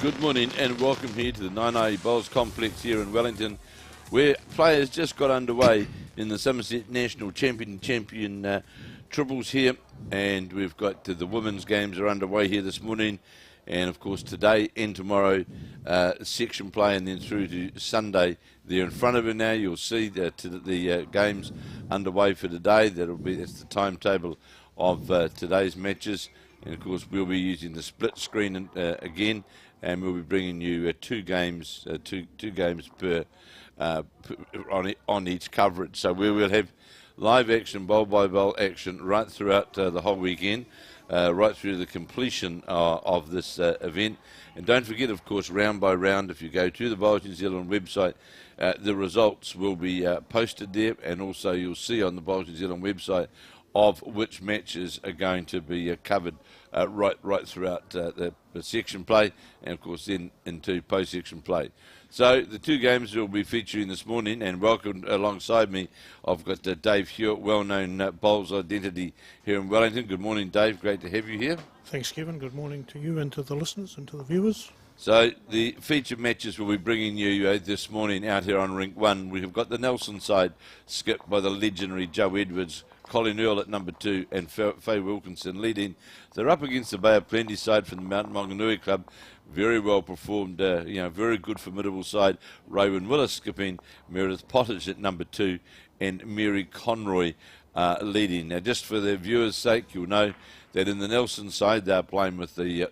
Good morning and welcome here to the Maunganui Bowls Complex here in Wellington, where players just got underway in the Somerset National Champion Triples here, and we've got the women's games are underway here this morning, and of course today and tomorrow section play, and then through to Sunday. They're in front of you now. You'll see the games underway for today. That's the timetable of today's matches, and of course we'll be using the split screen again. And we'll be bringing you two games per on each coverage. So we will have live action, bowl by bowl action right throughout the whole weekend, right through the completion of this event. And don't forget, of course, round by round, if you go to the Bowls New Zealand website, the results will be posted there, and also you'll see on the Bowls New Zealand website of which matches are going to be covered right throughout the section play, and of course then into post-section play. So the two games we'll be featuring this morning, and welcome alongside me, I've got Dave Hewitt, well-known bowls identity here in Wellington. Good morning, Dave. Great to have you here. Thanks, Kevin. Good morning to you and to the listeners and to the viewers. So the featured matches we'll be bringing you this morning out here on Rink 1. We've got the Nelson side skipped by the legendary Joe Edwards, Colleen Earl at number 2 and Faye Wilkinson leading. They're up against the Bay of Plenty side from the Mount Maunganui club. Very well performed, very good, formidable side. Raewyn Willis skipping, Meredith Pottage at number 2 and Mary Conroy leading. Now just for the viewers' sake, you'll know that in the Nelson side they're playing with the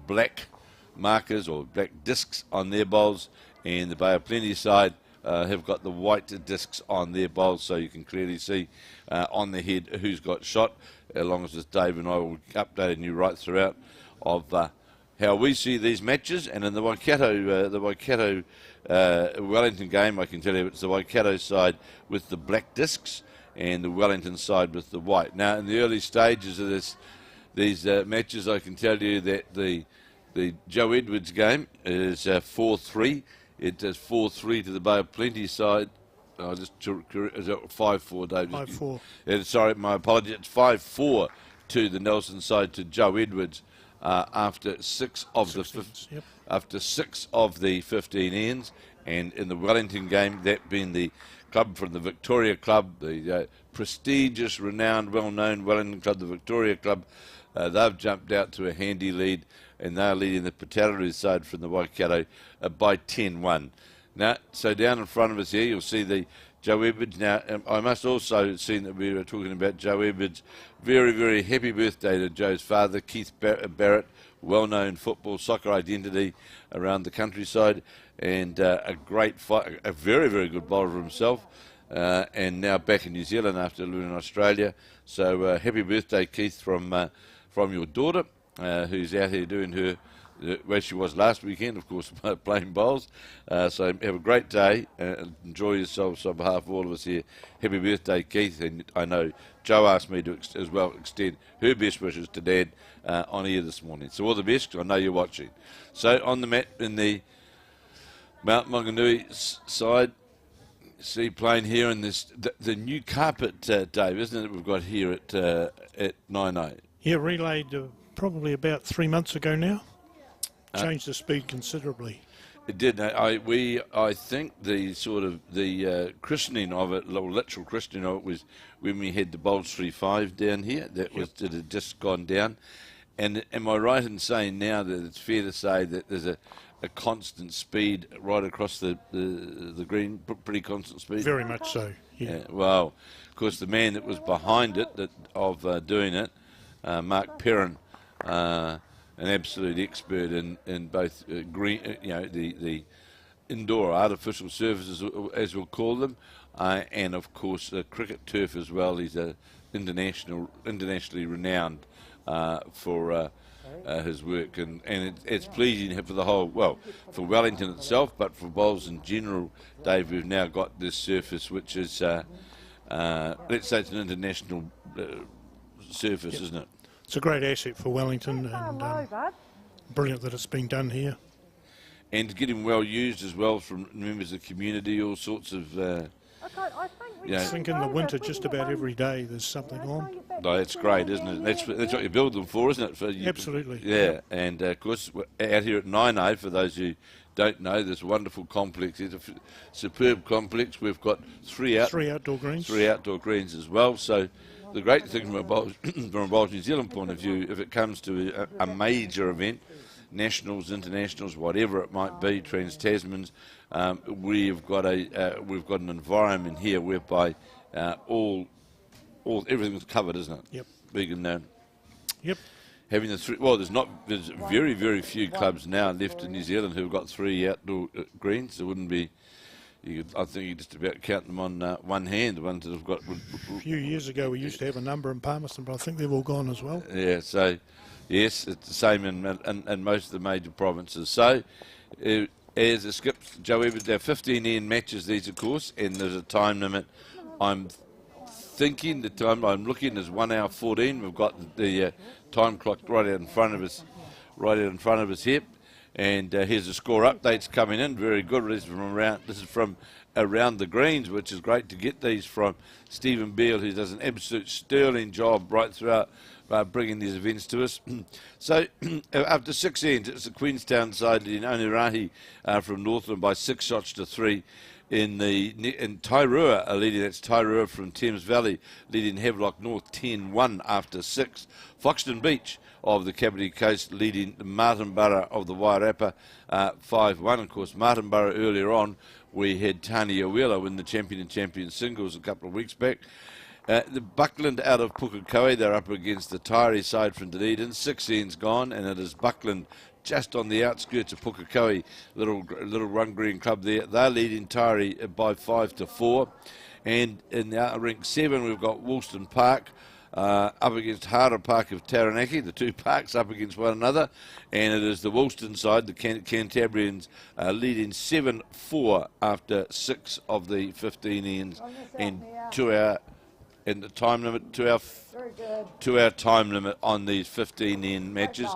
black markers or black discs on their bowls, and the Bay of Plenty side have got the white discs on their bowls, so you can clearly see on the head who's got shot, along as Dave and I will be updating you right throughout of how we see these matches. And in the Waikato Wellington game, I can tell you it's the Waikato side with the black discs and the Wellington side with the white. Now in the early stages of these matches, I can tell you that the Joe Edwards game is 4-3. It is 4-3 to the Bay of Plenty side. Is it 5-4, Dave? 5-4. Sorry, my apologies. It's 5-4 to the Nelson side to Joe Edwards after six of the 15 ends. And in the Wellington game, that being the club from the Victoria Club, the prestigious, renowned, well-known Wellington club, the Victoria Club, they've jumped out to a handy lead, and they're leading the Putaruru side from the Waikato by 10-1. Now, so down in front of us here, you'll see the Joe Edwards. Now, I must also have seen that we were talking about Joe Edwards. Very, very happy birthday to Joe's father, Keith Barrett, well-known football, soccer identity around the countryside, and a very, very good bowler himself, and now back in New Zealand after living in Australia. So happy birthday, Keith, from your daughter, who's out here doing her, where she was last weekend, of course, playing bowls. So have a great day. Enjoy yourselves on behalf of all of us here. Happy birthday, Keith. And I know Joe asked me to as well extend her best wishes to Dad on here this morning. So all the best. I know you're watching. So on the mat in the Mount Maunganui side, see playing here in this the new carpet, Dave, isn't it? We've got here at 9-8. Yeah, relayed probably about 3 months ago now. Changed the speed considerably. It did. I think the christening of it, the literal christening of it, was when we had the Bowls 3.5 down here. It had just gone down. And am I right in saying now that it's fair to say that there's a constant speed right across the green, pretty constant speed? Very much so. Yeah. Well, of course, the man that was behind it, doing it, Mark Perrin. an absolute expert in both green, the indoor artificial surfaces, as we'll call them, and of course cricket turf as well. He's internationally renowned for his work, and it's pleasing for the whole, for Wellington itself, but for bowls in general, Dave. We've now got this surface, which is let's say it's an international surface, isn't it? It's a great asset for Wellington, and brilliant that it's been done here. And getting well used as well from members of the community, all sorts of... I think in the winter, just about every day, there's something on. No, that's great, isn't it? That's what you build them for, isn't it? Absolutely. Yeah, and of course, out here at 9A, for those who don't know, this wonderful complex. It's a superb complex. We've got three outdoor greens. 3 outdoor greens as well. So the great thing from a Bowls New Zealand point of view, if it comes to a major event, nationals, internationals, whatever it might be, Trans-Tasmans, we've got an environment here whereby everything's covered, isn't it? Yep. We can. Yep. Having there's very, very few clubs now left in New Zealand who've got 3 outdoor greens. There wouldn't be. I think you just about count them on one hand. The ones that have got. A few years ago, we used to have a number in Palmerston, but I think they've all gone as well. Yeah. So, yes, it's the same in most of the major provinces. So, as it skips, Joe Evans, there are 15 matches these, of course, and there's a time limit. I'm thinking the time I'm looking is 1 hour 14. We've got the time clock right out in front of us here, and here's the score updates coming in. Very good. This is from around the greens, which is great to get these from Stephen Beale, who does an absolute sterling job right throughout bringing these events to us. So after 6 ends, it's the Queenstown side in Onerahi from Northland by 6 shots to 3. In Tairua leading, that's Tairua from Thames Valley leading Havelock North 10-1 after 6. Foxton Beach of the Kapiti Coast leading Martinborough of the Wairarapa 5-1. Of course, Martinborough earlier on, we had Tani Awela win the champion singles a couple of weeks back. The Buckland out of Putaruru, they're up against the Tairi side from Dunedin. 6 ends gone, and it is Buckland just on the outskirts of Putaruru, little run green club there. They're leading Tairi by 5-4. And in the outer rink 7, we've got Woolston Park up against Hara Park of Taranaki, the 2 parks up against one another. And it is the Woolston side, the Cantabrians, leading 7-4 after 6 of the 15 ends and 2 hour. And the time limit, 2 hour time limit on these 15 end matches.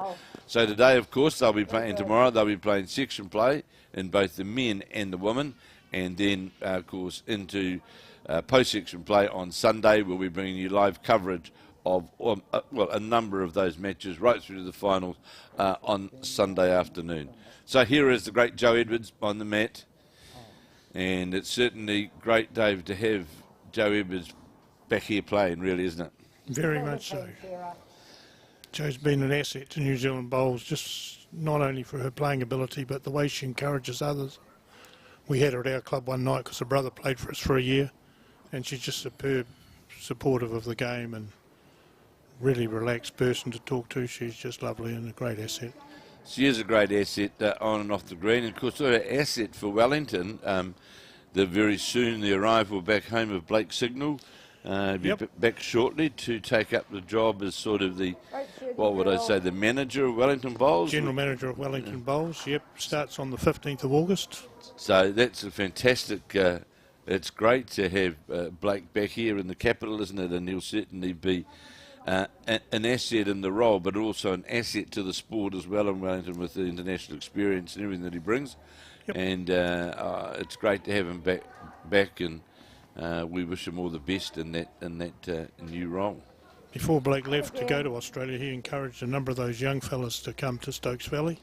So today, of course, they'll be playing, tomorrow they'll be playing section play in both the men and the women, and then, of course, into post-section play on Sunday. We'll be bringing you live coverage of a number of those matches right through to the finals on Sunday afternoon. So here is the great Joe Edwards on the mat, and it's certainly great, Dave, to have Joe Edwards back here playing, really, isn't it? Very much so. Jo's been an asset to New Zealand bowls, just not only for her playing ability, but the way she encourages others. We had her at our club one night because her brother played for us for a year, and she's just superb, supportive of the game, and really relaxed person to talk to. She's just lovely and a great asset. She is a great asset on and off the green, and of course, an asset for Wellington. Very soon the arrival back home of Blake Signal. Be back shortly to take up the job as sort of the, the manager of Wellington Bowls? General manager of Wellington Bowls, starts on the 15th of August. So that's a fantastic, it's great to have Blake back here in the capital, isn't it? And he'll certainly be an asset in the role, but also an asset to the sport as well in Wellington with the international experience and everything that he brings. Yep. And it's great to have him back and we wish him all the best in that new role. Before Blake left to go to Australia, he encouraged a number of those young fellas to come to Stokes Valley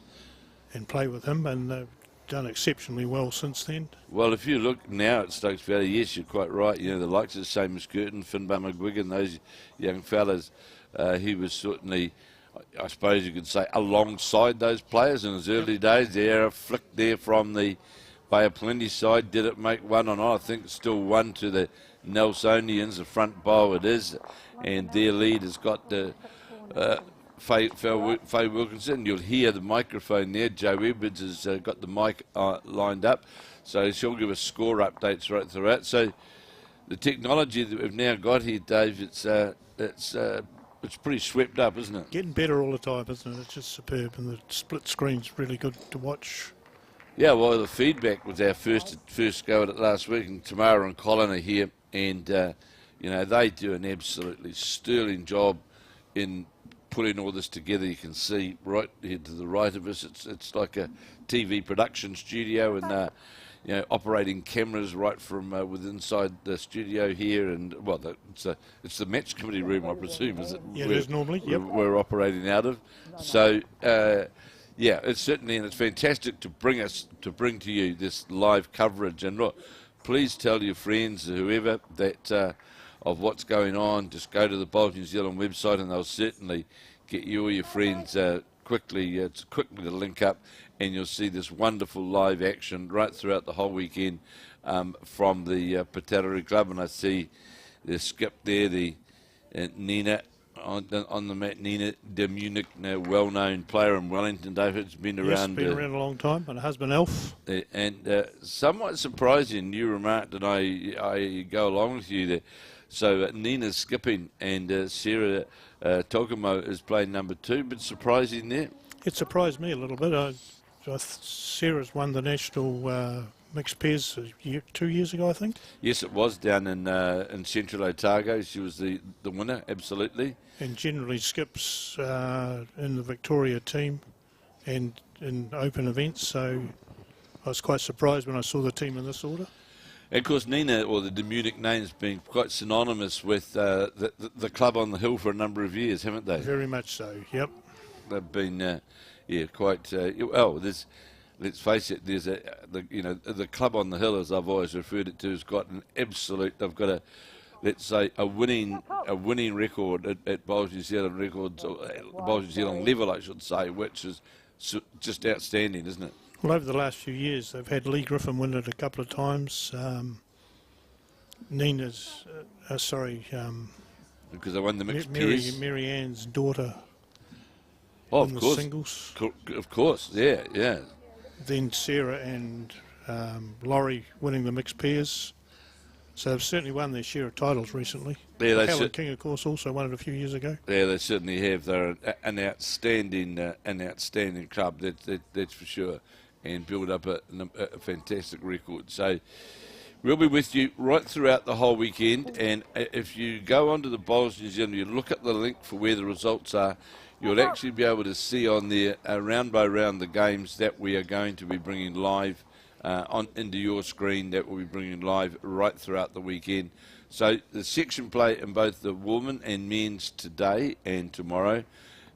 and play with him, and they've done exceptionally well since then. Well, if you look now at Stokes Valley, yes, you're quite right. You know, the likes of Seamus Curtin, Finbar McGuigan, those young fellas, he was certainly, I suppose you could say, alongside those players in his early days. There, a flick there from the Bay of Plenty side. Did it make one or not? I think it's still one to the Nelsonians, the front bow it is, and their lead has got Faye Wilkinson. You'll hear the microphone there. Joe Edwards has got the mic lined up, so she'll give us score updates right throughout. So the technology that we've now got here, Dave, it's pretty swept up, isn't it? Getting better all the time, isn't it? It's just superb, and the split screen's really good to watch. Yeah, well, the feedback was our first go at it last week, and Tamara and Colleen are here, and they do an absolutely sterling job in putting all this together. You can see right here to the right of us, it's like a TV production studio, and operating cameras right from within inside the studio here, and well, it's the match committee room, I presume, is it? Yeah, it is normally. Yep. We're operating out of. So. It's certainly, and it's fantastic to bring to you this live coverage. And look, please tell your friends, whoever, that of what's going on. Just go to the Bowls New Zealand website, and they'll certainly get you or your friends quickly to link up, and you'll see this wonderful live action right throughout the whole weekend from the Putaruru Club. And I see the skip there, the Nina. On the mat, Nina de Munnik, well-known player in Wellington. David's been around. Yes, been around a long time, and a husband Elf. And somewhat surprising, you remarked, and I go along with you there. So Nina's skipping, and Sarah Taukamo is playing number 2, but surprising there. It surprised me a little bit. Sarah's won the national mixed pairs 2 years ago, I think. Yes, it was down in Central Otago. She was the winner, absolutely. And generally skips in the Victoria team and in open events, so I was quite surprised when I saw the team in this order. And of course, Nina, or the Munnik name's been quite synonymous with the club on the hill for a number of years, haven't they? Very much so, yep. They've been, quite, let's face it, there's the club on the hill, as I've always referred it to, has got an absolute, they've got a winning record at Bowls New Zealand records, Bowls New Zealand level, I should say, which is just outstanding, isn't it? Well, over the last few years, they've had Lee Griffin win it a couple of times. Nina's, because they won the mixed pairs. Mary Ann's daughter. Oh, in of the course. Singles. Of course, yeah. Then Sarah and Laurie winning the mixed pairs. So they've certainly won their share of titles recently. Yeah, Helen King, of course, also won it a few years ago. Yeah, they certainly have. They're an outstanding club, that's for sure, and build up a fantastic record. So we'll be with you right throughout the whole weekend, and if you go onto the Bowls New Zealand, you look at the link for where the results are, you'll actually be able to see on there, round by round, the games that we are going to be bringing live into your screen, that we'll be bringing live right throughout the weekend. So the section play in both the women and men's today and tomorrow,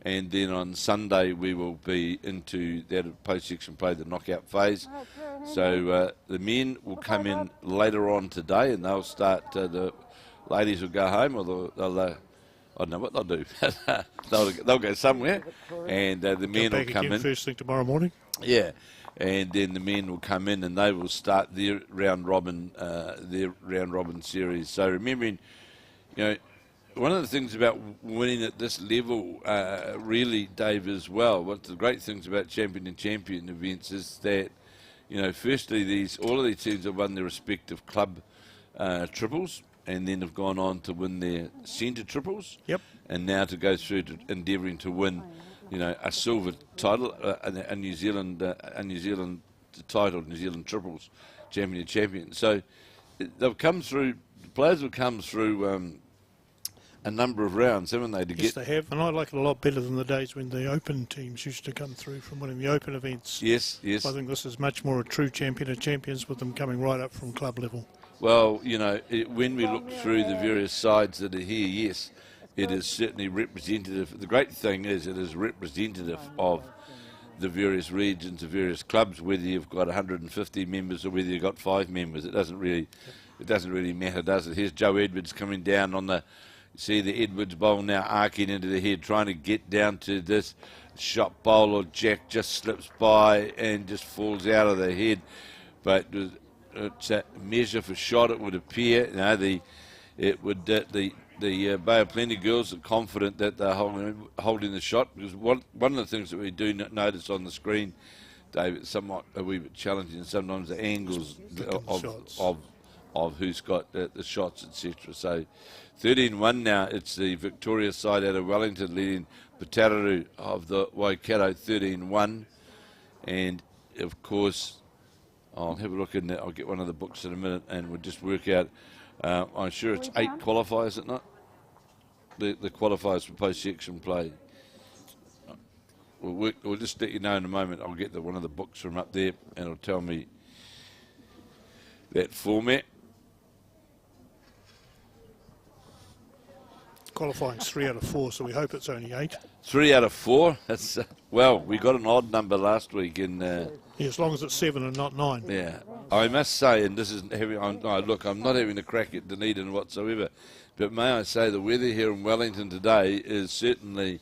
and then on Sunday we will be into that post-section play, the knockout phase. So the men will come in later on today, and they'll start, the ladies will go home, or they'll I don't know what they'll do. they'll go somewhere, and the men will come in first thing tomorrow morning. Yeah, and then the men will come in, and they will start their round robin series. So remembering, one of the things about winning at this level, really, Dave, as well, one of the great things about champion and champion events is that, firstly, all of these teams have won their respective club triples, and then have gone on to win their centre triples. Yep. And now to go through to endeavouring to win, a silver title, a New Zealand title, New Zealand triples champion. So they've come through. The players have come through a number of rounds, haven't they? Yes, they have, and I like it a lot better than the days when the open teams used to come through from winning the open events. Yes. I think this is much more a true champion of champions, with them coming right up from club level. Well, when we look through the various sides that are here, yes, it is certainly representative. The great thing is it is representative of the various regions, the various clubs, whether you've got 150 members or whether you've got 5 members. It doesn't really matter, does it? Here's Joe Edwards coming down on the, see the Edwards bowl now arcing into the head, trying to get down to this shot bowl, or Jack just slips by and just falls out of the head. But it's a measure for shot, it would appear. The the Bay of Plenty girls are confident that they're holding the shot, because one of the things that we do notice on the screen, Dave, it's somewhat a wee bit challenging sometimes, the angles of who's got the shots, etc. So 13-1 now. It's the Victoria side out of Wellington leading Putaruru of the Waikato 13-1. And of course, I'll have a look in there. I'll get one of the books in a minute and we'll just work out. I'm sure it's 8 qualifiers, is it not? The qualifiers for post-section play. We'll just let you know in a moment. I'll get one of the books from up there and it'll tell me that format. Qualifying's 3 out of 4, so we hope it's only 8. 3 out of 4. That's well, we got an odd number last week in. Yeah, as long as it's 7 and not 9. Yeah, I must say, and this isn't having. Look, I'm not having a crack at Dunedin whatsoever, but may I say the weather here in Wellington today is certainly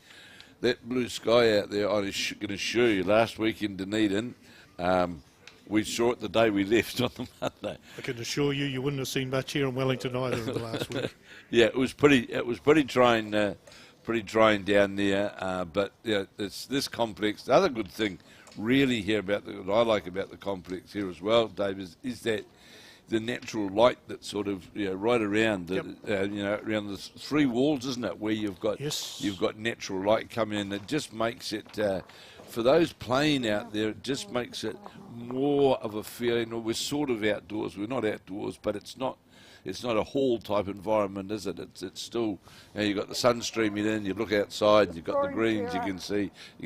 that blue sky out there. I can assure you, last week in Dunedin, we saw it the day we left on the Monday. I can assure you, you wouldn't have seen much here in Wellington either in the last week. Yeah, it was pretty trying down there. But yeah, it's this complex. The other good thing, really, here what I like about the complex here as well, Dave, is that the natural light that sort of right around around the 3 walls, isn't it? Where you've got natural light coming in. It just makes it. For those playing out there, it just makes it more of a feeling. Well, we're sort of outdoors. We're not outdoors, but it's not a hall type environment, is it? It's still. You've got the sun streaming in. You look outside. You've got the greens. You can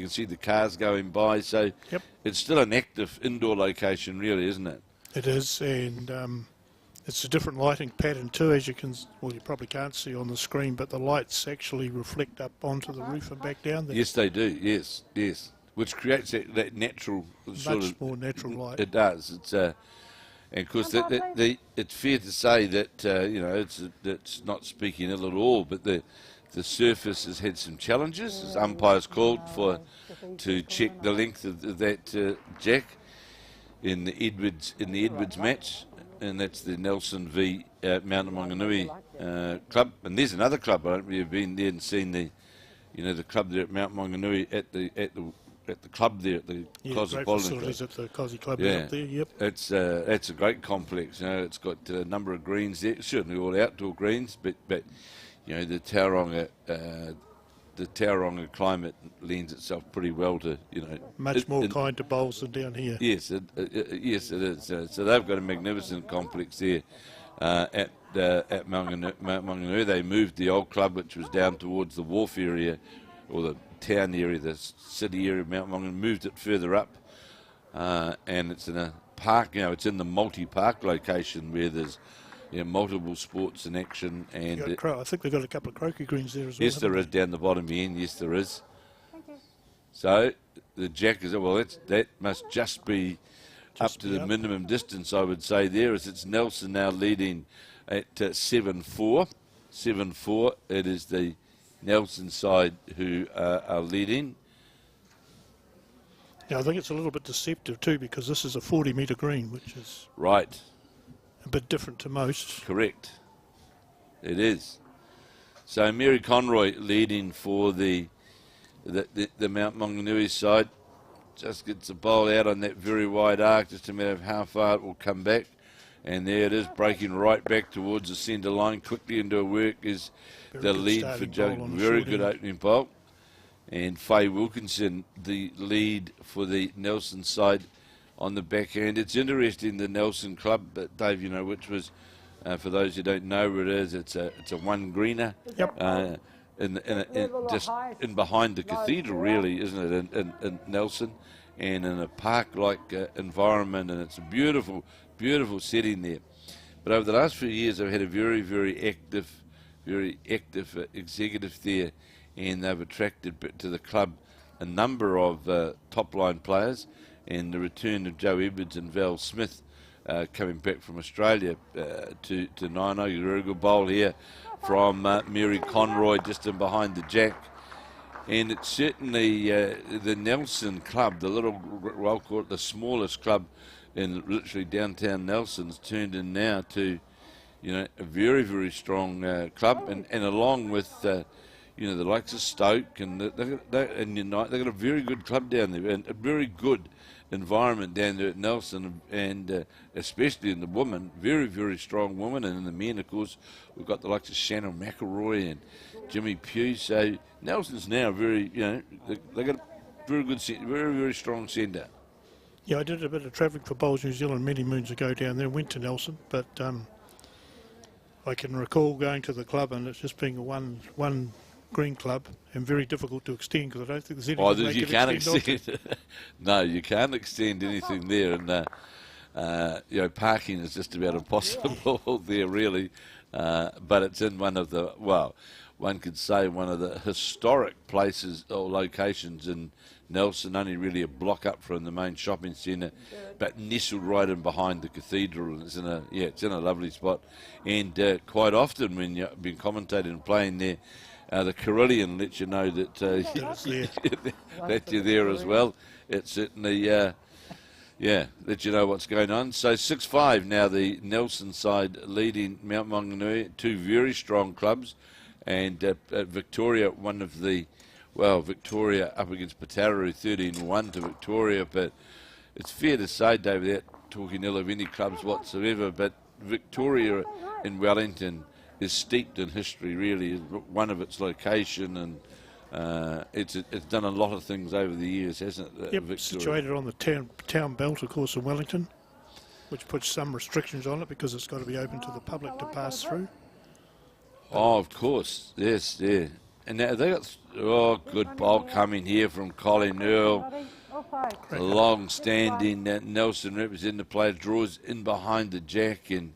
see the cars going by. So it's still an active indoor location, really, isn't it? It is, and it's a different lighting pattern too, as you probably can't see on the screen, but the lights actually reflect up onto the roof and back down there. Yes, they do. Yes. Which creates that natural much more natural light. It does. It's and of course it's fair to say that it's not speaking ill at all, but the surface has had some challenges. As umpires called to check the length of that jack in the Edwards match, and that's the Nelson v Mount Maunganui club. And there's another club. I don't know if you've been there and seen the club there at Mount Maunganui at the club there at the Cosmopolitan Club. At the Cosy Club up there, yep. It's a great complex. It's got a number of greens there. Certainly all outdoor greens, but the Tauranga climate lends itself pretty well to much more kind to bowls than down here. Yes, it is. So they've got a magnificent complex there at Maunganui. They moved the old club, which was down towards the wharf area or the town area, the city area of Mount Maunganui, moved it further up, and it's in a park. It's in the multi-park location where there's multiple sports in action. And I think they've got a couple of croquet greens there as well. Yes, there is down the bottom end. Yes, there is. So the jack is that must just be up to the minimum distance, I would say. There is it's Nelson now leading at 7-4. 7-4. It is the Nelson side who are leading. Yeah, I think it's a little bit deceptive too, because this is a 40-metre green, which is right. A bit different to most. Correct. It is. So Mary Conroy leading for the Mount Maunganui side. Just gets the bowl out on that very wide arc, just a matter of how far it will come back. And there it is, breaking right back towards the centre line. Quickly into her work is the lead for Joe. Very good opening bowl. And Faye Wilkinson, the lead for the Nelson side on the backhand. It's interesting, the Nelson club, but Dave, which was, for those who don't know where it is, it's a one greener. Yep. Just in behind the cathedral, really, isn't it, in Nelson, and in a park-like environment, and it's a beautiful setting there. But over the last few years, I've had a very, very active executive there, and they've attracted to the club a number of top-line players, and the return of Joe Edwards and Val Smith coming back from Australia to Naino. A very good bowl here from Mary Conroy, just in behind the jack. And it's certainly the Nelson club, the little, well, call it the smallest club in literally downtown Nelson's, turned in now to, you know, a very, very strong club, and along with, you know, the likes of Stoke and and Unite, they've got a very good club down there, and a very good environment down there at Nelson, and especially in the women, very, very strong women, and in the men, of course, we've got the likes of Shannon McElroy and Jimmy Pugh. So Nelson's now very, you know, they got a very good, very, very strong centre. Yeah, I did a bit of travelling for Bowls New Zealand many moons ago down there, went to Nelson, but I can recall going to the club and it's just being a one green club and very difficult to extend because I don't think there's anything you can't extend. No, you can't extend anything there, and you know, parking is just about impossible there, really. But it's in one of the, well, one could say one of the historic places or locations in Nelson, only really a block up from the main shopping centre, but nestled right in behind the cathedral, and it's in a lovely spot. And quite often when you've been commentating and playing there, the Carillion lets you know that that you're there as well. It certainly, lets you know what's going on. So 6-5 now, the Nelson side leading Mount Maunganui, two very strong clubs, and at Victoria, one of the, well, Victoria up against Putaruru, 13-1 to Victoria, but it's fair to say, Dave, without talking ill of any clubs whatsoever, but Victoria in Wellington is steeped in history, really, is one of its location, and it's done a lot of things over the years, hasn't it? Yep, Victoria. Situated on the town belt, of course, in Wellington, which puts some restrictions on it because it's got to be open to the public to pass through. Oh, of course, yes, yeah. And now they got, good ball coming here from Colleen, Earl. A long-standing Nelson representing the player, draws in behind the jack, and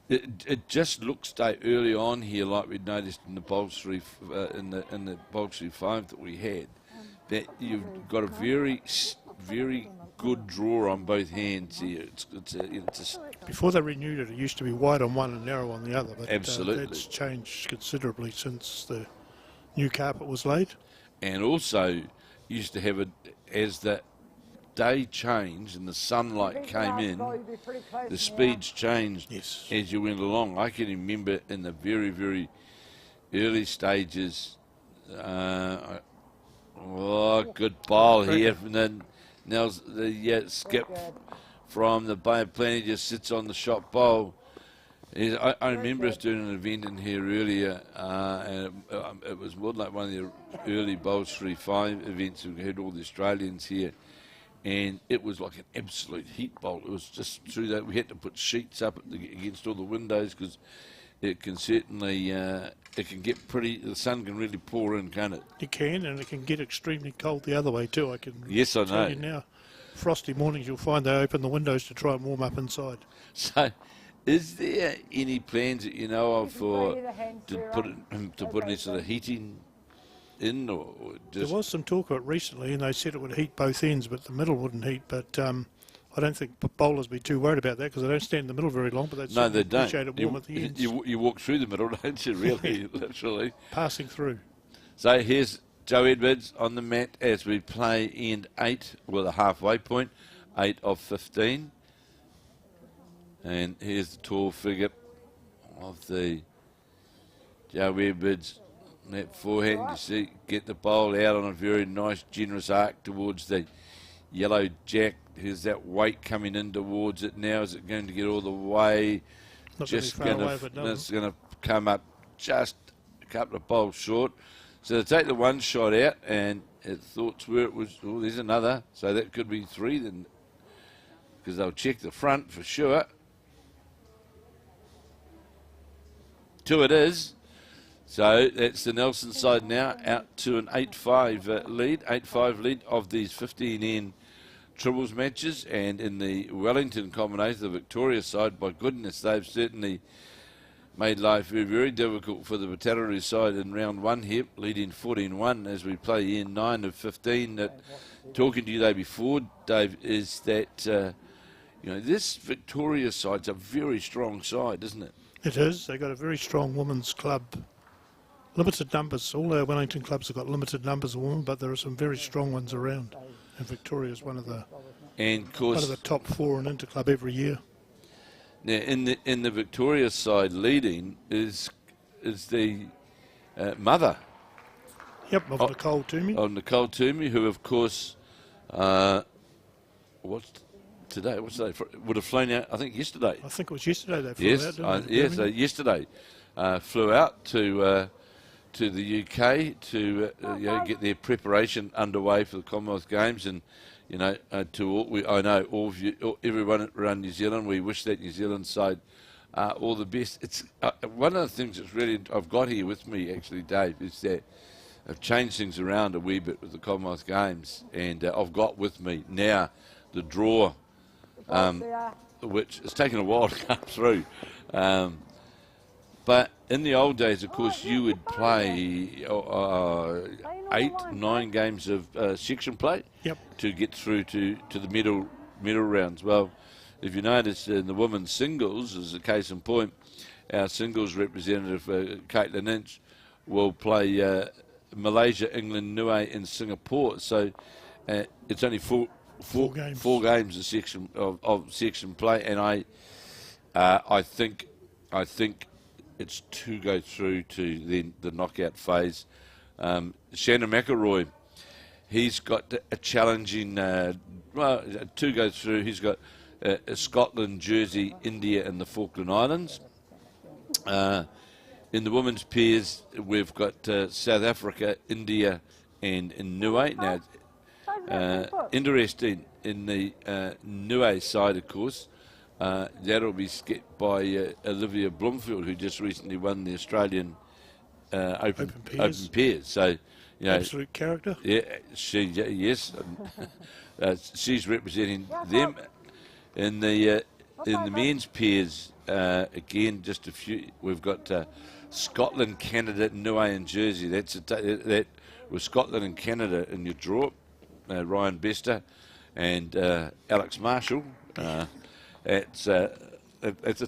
it just looks early on here, like we noticed in the Bolshery in the Bolshery 5 that we had, that you've got a very, very good draw on both hands here. Before they renewed it, it used to be wide on one and narrow on the other, but absolutely, it's changed considerably since the new carpet was laid. And also used to have it as the day changed and the sunlight came in, the speeds changed as you went along. I can remember in the very, very early stages, good ball here from then. Now the skip from the Bay of Plenty just sits on the shot bowl. I remember us doing an event in here earlier, and it was more like one of the early Bolshery 5 events. We had all the Australians here, and it was like an absolute heat bowl. It was just through that. We had to put sheets up against all the windows because it can certainly, it can get pretty, the sun can really pour in, can't it? It can, and it can get extremely cold the other way too. I can tell you now. Frosty mornings, you'll find they open the windows to try and warm up inside. So, is there any plans that you know of to put any sort of heating in, or just? There was some talk of it recently, and they said it would heat both ends, but the middle wouldn't heat. But I don't think bowlers be too worried about that because they don't stand in the middle very long. But no, they don't. Appreciate it warm at the ends. You walk through the middle, don't you? Really, literally passing through. So here's Joe Edwards on the mat as we play end 8 with a halfway point, 8 of 15. And here's the tall figure of the Joe Edwards. That forehand, you see, get the bowl out on a very nice, generous arc towards the yellow jack. Here's that weight coming in towards it now. Is it going to get all the way? Just going to, it's going to come up just a couple of bowls short. So they take the one shot out, and it thoughts were it was, oh, there's another. So that could be 3 then, because they'll check the front for sure. 2 it is. So that's the Nelson side now out to an 8-5 lead, 8-5 lead of these 15N triples matches. And in the Wellington combination, the Victoria side, by goodness, they've certainly made life very, very difficult for the Pottage side in round 1 here, leading 14-1 as we play in 9 of 15. Talking to you though before, Dave, is that this Victoria side's a very strong side, isn't it? It is. They've got a very strong women's club. Limited numbers. All our Wellington clubs have got limited numbers of women, but there are some very strong ones around. And Victoria is one of the top 4 in Interclub every year. Now, in the Victoria side, leading is the mother. Yep, of Nicole Toomey. Of Nicole Toomey, who of course, what's today? Would have flown out, I think, yesterday. I think it was yesterday they flew out, didn't they? Yes, yesterday flew out to the UK to get their preparation underway for the Commonwealth Games, and I know all of you, everyone around New Zealand, we wish that New Zealand side all the best. It's one of the things that's really I've got here with me actually, Dave, is that I've changed things around a wee bit with the Commonwealth Games, and I've got with me now the draw, which has taken a while to come through. But in the old days, of course, you would play 8, 9 games of section play to get through to the medal rounds. Well, if you notice in the women's singles, as a case in point, our singles representative, Caitlin Inch, will play Malaysia, England, Niue, and Singapore. So it's only four games of section play, and I think it's to go through to then the knockout phase. Shannon McElroy, he's got a challenging, to go through. He's got Scotland, Jersey, India, and the Falkland Islands. In the women's pairs, we've got South Africa, India, and Niue. Now, interesting in the Niue side, of course. That'll be skipped by Olivia Bloomfield, who just recently won the Australian Open Pairs. So, absolute character. Yeah, yes, she's representing them in the men's pairs. Again, just a few. We've got Scotland, Canada, Niue, and Jersey. That was Scotland and Canada in your draw. Ryan Bester and Alex Marshall. It's a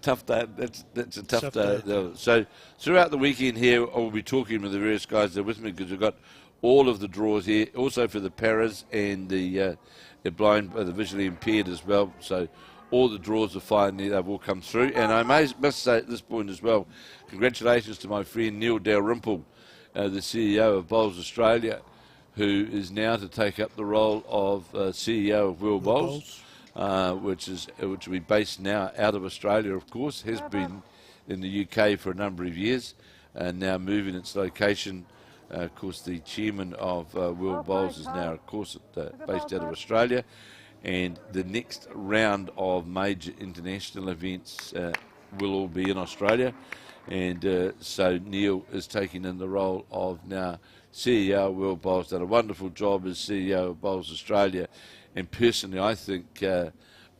tough day. That's a tough day. So throughout the weekend here, I'll be talking with the various guys that are with me, because we've got all of the draws here, also for the paras and the blind, the visually impaired as well. So all the draws are fine there. They've all come through. And I must say at this point as well, congratulations to my friend Neil Dalrymple, the CEO of Bowls Australia, who is now to take up the role of CEO of World Bowls. Which will be based now out of Australia, of course, has been in the UK for a number of years, and now moving its location. Of course, the chairman of World Bowls is now, of course, based out of Australia, and the next round of major international events will all be in Australia, and so Neil is taking in the role of now CEO of World Bowls. Done a wonderful job as CEO of Bowls Australia. And personally, I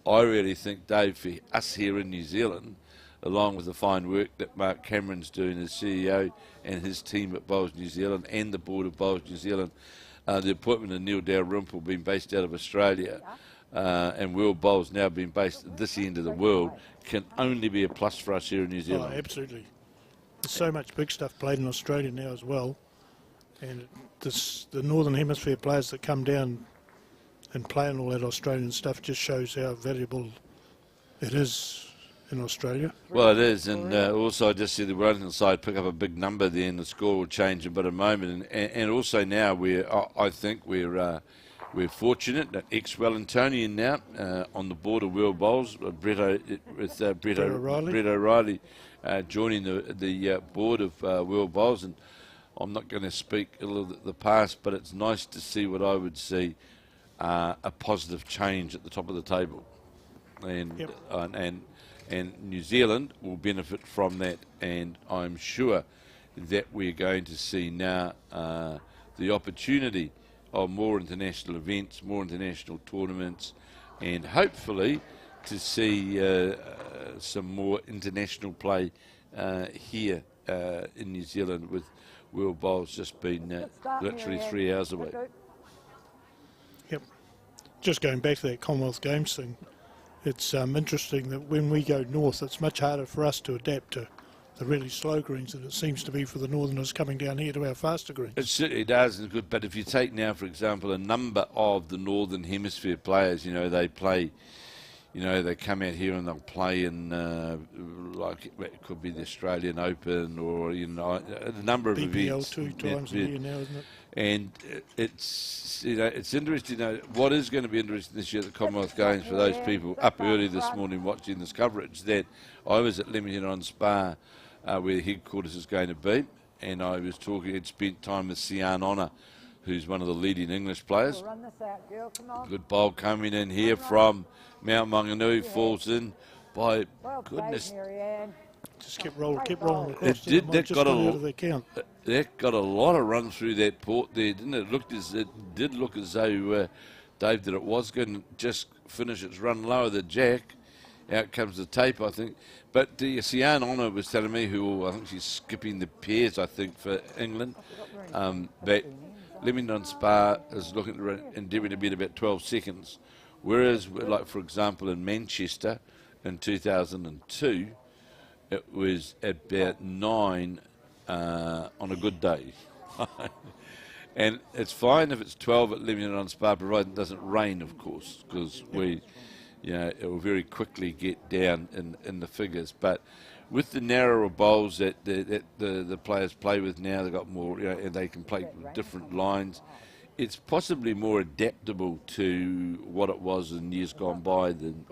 really think, Dave, for us here in New Zealand, along with the fine work that Mark Cameron's doing as CEO and his team at Bowls New Zealand and the board of Bowls New Zealand, the appointment of Neil Dalrymple being based out of Australia and World Bowls now being based at this end of the world can only be a plus for us here in New Zealand. Oh, absolutely. There's so much big stuff played in Australia now as well. And the Northern Hemisphere players that come down and playing all that Australian stuff just shows how valuable it is in Australia. Well, it is, and also I just see the Wellington side pick up a big number there, and the score will change in a moment. And also now I think we're fortunate that ex-Wellingtonian now on the board of World Bowls, Brett O'Reilly joining the board of World Bowls. And I'm not going to speak a little bit of the past, but it's nice to see what I would see. A positive change at the top of the table, and New Zealand will benefit from that, and I'm sure that we're going to see now the opportunity of more international events, more international tournaments, and hopefully to see some more international play here in New Zealand, with World Bowls just been literally 3 hours away. Yep. Just going back to that Commonwealth Games thing, it's interesting that when we go north, it's much harder for us to adapt to the really slow greens than it seems to be for the northerners coming down here to our faster greens. It certainly does, and good. But if you take now, for example, a number of the Northern Hemisphere players, they play, you know, they come out here and they'll play in, like it could be the Australian Open or, you know, a number of BBL events. 2 times a year now, isn't it? And it's, you know, it's interesting. What is going to be interesting this year at the Commonwealth Games for those people up early this morning watching this coverage, that I was at Leamington on Spa, where the headquarters is going to be, and I was talking, had spent time with Sian Honour, who's one of the leading English players. Good bowl coming in here from Mount Maunganui, falls in by goodness. Just kept rolling across. It did. That got out of their count. That got a lot of run through that port there, didn't it? It did look as though Dave, that it was going to just finish its run lower the jack. Out comes the tape, I think. But Sian Honour was telling me, who I think she's skipping the pairs, I think, for England. That Leamington Spa is looking at endeavouring to beat about 12 seconds, whereas, like for example, in Manchester in 2002. It was about 9 on a good day. And it's fine if it's 12 at Leamington on Spa, provided it doesn't rain, of course, because we, you know, it will very quickly get down in the figures. But with the narrower bowls that the players play with now, they've got more, you know, and they can play with different lines. It's possibly more adaptable to what it was in years gone by than,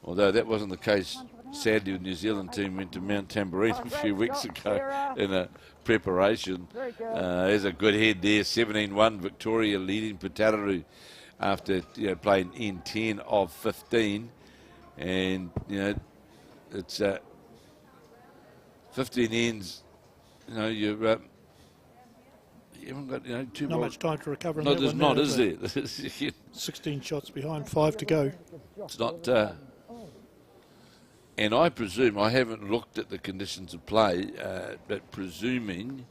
although that wasn't the case. Sadly, the New Zealand team went to Mount Tamborine a few weeks ago in a preparation. There's a good head there, 17-1, Victoria leading Putaruru after, you know, playing in 10 of 15. And, you know, it's 15 ends, you know, you haven't got, you know, too much time to recover. No, there's not, is there? 16 shots behind, 5 to go. It's not... and I presume, I haven't looked at the conditions of play, but presuming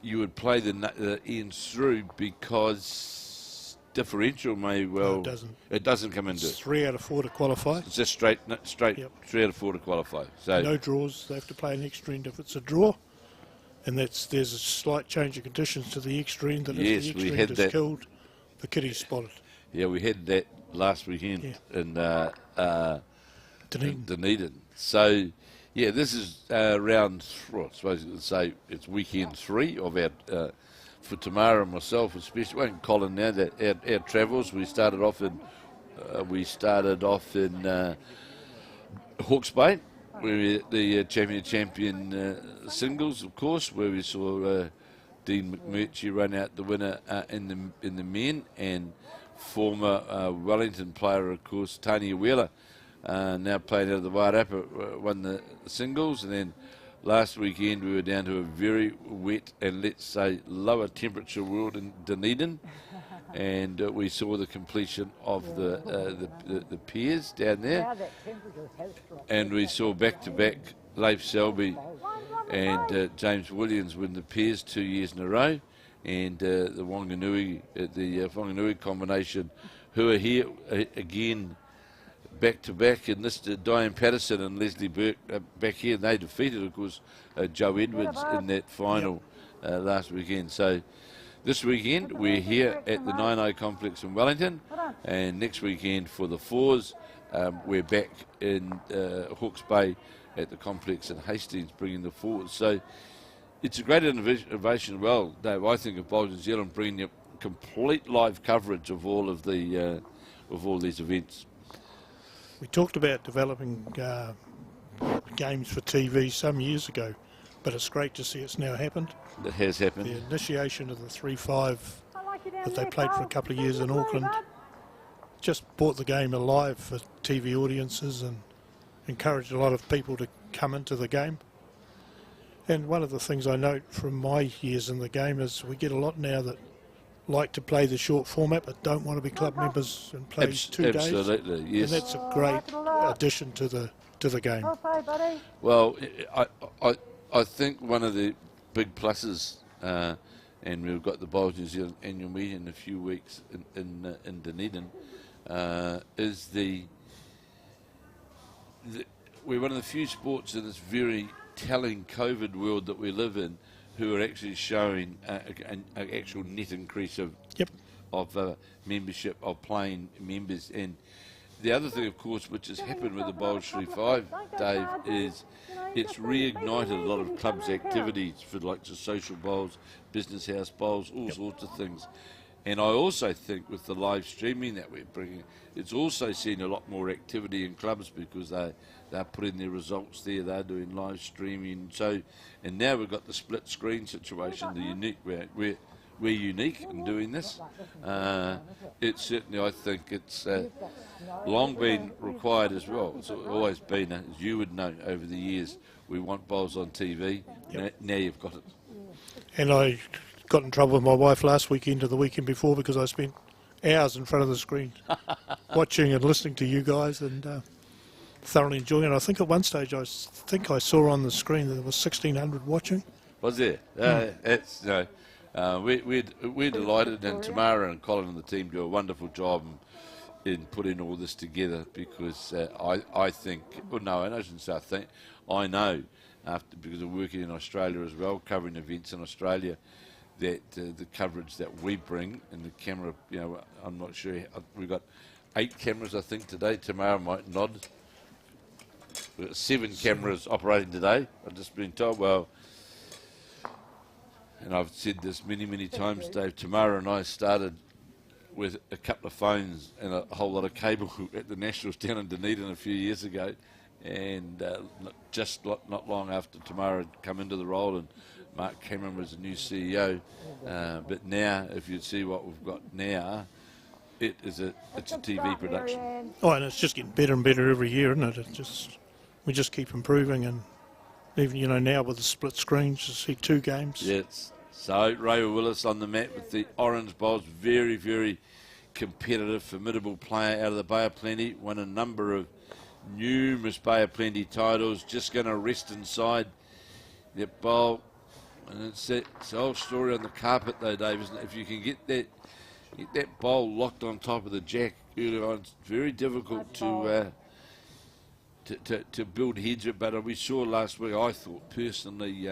you would play the ends through because differential may well... No, it doesn't. It doesn't come into It's it. 3 out of 4 to qualify. It's just straight, yep. 3 out of 4 to qualify. So no draws. They have to play an extra end if it's a draw. And there's a slight change of conditions to the extra end, that yes, if the we extra had end that. is killed, the kiddie's spotted. Yeah, we had that last weekend in Dunedin. So, yeah, this is round, well, I suppose you could say it's weekend 3 of our, for Tamara and myself especially, well, and Colin now, that our travels. We started off in Hawke's Bay, where we, the champion singles, of course, where we saw Dean McMurtry run out the winner in the men, and former Wellington player, of course, Tanya Wheeler, now playing out of the Wairarapa, won the singles. And then last weekend we were down to a very wet and, let's say, lower temperature world in Dunedin, and we saw the completion of the pairs down there, and we saw back-to-back Leif Selby and James Williams win the pairs 2 years in a row, and the Whanganui combination, who are here again back-to-back, and this Diane Patterson and Lesley Bourke back here, and they defeated, of course, Joe Edwards in that final last weekend. So this weekend we're here at the 9O complex in Wellington, and next weekend for the fours we're back in Hawke's Bay at the complex in Hastings, bringing the fours. So it's a great innovation, well, Dave, I think, of Bowls New Zealand, bringing you complete live coverage of all of the of all these events. We talked about developing games for TV some years ago, but it's great to see it's now happened. It has happened. The initiation of the 3-5 that they played for a couple of years in Auckland just brought the game alive for TV audiences and encouraged a lot of people to come into the game. And one of the things I note from my years in the game is we get a lot now that like to play the short format but don't want to be club members and play 2 days. Absolutely, yes. And that's a great addition to the game. Well, I think one of the big pluses, and we've got the Bowls New Zealand annual meeting in a few weeks in Dunedin, is we're one of the few sports in this very telling COVID world that we live in who are actually showing an actual net increase of membership, of playing members. And the other thing, of course, which has happened with the Bowls 3-5, Dave, is it's reignited a lot of clubs' activities for like the social bowls, business house bowls, all sorts of things. And I also think with the live streaming that we're bringing, it's also seen a lot more activity in clubs because they're putting their results there, they're doing live streaming. So, and now we've got the split screen situation, the unique, we're unique in doing this. It's certainly, I think it's long been required as well. It's always been, as you would know over the years, we want bowls on TV. Yep. Now you've got it. And I got in trouble with my wife last weekend or the weekend before because I spent hours in front of the screen watching and listening to you guys and thoroughly enjoying it. I think at one stage I saw on the screen that there was 1,600 watching. Was there? It's, we're delighted, and Tamara and Colin and the team do a wonderful job in putting all this together because I think, well, no, I shouldn't say I think, I know, because of working in Australia as well, covering events in Australia, that the coverage that we bring and the camera, I'm not sure, we've got 8 cameras, I think, today. Tamara might nod. We've got 7 cameras operating today. I've just been told, well, and I've said this many, many times, Dave, Tamara and I started with a couple of phones and a whole lot of cable at the Nationals down in Dunedin a few years ago. And just not long after Tamara had come into the role and Mark Cameron was the new CEO. But now, if you see what we've got now, it's a TV production. Oh, and it's just getting better and better every year, isn't it? We just keep improving, and even now with the split screens, you see 2 games. Yes. So Raewyn Willis on the mat with the orange bowls, very, very competitive, formidable player out of the Bay of Plenty, won a number of numerous Bay of Plenty titles, just going to rest inside that bowl. And it's the whole story on the carpet though, Dave, isn't it? If you can get that bowl locked on top of the jack early on, it's very difficult to build heads. But we saw last week, I thought personally,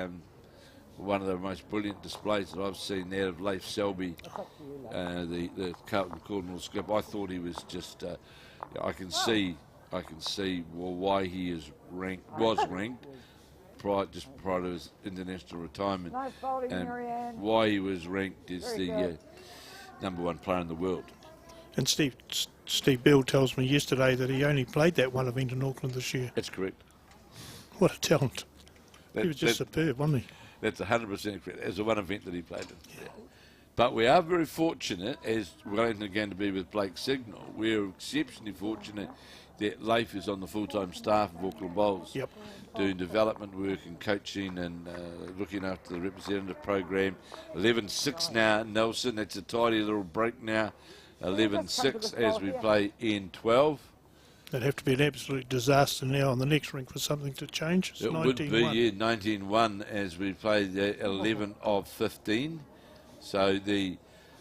one of the most brilliant displays that I've seen there of Leif Selby, the Carlton Cardinal skip. I thought he was just, I can see why he was ranked prior to his international retirement, and why he was ranked as the #1 player in the world. And Steve Bill tells me yesterday that he only played that one event in Auckland this year. That's correct. What a talent. He was just superb, wasn't he? That's 100% correct. As the one event that he played in. Yeah. But we are very fortunate, as Wellington are going to be with Blake Signal, we're exceptionally fortunate that Leif is on the full-time staff of Auckland Bowls, doing development work and coaching and looking after the representative program. 11-6 now, Nelson. That's a tidy little break now. 11-6 as we play in 12. It'd have to be an absolute disaster now on the next rink for something to change. It's it would be, 19-1 as we play the 11 of 15. So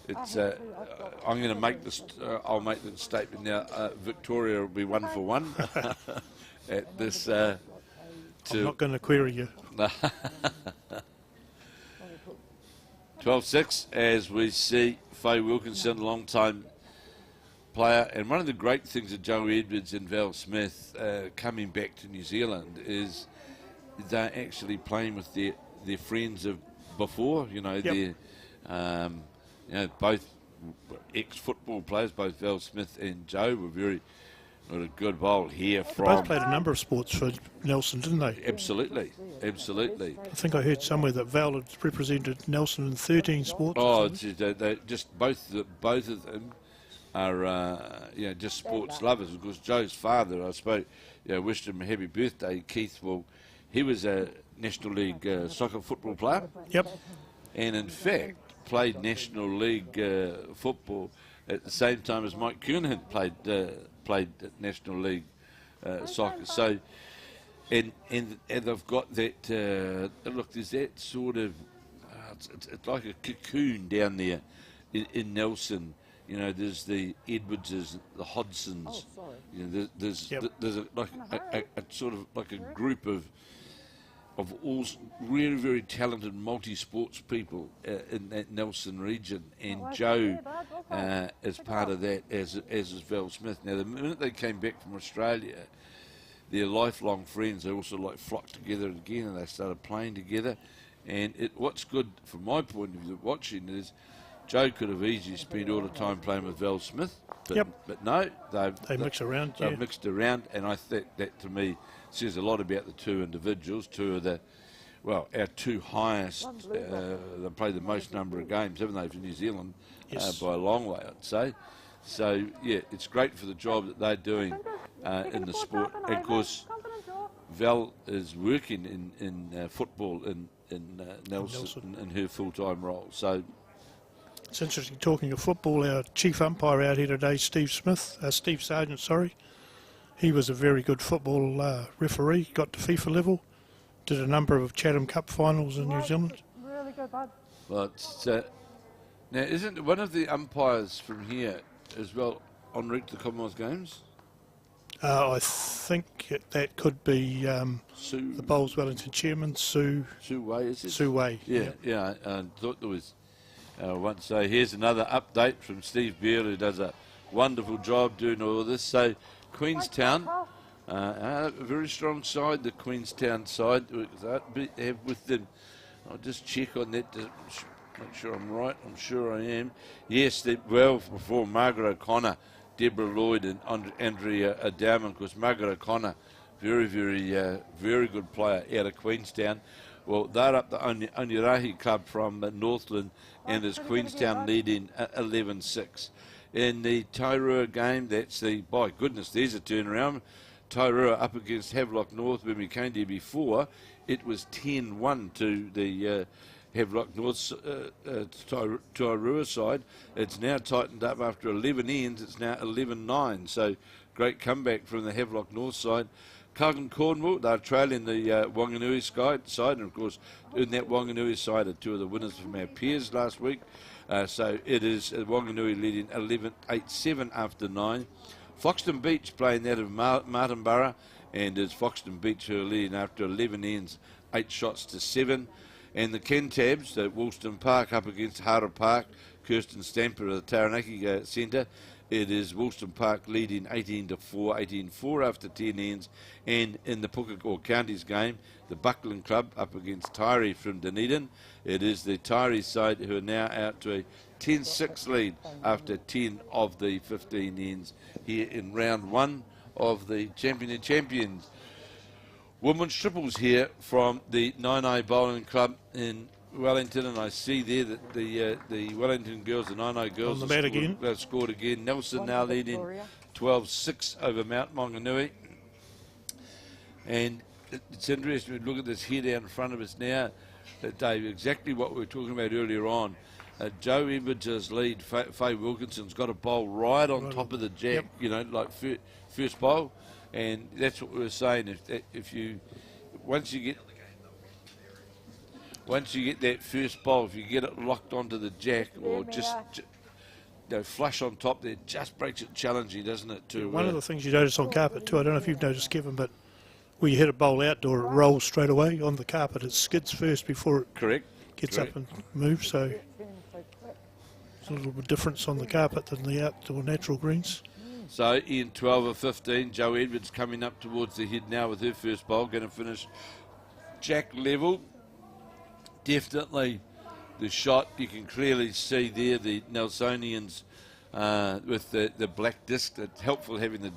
it's. I'm going to make this. I'll make the statement now. Victoria will be 1 for 1 at this. I'm not going to query you. 12-6 as we see Faye Wilkinson, long time player, and one of the great things that Joe Edwards and Val Smith coming back to New Zealand is they're actually playing with their friends of before. They're both ex-football players. Both Val Smith and Joe were very a good bowl here from. They both played a number of sports for Nelson, didn't they? Absolutely. I think I heard somewhere that Val had represented Nelson in 13 sports. Oh, they just both of them are just sports lovers. Of course, Joe's father, I spoke, wished him a happy birthday, Keith. Well, he was a National League soccer football player. Yep. And in fact, played National League football at the same time as Mike Kuhn played National League soccer. So, and they've got that. Look, there's that sort of. It's like a cocoon down there in Nelson. There's the Edwardses, the Hodgsons. There's a sort of like a group of of all really very talented multi-sports people in that Nelson region, and Joe is part of that, as is Val Smith. Now, the minute they came back from Australia, they're lifelong friends. They also flocked together again, and they started playing together. And what's good from my point of view watching is Joe could have easily spent all the time playing with Val Smith, but no, they mix around. They've mixed around, and I think that to me says a lot about the two individuals. Two of the, our two highest. They play the most number of games, haven't they, for New Zealand, by a long way, I'd say. So yeah, it's great for the job that they're doing in the sport. And of course, Val is working in football in Nelson in her full-time role. So it's interesting talking of football. Our chief umpire out here today, Steve Sargent, sorry. He was a very good football referee, got to FIFA level, did a number of Chatham Cup finals in New Zealand. Really good, bud. Well, now, isn't one of the umpires from here as well en route to the Commonwealth Games? I think that could be the Bowls Wellington chairman, Sue Way, is it? Sue Way. Yeah. I thought there was one. So here's another update from Steve Beale, who does a wonderful job doing all of this. So Queenstown, a very strong side, the Queenstown side. Have with them. I'll just check on that to make sure I'm right. I'm sure I am. Yes, before Margaret O'Connor, Deborah Lloyd and Andrea Dowman, because Margaret O'Connor, very good player out of Queenstown. Well, they're up the Onerahi club from Northland, and as Queenstown leading 11-6. In the Tairua game, that's by goodness, there's a turnaround. Tairua up against Havelock North. When we came there before, it was 10-1 to the Havelock North Tairua side. It's now tightened up after 11 ends. It's now 11-9. So great comeback from the Havelock North side. Carlton Cornwall, they're trailing the Wanganui side, and of course in that Wanganui side are two of the winners from our peers last week. So it is Wanganui leading 11-8-7 after 9. Foxton Beach playing that of Martinborough, and it's Foxton Beach who are leading after 11 ends, 8 shots to 7. And the Kentabs, the Woolston Park up against Hara Park, Kirsten Stamper of the Taranaki Centre. It is Woolston Park leading 18-4, 18-4 after 10 ends. And in the Pukekohe Counties game, the Buckland Club up against Tyree from Dunedin. It is the Tyree side who are now out to a 10-6 lead after 10 of the 15 ends here in round 1 of the Champion of Champions. Women's triples here from the 9i Bowling Club in Wellington, and I see there that the Wellington girls, the 9i girls, have scored again. Nelson now leading 12-6 over Mount Maunganui. And it's interesting to look at this here down in front of us now, Dave, exactly what we were talking about earlier on. Joe Edwards' lead, Faye Wilkinson's got a bowl right on top of the jack, like first bowl. And that's what we were saying. Once you get that first bowl, if you get it locked onto the jack or just flush on top there, just breaks it challenging, doesn't it? One of the things you notice on carpet too, I don't know if you've noticed, Kevin, but when you hit a bowl outdoor, it rolls straight away on the carpet. It skids first before it gets up and moves. So there's a little bit of difference on the carpet than the outdoor natural greens. So in 12 of 15, Joe Edwards coming up towards the head now with her first bowl, going to finish jack level. Definitely the shot, you can clearly see there the Nelsonians with the black disc. It's helpful having the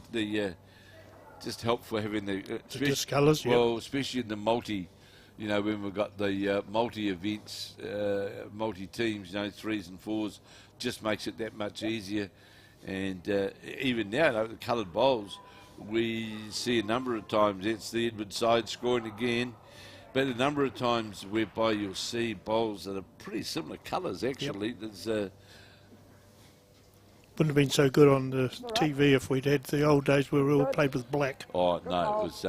disc colours. Well, especially in the multi, when we've got the multi events, multi teams, 3s and 4s, just makes it that much easier. And even now, the coloured bowls, we see a number of times it's the Edward side scoring again, but a number of times whereby you'll see bowls that are pretty similar colours actually. There's wouldn't have been so good on the TV if we'd had the old days where we all played with black. Oh no, it was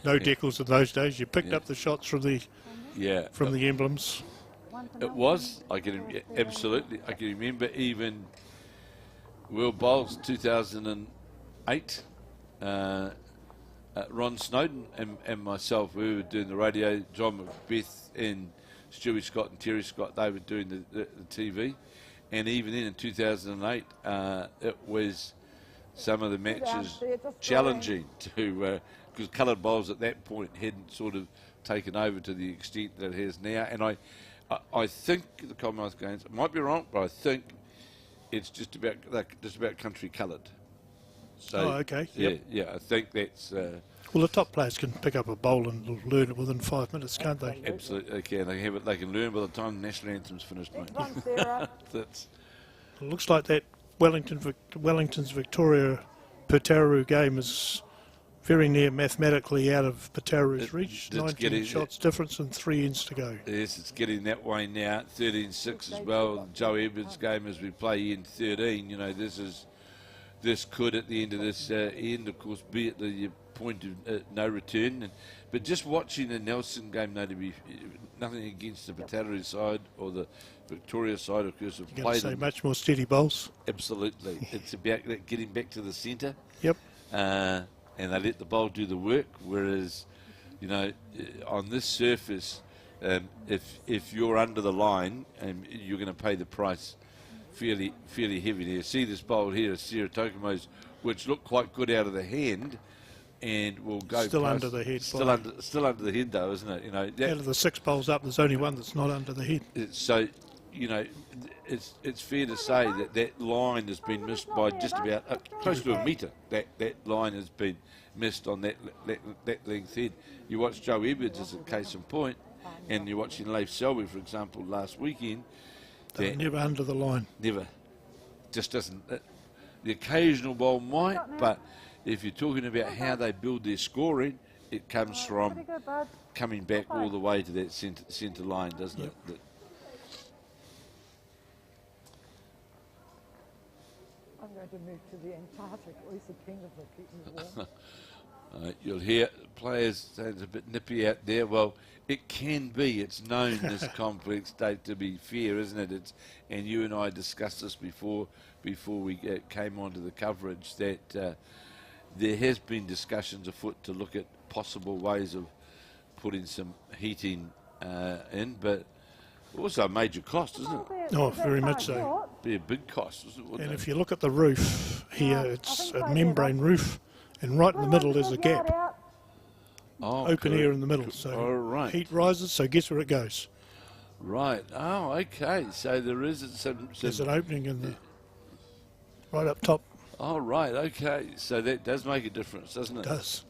no decals in those days. You picked up the shots from the emblems. It was. I can remember even World Bowls 2008. Ron Snowden and myself, we were doing the radio. John Macbeth and Stewie Scott and Terry Scott, they were doing the TV. And even then in 2008, it was some of the matches challenging to, because coloured bowls at that point hadn't sort of taken over to the extent that it has now. And I think the Commonwealth Games, I might be wrong, but I think it's just about country coloured. So, okay. Yeah, I think that's... well, the top players can pick up a bowl and learn it within 5 minutes, can't they? Absolutely, they can. They can learn by the time the national anthem's finished, mate. That's... It looks like that Wellington's Victoria Putaruru game is very near mathematically out of Putaruru's reach. 19 shots difference and 3 ends to go. Yes, it's getting that way now. 13-6 as well. Joe Edwards' game as we play in 13. You know, this could at the end of this end, of course, be at the point of no return. But just watching the Nelson game, though, to be nothing against the Pottage side or the Victoria side, of course, have played them much more steady bowls. Absolutely, it's about getting back to the centre. Yep. And they let the bowl do the work. Whereas, you know, on this surface, if you're under the line, you're going to pay the price fairly heavy. There, see this bowl here, Sarah Taukamo's, which looked quite good out of the hand, and will go still past, under the head. Still under the head, though, isn't it? You know, out of the 6 bowls up, there's only one that's not under the head. So, you know, it's fair to say that line has been missed by just about close to a metre. That line has been missed on that length head. You watch Joe Edwards as a case in point, and you're watching Leif Selby, for example, last weekend. They're never under the line. Never. Just doesn't. The occasional bowl might, but if you're talking about how they build their scoring, it comes from coming back all the way to that centre line, doesn't it? I'm going to move to the Antarctic. At least the penguins will keep me warm. You'll hear players saying it's a bit nippy out there. Well, it can be. It's known, this complex state, to be fair, isn't it? And you and I discussed this before we came onto the coverage, that there has been discussions afoot to look at possible ways of putting some heating in, but also a major cost, isn't it? Oh, very much so. Be a big cost, wouldn't it? And if you look at the roof here, it's a membrane roof, and right in the middle there's a gap. Open air in the middle, so heat rises, so guess where it goes? Right. Oh, okay. So there is some... There's an opening in the right up top. Oh, right. Okay. So that does make a difference, doesn't it? It does.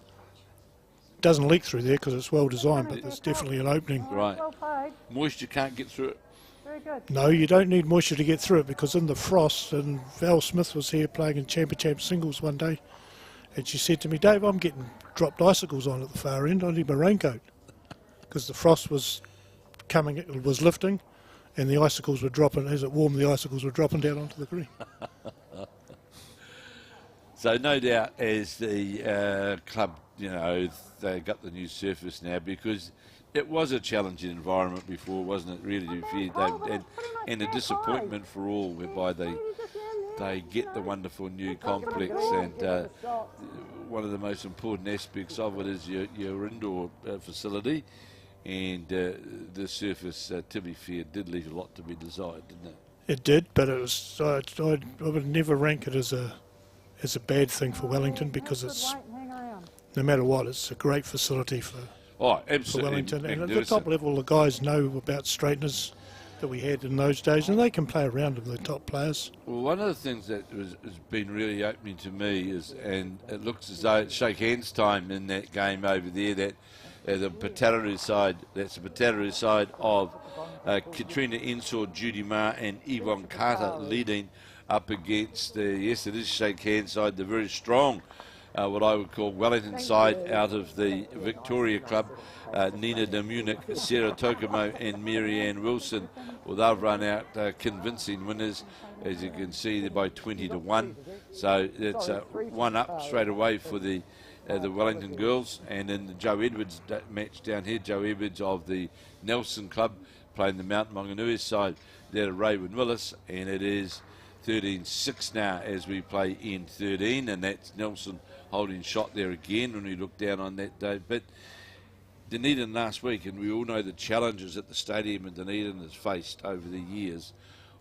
It doesn't leak through there because it's well designed, but there's definitely an opening. Right. Moisture can't get through it. Very good. No, you don't need moisture to get through it, because in the frost, and Val Smith was here playing in Champ singles one day, and she said to me, Dave, I'm getting dropped icicles on at the far end. I need my raincoat, because the frost was coming, it was lifting, and the icicles were dropping. As it warmed, the icicles were dropping down onto the green. So no doubt, as the club, you know, they got the new surface now, because it was a challenging environment before, wasn't it? Really, to be fair, and a disappointment for all, whereby they get the wonderful new complex, and one of the most important aspects of it is your indoor facility, and the surface, to be fair, did leave a lot to be desired, didn't it? It did, but it was. I would never rank it as a bad thing for Wellington, because it's, no matter what, it's a great facility for Wellington. And at the top level, the guys know about straighteners that we had in those days, and they can play around with the top players. Well, one of the things that has been really opening to me is, and it looks as though it's shake hands time in that game over there, that the Putaruru side, that's the Putaruru side of Katrina, Ensor, Judy, Marr and Yvonne Carter leading up against yes, it is shake hands side, the very strong, what I would call Wellington side out of the Victoria Club. Nina de Munnik, Sarah Taukamo and Marianne Wilson. Well, they've run out convincing winners, as you can see, they're by 20-1. So it's one up straight away for the Wellington girls. And in the Joe Edwards match down here, Joe Edwards of the Nelson Club playing the Mount Maunganui side, there to Raewyn Willis, and it is 13-6 now as we play N13, and that's Nelson holding shot there again when we look down on that day. But Dunedin last week, and we all know the challenges that the stadium in Dunedin has faced over the years.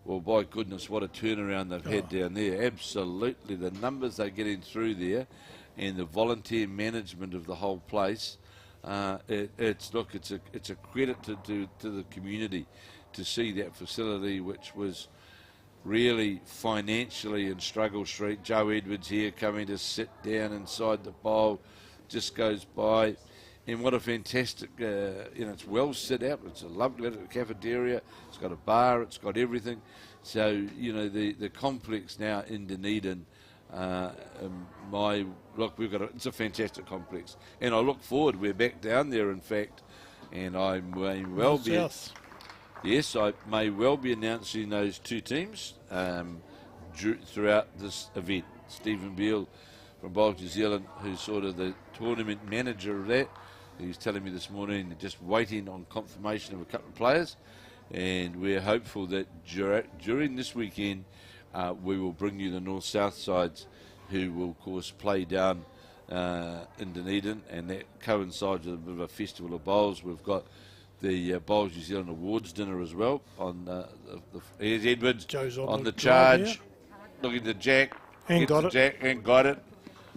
Well, by goodness, what a turnaround they've had down there. Absolutely, the numbers they're getting through there and the volunteer management of the whole place, it's a credit to the community to see that facility, which was really financially in struggle street. Joe Edwards here coming to sit down inside the bowl, just goes by. And what a fantastic, it's well set out. It's a lovely little cafeteria. It's got a bar. It's got everything. So, the complex now in Dunedin, it's a fantastic complex. And I look forward. We're back down there, in fact, and I may well be... South. Yes, I may well be announcing those two teams throughout this event. Stephen Beale from Bourke, New Zealand, who's sort of the tournament manager of that. He's telling me this morning they're just waiting on confirmation of a couple of players, and we're hopeful that during this weekend we will bring you the north-south sides, who will, of course, play down in Dunedin, and that coincides with a bit of a festival of bowls. We've got the Bowls New Zealand Awards dinner as well. Here's Edwards Joe's on the drive charge, looking to Jack, and got it. Jack and got it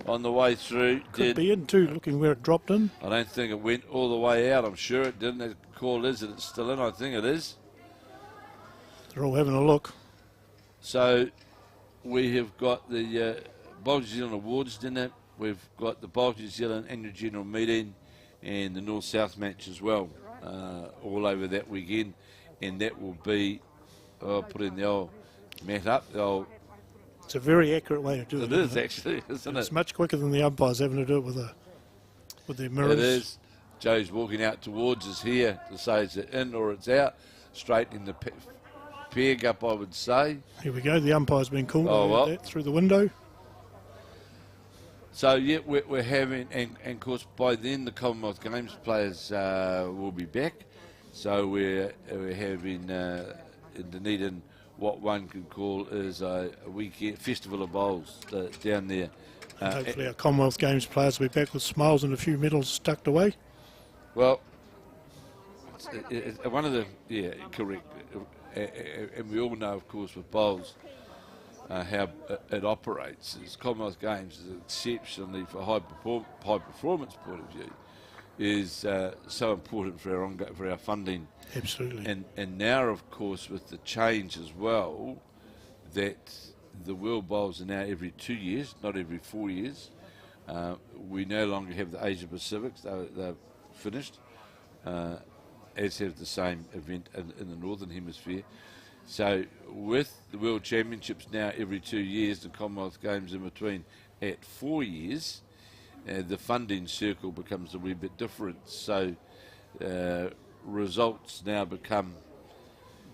on the way through. Could be in too, looking where it dropped in. I don't think it went all the way out. I'm sure it didn't. The call is that it's still in. I think it is. They're all having a look. So we have got the Bowls New Zealand Awards dinner. We've got the Bowls New Zealand Annual General Meeting and the North-South match as well. All over that weekend, and that will be, I'll put in the old mat up. It's a very accurate way to do it. It is actually, isn't it? It's much quicker than the umpires having to do it with their mirrors. It is. Joe's walking out towards us here to say it's in or it's out, straightening the peg up, I would say. Here we go. The umpire's been called that through the window. So, yeah, we're having, and of course, by then the Commonwealth Games players will be back. So we're having in Dunedin what one could call is a weekend festival of bowls down there. Hopefully our Commonwealth Games players will be back with smiles and a few medals tucked away. Well, one of the, correct. And we all know, of course, with bowls, how it operates. As Commonwealth Games is exceptionally, for high performance point of view, is so important for our funding. Absolutely. And now, of course, with the change as well, that the World Bowls are now every 2 years, not every 4 years. We no longer have the Asia Pacifics; they're finished. As have the same event in the Northern Hemisphere. So with the World Championships now every 2 years, the Commonwealth Games in between at 4 years, the funding circle becomes a wee bit different. So results now become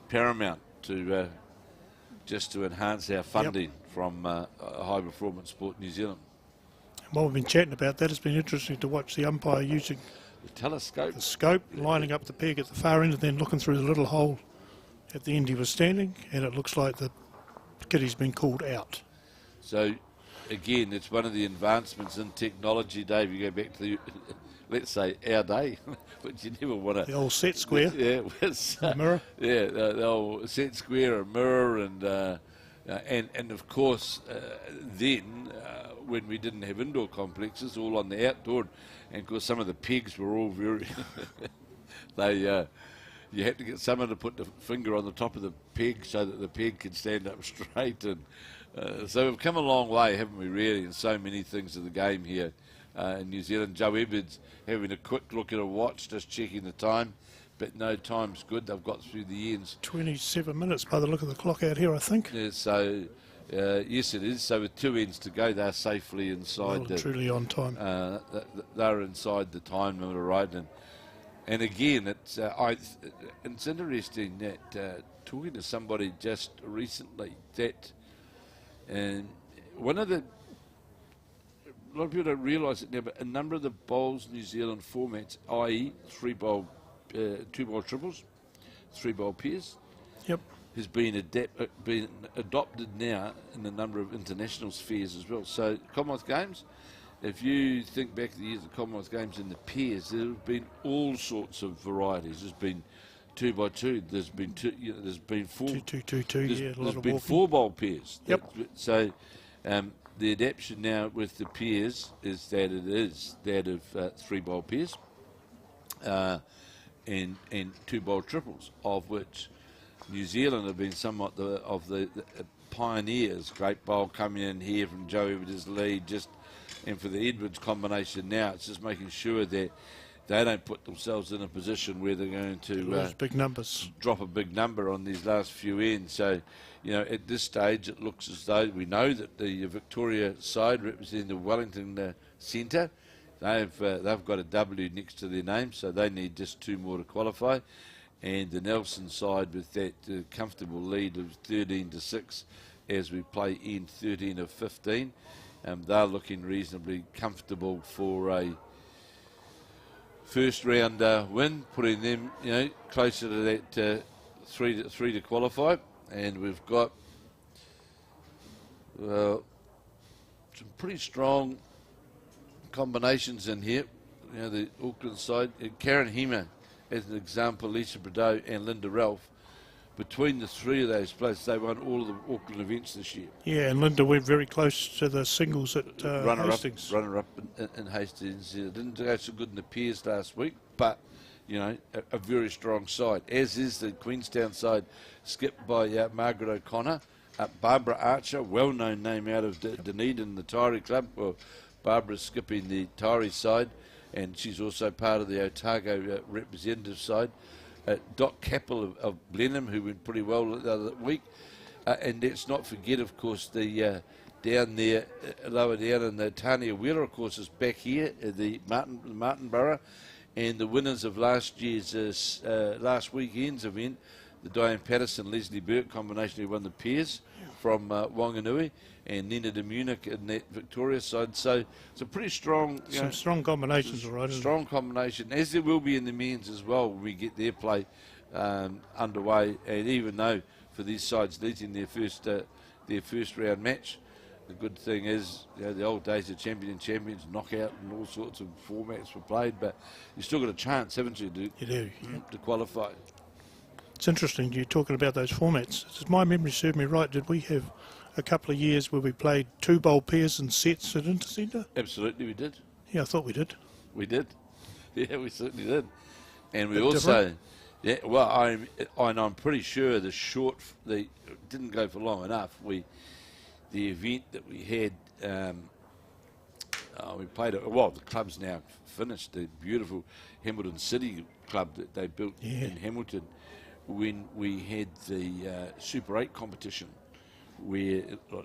paramount to just to enhance our funding from high performance sport New Zealand. And while we've been chatting about that, it's been interesting to watch the umpire using the telescope, the scope, lining up the peg at the far end and then looking through the little hole at the end he was standing, and it looks like the kitty's been called out. So again, it's one of the advancements in technology, Dave. You go back to the, let's say, our day, but you never want to... The old set square. Yeah, with, the mirror. Yeah, the old set square, a mirror, and of course, then when we didn't have indoor complexes, all on the outdoor, and of course some of the pegs were all very... you had to get someone to put the finger on the top of the peg so that the peg could stand up straight. And so we've come a long way, haven't we, really, in so many things of the game here in New Zealand. Joe Edwards having a quick look at a watch, just checking the time, but no time's good. They've got through the ends. 27 minutes by the look of the clock out here, I think. Yeah, so, yes, it is. So with 2 ends to go, they're safely inside. Truly on time. They're inside the time limit, right? And again, it's interesting that talking to somebody just recently that one of the, a lot of people don't realise it now, but a number of the Bowls New Zealand formats, i.e. 2 bowl triples, 3 bowl pairs, yep, has been adopted now in a number of international spheres as well. So Commonwealth Games, if you think back to the years of Commonwealth Games in the pairs, there have been all sorts of varieties. There's been 2x2. There's been there's been 4. 2. Yeah, There's been 4-bowl pairs. Yep. So the adaptation now with the pairs is that it is that of 3-bowl pairs and 2-bowl triples, of which New Zealand have been somewhat of the pioneers. Great bowl coming in here from Joe Edwards' lead, and for the Edwards combination now, it's just making sure that they don't put themselves in a position where they're going to lose big numbers, drop a big number on these last few ends. So, at this stage, it looks as though we know that the Victoria side representing the Wellington centre, they've got a W next to their name, so they need just 2 more to qualify. And the Nelson side with that comfortable lead of 13-6 as we play in 13 of 15. They're looking reasonably comfortable for a first round win, putting them closer to that 3 to qualify. And we've got some pretty strong combinations in here. The Auckland side, Karen Hema as an example, Lisa Bordeaux and Linda Ralph. Between the 3 of those players, they won all of the Auckland events this year. Yeah, and Linda went very close to the singles at Hastings. Runner-up in Hastings. It didn't go so good in the pairs last week, but, a very strong side, as is the Queenstown side, skipped by Margaret O'Connor. Barbara Archer, well-known name out of Dunedin, the Tairi club. Well, Barbara's skipping the Tairi side, and she's also part of the Otago representative side. Doc Capel of Blenheim, who went pretty well the other week. And let's not forget, of course, the down there, lower down in the Tania Wheeler, of course, is back here, the Martinborough. And the winners of last year's, last weekend's event, the Diane Patterson, Lesley Bourke combination, who won the pairs from Wanganui, and Nina de Munnik in that Victoria side. So it's a pretty strong... Some strong combinations, all right. Strong combination, as there will be in the men's as well when we get their play underway. And even though for these sides leading their first round match, the good thing is, the old days of champions, knockout and all sorts of formats were played, but you've still got a chance, haven't you, to qualify. It's interesting you're talking about those formats. Does my memory serve me right? Did we have a couple of years where we played 2-bowl pairs and sets at Intercentre? Absolutely, we did. Yeah, I thought we did. We did. Yeah, we certainly did. And we also, I'm pretty sure they didn't go for long enough. The event that we had, we played it. Well, the club's now finished. The beautiful Hamilton City club that they built in Hamilton, when we had the Super 8 competition, where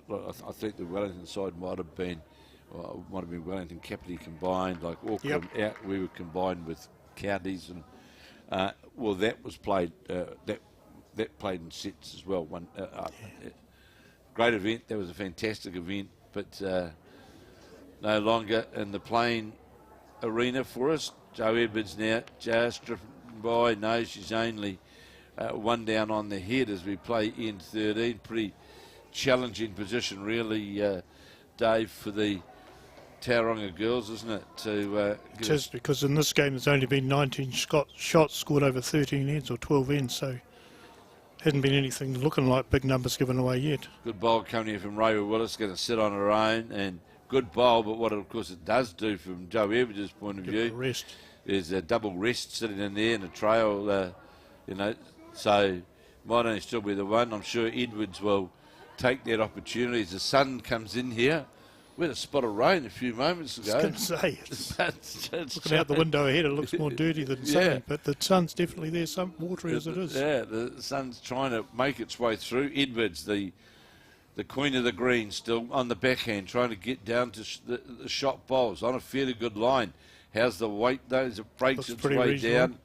I think the Wellington side might have been Wellington Kapiti combined, like Auckland out. We were combined with counties, and that was played. That played in sets as well. Great event. That was a fantastic event, but no longer in the playing arena for us. Joe Edwards now just drifting by. No, she's only one down on the head as we play in 13. Pretty challenging position, really, Dave, for the Tauranga girls, isn't it? It is, because in this game there's only been 19 shots scored over 13 ends or 12 ends, so hasn't been anything looking like big numbers given away yet. Good bowl coming here from Raewyn Willis, going to sit on her own, and good bowl, but what of course it does do from Joe Edwards' point of view, rest. There's a double rest sitting in there and a trail, so might only still be the one. I'm sure Edwards will take that opportunity as the sun comes in here. We had a spot of rain a few moments ago. I was going to say, it's looking out the window ahead, it looks more dirty than sunny, but the sun's definitely there, some watery as it is. Yeah, the sun's trying to make its way through. Edwards, the queen of the green, still on the backhand, trying to get down to the shot bowls on a fairly good line. How's the weight though? As it breaks its way reasonable. Down.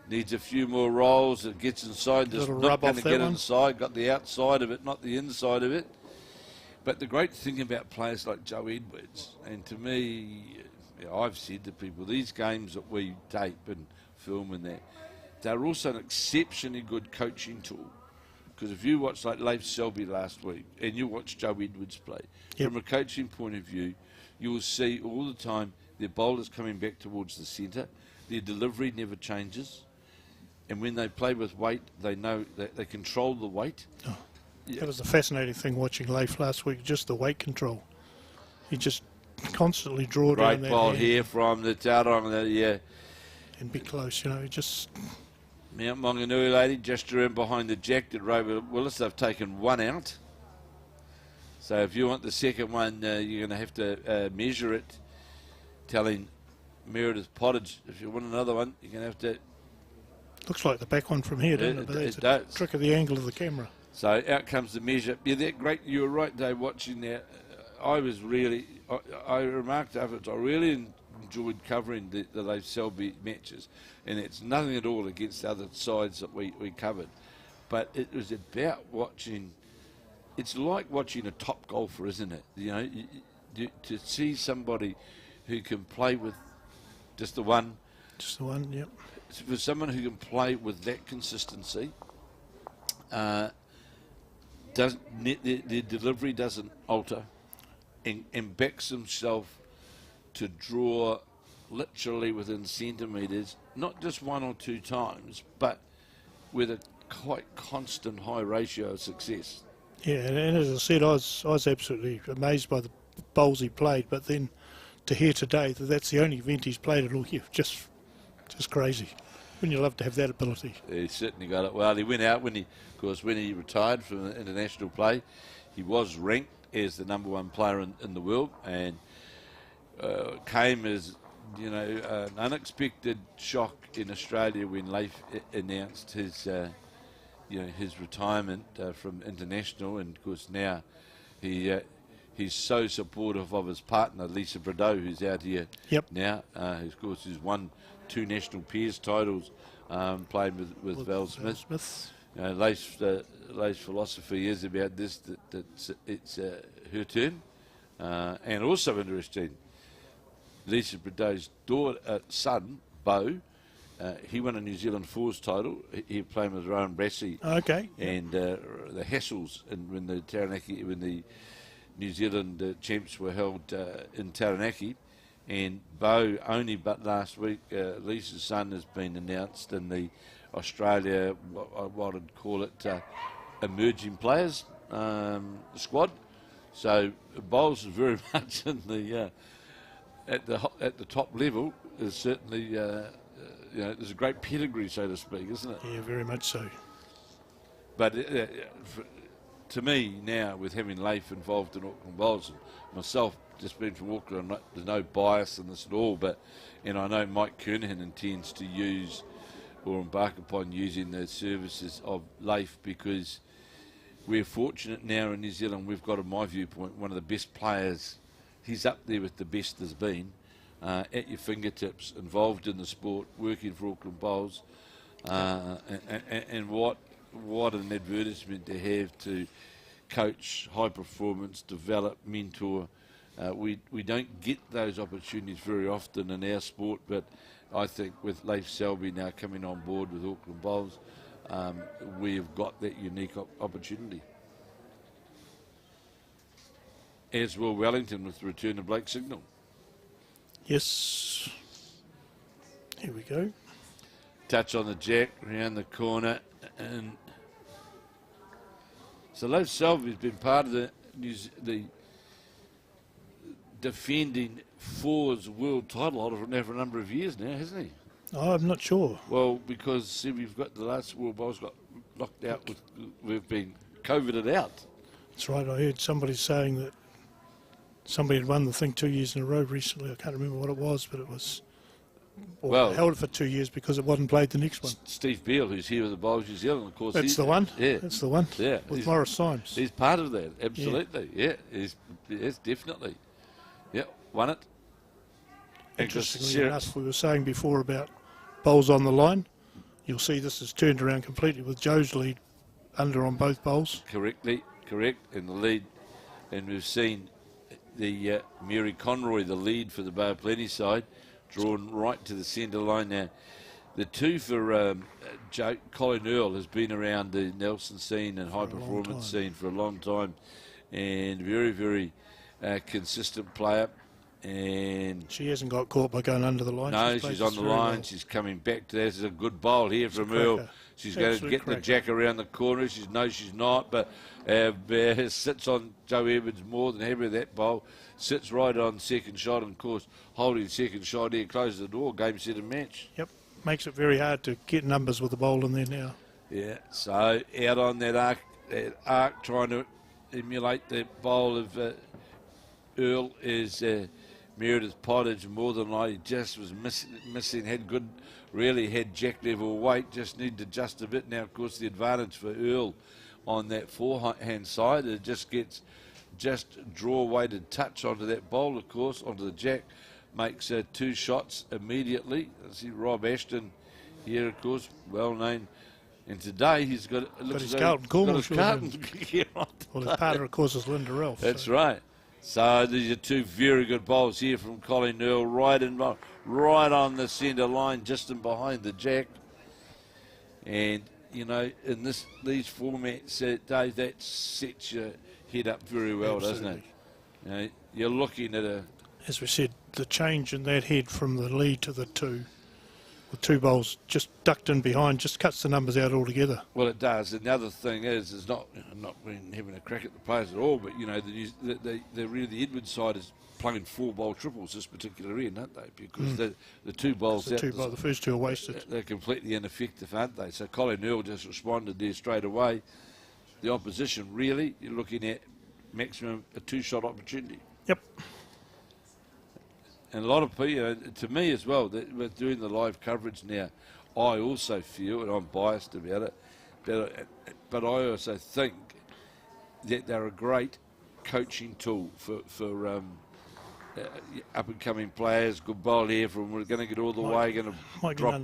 Needs a few more rolls. It gets inside. Just not going to get inside. Got the outside of it, not the inside of it. But the great thing about players like Joe Edwards, and to me, I've said to people, these games that we tape and film and that, they're also an exceptionally good coaching tool. Because if you watch like Leif Selby last week and you watch Joe Edwards play, from a coaching point of view, you will see all the time their bowlers coming back towards the centre. Their delivery never changes. And when they play with weight, they know that they control the weight. Oh, that was a fascinating thing watching Leif last week, just the weight control. He just constantly draw down that great ball hand here from the Tauranga, and be close, you know, just... Mount Maunganui lady just around behind the jack at Raewyn Willis. They've taken one out. So if you want the second one, you're going to have to measure it, telling Meredith Pottage, if you want another one, you're going to have to... Looks like the back one from here, doesn't it? But that's it does. A trick of the angle of the camera. So out comes the measure. Yeah, that great. You were right, Dave, watching that. I was really... I remarked afterwards, I really enjoyed covering the Leif Selby matches, and it's nothing at all against the other sides that we covered. But it was about watching... It's like watching a top golfer, isn't it? You know, to see somebody who can play with just the one. Just the one, yep. For someone who can play with that consistency, their delivery doesn't alter, and backs himself to draw literally within centimetres, not just one or two times, but with a quite constant high ratio of success. Yeah, and as I said, I was absolutely amazed by the bowls he played, but then to hear today that that's the only event he's played at all year, just crazy. Wouldn't you love to have that ability? Yeah, he certainly got it. Well, he went out when he retired from the international play. He was ranked as the #1 player in the world, and came as, you know, an unexpected shock in Australia when Leif announced his retirement from international, and of course now he's so supportive of his partner Lisa Bordeaux, who's out here now. Of course, who's won 2 national peers titles, playing with Val Smith. Leif's philosophy is about this, that it's her turn, and also interesting, Lisa Bordeaux's son Beau. He won a New Zealand Fours title. He played with Rowan Brassey. Okay. And the hassles when the New Zealand champs were held in Taranaki, and Beau only but last week, Lisa's son has been announced in the Australia, what I'd call it, emerging players squad. So bowls is very much in the at the top level. Is certainly. You know, there's a great pedigree, so to speak, isn't it? Yeah, very much so. But to me now, with having Leif involved in Auckland Bowls, and myself just being from Auckland, there's no bias in this at all. And I know Mike Kernahan intends to use or embark upon using the services of Leif, because we're fortunate now in New Zealand. We've got, in my viewpoint, one of the best players. He's up there with the best there's been. At your fingertips, involved in the sport, working for Auckland Bowls, and what an advertisement to have to coach, high performance, develop, mentor. We don't get those opportunities very often in our sport, but I think with Leif Selby now coming on board with Auckland Bowls, we've got that unique opportunity. As will Wellington with the return of Blake Signal. Yes. Here we go. Touch on the jack, round the corner, and so Leif Selby's been part of the defending fours world title holder now for a number of years now, hasn't he? Oh, I'm not sure. Well, because see, we've got the last World Bowls got locked out we've been COVIDed out. That's right. I heard somebody saying that somebody had won the thing 2 years in a row recently. I can't remember what it was, but it was... Well, held it for 2 years because it wasn't played the next one. Steve Beale, who's here with the Bowls New Zealand, of course. That's the one? Yeah. That's the one? Yeah. With Morris Symes. He's part of that, absolutely. Yeah, yes, definitely. Yeah, won it. Interestingly enough, we were saying before about bowls on the line. You'll see this has turned around completely with Joe's lead under on both bowls. Correct, in the lead. And we've seen the Mary Conroy, the lead for the Bay of Plenty side, drawn right to the centre line now. The two for Colleen Earl has been around the Nelson scene and high performance scene for a long time, and very, very consistent player. And she hasn't got caught by going under the line. No, she's on the line. Well. She's coming back to that. There's a good bowl here from Earl. She's going to get the jack around the corner. She's not, but sits on Joe Evans more than happy with that bowl. Sits right on second shot, and of course, holding second shot here, closes the door, game, set and match. Yep, makes it very hard to get numbers with the bowl in there now. Yeah, so out on that arc trying to emulate the bowl of Earl is Meredith Pottage. More than likely just was missing, had jack level weight, just needed to adjust a bit. Now, of course, the advantage for Earl on that forehand side, it just gets draw weighted touch onto that bowl, of course, onto the jack, makes 2 shots immediately. I see Rob Ashton here, of course, well known. And today he's got his Carlton Cornwall. Well, his partner, of course, is Linda Ralph. That's right. So these are 2 very good bowls here from Colleen Earl, right on the centre line, just in behind the jack. And you know, in these formats, Dave, that sets your head up very well, doesn't it? You know, you're looking at as we said, the change in that head from the lead to the 2. With 2 bowls just ducked in behind, just cuts the numbers out altogether. Well, it does. And the other thing is not been having a crack at the players at all, but you know, the Edwards side is playing 4 bowl triples this particular end, aren't they? Because the 2 bowls, the first 2 are wasted. They're completely ineffective, aren't they? So Colleen Earl just responded there straight away. The opposition, really, you're looking at maximum a 2-shot opportunity. Yep. And a lot of people, to me as well, that we're doing the live coverage now, I also feel, and I'm biased about it, but I also think that they're a great coaching tool for up-and-coming players. Good bowl here from, we're going to get all the way, going to drop.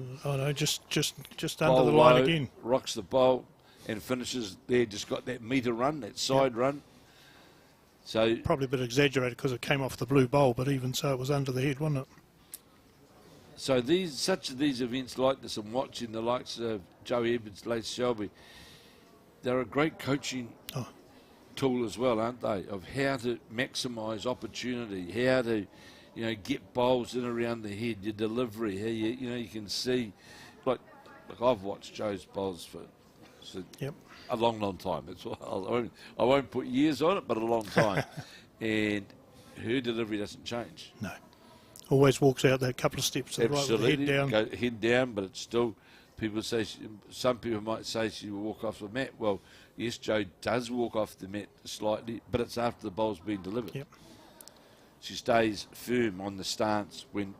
Just under the line again. Rocks the bowl and finishes there, just got that metre run, that side run. So probably a bit exaggerated because it came off the blue bowl, but even so, it was under the head, wasn't it? So these events like this, and watching the likes of Joe Edwards, Lace Shelby, they're a great coaching tool as well, aren't they? Of how to maximise opportunity, how to, get bowls in around the head, your delivery, how you can see, like I've watched Joe's bowls for. A long time. That's what I won't put years on it, but a long time. And her delivery doesn't change. No. Always walks out that couple of steps to the right with the head down. Go head down, but it's still, some people might say she will walk off the mat. Well, yes, Joe does walk off the mat slightly, but it's after the bowl's been delivered. Yep. She stays firm on the stance when,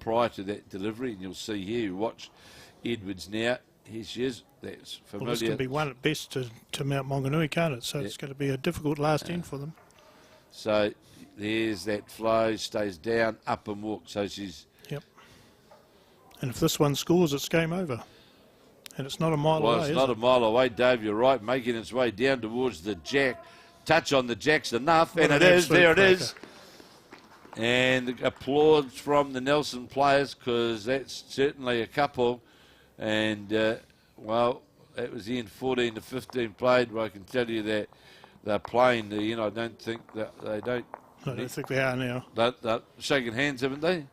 prior to that delivery. And you'll see here, you watch Edwards now. Here she is. That's familiar. Well, this can be one at best to Mount Maunganui, can't it? So it's going to be a difficult last end for them. So there's that flow, stays down, up and walk. So she's... Yep. And if this one scores, it's game over. And it's not a mile away, Well, it's not a mile away, Dave. You're right. Making its way down towards the jack. Touch on the jack's enough. And it is. There it is. And applause from the Nelson players, because that's certainly a couple. And, well, that was the end 14 to 15 played, but I can tell you that they're playing I don't think that they don't. I don't think they are now. They're shaking hands, haven't they?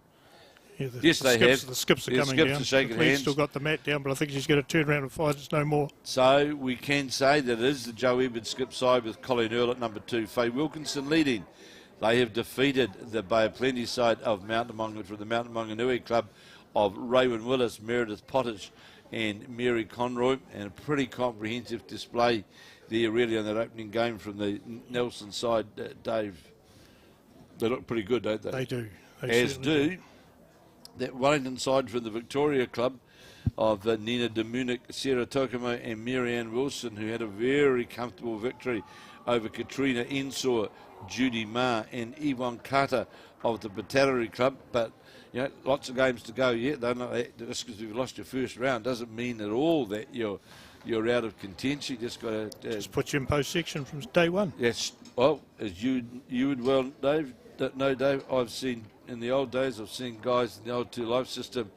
Yeah, yes, they have. The skips are coming down. Are shaking hands. Still got the mat down, but I think she's going to turn around and fight. It's no more. So we can say that it is the Joe Edwards skip side with Colleen Earl at number 2. Faye Wilkinson leading. They have defeated the Bay of Plenty side of Maunganui from the Maunganui club of Raewyn, Willis, Meredith, Pottage and Mary Conroy, and a pretty comprehensive display there really on that opening game from the Nelson side, Dave. They look pretty good, don't they? They do. As do that Wellington side from the Victoria club of Nina de Munnik, Sarah Taukamo and Marianne Wilson, who had a very comfortable victory over Katrina, Ensor, Judy, Marr and Yvonne of the Putaruru club. But lots of games to go yet. Just because you've lost your first round doesn't mean at all that you're out of contention. You just got to just put you in post section from day one. Yes. Well, as you would well, Dave. I've seen in the old days. I've seen guys in the old 2 Life system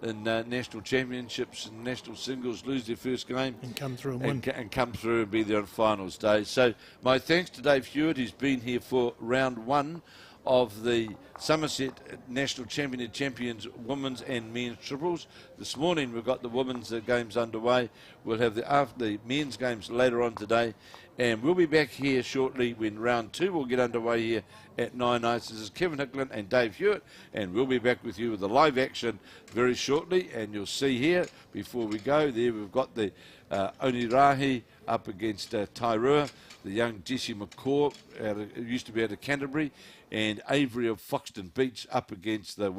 in national championships and national singles lose their first game And come through and win. and come through and be there on finals day. So my thanks to Dave Hewitt, who's been here for round one of the Somerset National Champions women's and men's triples. This morning we've got the women's games underway. We'll have the men's games later on today, and we'll be back here shortly when round two will get underway here at 9 nights. This is Kevin Hickland and Dave Hewitt, and we'll be back with you with the live action very shortly. And you'll see here, before we go, there we've got the Onerahi up against Tairua, the young Jessie Macaw, who used to be out of Canterbury, and Avery of Foxton Beach up against the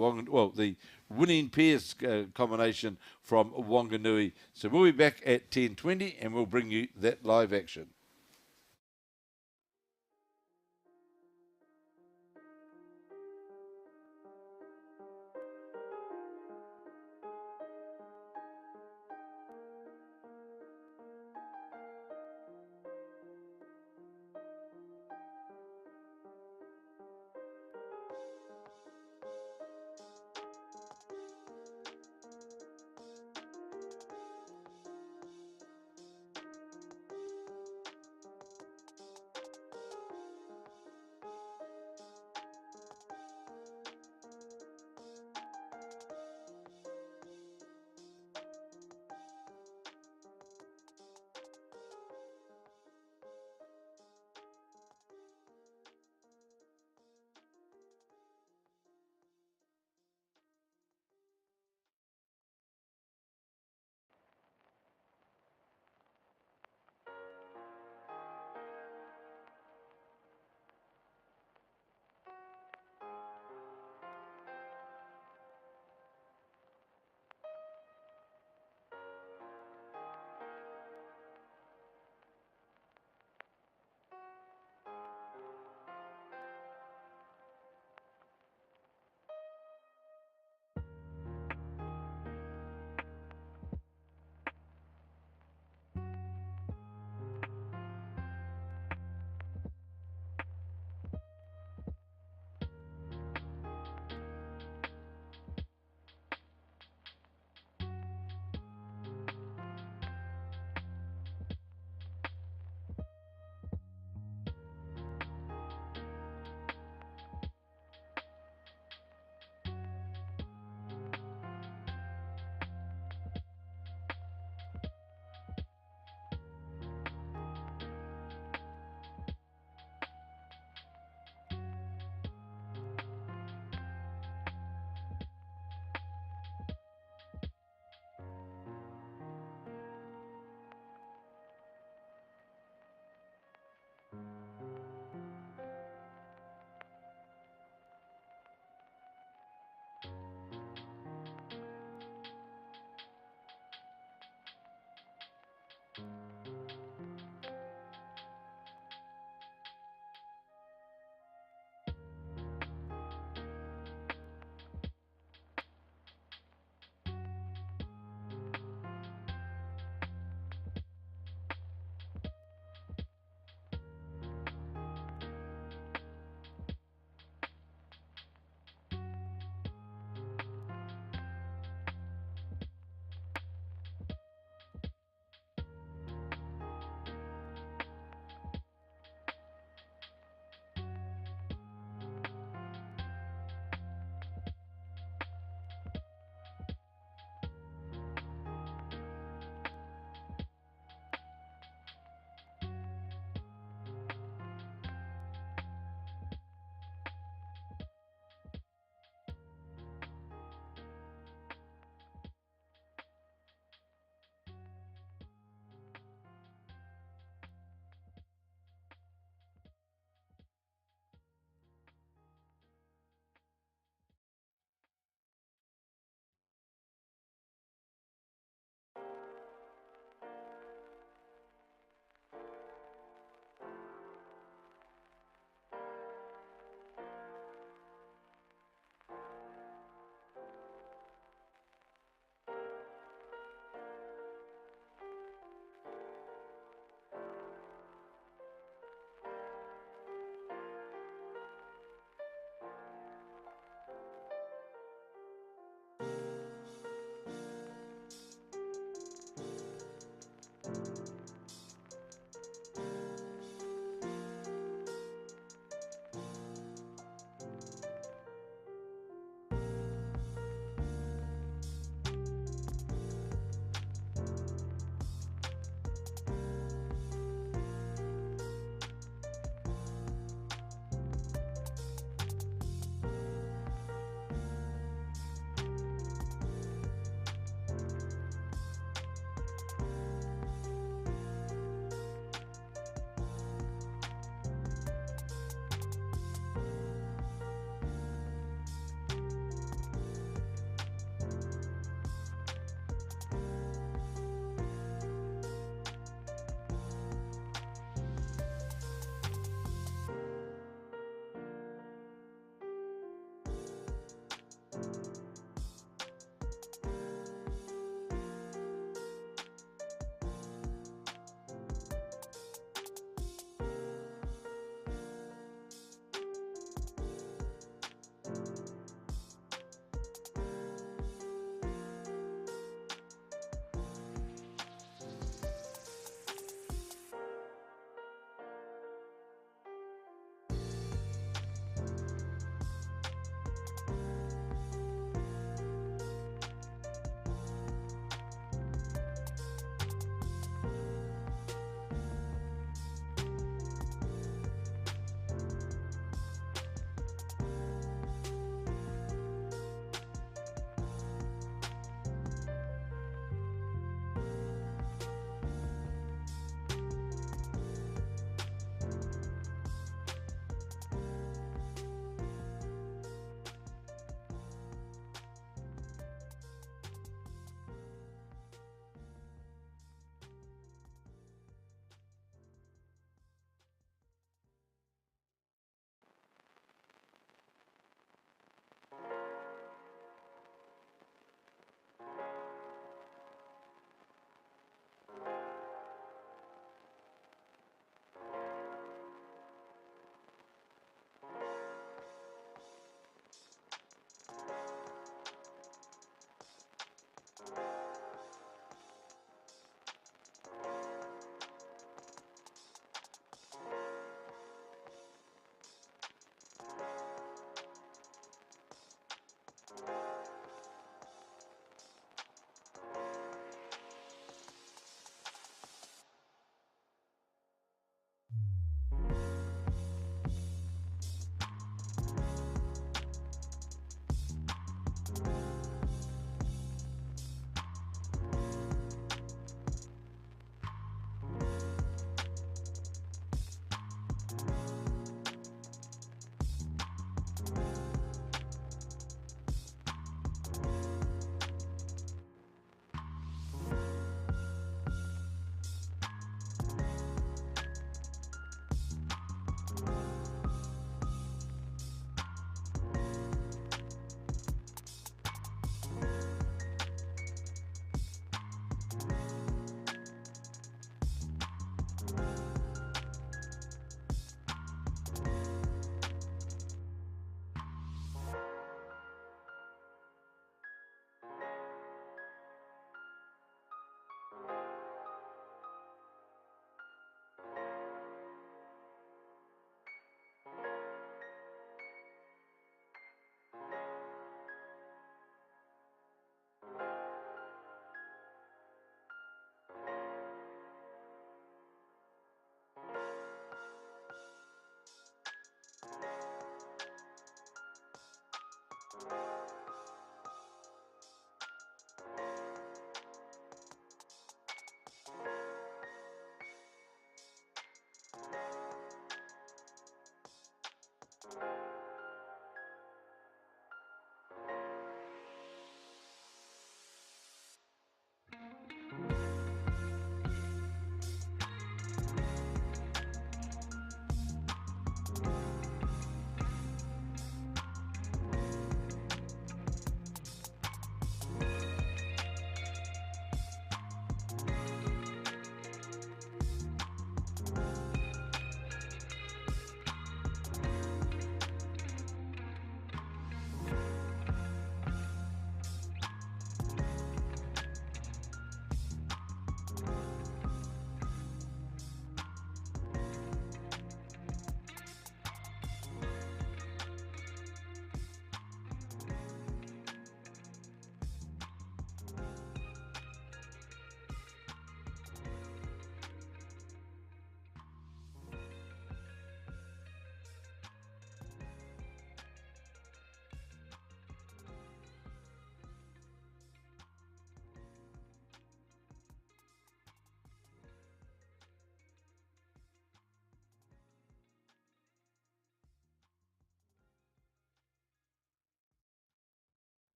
winning pairs combination from Wanganui. So we'll be back at 10:20 and we'll bring you that live action.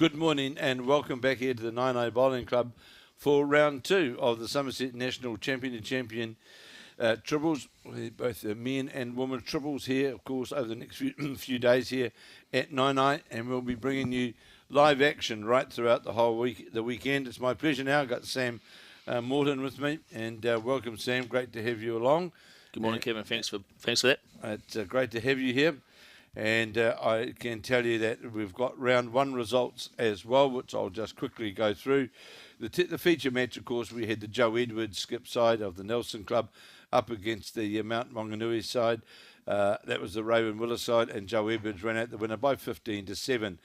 Good morning and welcome back here to the 9 Bowling Club for round 2 of the Somerset National Champion triples, both the men and women triples here, of course, over the next few days here at 9, and we'll be bringing you live action right throughout the whole weekend. It's my pleasure now. I've got Sam Morton with me, and welcome, Sam. Great to have you along. Good morning, Kevin. Thanks for that. It's great to have you here. And I can tell you that we've got round 1 results as well, which I'll just quickly go through. The feature match, of course, we had the Joe Edwards skip side of the Nelson Club up against the Mount Maunganui side. That was the Raewyn Willis side, and Joe Edwards ran out the winner by 15-7.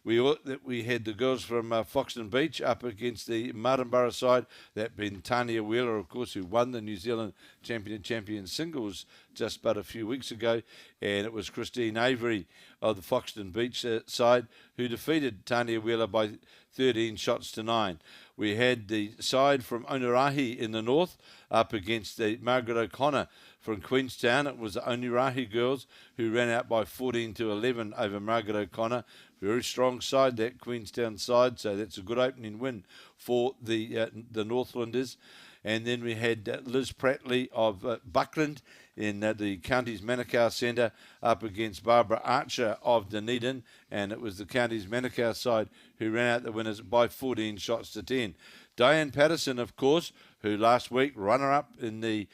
We had the girls from Foxton Beach up against the Martinborough side, that being Tania Wheeler, of course, who won the New Zealand champion singles just but a few weeks ago, and it was Christine Avery of the Foxton Beach side who defeated Tania Wheeler by 13 shots to 9. We had the side from Onerahi in the north up against the Margaret O'Connor from Queenstown. It was the Onerahi girls who ran out by 14-11 over Margaret O'Connor. Very strong side, that Queenstown side, so that's a good opening win for the Northlanders. And then we had Liz Prattley of Buckland in the county's Macaw Centre up against Barbara Archer of Dunedin, and it was the county's Macaw side who ran out the winners by 14 shots to 10. Diane Patterson, of course, who last week runner-up in the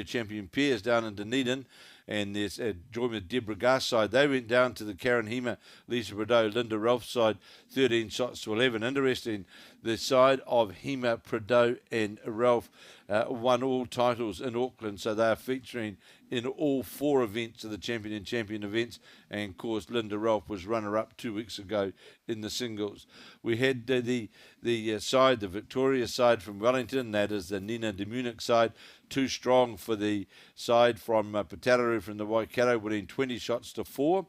champion pairs down in Dunedin, and there's joined with Deborah Gar's side. They went down to the Karen Hema, Lisa Prideaux, Linda Ralph's side, 13 shots to 11. Interesting, the side of Hema, Prideaux and Ralph won all titles in Auckland, so they are featuring in all 4 events of the champion events, and of course Linda Ralph was runner-up 2 weeks ago in the singles. We had the Victoria side from Wellington, that is the Nina de Munnik side, too strong for the side from Putaruru from the Waikato, winning 20 shots to 4.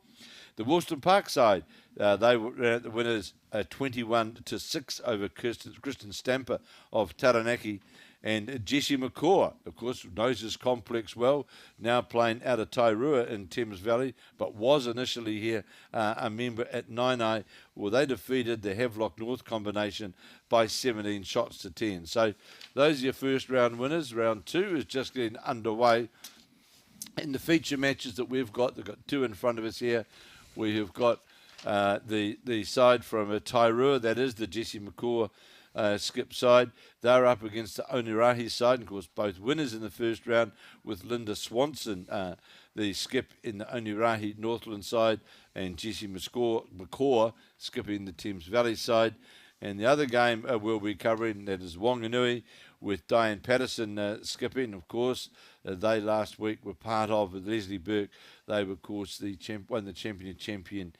The Woolston Park side, they were the winners 21-6 over Kristen Stamper of Taranaki. And Jessie Macaw, of course, knows this complex well, now playing out of Tairua in Thames Valley, but was initially here a member at 9. Well, they defeated the Havelock North combination by 17 shots to 10. So those are your first round winners. Round 2 is just getting underway. And the feature matches that we've got 2 in front of us here. We have got the side from Tairua, that is the Jessie Macaw skip side. They're up against the Onerahi side, and of course both winners in the first round, with Linda Swanson, the skip in the Onerahi Northland side, and Jessie Macaw skipping the Thames Valley side. And the other game we'll be covering, that is Wanganui, with Diane Patterson skipping. Of course, they last week were part of, with Lesley Bourke. They were, of course, won the champion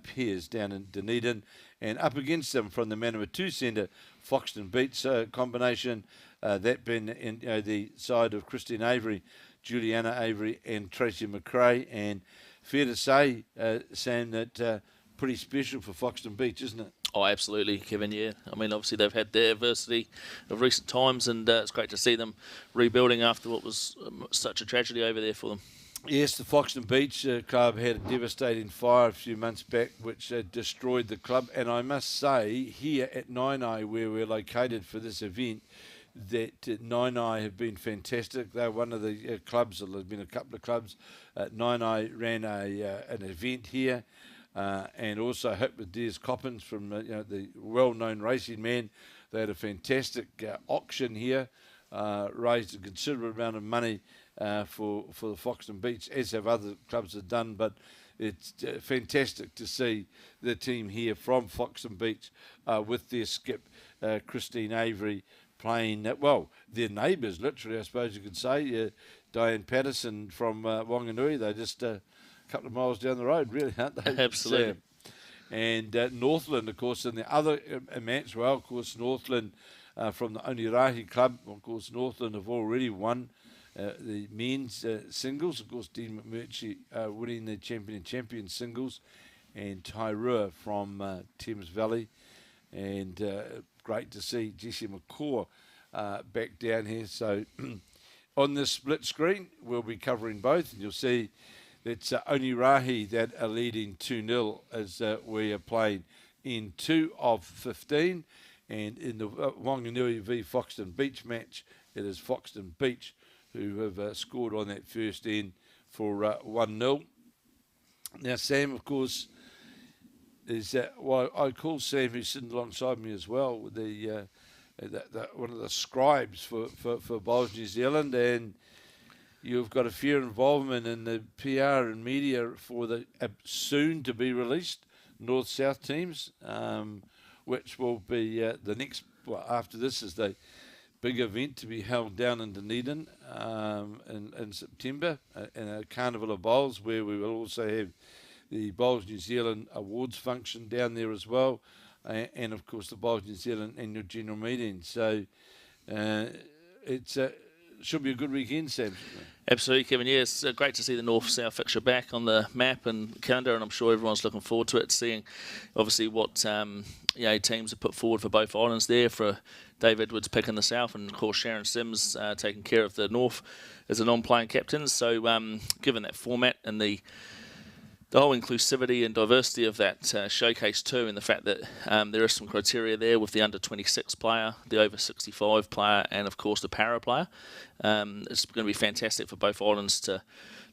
pairs down in Dunedin. And up against them from the Manawatu Centre, Foxton Beach combination, that being the side of Christine Avery, Juliana Avery and Tracy McRae. And fair to say, Sam, that pretty special for Foxton Beach, isn't it? Oh, absolutely, Kevin, yeah. I mean, obviously they've had their adversity of recent times, and it's great to see them rebuilding after what was such a tragedy over there for them. Yes, the Foxton Beach club had a devastating fire a few months back, which destroyed the club. And I must say, here at 9 where we're located for this event, that 9 have been fantastic. They're one of the clubs, there's been a couple of clubs. 9 ran an event here. And also Hope with Des Coppins from the well-known racing man. They had a fantastic auction here, raised a considerable amount of money for the Foxton Beach, as have other clubs have done. But it's fantastic to see the team here from Foxton Beach with their skip, Christine Avery, playing, their neighbours, literally, I suppose you could say. Diane Patterson from Wanganui. They're just a couple of miles down the road, really, aren't they? Absolutely. And Northland, of course, in the other match, of course, Northland from the Onerahi club. Of course, Northland have already won the men's singles. Of course, Dean McMurtry winning the champion singles, and Tairua from Thames Valley. And great to see Jessie Macaw back down here. So on this split screen, we'll be covering both, and you'll see It's Onerahi that are leading 2-0 as we are playing in 2 of 15. And in the Maunganui v Foxton Beach match, it is Foxton Beach who have scored on that first end for 1-0. Now, Sam, of course, is well, I call Sam, who's sitting alongside me as well, the one of the scribes for Bowls New Zealand, and you've got a fair involvement in the PR and media for the soon to be released North-South teams, which will be the next, well, after this is the big event to be held down in Dunedin in September, in a Carnival of Bowls, where we will also have the Bowls New Zealand awards function down there as well, and of course the Bowls New Zealand annual general meeting. So it's should be a good weekend, Sam. Absolutely, Kevin. Yeah, it's great to see the North-South fixture back on the map and calendar, and I'm sure everyone's looking forward to it, seeing obviously what teams have put forward for both islands there, for Dave Edwards picking the South, and of course Sharon Sims taking care of the North as a non-playing captain. So given that format and the whole inclusivity and diversity of that showcase too, and the fact that there is some criteria there with the under-26 player, the over-65 player, and of course the para player, it's going to be fantastic for both islands to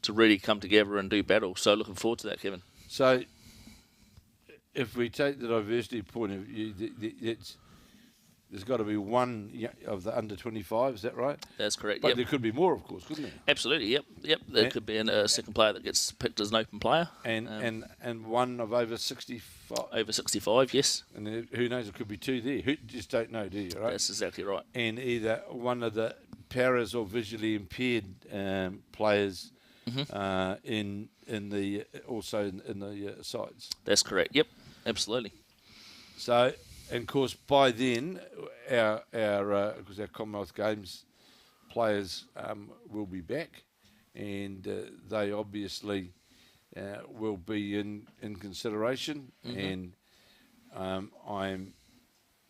really come together and do battle. So looking forward to that, Kevin. So if we take the diversity point of view, there's got to be one of the under-25, is that right? That's correct, But yep. there could be more, of course, couldn't there? Absolutely, yep. There could be a second player that gets picked as an open player. And one of over 65. Over 65, yes. And who knows, it could be 2 there. You just don't know, do you, right? That's exactly right. And either one of the paras or visually impaired players in the sides. That's correct, yep, absolutely. So, and of course, by then, because our Commonwealth Games players will be back, and they obviously will be in consideration. And I'm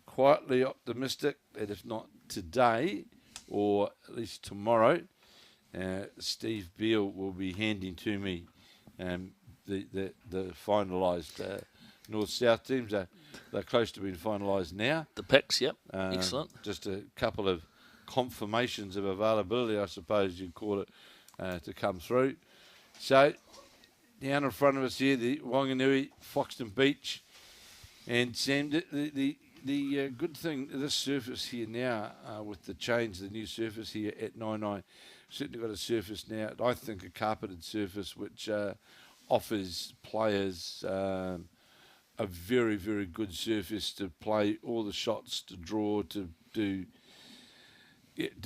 quietly optimistic that if not today, or at least tomorrow, Steve Beale will be handing to me the finalised North-South teams. They're close to being finalised now. The picks, yep, excellent. Just a couple of confirmations of availability, I suppose you'd call it, to come through. So, down in front of us here, the Wanganui, Foxton Beach, and Sam, the good thing, this surface here now, with the change, the new surface here at 9-9, certainly got a surface now, I think a carpeted surface, which offers players a very, very good surface to play all the shots, to draw, to do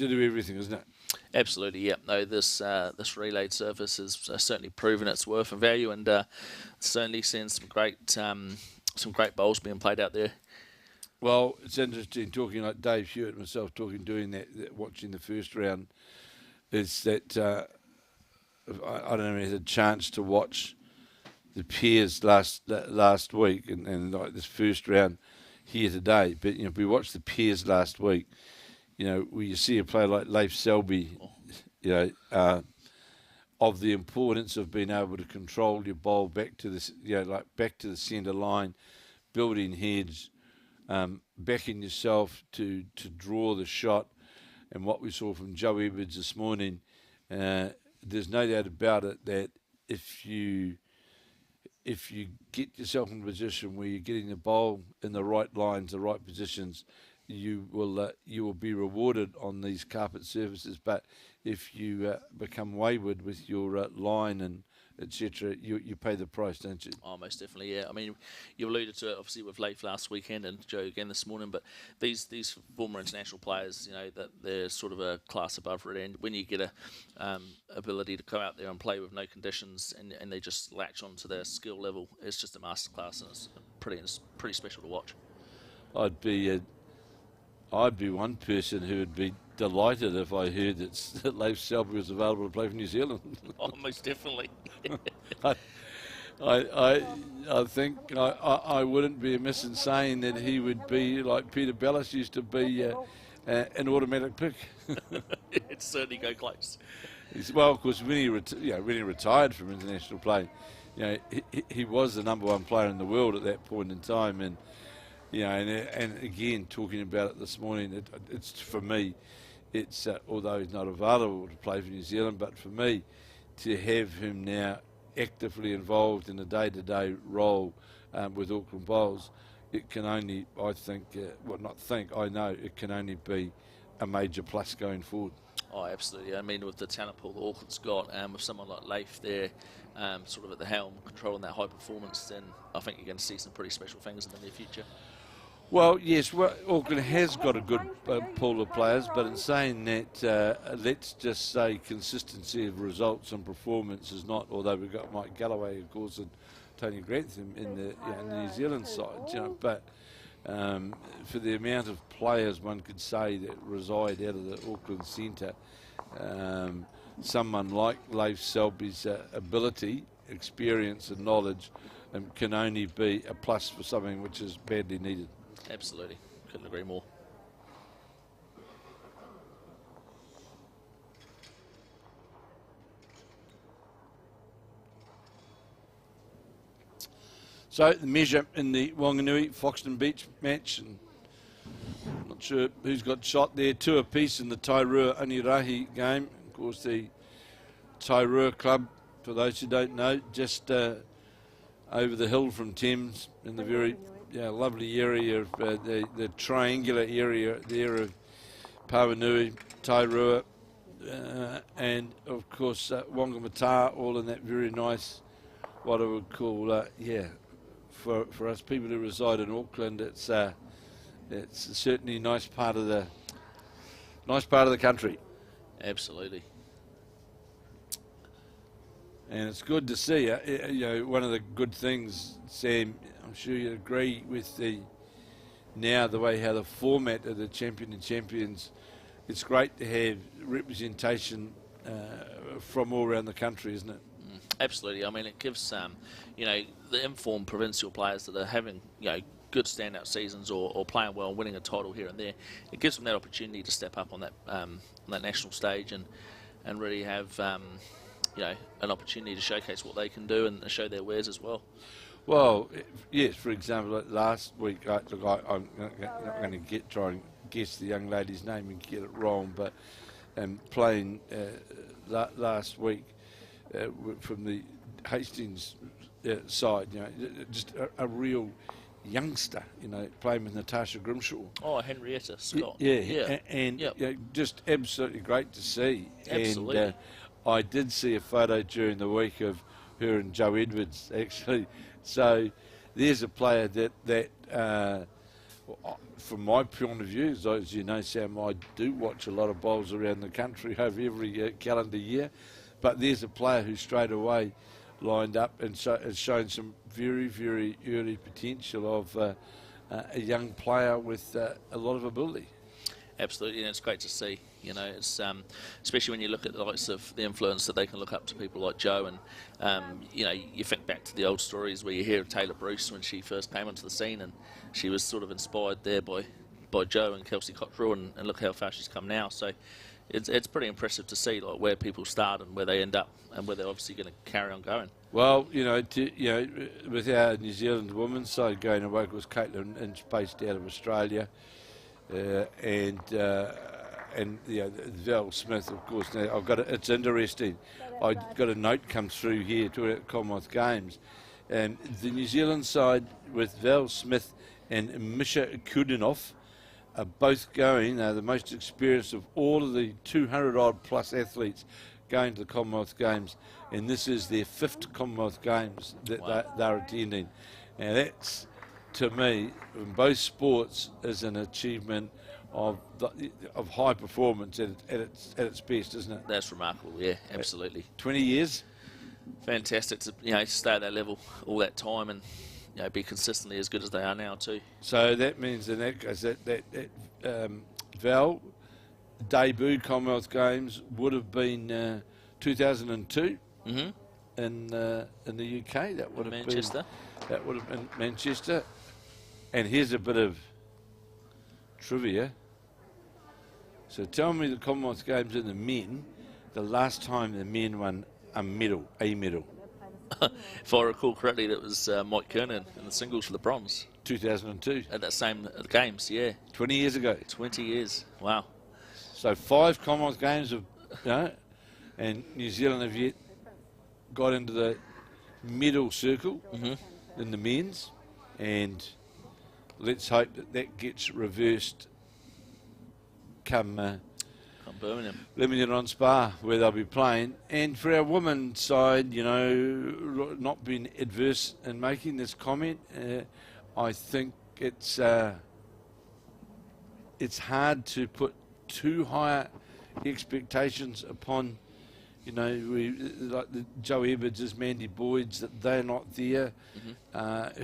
everything, isn't it? Absolutely, yeah. No, this relayed surface has certainly proven its worth and value, and certainly seen some great bowls being played out there. Well, it's interesting talking like Dave Hewitt and myself doing that, watching the first round, is that I don't know if I had a chance to watch the pairs last week and like this first round here today, but we watched the pairs last week. Where you see a player like Leif Selby, of the importance of being able to control your bowl back to the back to the centre line, building heads, backing yourself to draw the shot, and what we saw from Joe Edwards this morning. There's no doubt about it that if you get yourself in a position where you're getting the bowl in the right lines, the right positions, you will be rewarded on these carpet surfaces. But if you become wayward with your line and etc., you pay the price, don't you? Oh, most definitely, yeah. I mean, you alluded to it obviously with Leif last weekend and Joe again this morning, but these former international players, that they're sort of a class above it, and when you get a ability to go out there and play with no conditions and they just latch onto their skill level, it's just a masterclass, and it's pretty special to watch. I'd be one person who would be delighted if I heard that Leif Selby was available to play for New Zealand. Oh, most definitely. I think I wouldn't be amiss in saying that he would be like Peter Bellis used to be, an automatic pick. It'd certainly go close. Well, of course, when he retired from international play, he was the #1 player in the world at that point in time, and and again, talking about it this morning, it's for me, it's although he's not available to play for New Zealand, but for me, to have him now actively involved in a day-to-day role with Auckland Bowls, it can only, I think, I know it can only be a major plus going forward. Oh, absolutely. I mean, with the talent pool that Auckland's got, with someone like Leif there, sort of at the helm, controlling that high performance, then I think you're going to see some pretty special things in the near future. Well, yes, Auckland has got a good pool of players, but in saying that, let's just say consistency of results and performance is not, although we've got Mike Galloway, of course, and Tony Grantham in the New Zealand side, but for the amount of players one could say that reside out of the Auckland centre, someone like Leif Selby's ability, experience and knowledge can only be a plus for something which is badly needed. Absolutely. Couldn't agree more. So the measure in the Wanganui Foxton Beach match, and I'm not sure who's got shot there, 2 apiece in the Tairua Onerahi game. Of course, the Tairua club, for those who don't know, just over the hill from Thames in the very lovely area of the triangular area there of Pawanui, Tairua, and of course Whangamata, all in that very nice, what I would call, for us people who reside in Auckland, it's certainly a nice part of the country. Absolutely. And it's good to see. One of the good things, Sam, I'm sure you'd agree with the way how the format of the Champion and Champions. It's great to have representation from all around the country, isn't it? Absolutely. I mean, it gives the informed provincial players that are having good standout seasons or playing well, winning a title here and there. It gives them that opportunity to step up on that national stage and really have an opportunity to showcase what they can do and show their wares as well. Well, yes. For example, like last week, I'm not going to try and guess the young lady's name and get it wrong, but playing last week from the Hastings side, just a real youngster, playing with Natasha Grimshaw. Oh, Henrietta Scott. And just absolutely great to see. Absolutely. And I did see a photo during the week of her and Joe Edwards, actually. So there's a player that from my point of view, as you know, Sam, I do watch a lot of bowls around the country over every calendar year, but there's a player who straight away lined up and has shown some very, very early potential of a young player with a lot of ability. Absolutely, and it's great to see. It's especially when you look at the likes of the influence that they can look up to people like Joe, and you think back to the old stories where you hear of Taylor Bruce when she first came onto the scene, and she was sort of inspired there by Joe and Kelsey Cottrell, and look how far she's come now. So it's pretty impressive to see where people start and where they end up, and where they're obviously going to carry on going. Well, with our New Zealand women's side going away, of course, Caitlin Inch based out of Australia. And Val Smith, of course. Now it's interesting. I got a note come through here to Commonwealth Games, and the New Zealand side with Val Smith and Misha Kudinov are both going. They're the most experienced of all of the 200-odd plus athletes going to the Commonwealth Games, and this is their 5th Commonwealth Games that they're attending. Now that's, to me, in both sports, is an achievement of high performance at its best, isn't it? That's remarkable. Yeah, absolutely. 20 years. Fantastic to stay at that level all that time and be consistently as good as they are now too. So that means in that case that Val debut Commonwealth Games would have been 2002 in the UK. That would have Manchester. That would have been Manchester. And here's a bit of trivia. So tell me the Commonwealth Games in the men, the last time the men won a medal. If I recall correctly, that was Mike Kernan in the singles for the bronze. 2002. At that same games, yeah. 20 years ago. 20 years. Wow. So 5 Commonwealth Games have, and New Zealand have yet got into the medal circle in the men's, and let's hope that gets reversed come Birmingham. Leamington on Spa, where they'll be playing. And for our women's side, not being adverse in making this comment, I think it's hard to put too high expectations upon, like the Joe Ebbets, Mandy Boyds, that they're not there,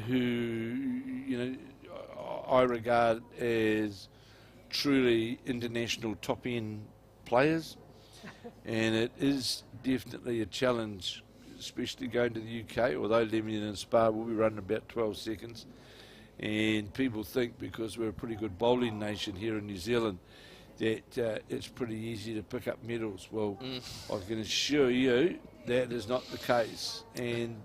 who, I regard as truly international top-end players, and it is definitely a challenge, especially going to the UK, although Leamington and Spa will be running about 12 seconds, and people think because we're a pretty good bowling nation here in New Zealand that it's pretty easy to pick up medals. Well, I can assure you that is not the case, and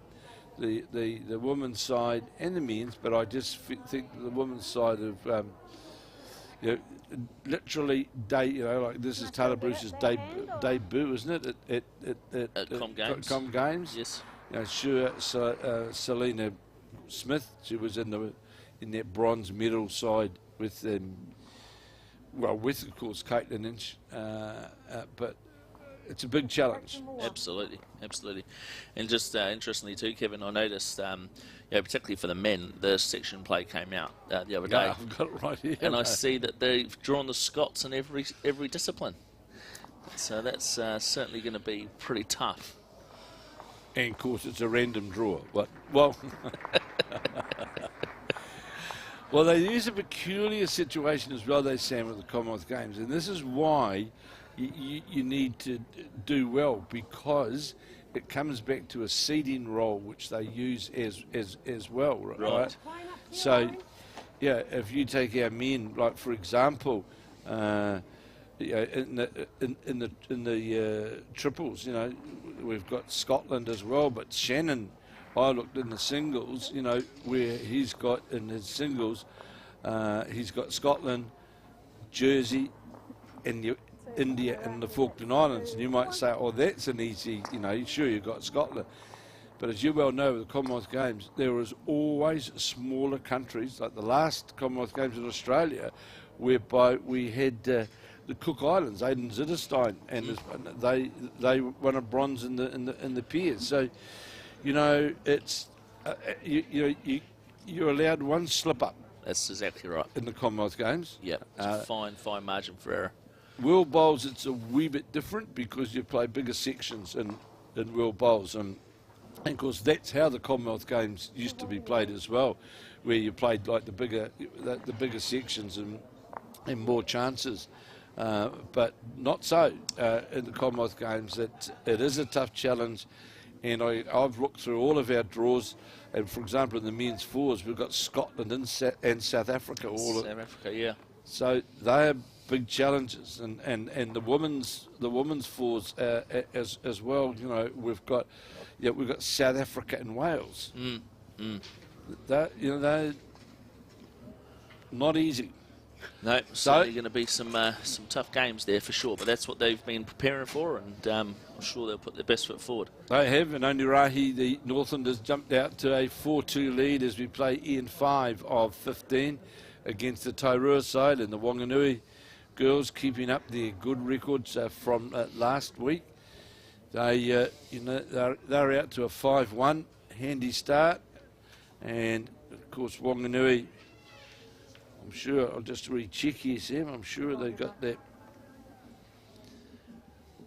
the women's side and the men's, but I just think the women's side of literally like this is Taylor Bruce's debut, isn't it? At Com Games. Yes. Selena Smith, she was in that bronze medal side with with of course Caitlin Inch, but it's a big challenge. Absolutely. And just interestingly too, Kevin, I noticed, particularly for the men, the section play came out the other day. I've got it right here. And I see that they've drawn the Scots in every discipline. So that's certainly going to be pretty tough. And of course it's a random draw. Well, well, they use a peculiar situation as well, they Sam, with the Commonwealth Games, and this is why you need to do well, because it comes back to a seeding role which they use as well, right? So, if you take our men, like for example, in the triples, we've got Scotland as well, but Shannon, I looked in the singles, where he's got in his singles, he's got Scotland, Jersey, and India and the Falkland Islands. And you might say, oh, that's an easy, sure, you've got Scotland. But as you well know, with the Commonwealth Games, there was always smaller countries, like the last Commonwealth Games in Australia, whereby we had the Cook Islands, Aden Zitterstein, and they won a bronze in the pairs. So, it's you're allowed one slip up. That's exactly right. In the Commonwealth Games. Yeah, it's a fine margin for error. World Bowls, it's a wee bit different because you play bigger sections in World Bowls, and of course that's how the Commonwealth Games used to be played as well, where you played like the bigger sections and more chances, but not so in the Commonwealth Games. It is a tough challenge, and I've looked through all of our draws, and for example in the men's fours we've got Scotland and South Africa. South Africa, yeah. So they are big challenges, and the women's fours as well. We've got South Africa and Wales. They're not easy. No, certainly going to be some tough games there for sure. But that's what they've been preparing for, and I'm sure they'll put their best foot forward. They have, and Onerahi, the Northlanders, jumped out to a 4-2 lead as we play Ian 5 of 15 against the Tairua side, and the Wanganui girls keeping up their good records from last week. They're out to a 5-1 handy start, and of course Wanganui, I'm sure, I'll just recheck here, Sam, I'm sure they got that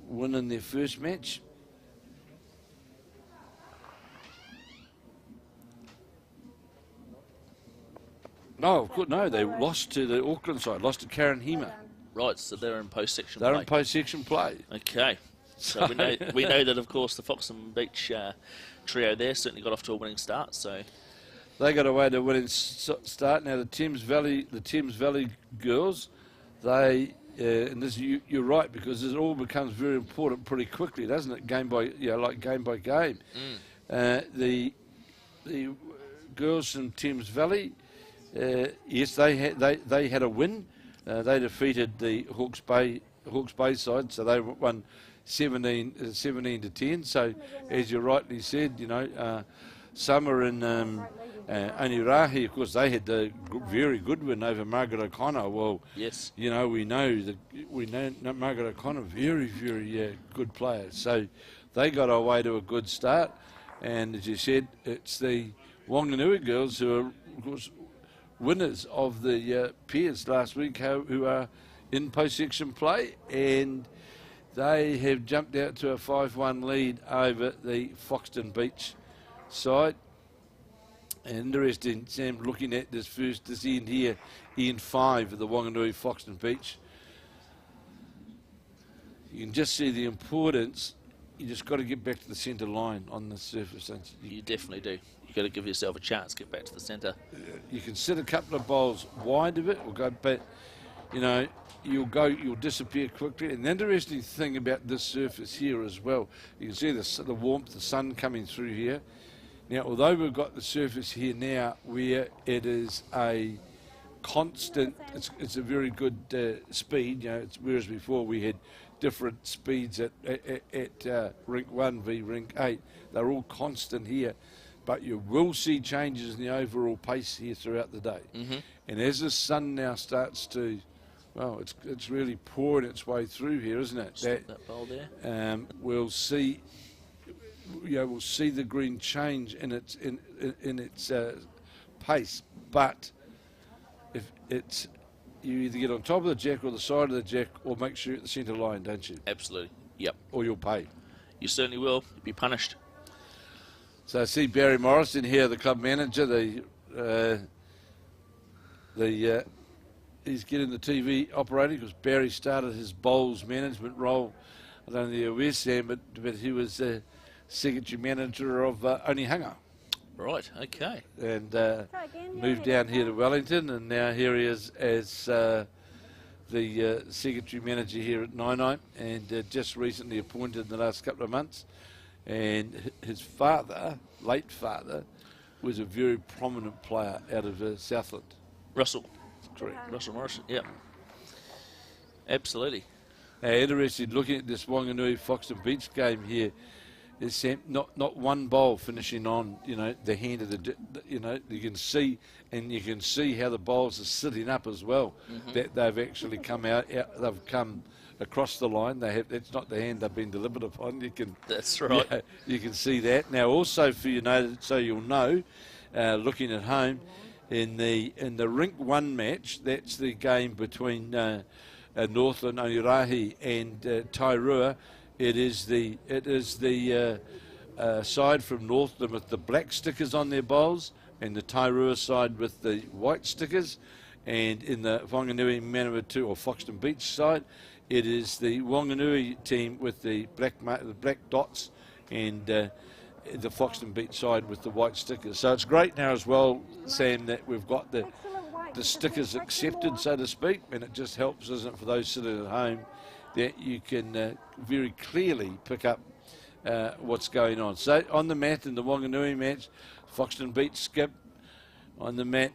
win in their first match. No, they lost to the Auckland side, lost to Karen Hema. Right, so they're in post-section play. They're in post-section play. Okay. So we know that, of course, the Foxton Beach trio there certainly got off to a winning start. So they got away to a winning start. Now the Thames Valley girls, they and this you're right, because it all becomes very important pretty quickly, doesn't it? Game by like game by game. The girls from Thames Valley, yes, they had a win. They defeated the Hawke's Bay side, so they won 17 to 10. So, as you rightly said, Summer and Onerahi, of course, they had the very good win over Margaret O'Connor. Well, yes, we know Margaret O'Connor, very, very good player. So they got away to a good start. And as you said, it's the Wanganui girls who are, of course, winners of the Peers last week, who are in post-section play, and they have jumped out to a 5-1 lead over the Foxton Beach side. And interesting, Sam, looking at this end here, end 5 of the Wanganui Foxton Beach. You can just see the importance. You just got to get back to the centre line on the surface. You definitely do. You've got to give yourself a chance to get back to the centre. You can sit a couple of bowls wide of it or go back. You'll disappear quickly. And the interesting thing about this surface here as well, you can see the warmth, the sun coming through here. Now, although we've got the surface here now where it is a constant, it's a very good speed. Whereas before we had different speeds at rink 1 v rink 8. They're all constant here, but you will see changes in the overall pace here throughout the day. And as the sun now starts to, well, it's really pouring its way through here, isn't it? That bowl there. We'll see. We'll see the green change in its pace, but if it's, you either get on top of the jack or the side of the jack, or make sure you're at the centre line, don't you? Absolutely. Yep. Or you'll pay. You certainly will. You'll be punished. So I see Barry Morrison here, the club manager. He's getting the TV operating because Barry started his bowls management role. I don't know the US, Sam, but he was secretary manager of Onehunga. Right, okay. And moved down here to Wellington, and now here he is as the secretary manager here at Nainai, and just recently appointed in the last couple of months. And his father, late father, was a very prominent player out of Southland. Russell. Correct. Russell Morrison, yep. Absolutely. Now, interested looking at this Wanganui Foxton Beach game here. Is not one bowl finishing on the hand of the you can see how the bowls are sitting up as well, that they've actually come out they've come across the line. It's not the hand they've been delivered upon. That's right. You can see that. Now also for so you'll know, looking at home, in the rink 1 match, that's the game between Northland, Onerahi and Tairua. It is the side from Northland with the black stickers on their bowls, and the Tairua side with the white stickers. And in the Whanganui Manawatu or Foxton Beach side, it is the Wanganui team with the black dots, and the Foxton Beach side with the white stickers. So it's great now as well, Sam, that we've got the stickers accepted, so to speak, and it just helps, isn't it, for those sitting at home, that you can very clearly pick up what's going on. So on the mat in the Wanganui match, Foxton Beach skip on the mat.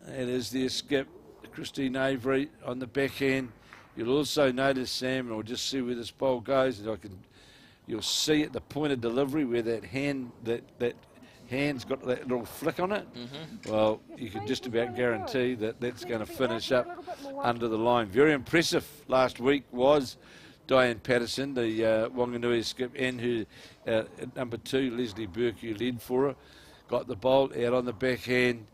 It is their skip, Christine Avery on the backhand. You'll also notice, Sam, and we'll just see where this bowl goes. You'll see at the point of delivery where that hand's got that little flick on it. Well, you can just about guarantee that that's going to finish up under the line. Very impressive last week was Diane Patterson, the Wanganui skip, and who at number 2, Lesley Bourke, who led for her. Got the bowl out on the backhand.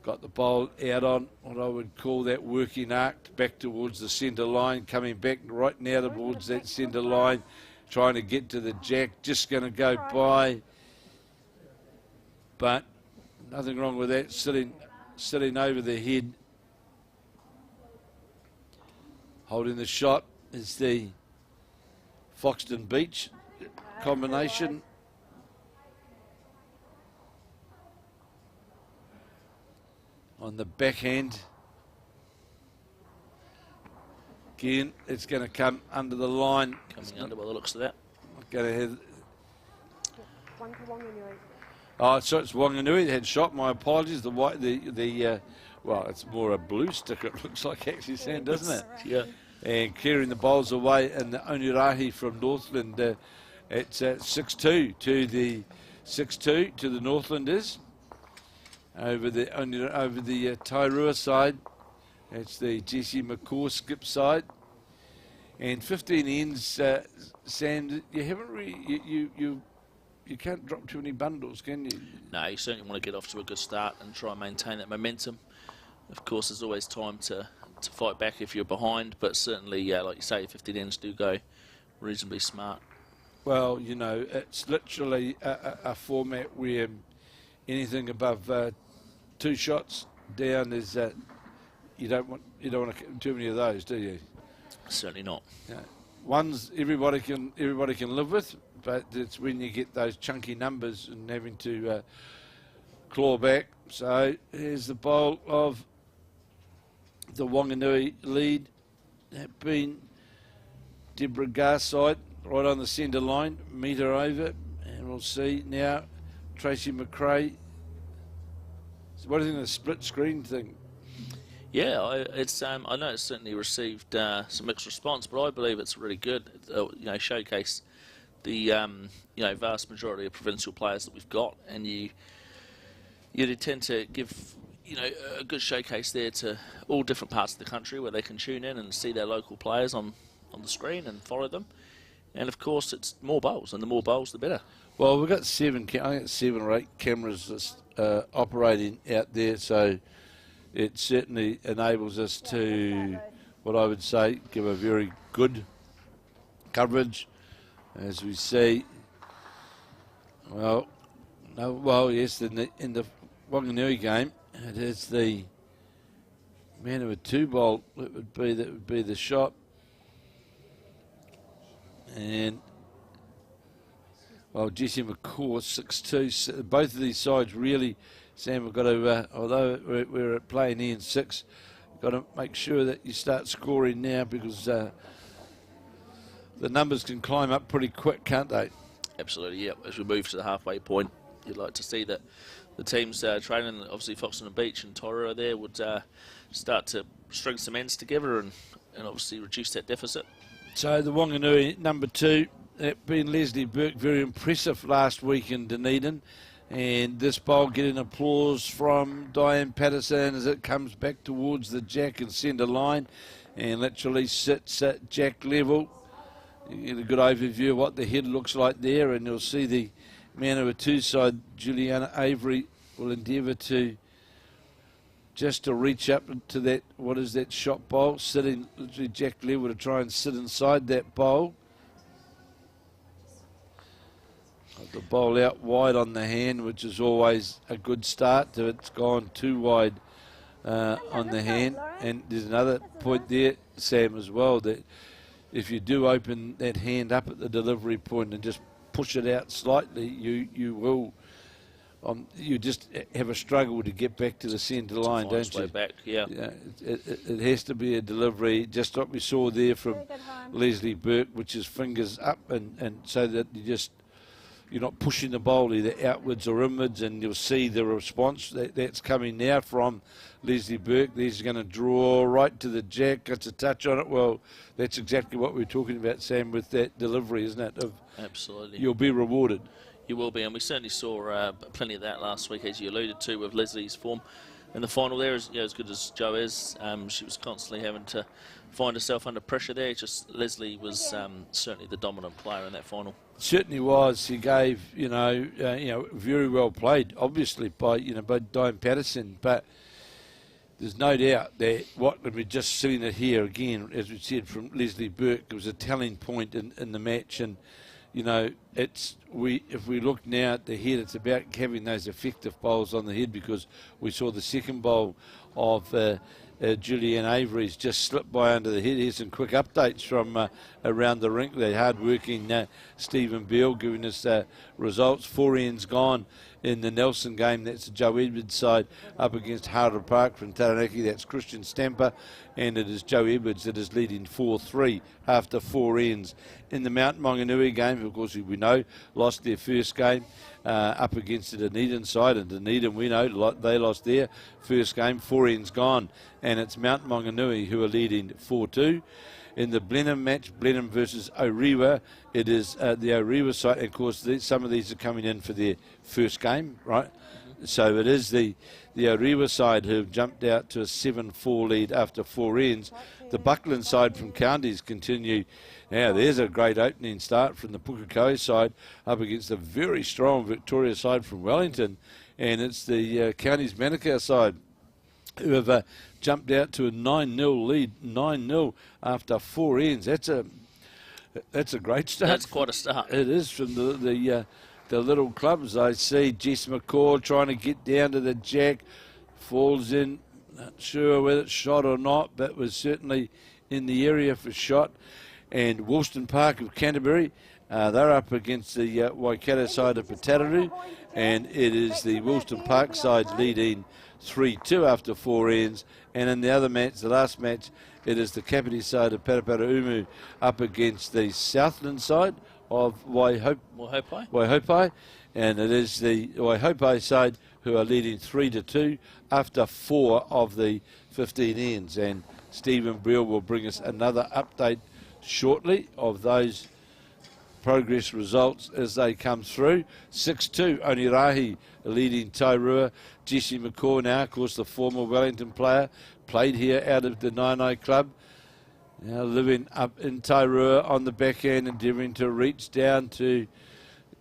Got the bowl out on what I would call that working arc back towards the centre line, coming back right now towards that centre line, trying to get to the jack, just going to go by. But nothing wrong with that, sitting over the head. Holding the shot is the Foxton Beach combination. On the backhand. Again, it's going to come under the line. Coming under by the looks of that. Going to have. One for Maunganui. Oh, so it's Wanganui that had shot. My apologies. The white, well, it's more a blue sticker. It looks like actually, Sam, doesn't it? Yeah. And clearing the bowls away, and the Onerahi from Northland. It's 6-2 to the 6-2 to the Northlanders over the Tairua side. It's the Jessie Macaw skip side, and 15 ends. Sam, you haven't really you can't drop too many bundles, can you? No, you certainly want to get off to a good start and try and maintain that momentum. Of course, there's always time to fight back if you're behind, but certainly, like you say, 15 ends do go reasonably smart. Well, you know, it's literally a format where anything above 2 shots down is you don't want to too many of those, do you? Certainly not. Yeah. Ones everybody can live with, but it's when you get those chunky numbers and having to claw back. So here's the bowl of the Wanganui lead. That been Deborah Garside right on the centre line, metre over, and we'll see now Tracy McRae. So what do you think of the split screen thing? Yeah, I know it's certainly received some mixed response, but I believe it's really good. Showcase the vast majority of provincial players that we've got, and you tend to give a good showcase there to all different parts of the country where they can tune in and see their local players on the screen and follow them. And of course, it's more bowls, and the more bowls, the better. Well, we've got 7 or 8 cameras operating out there, so it certainly enables us to, what I would say, give a very good coverage. As we see, yes, in the Wanganui game, it is the man of a 2 bowl that would be the shot. And well, Jessie McCaw 6-2. Both of these sides really, Sam, we've got to, although we're at playing in 6, got to make sure that you start scoring now, because the numbers can climb up pretty quick, can't they? Absolutely, yeah. As we move to the halfway point, you'd like to see that the teams training, obviously Foxton and Beach and Tairua there, would start to string some ends together and obviously reduce that deficit. So the Wanganui number 2, that being Lesley Bourke, very impressive last week in Dunedin. And this bowl getting applause from Diane Patterson as it comes back towards the jack and centre line and literally sits at jack level. You get a good overview of what the head looks like there, and you'll see the man of a 2 side, Juliana Avery, will endeavour to just to reach up to that, what is that shot bowl, sitting literally jack level to try and sit inside that bowl. Got the bowl out wide on the hand, which is always a good start. So it's gone too wide on the hand. And there's another point there, Sam, as well, that if you do open that hand up at the delivery point and just push it out slightly, you will. You just have a struggle to get back to the centre line, don't you? Back, yeah. It has to be a delivery, just what we saw there from Lesley Bourke, which is fingers up, and so that you're not pushing the bowl either outwards or inwards, and you'll see the response that's coming now from Lesley Bourke. He's going to draw right to the jack, gets a touch on it. Well, that's exactly what we're talking about, Sam, with that delivery, isn't it? Absolutely. You'll be rewarded. You will be, and we certainly saw plenty of that last week, as you alluded to, with Lesley's form in the final there. As good as Jo is, she was constantly having to find herself under pressure there. Just Lesley was certainly the dominant player in that final. Certainly was. He gave, very well played, obviously by Diane Patterson, but there's no doubt that we're just seeing it here again, as we said from Lesley Bourke. It was a telling point in the match, and if we look now at the head, it's about having those effective bowls on the head, because we saw the second bowl of Julian Avery's just slipped by under the head. Here's some quick updates from around the rink. The hard-working Stephen Beale giving us results. 4 ends gone in the Nelson game. That's the Joe Edwards side up against Harder Park from Taranaki. That's Christian Stamper, and it is Joe Edwards that is leading 4-3 after 4 ends. In the Mount Maunganui game, of course, we know, lost their first game up against the Dunedin side, and Dunedin, we know, they lost their first game. 4 ends gone, and it's Mount Maunganui who are leading 4-2. In the Blenheim match, Blenheim versus Orewa, it is the Orewa side. And of course, some of these are coming in for their first game, right? So it is the Orewa side who have jumped out to a 7-4 lead after 4 ends. The Buckland side from counties continue. Now, there's a great opening start from the Pukekohe side up against a very strong Victoria side from Wellington. And it's the counties Manukau side who have jumped out to a 9-0 lead, 9-0 after 4 ends. That's a great start. That's quite a start. It is from the little clubs. I see Jess Macaw trying to get down to the jack, falls in, not sure whether it's shot or not, but was certainly in the area for shot. And Woolston Park of Canterbury, they're up against the Waikato side of Pottage, and it is the Woolston Park side leading 3-2 after 4 ends. And in the other match, the last match, it is the Kapiti side of Paraparaumu up against the Southland side of Waihopai, and it is the Waihopai side who are leading 3-2 after 4 of the 15 ends. And Stephen Beale will bring us another update shortly of those progress results as they come through. 6-2, Onerahi leading Tairua. Jessie Macaw now, of course, the former Wellington player, played here out of the Nainai club. Now living up in Tairua on the backhand, endeavouring to reach down to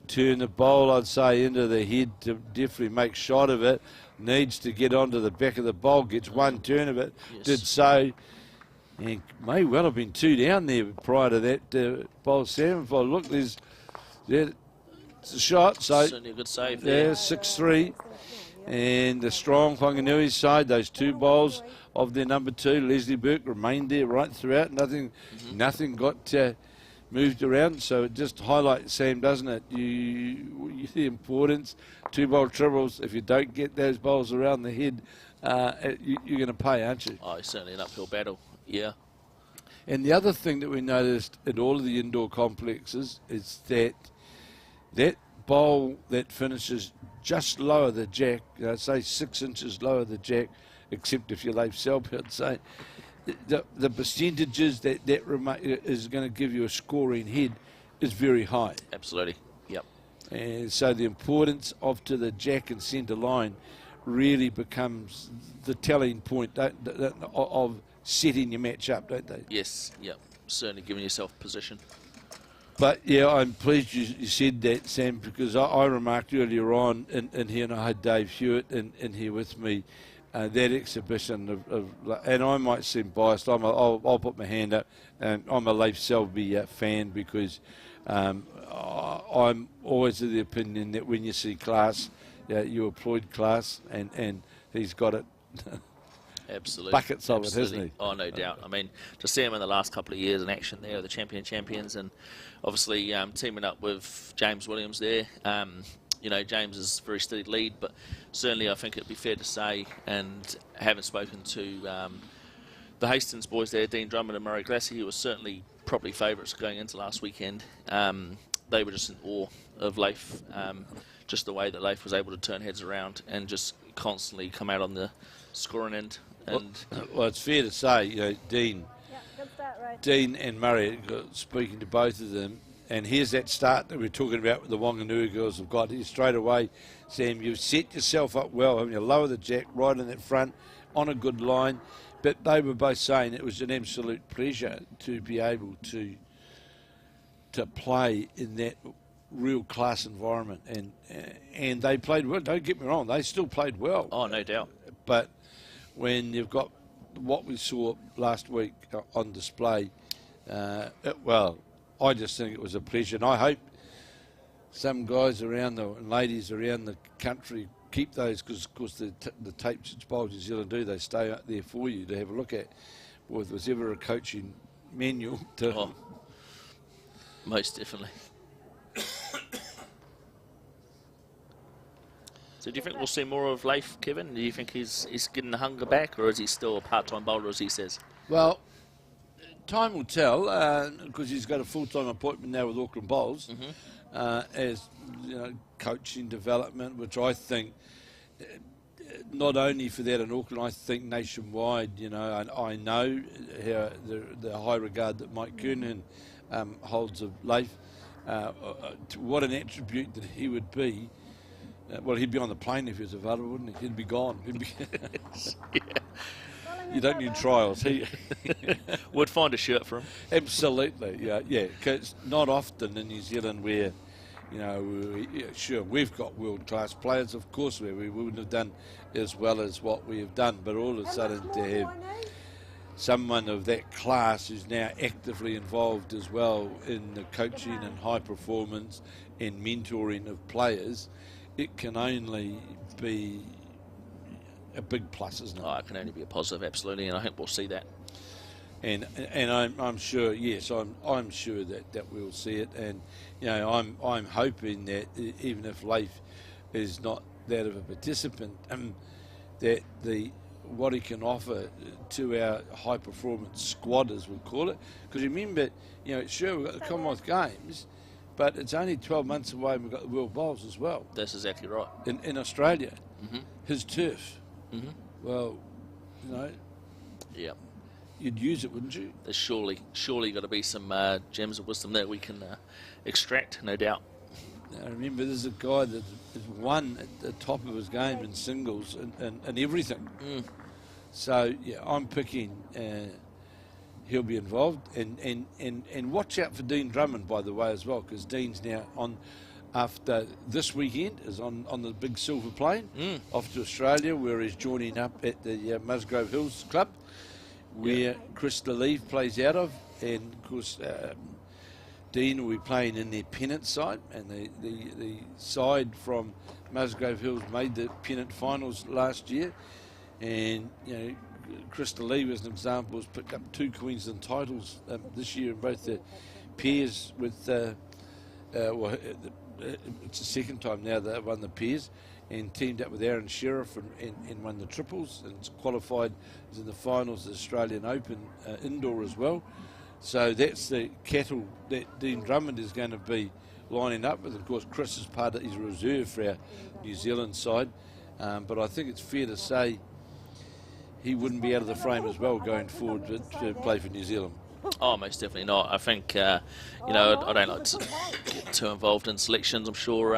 turn the bowl, I'd say, into the head to definitely make shot of it. Needs to get onto the back of the bowl, gets one turn of it, yes. Did so. And may well have been 2 down there prior to that bowl 7. If I look, it's a shot. So certainly a good save there. 6-3. And the strong Whanganui side, those 2 bowls of their number 2, Lesley Bourke, remained there right throughout. Nothing got moved around. So it just highlights, Sam, doesn't it? You the importance. 2 bowl triples. If you don't get those bowls around the head, you're going to pay, aren't you? Oh, it's certainly an uphill battle. Yeah. And the other thing that we noticed in all of the indoor complexes is that bowl that finishes just lower the jack, say 6 inches lower the jack, except if you lay self, I'd say, the percentages that is going to give you a scoring head is very high. Absolutely. Yep. And so the importance to the jack and centre line really becomes the telling point of setting your match up, don't they? Yes, yep. Certainly giving yourself position. But yeah, I'm pleased you said that, Sam, because I remarked earlier on in here, and I had Dave Hewitt in here with me, that exhibition and I might seem biased. I'll put my hand up, and I'm a Leif Selby fan, because I'm always of the opinion that when you see class, you applaud class, and he's got it. Absolutely. Buckets of Absolutely. it, hasn't he? Oh, no doubt. I mean, to see him in the last couple of years in action there, the champions, and obviously teaming up with James Williams there. James is a very steady lead, but certainly I think it'd be fair to say, and having spoken to the Hastings boys there, Dean Drummond and Murray Glassy, who was certainly probably favourites going into last weekend. They were just in awe of Leif, just the way that Leif was able to turn heads around and just constantly come out on the scoring end. Well, it's fair to say, Dean and Murray, speaking to both of them, and here's that start that we're talking about with the Wanganui girls have got here straight away. Sam, you've set yourself up well, haven't you? Lower the jack right in that front, on a good line. But they were both saying it was an absolute pleasure to be able to play in that real class environment, and they played well. Don't get me wrong, they still played well. Oh, no doubt. But when you've got what we saw last week on display, I just think it was a pleasure, and I hope some guys around and ladies around the country keep those because, of course, the tapes that Bowl New Zealand do, they stay up there for you to have a look at. Or if there's ever a coaching manual to... Most definitely. So do you think we'll see more of Leif, Kevin? Do you think he's getting the hunger back, or is he still a part-time bowler, as he says? Well, time will tell, because he's got a full-time appointment now with Auckland Bowls, as coaching development, which I think, not only for that in Auckland, I think nationwide, and I know how the high regard that Mike Kernan holds of Leif, what an attribute that he would be. Well, he'd be on the plane if he was available, wouldn't he? He'd be gone. You don't need trials. Would find a shirt for him. Absolutely, yeah. Because not often in New Zealand where, sure, we've got world-class players, of course, where we wouldn't have done as well as what we have done, but all of a sudden to have someone of that class who's now actively involved as well in the coaching and high performance and mentoring of players, it can only be a big plus, isn't it? Oh, it can only be a positive, absolutely, and I think we'll see that. And I'm sure, yes, I'm sure that we'll see it, and I'm hoping that even if Leif is not that of a participant, that what he can offer to our high performance squad, as we'll call it, because remember, sure, we've got the Commonwealth Games, but it's only 12 months away and we've got the World Bowls as well. That's exactly right. In Australia, his turf. Well, yeah, you'd use it, wouldn't you? There's surely got to be some gems of wisdom that we can extract, no doubt. Now, remember, there's a guy that has won at the top of his game in singles and everything. So, yeah, I'm picking... he'll be involved, and watch out for Dean Drummond, by the way, as well, because Dean's now on, after this weekend, is on the big silver plane off to Australia, where he's joining up at the Musgrave Hills Club, where Chris Lesley plays out of, and of course Dean will be playing in their pennant side, and the side from Musgrave Hills made the pennant finals last year, and Krista Lee, as an example, has picked up 2 Queensland titles this year in both the pairs with, it's the second time now they've won the pairs, and teamed up with Aaron Sheriff and won the triples, and it's qualified as in the finals of the Australian Open indoor as well. So that's the cattle that Dean Drummond is going to be lining up with. Of course, Chris is part of his reserve for our New Zealand side, but I think it's fair to say he wouldn't be out of the frame as well going forward to play for New Zealand. Oh, most definitely not. I think, I don't like to get too involved in selections. I'm sure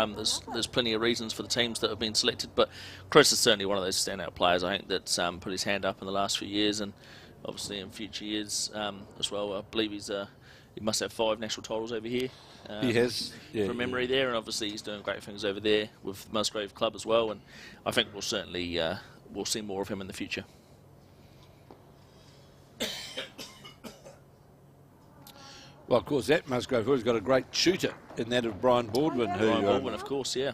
there's plenty of reasons for the teams that have been selected, but Chris is certainly one of those standout players, I think, that's put his hand up in the last few years, and obviously in future years as well. I believe he must have 5 national titles over here. He has, from memory there, and obviously he's doing great things over there with Musgrave Club as well, and I think we'll certainly we'll see more of him in the future. Well, of course, that Musgrave Hill's got a great shooter in that of Brian Baldwin, of course, yeah,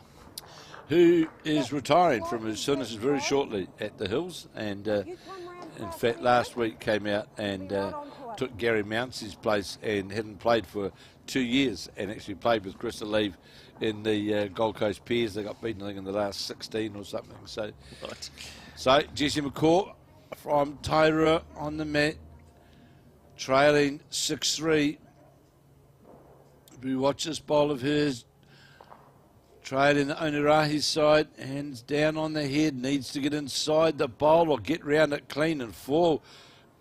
who is retiring from his services very shortly at the Hills, and in fact last week came out and took Gary Mount's place and hadn't played for 2 years, and actually played with Chris Leave in the Gold Coast Pairs. They got beaten, I think, in the last 16 or something. So, right. So Jessie Macaw from Tairua on the mat, trailing 6-3. We watch this bowl of hers, trailing the Onerahi side, hands down on the head, needs to get inside the bowl or get round it clean, and 4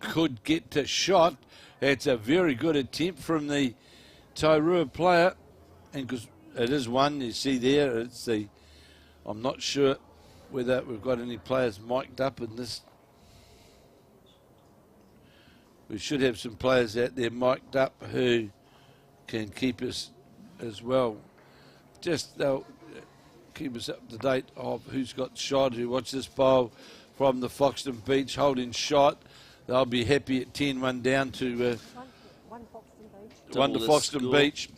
could get to shot. It's a very good attempt from the Tairua player, and because it is one, you see there, it's the, I'm not sure whether we've got any players mic'd up in this. We should have some players out there mic'd up who can keep us as well. Just they'll keep us up to date of who's got shot, who watch this bowl from the Foxton Beach holding shot. They'll be happy at 10-1 down to One Foxton Beach. one to Foxton Beach.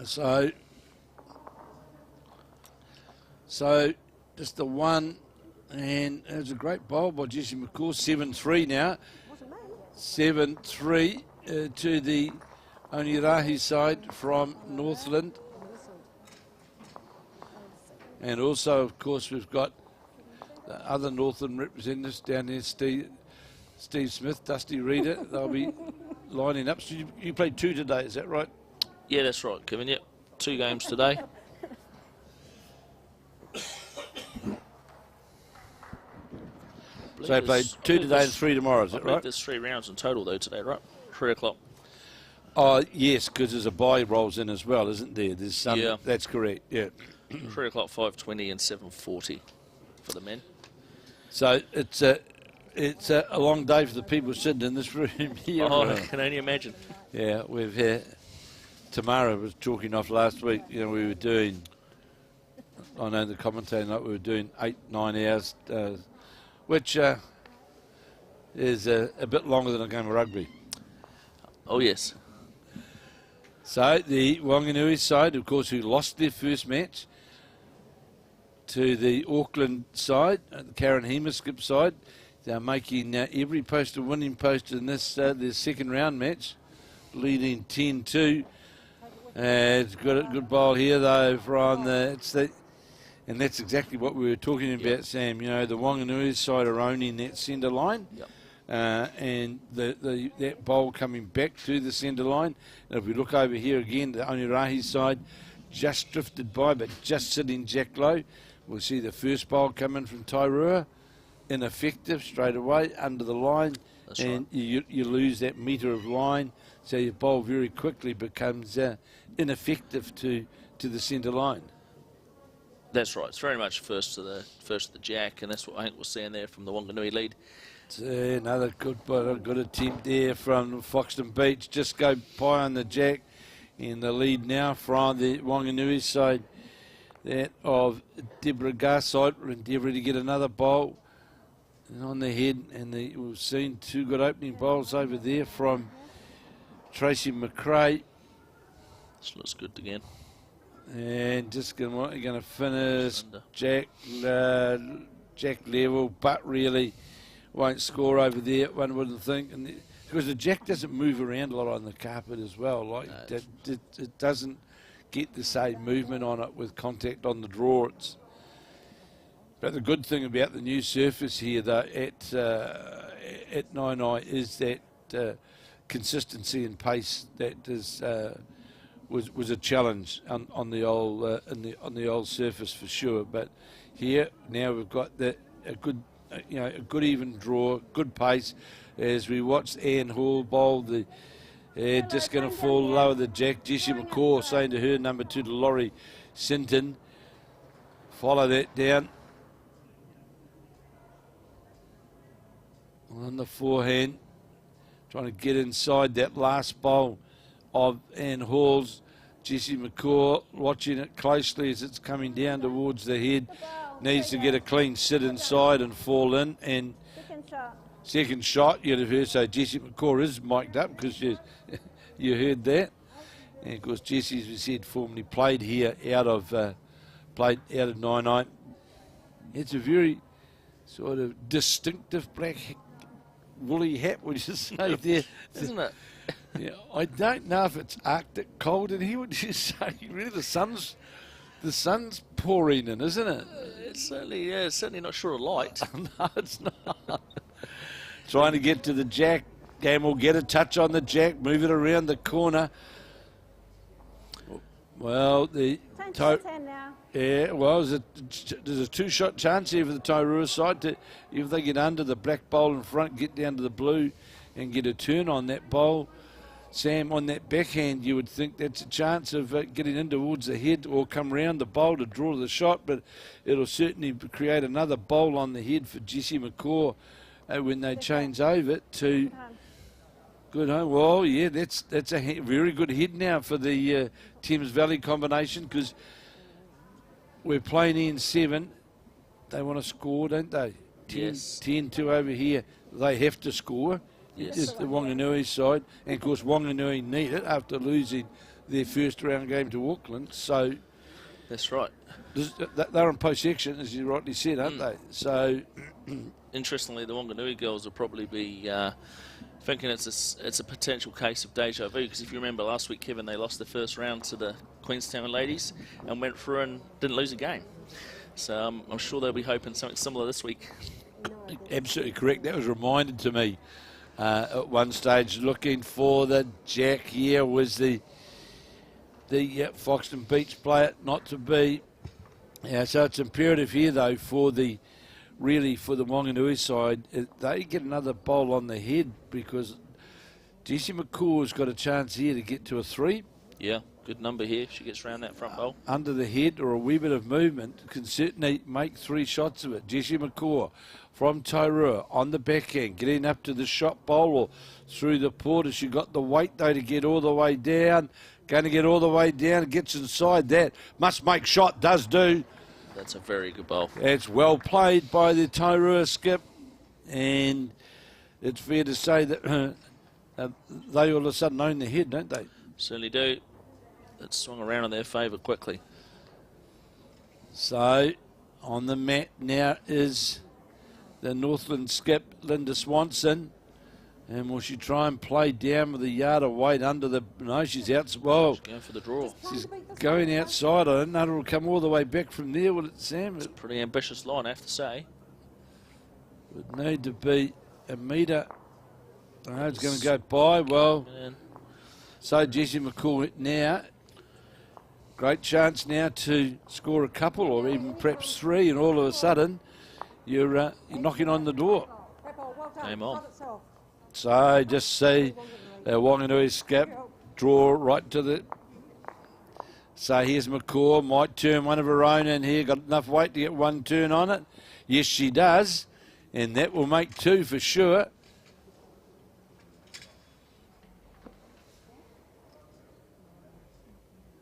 So So just the one, and it was a great bowl by Jessie Macaw. 7-3 now. 7-3 to the Onerahi side from Northland. And also, of course, we've got the other Northland representatives down there, Steve Smith, Dusty Reader. They'll be lining up. So you played 2 today, is that right? Yeah, that's right, Kevin. Yep, 2 games today. So you played 2 today and 3 tomorrow, is that right? There's 3 rounds in total, though, today, right? 3 o'clock. Oh, yes, because there's a bye rolls in as well, isn't there? There's some. Yeah. That's correct, yeah. 3 o'clock, 5:20 and 7:40 for the men. So it's a long day for the people sitting in this room here. Oh, I can only imagine. Yeah, we've had, Tamara was talking off last week, we were doing, I know the commentator night, we were doing 8-9 hours, which is a bit longer than a game of rugby. Oh, yes. So the Wanganui side, of course, who lost their first match to the Auckland side, the Karen Hemaskip side, they're making every post a winning post in this their second round match, leading 10-2. It's got a good bowl here though from and that's exactly what we were talking about, Sam. The Wanganui side are owning that centre line. Yep. And that bowl coming back to the centre line. And if we look over here again, the Onerahi side just drifted by, but just sitting jack low. We'll see the first bowl come in from Tairua, ineffective straight away under the line. That's and right. you lose that metre of line, so your bowl very quickly becomes ineffective to the centre line. That's right. It's very much first to the jack, and that's what I think we're seeing there from the Wanganui lead. Another good attempt there from Foxton Beach. Just go pie on the jack, in the lead now from the Wanganui side. That of Deborah Garside will endeavour to get another bowl on the head, and we've seen 2 good opening bowls over there from Tracy McRae. This looks good again. And just going to finish jack level, but really won't score over there, one wouldn't think, and because the jack doesn't move around a lot on the carpet as well. It doesn't get the same movement on it with contact on the draw. But the good thing about the new surface here, though, at Nainai is that consistency and pace that was a challenge on the old surface for sure. But here now we've got a good even draw, good pace. As we watch Anne Hall bowl, just going to fall lower the jack. Jessie Macaw saying to her number 2 to Laurie Sinton, follow that down. On the forehand, trying to get inside that last bowl of Anne Hall's. Jessie Macaw watching it closely as it's coming down towards the head. Needs to get a clean sit inside and fall in. And second shot, you'd have heard. So Jessie Macaw is mic'd up because you heard that. And of course, Jessie, as we said, formerly played here out of 9-9. It's a very sort of distinctive black woolly hat, would you say there? Isn't it? Yeah, I don't know if it's Arctic cold in here, would you say? Really, the sun's pouring in, isn't it? It's certainly not sure of light. No, it's not. Trying to get to the jack. Gamble get a touch on the jack, move it around the corner. Well, there's a 2-shot chance here for the Tairua side. If they get under the black bowl in front, get down to the blue and get a turn on that bowl. Sam, on that backhand, you would think that's a chance of getting in towards the head or come round the bowl to draw the shot, but it'll certainly create another bowl on the head for Jessie Macaw when they change over to good home. Well, yeah, that's a very good head now for the Thames Valley combination, because we're playing in 7. They want to score, don't they? 10-2 over here. They have to score. Yes. Just the Wanganui side. And, of course, Wanganui need it after losing their first round game to Auckland. So That's right. They're in post-section, as you rightly said, aren't they? So, interestingly, the Maunganui girls will probably be thinking it's a potential case of deja vu, because if you remember last week, Kevin, they lost the first round to the Queenstown ladies and went through and didn't lose a game. So I'm sure they'll be hoping something similar this week. absolutely correct. That was reminded to me at one stage. Looking for the jack here was the Foxton Beach player not to be. Yeah, so it's imperative here though for the Maunganui side, they get another bowl on the head, because Jessie Macaw's got a chance here to get to a 3. Yeah, good number here. She gets round that front bowl. Under the head or a wee bit of movement can certainly make 3 shots of it. Jessie Macaw from Tairua on the backhand, getting up to the shot bowl or through the porter. She got the weight though to get all the way down. Going to get all the way down, gets inside that. Must make shot, does do. That's a very good bowl. It's well played by the Tairua skip, and it's fair to say that they all of a sudden own the head, don't they? Certainly do. It's swung around in their favour quickly. So, on the mat now is the Northland skip, Linda Swanson. And will she try and play down with a yard of weight under the... No, she's out. Well, she's going for the draw. She's going outside. I don't know if it'll come all the way back from there, will it, Sam? It's a pretty ambitious line, I have to say. Would need to be a metre. No, it's going to go by. Well, so Jessie Macaw now. Great chance now to score a couple or even perhaps 3, and all of a sudden you're knocking on the door. Game on. So just see Wanganui skip, draw right to the... So here's Macaw, might turn one of her own in here, got enough weight to get 1 turn on it. Yes, she does, and that will make 2 for sure.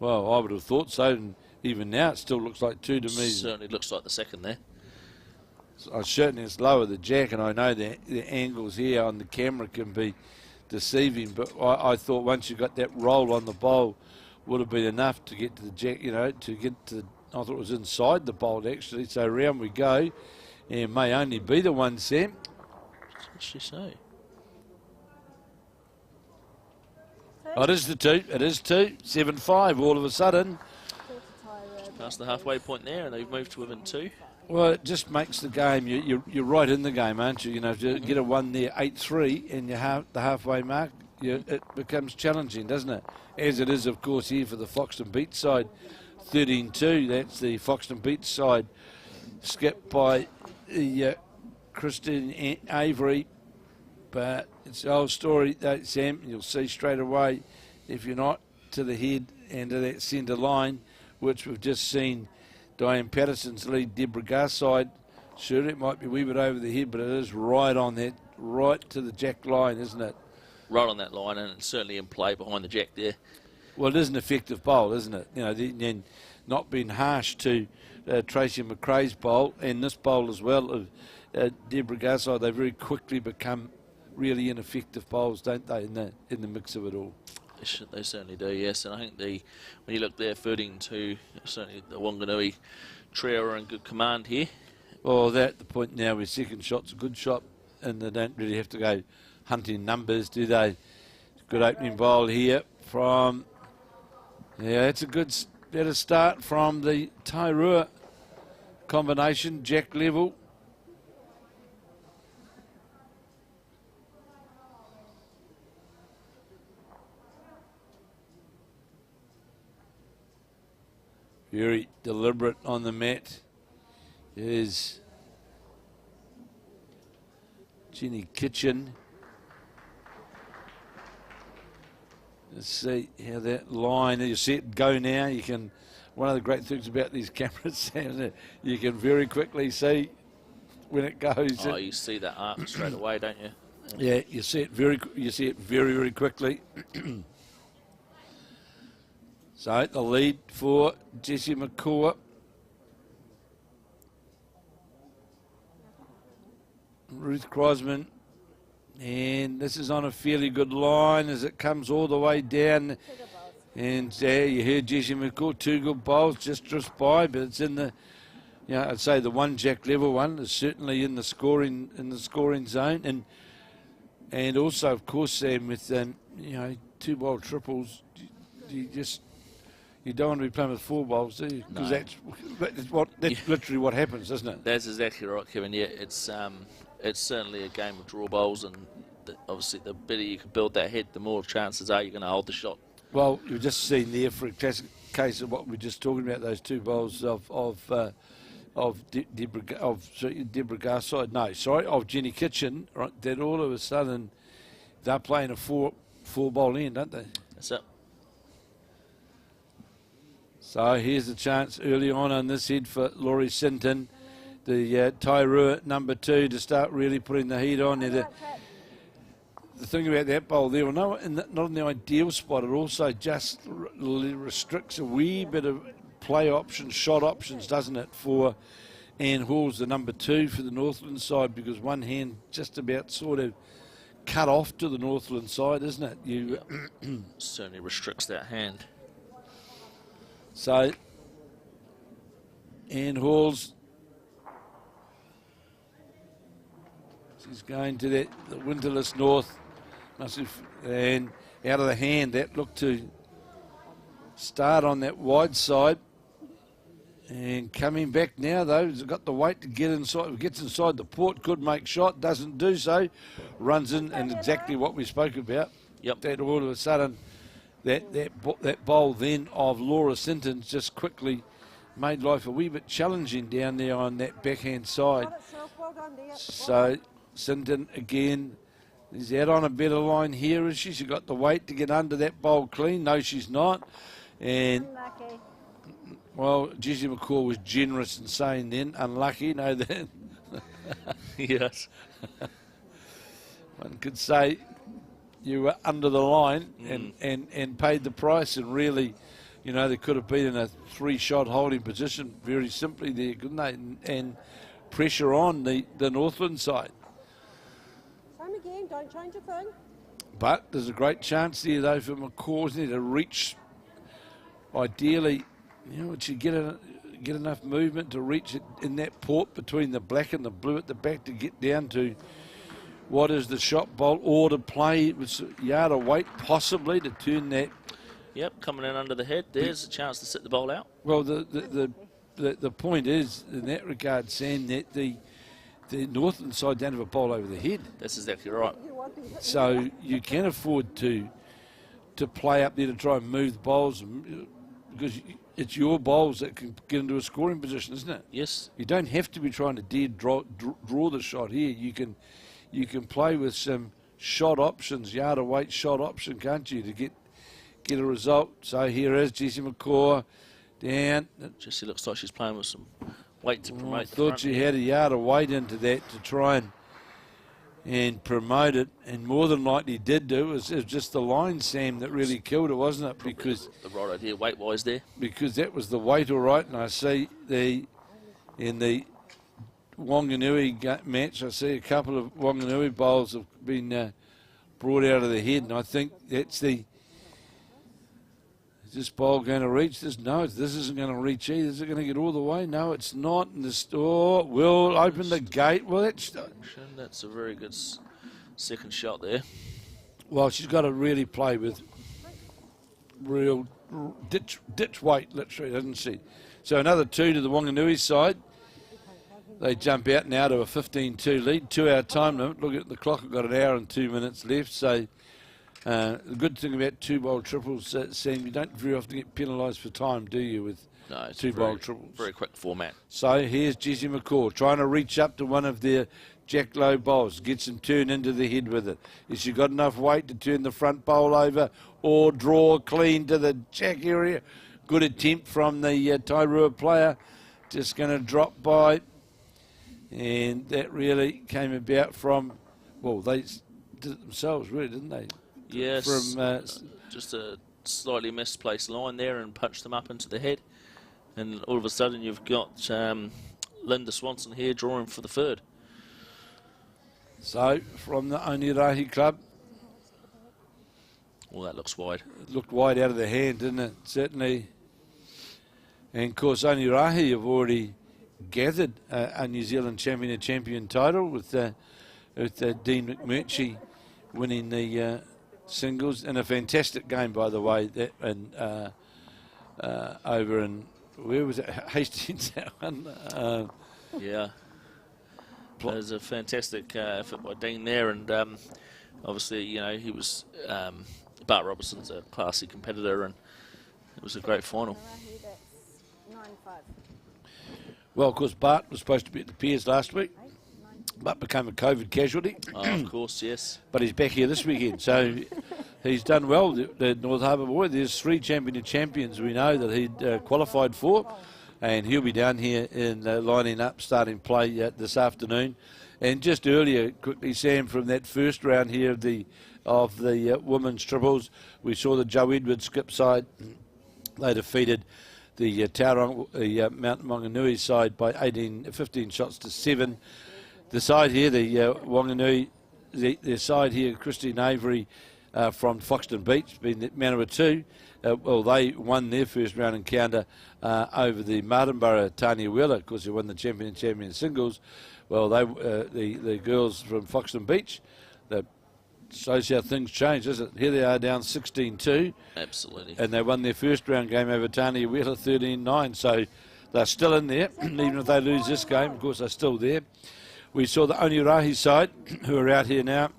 Well, I would have thought so, and even now it still looks like 2 to me. Certainly looks like the second there. Certainly it's lower the jack, and I know the angles here on the camera can be deceiving, but I thought once you got that roll on the bowl would have been enough to get to the jack, to get to, I thought it was inside the bowl actually, so round we go, and may only be the 1, Sam. What did she say? Oh, it is the 2, it is 2, 7-5 all of a sudden. Past the halfway point there, and they've moved to within 2. Well, it just makes the game, you're right in the game, aren't you? If you get a 1 there, 8-3, and the halfway mark, it becomes challenging, doesn't it? As it is, of course, here for the Foxton Beach side, 13-2. That's the Foxton Beach side, skipped by the Christine Avery. But it's the old story, Sam. You'll see straight away, if you're not to the head and to that centre line, which we've just seen Diane Patterson's lead Deborah Garside. Sure, it might be a wee bit over the head, but it is right on that, right to the jack line, isn't it? Right on that line, and it's certainly in play behind the jack there. Well, it is an effective bowl, isn't it? And not being harsh to Tracy McRae's bowl and this bowl as well of Deborah Garside. They very quickly become really ineffective bowls, don't they, in the mix of it all? They certainly do, yes. And I think when you look there, 13-2, certainly the Wanganui trio are in good command here. Well, they're at the point now where second shot's a good shot, and they don't really have to go hunting numbers, do they? Good opening bowl here from... Yeah, it's a better start from the Tairua combination, jack level. Very deliberate on the mat is Jenny Kitchen. Let's see how that line, you see it go now. You can, one of the great things about these cameras, you can very quickly see when it goes. Oh, you see that arc straight away, don't you? Yeah, you see it very, very quickly. So the lead for Jessie Macaw. Ruth Crossman. And this is on a fairly good line as it comes all the way down. And you heard Jessie McCall, 2 good bowls, just by, but it's in the, I'd say the 1 jack level one is certainly in the scoring zone, and also of course Sam with 2 bowl triples, you don't want to be playing with 4 bowls, do you? Because that's literally what happens, isn't it? That's exactly right, Kevin. Yeah, it's certainly a game of draw bowls, and obviously the better you can build that head, the more chances are you're going to hold the shot. Well, you've just seen there for a classic case of what we're just talking about, those 2 bowls of Deborah Garside, of Jenny Kitchen, right? That all of a sudden they're playing a 4 bowl end, aren't they? That's it. So here's the chance early on this head for Laurie Sinton, the Tairua number 2, to start really putting the heat on there. The thing about that bowl there, well, not in the ideal spot, it also just restricts a wee bit of play options, shot options, doesn't it, for Ann Hall's, the number 2 for the Northland side, because one hand just about sort of cut off to the Northland side, isn't it? Certainly restricts that hand. So, Ann Hall's, she's going to the winterless north, and out of the hand, that looked to start on that wide side. And coming back now, though, he's got the weight to get inside, gets inside the port, could make shot, doesn't do so, runs in, and exactly what we spoke about. Yep. That all of a sudden, that bowl then of Laura Sinton's just quickly made life a wee bit challenging down there on that backhand side. So Sinton again is out on a better line here, is she? She's got the weight to get under that bowl clean. No, she's not. And well, Jessie McCall was generous in saying then, unlucky, no that. Yes. One could say you were under the line and paid the price, and really, they could have been in a 3-shot holding position very simply there, couldn't they? And pressure on the Northland side. Same again, don't change a thing. But there's a great chance there, though, for McCaw's there to reach, ideally, would she get enough movement to reach it in that port between the black and the blue at the back to get down to what is the shot bowl, or to play with a yard of weight possibly to turn that. Yep, coming in under the head. There's a chance to sit the bowl out. Well, the point is, in that regard, Sam, that the Northland side don't have a bowl over the head. That's exactly right. So you can afford to play up there to try and move the bowls, because it's your bowls that can get into a scoring position, isn't it? Yes. You don't have to be trying to draw the shot here. You can play with some shot options, yard of weight shot option, can't you, to get a result. So here is Jessie McCaw down. Jessie looks like she's playing with some weight to promote. I thought she had a yard of weight into that to try and promote it, and more than likely did do. It was just the line, Sam, that really killed it, wasn't it? Probably because the right idea weight-wise there. Because that was the weight, all right. And I see in the Wanganui match, I see a couple of Wanganui bowls have been brought out of the head, and I think that's is this bowl going to reach this? No, this isn't going to reach either. Is it going to get all the way? No, it's not. And the store will open the gate. Well, that's a very good second shot there. Well, she's got to really play with real ditch weight, literally, doesn't she? So another 2 to the Wanganui side. They jump out now to a 15-2 lead, 2-hour time limit. Look at the clock, we've got an hour and 2 minutes left. So the good thing about 2-bowl triples, Sam, you don't very often get penalised for time, do you, with 2-bowl triples? Very quick format. So here's Jessie McCaw trying to reach up to one of their jack low bowls, gets him turned into the head with it. Has she got enough weight to turn the front bowl over or draw clean to the jack area? Good attempt from the Tairua player, just going to drop by. And that really came about from, well, they did it themselves, really, didn't they? Yes, from just a slightly misplaced line there and punched them up into the head. And all of a sudden you've got Linda Swanson here drawing for the third. So, from the Onerahi club, Well, that looks wide. It looked wide out of the hand, didn't it? Certainly. And of course, Onerahi have already gathered a New Zealand champion title with Dean McMurtry winning the singles in a fantastic game, by the way. That and over in, where was it? Hastings. That one. Yeah. It was a fantastic effort by Dean there, and obviously, he was Bart Robertson's a classy competitor, and it was a great final. Well, of course, Bart was supposed to be at the Piers last week, but became a COVID casualty. Oh, of course, yes. But he's back here this weekend, so he's done well. The North Harbour boy, there's 3 champions we know that he'd qualified for, and he'll be down here in lining up, starting play this afternoon. And just earlier, quickly, Sam, from that first round here of the women's triples, we saw the Joe Edwards skip side. They defeated the Mount Maunganui side by 15 shots to 7. The side here, the Wanganui, their side here, Christine Avery from Foxton Beach, being the Manawatu 2. Well, they won their first round encounter over the Martinborough Tania Wheeler, because they won the champion singles. Well, the girls from Foxton Beach, that shows how things change, doesn't it? Here they are down 16-2. Absolutely. And they won their first round game over Tania Wheeler 13-9. So they're still in there. Even if they lose this game, of course, they're still there. We saw the Onerahi side, who are out here now.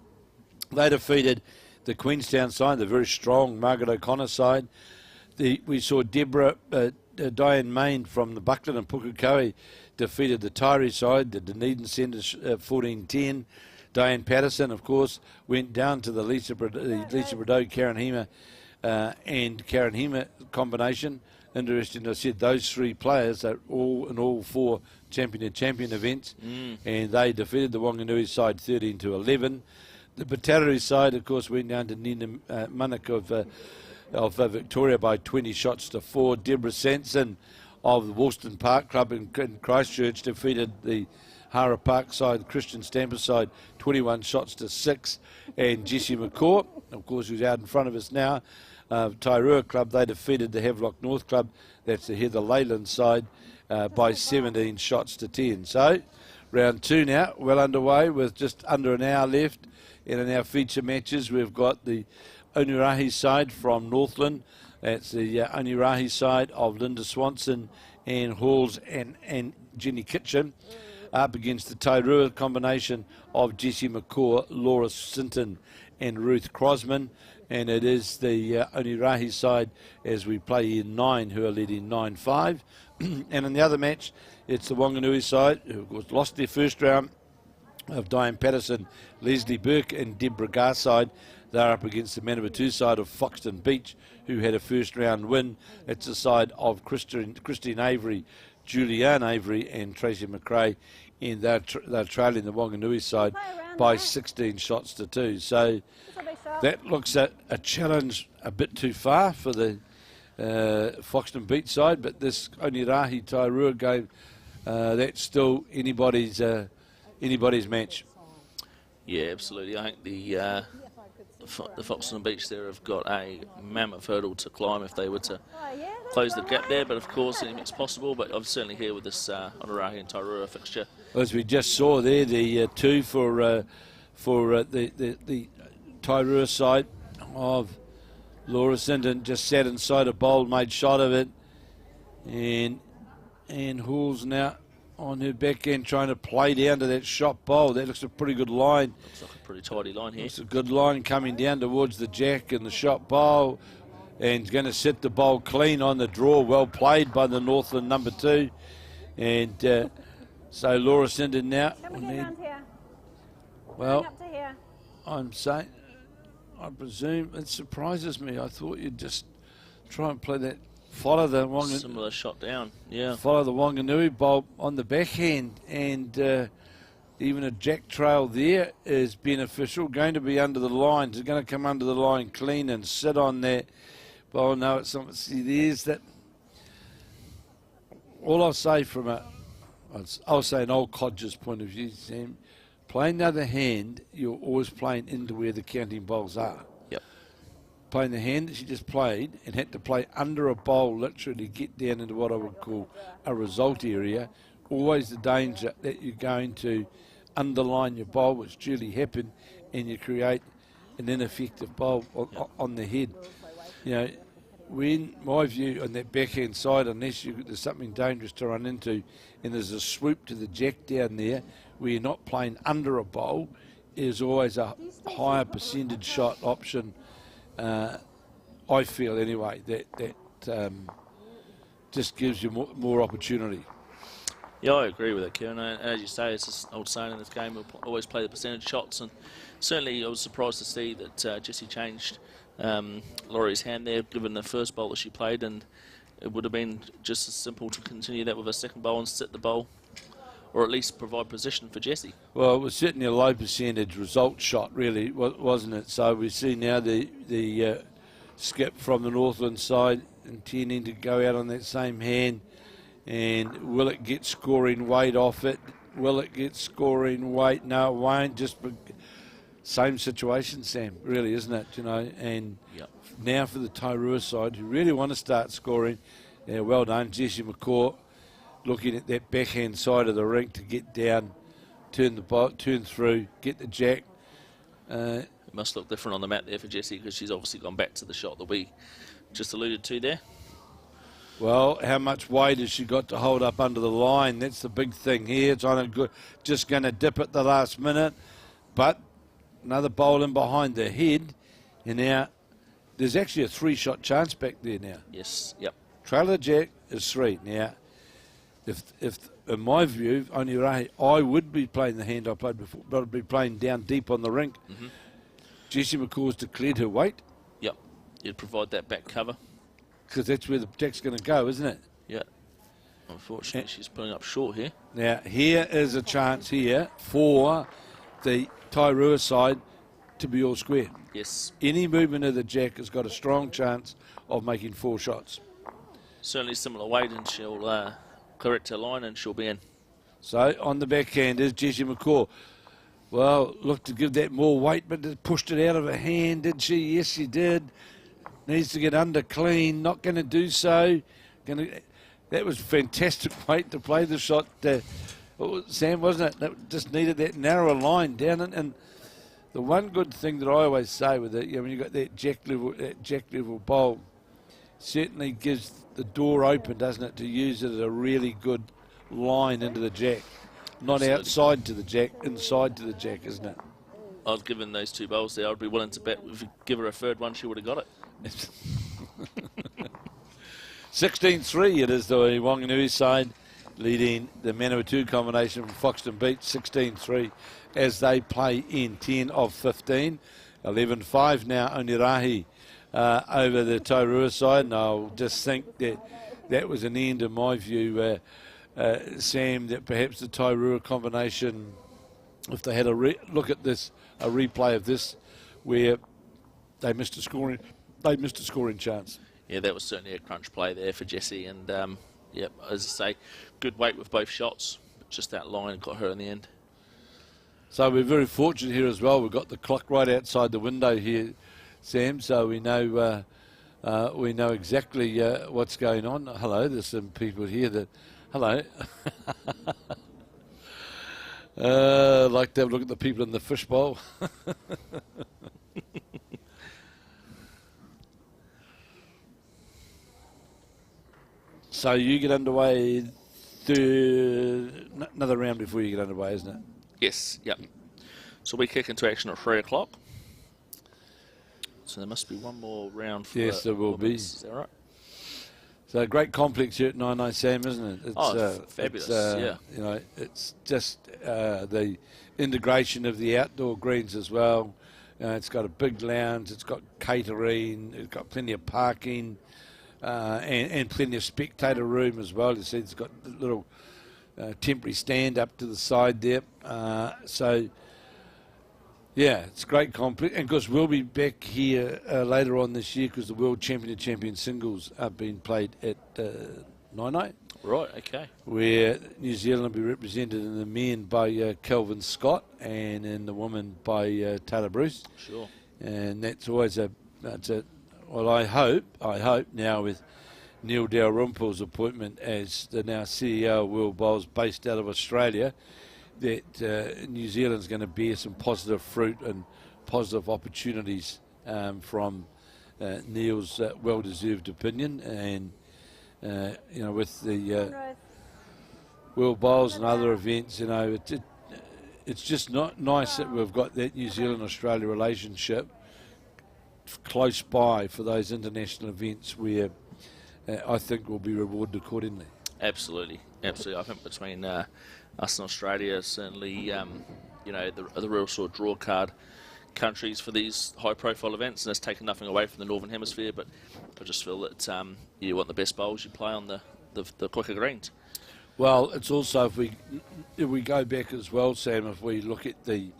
They defeated the Queenstown side, the very strong Margaret O'Connor side. We saw Deborah, Diane Main from the Buckland and Pukekohe defeated the Tairua side, the Dunedin Centres 14-10. Diane Patterson, of course, went down to the Lisa Bordeaux, Karen Hema, and Karen Hema combination. Interesting, I said those 3 players are all in all 4 champion events, and they defeated the Wanganui side 13-11. The Pottage side, of course, went down to Nina Munnik of Victoria by 20 shots to 4. Deborah Swanson of the Woolston Park Club in Christchurch defeated the Hara Park side, Christian Stamper side, 21 shots to 6. And Jessie Macaw, of course, who's out in front of us now, Tairua Club, they defeated the Havelock North Club, that's the Heather Leyland side, by 17 shots to 10. So, round 2 now, well underway with just under an hour left. And in our feature matches, we've got the Onerahi side from Northland. That's the Onerahi side of Linda Swanson, Ann Halls and Jenny Kitchen, up against the Tairua combination of Jessie Macaw, Laura Sinton and Ruth Crossman. And it is the Onerahi side as we play in 9 who are leading 9-5. And in the other match, it's the Wanganui side, who of course lost their first round, of Diane Patterson, Lesley Bourke and Deborah Garside. They're up against the Manawatu side of Foxton Beach, who had a first round win. It's the side of Christine Avery, Julianne Avery and Tracy McRae, and they're trailing the Wanganui side by 16 shots to 2. So that looks at a challenge a bit too far for the Foxton Beach side, but this Onerahi Tairua game, that's still anybody's match. Yeah, absolutely. I think the Foxton Beach there have got a mammoth hurdle to climb if they were to close the gap there, but of course anything's possible. But I'm certainly here with this Onerahi and Tairua fixture. As we just saw there, the 2 for the Tairua side of Laura Sinton just sat inside a bowl, made shot of it, and Halls now on her back end trying to play down to that shot bowl. That looks a pretty good line. Looks like a pretty tidy line here. It's a good line coming down towards the jack and the shot bowl, and going to set the bowl clean on the draw. Well played by the Northland number 2. And so Laura Sinton now. Well, I'm saying, I presume it surprises me. I thought you'd just try and play that, follow the Wanganui. Similar shot down, yeah. Follow the Wanganui bowl on the backhand, and even a jack trail there is beneficial. Going to be under the line. It's going to come under the line clean and sit on that bowl. No, it's not. See, there's that. All I'll say I'll say an old codger's point of view, Sam, playing the other hand, you're always playing into where the counting bowls are. Yep. playing the hand that she just played and had to play under a bowl, literally get down into what I would call a result area, always the danger that you're going to underline your bowl, which duly happened, and you create an ineffective bowl on the head. You know, when, my view, on that backhand side, unless there's something dangerous to run into and there's a swoop to the jack down there where you're not playing under a bowl, is always a higher percentage shot option, I feel anyway, that just gives you more opportunity. Yeah, I agree with it, Kieran. And as you say, it's this old saying in this game, we'll always play the percentage shots. And certainly I was surprised to see that Jessie changed Laurie's hand there, given the first bowl that she played. And it would have been just as simple to continue that with a second bowl and sit the bowl, or at least provide position for Jessie. Well, it was certainly a low percentage result shot, really, wasn't it? So we see now the skip from the Northland side intending to go out on that same hand. And will it get scoring weight off it? Will it get scoring weight? No, it won't. Just same situation, Sam, really, isn't it? You know, and now for the Tairua side, who really want to start scoring. Yeah, well done, Jessie Macaw, looking at that backhand side of the rink to get down, turn through, get the jack. It must look different on the map there for Jessie, because she's obviously gone back to the shot that we just alluded to there. Well, how much weight has she got to hold up under the line? That's the big thing here. It's just going to dip at the last minute. But another bowl in behind the head. And now there's actually a 3-shot chance back there now. Yes, yep. Trail of the jack is 3. Now, if in my view, Onerahi, I would be playing the hand I played before, but I'd be playing down deep on the rink. Mm-hmm. Jessie Macaw's declared her weight. Yep, you'd provide that back cover. Because that's where the jack's going to go, isn't it? Yeah. Unfortunately, she's pulling up short here. Now, here is a chance here for the Tairua side to be all square. Yes. Any movement of the jack has got a strong chance of making 4 shots. Certainly similar weight, and she'll correct her line and she'll be in. So, on the backhand is Jessie Macaw. Well, looked to give that more weight, but pushed it out of her hand, did she? Yes, she did. Needs to get under clean, not going to do so. That was fantastic weight to play the shot, Sam, wasn't it? That just needed that narrower line down. And the one good thing that I always say with it, when you've got that jack level bowl, certainly gives the door open, doesn't it, to use it as a really good line into the jack. Not Absolutely. Outside to the jack, inside to the jack, isn't it? I've given those 2 bowls there. I'd be willing to bet if you give her a third one, she would have got it. 16-3 it is the Maunganui side leading the Manawatu combination from Foxton Beach 16-3 as they play in 10 of 15. 11-5 now Onerahi over the Tairua side, and I'll just think that was an end in my view, Sam, that perhaps the Tairua combination, if they had a look at this, a replay of this where they missed a scoring chance. Yeah, that was certainly a crunch play there for Jessie, and as I say, good weight with both shots, but just that line got her in the end. So we're very fortunate here as well. We've got the clock right outside the window here, Sam, so we know exactly what's going on. Hello, there's some people here that, hello. Like to have a look at the people in the fishbowl. So you get underway, another round before you get underway, isn't it? Yes, yep. So we kick into action at 3 o'clock. So there must be one more round for Yes, there will be. Is that right? So a great complex here at 99 Sam, isn't it? It's, fabulous, yeah. You know, it's just the integration of the outdoor greens as well. It's got a big lounge, it's got catering, it's got plenty of parking. And plenty of spectator room as well. You see, it's got a little temporary stand up to the side there. So, yeah, it's a great complex. And of course, we'll be back here later on this year because the World Champion singles are being played at Nine. Right, okay. Where New Zealand will be represented in the men by Kelvin Scott and in the women by Taylor Bruce. Sure. And that's always Well, I hope now with Neil Dalrymple's appointment as the now CEO of World Bowls based out of Australia, that New Zealand's going to bear some positive fruit and positive opportunities from Neil's well-deserved opinion. And, with the World Bowls and other events, it's just not nice that we've got that New Zealand-Australia relationship close by for those international events where I think we'll be rewarded accordingly. Absolutely. I think between us and Australia, certainly, the real sort of draw card countries for these high-profile events, and that's taken nothing away from the Northern Hemisphere, but I just feel that you want the best bowls, you play on the quicker greens. Well, it's also if we go back as well, Sam. If we look at the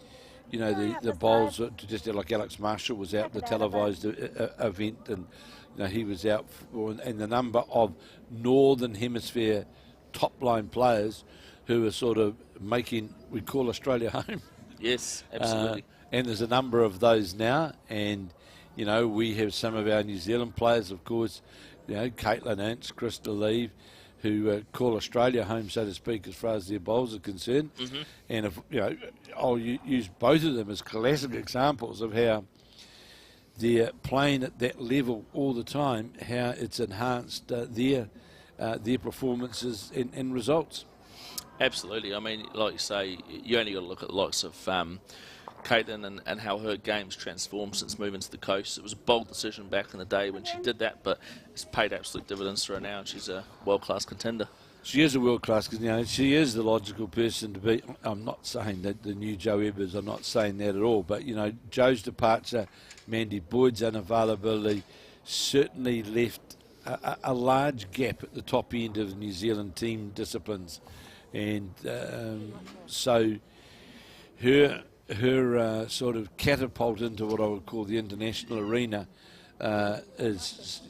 bowls, just like Alex Marshall was out the televised event, and he was out, and the number of Northern Hemisphere top line players who are sort of making, we call Australia home. Yes, absolutely. And there's a number of those now, and we have some of our New Zealand players, of course, Caitlin Ince, Krista Lee, who call Australia home, so to speak, as far as their bowls are concerned. Mm-hmm. And if I'll use both of them as classic examples of how they're playing at that level all the time, how it's enhanced their performances and results. Absolutely. I mean, like you say, you only got to look at the likes of Caitlin and how her game's transformed since moving to the coast. It was a bold decision back in the day when she did that, but it's paid absolute dividends for her now, and she's a world-class contender. She is a world-class, because she is the logical person to be. I'm not saying that the new Joe Evers, I'm not saying that at all, but Joe's departure, Mandy Boyd's unavailability certainly left a large gap at the top end of the New Zealand team disciplines, and so her sort of catapult into what I would call the international arena is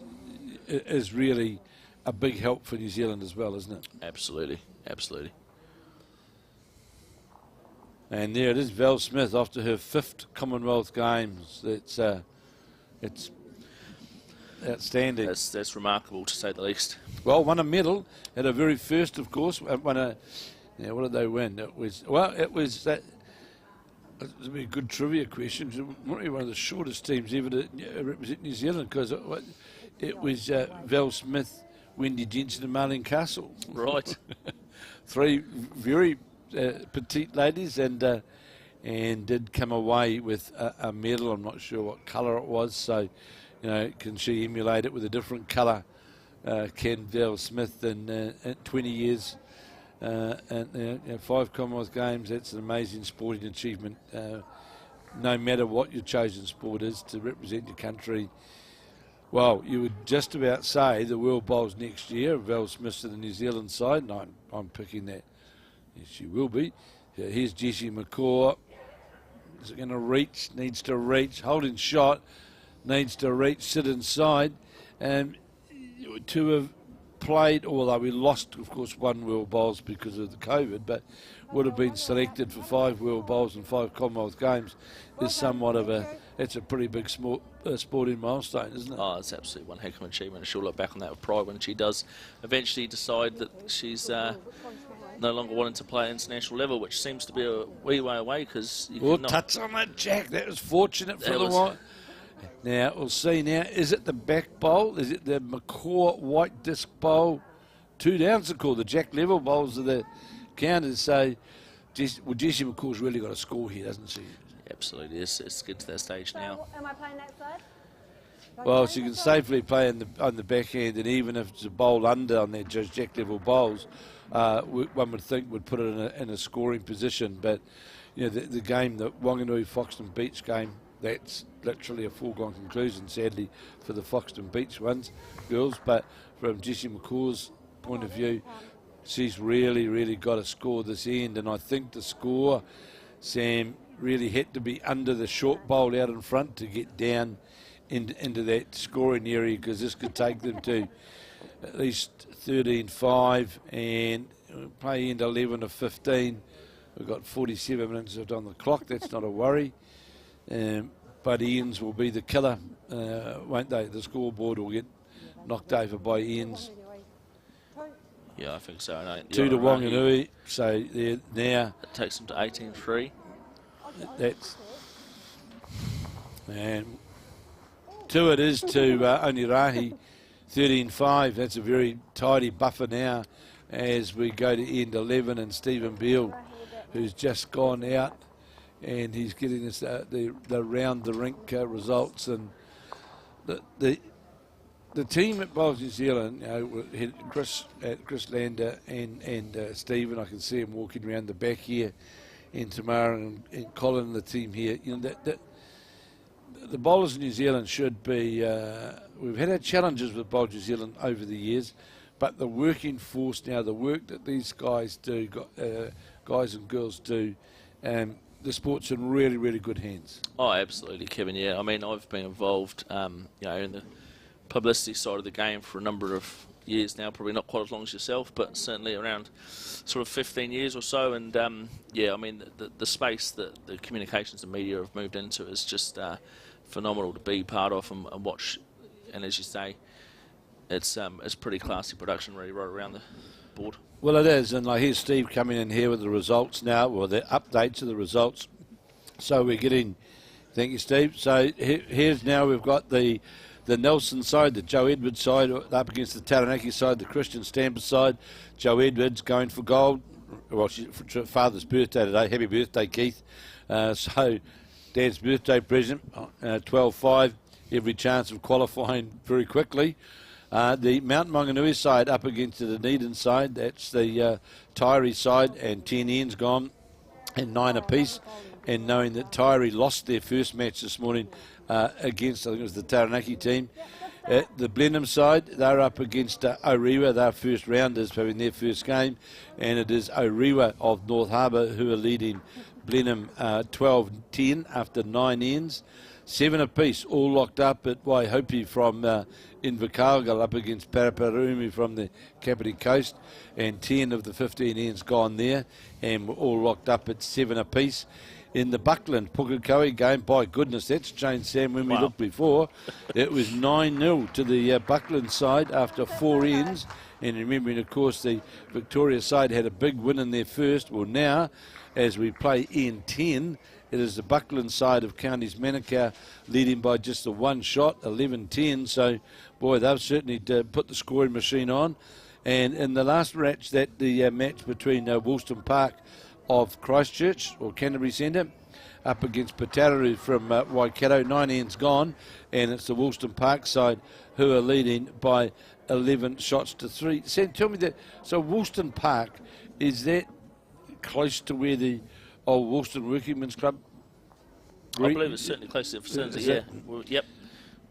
really a big help for New Zealand as well, isn't it? Absolutely. And there it is, Val Smith off to her 5th Commonwealth Games. It's outstanding. That's remarkable, to say the least. Well, won a medal at her very first, of course. What did they win? It was that. It would be a good trivia question. One of the shortest teams ever to represent New Zealand, because it was Val Smith, Wendy Jensen and Marlene Castle. Right. 3 very petite ladies, and did come away with a medal. I'm not sure what colour it was, so can she emulate it with a different colour? Can Val Smith in 20 years? And 5 Commonwealth Games, that's an amazing sporting achievement. No matter what your chosen sport is, to represent your country. Well, you would just about say the World Bowls next year, Val Smith to the New Zealand side, and I'm picking that. Yes, she will be. Here's Jessie Macaw. Is it going to reach? Needs to reach. Holding shot. Needs to reach. Sit inside. To have played, although we lost, of course, 1 World Bowls because of the COVID, but would have been selected for 5 World Bowls and 5 Commonwealth Games is somewhat of it's a pretty big sporting milestone, isn't it? Oh, it's absolutely one heck of an achievement, and she'll look back on that with pride when she does eventually decide that she's no longer wanting to play at international level, which seems to be a wee way away, because touch on that, Jack. That was fortunate for the while. Now, we'll see now, is it the back bowl? Is it the Macaw white disc bowl? 2 downs to call. The Jack level bowls are the counters. So, Jessie McCall's really got a score here, doesn't she? Absolutely. It's good to that stage now. Am I playing that side? Well, she can safely play on the backhand, and even if it's a bowl under on their Jack level bowls, one would think would put it in a scoring position. But, the game, the Wanganui Foxton Beach game, that's literally a foregone conclusion, sadly, for the Foxton Beach girls. But from Jessie McCaw's point of view, she's really got to score this end. And I think the score, Sam, really had to be under the short bowl out in front to get down into that scoring area, because this could take them to at least 13-5 and play end 11 of 15. We've got 47 minutes left on the clock. That's not a worry. but Ian's will be the killer, won't they? The scoreboard will get knocked over by Ian's. Yeah, I think so. I know. 2 to Wanganui, so they're now. That takes them to 18-3. That's and 2 it is to Onerahi, 13-5. That's a very tidy buffer now as we go to end 11, and Stephen Beale, who's just gone out, and he's getting us the round the rink results. And the team at Bowls New Zealand, Chris Lander and Stephen, I can see him walking around the back here, and Tamara and Colin and the team here. The bowlers in New Zealand should be. We've had our challenges with Bowls New Zealand over the years, but the working force now, the work that these guys do, guys and girls do, the sport's in really, really good hands. Oh, absolutely, Kevin. Yeah, I mean, I've been involved, in the publicity side of the game for a number of years now. Probably not quite as long as yourself, but certainly around sort of 15 years or so. And I mean, the space that the communications and media have moved into is just phenomenal to be part of and watch. And as you say, it's pretty classy production really right around the board. Well, it is, and here's Steve coming in here with the results now, or the updates of the results. So we're getting, thank you, Steve. So here's now we've got the Nelson side, the Joe Edwards side, up against the Taranaki side, the Christian Stamper side. Joe Edwards going for gold. Well, for father's birthday today. Happy birthday, Keith. So Dad's birthday present, 12-5. Every chance of qualifying very quickly. The Mount Maunganui side up against the Dunedin side. That's the Tairua side, and 10 ends gone and 9 apiece. And knowing that Tairua lost their first match this morning against, I think it was the Taranaki team. The Blenheim side, they're up against Orewa. They're first rounders having their first game. And it is Orewa of North Harbour who are leading Blenheim 12-10 after 9 ends. 7 apiece, all locked up at Waihope from Invercargill up against Paraparumi from the Kapiti Coast, and 10 of the 15 ends gone there, and we're all locked up at 7 apiece. In the Buckland Pukekohe game, by goodness, that's changed, Sam, when we looked before. It was 9-0 to the Buckland side after 4 ends, and remembering, of course, the Victoria side had a big win in their first. Well, now, as we play end 10, it is the Buckland side of Counties Manukau leading by just the 1 shot, 11-10. So, boy, they've certainly put the scoring machine on. And in the last match, the match between Woolston Park of Christchurch, or Canterbury Centre, up against Putaruru from Waikato, 9 ends gone. And it's the Woolston Park side who are leading by 11 shots to 3. Sam, tell me that. So, Woolston Park, is that close to where the old Woolston Workingmen's Club? I believe it's certainly close to the vicinity, yeah.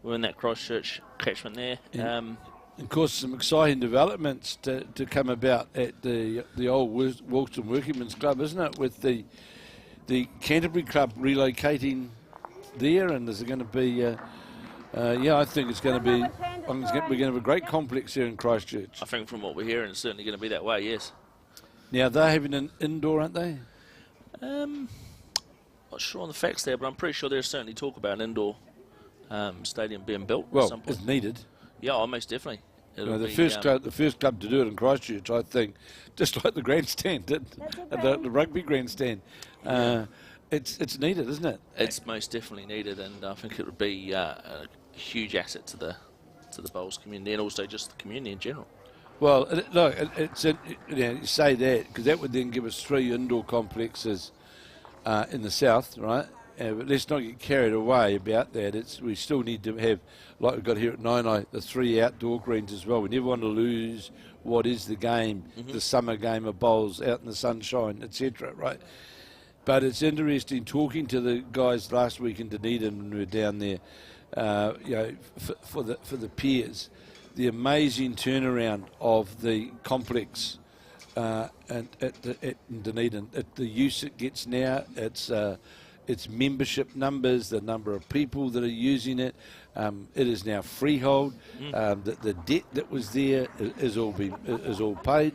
We're in that Christchurch catchment there. Of course, some exciting developments to come about at the old Woolston Workingmen's Club, isn't it? With the Canterbury Club relocating there, and there's going to be, I think it's going to be, we're going to have a great complex here in Christchurch. I think from what we're hearing, it's certainly going to be that way, yes. Now, they're having an indoor, aren't they? Not sure on the facts there, but I'm pretty sure there's certainly talk about an indoor stadium being built. Well, at some point. It's needed. Yeah, almost definitely. The first club to do it in Christchurch, I think, just like the grandstand, the rugby grandstand. It's needed, isn't it? It's most definitely needed, and I think it would be a huge asset to the Bowls community and also just the community in general. Well, you say that because that would then give us 3 indoor complexes in the south, right? But let's not get carried away about that. We still need to have, like we've got here at Nainai, the 3 outdoor greens as well. We never want to lose what is the game, the summer game of bowls out in the sunshine, etc., right? But it's interesting talking to the guys last week in Dunedin when we were down there, for the peers, the amazing turnaround of the complex and at Dunedin, the use it gets now, its membership numbers, the number of people that are using it. It is now freehold. The debt that was there is all paid.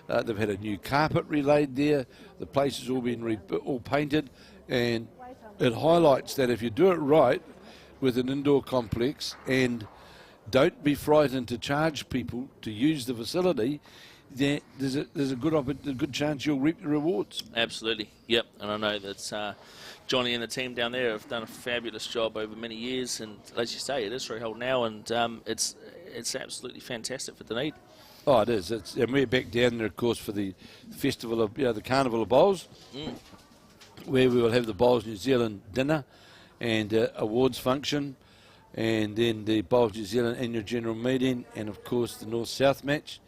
They've had a new carpet relaid there. The place has all been all painted, and it highlights that if you do it right with an indoor complex and don't be frightened to charge people to use the facility, there's a good chance you'll reap the rewards. Absolutely, yep. And I know that Johnny and the team down there have done a fabulous job over many years, and as you say, it is freehold now, and it's absolutely fantastic for Dunedin. Oh, it is. And we're back down there, of course, for the festival of, the Carnival of Bowls, where we will have the Bowls New Zealand dinner and awards function, and then the Bowls New Zealand annual general meeting, and of course the North-South match.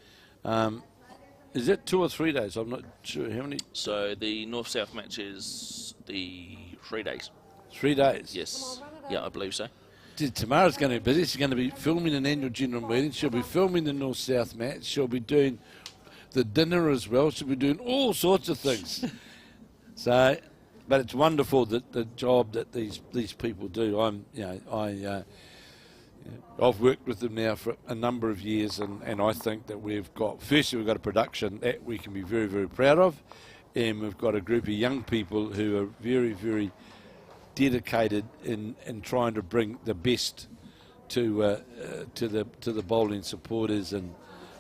Is that 2 or 3 days? I'm not sure how many. So the North-South match is the 3 days. 3 days? Yes. Yeah, I believe so. Tamara's going to be busy. She's going to be filming an annual general meeting. She'll be filming the North-South match. She'll be doing the dinner as well. She'll be doing all sorts of things. So, but it's wonderful that the job that these people do. I've worked with them now for a number of years, and I think that we've got a production that we can be very, very proud of, and we've got a group of young people who are very, very dedicated in trying to bring the best to the bowling supporters and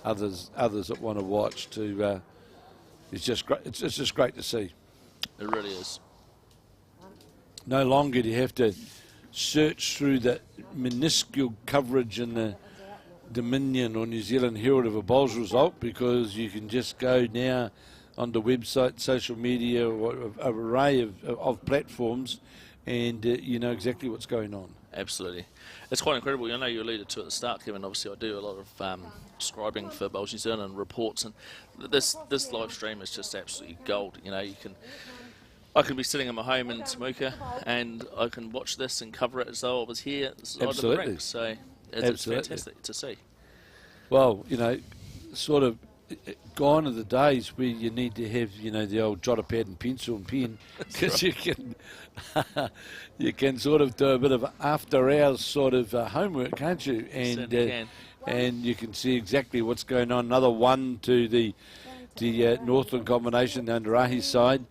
others that want to watch. It's just great. It's just great to see. It really is. No longer do you have to search through the minuscule coverage in the Dominion or New Zealand Herald of a bowls result, because you can just go now on the website, social media, or an array of platforms, and you know exactly what's going on. Absolutely. It's quite incredible. I know you alluded to it at the start, Kevin. Obviously, I do a lot of describing for Bowls New Zealand and reports, and this live stream is just absolutely gold. I can be sitting in my home in Temuka, and I can watch this and cover it as though I was here at the side of the rink. So it's fantastic to see. Well, sort of gone are the days where you need to have, the old jotter pad and pencil and pen, because you can sort of do a bit of after hours sort of homework, can't you? And you can see exactly what's going on. Another one to the Northland combination, the Onerahi side.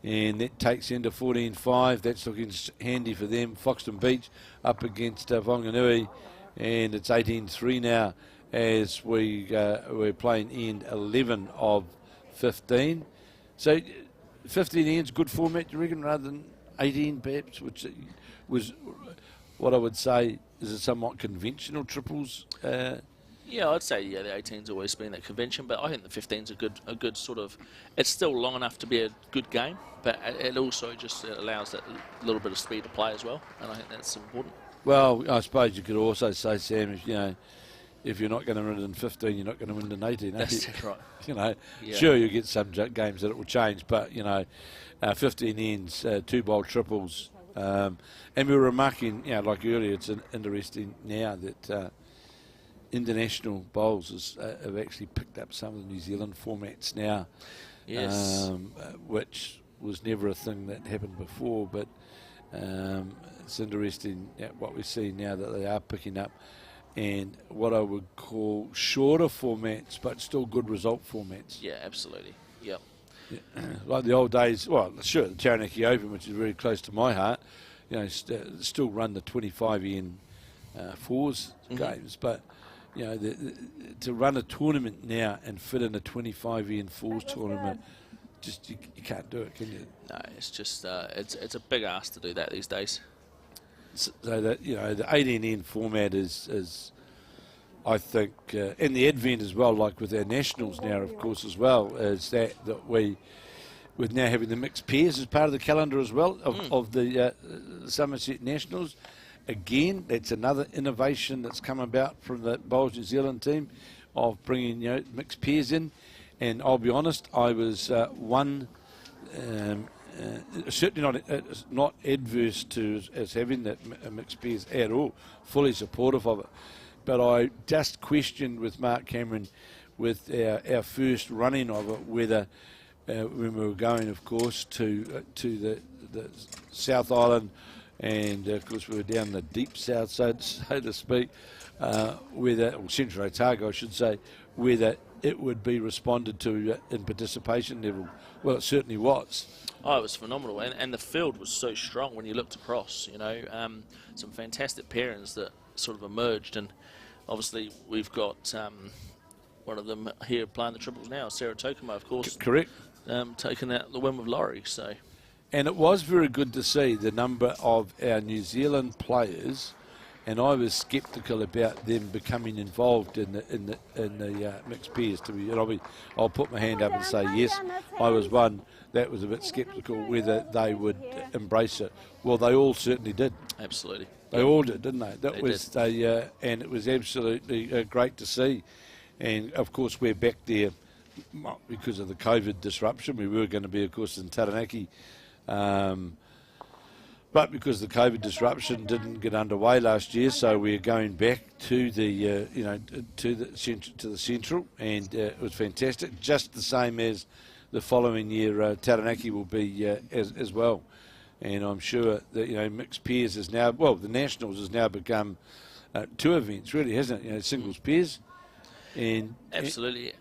And that takes into 14-5. That's looking handy for them. Foxton Beach up against Maunganui, and it's 18-3 now as we're playing end 11 of 15. So 15 ends, good format, you reckon, rather than 18 perhaps, which was what I would say is a somewhat conventional triples. Yeah, I'd say the 18's always been that convention, but I think the 15's a good sort of. It's still long enough to be a good game, but it also just allows that little bit of speed to play as well, and I think that's important. Well, I suppose you could also say, Sam, if you're not going to win it in 15, you're not going to win it in 18. That's right. Sure, you get some games that it will change, but 15 ends, 2 bowl triples, and we were remarking, like earlier, it's interesting now that. International bowls have actually picked up some of the New Zealand formats now, yes, which was never a thing that happened before, but it's interesting what we see now that they are picking up, and what I would call shorter formats but still good result formats. Yeah, absolutely. Yep. Yeah. Like the old days, well, sure, the Taranaki Open, which is very close to my heart, still run the 25 fours games, but to run a tournament now and fit in a 25 fours tournament, just you can't do it, can you? No, it's just it's a big ask to do that these days. So that the 18 format is I think, and the advent as well, like with our nationals now, of course, as well, is that we're now having the mixed pairs as part of the calendar as well of the Somerset Nationals. Again, that's another innovation that's come about from the Bowls New Zealand team of bringing mixed pairs in. And I'll be honest, I was certainly not adverse to as having that mixed pairs at all, fully supportive of it. But I just questioned with Mark Cameron with our first running of it whether when we were going, of course, to the South Island. And of course we were down the deep south, so to speak, or Central Otago, I should say, whether it would be responded to in participation level. Well, it certainly was. Oh, it was phenomenal, and the field was so strong when you looked across. Some fantastic pairings that sort of emerged, and obviously we've got one of them here playing the triples now, Sarah Taukamo, of course. Correct. Taking out the win with Laurie. So, and it was very good to see the number of our New Zealand players, and I was sceptical about them becoming involved in the mixed pairs. I'll put my hand up and say yes. I was one that was a bit sceptical whether they would embrace it. Well, they all certainly did. Absolutely, they all did, didn't they? And it was absolutely great to see. And of course, we're back there because of the COVID disruption. We were going to be, of course, in Taranaki. But because the COVID disruption didn't get underway last year, so we're going back to the to the central, and it was fantastic. Just the same as the following year, Taranaki will be as well. And I'm sure that mixed pairs is now, well, the nationals has now become 2 events, really, hasn't it? Singles pairs, and absolutely.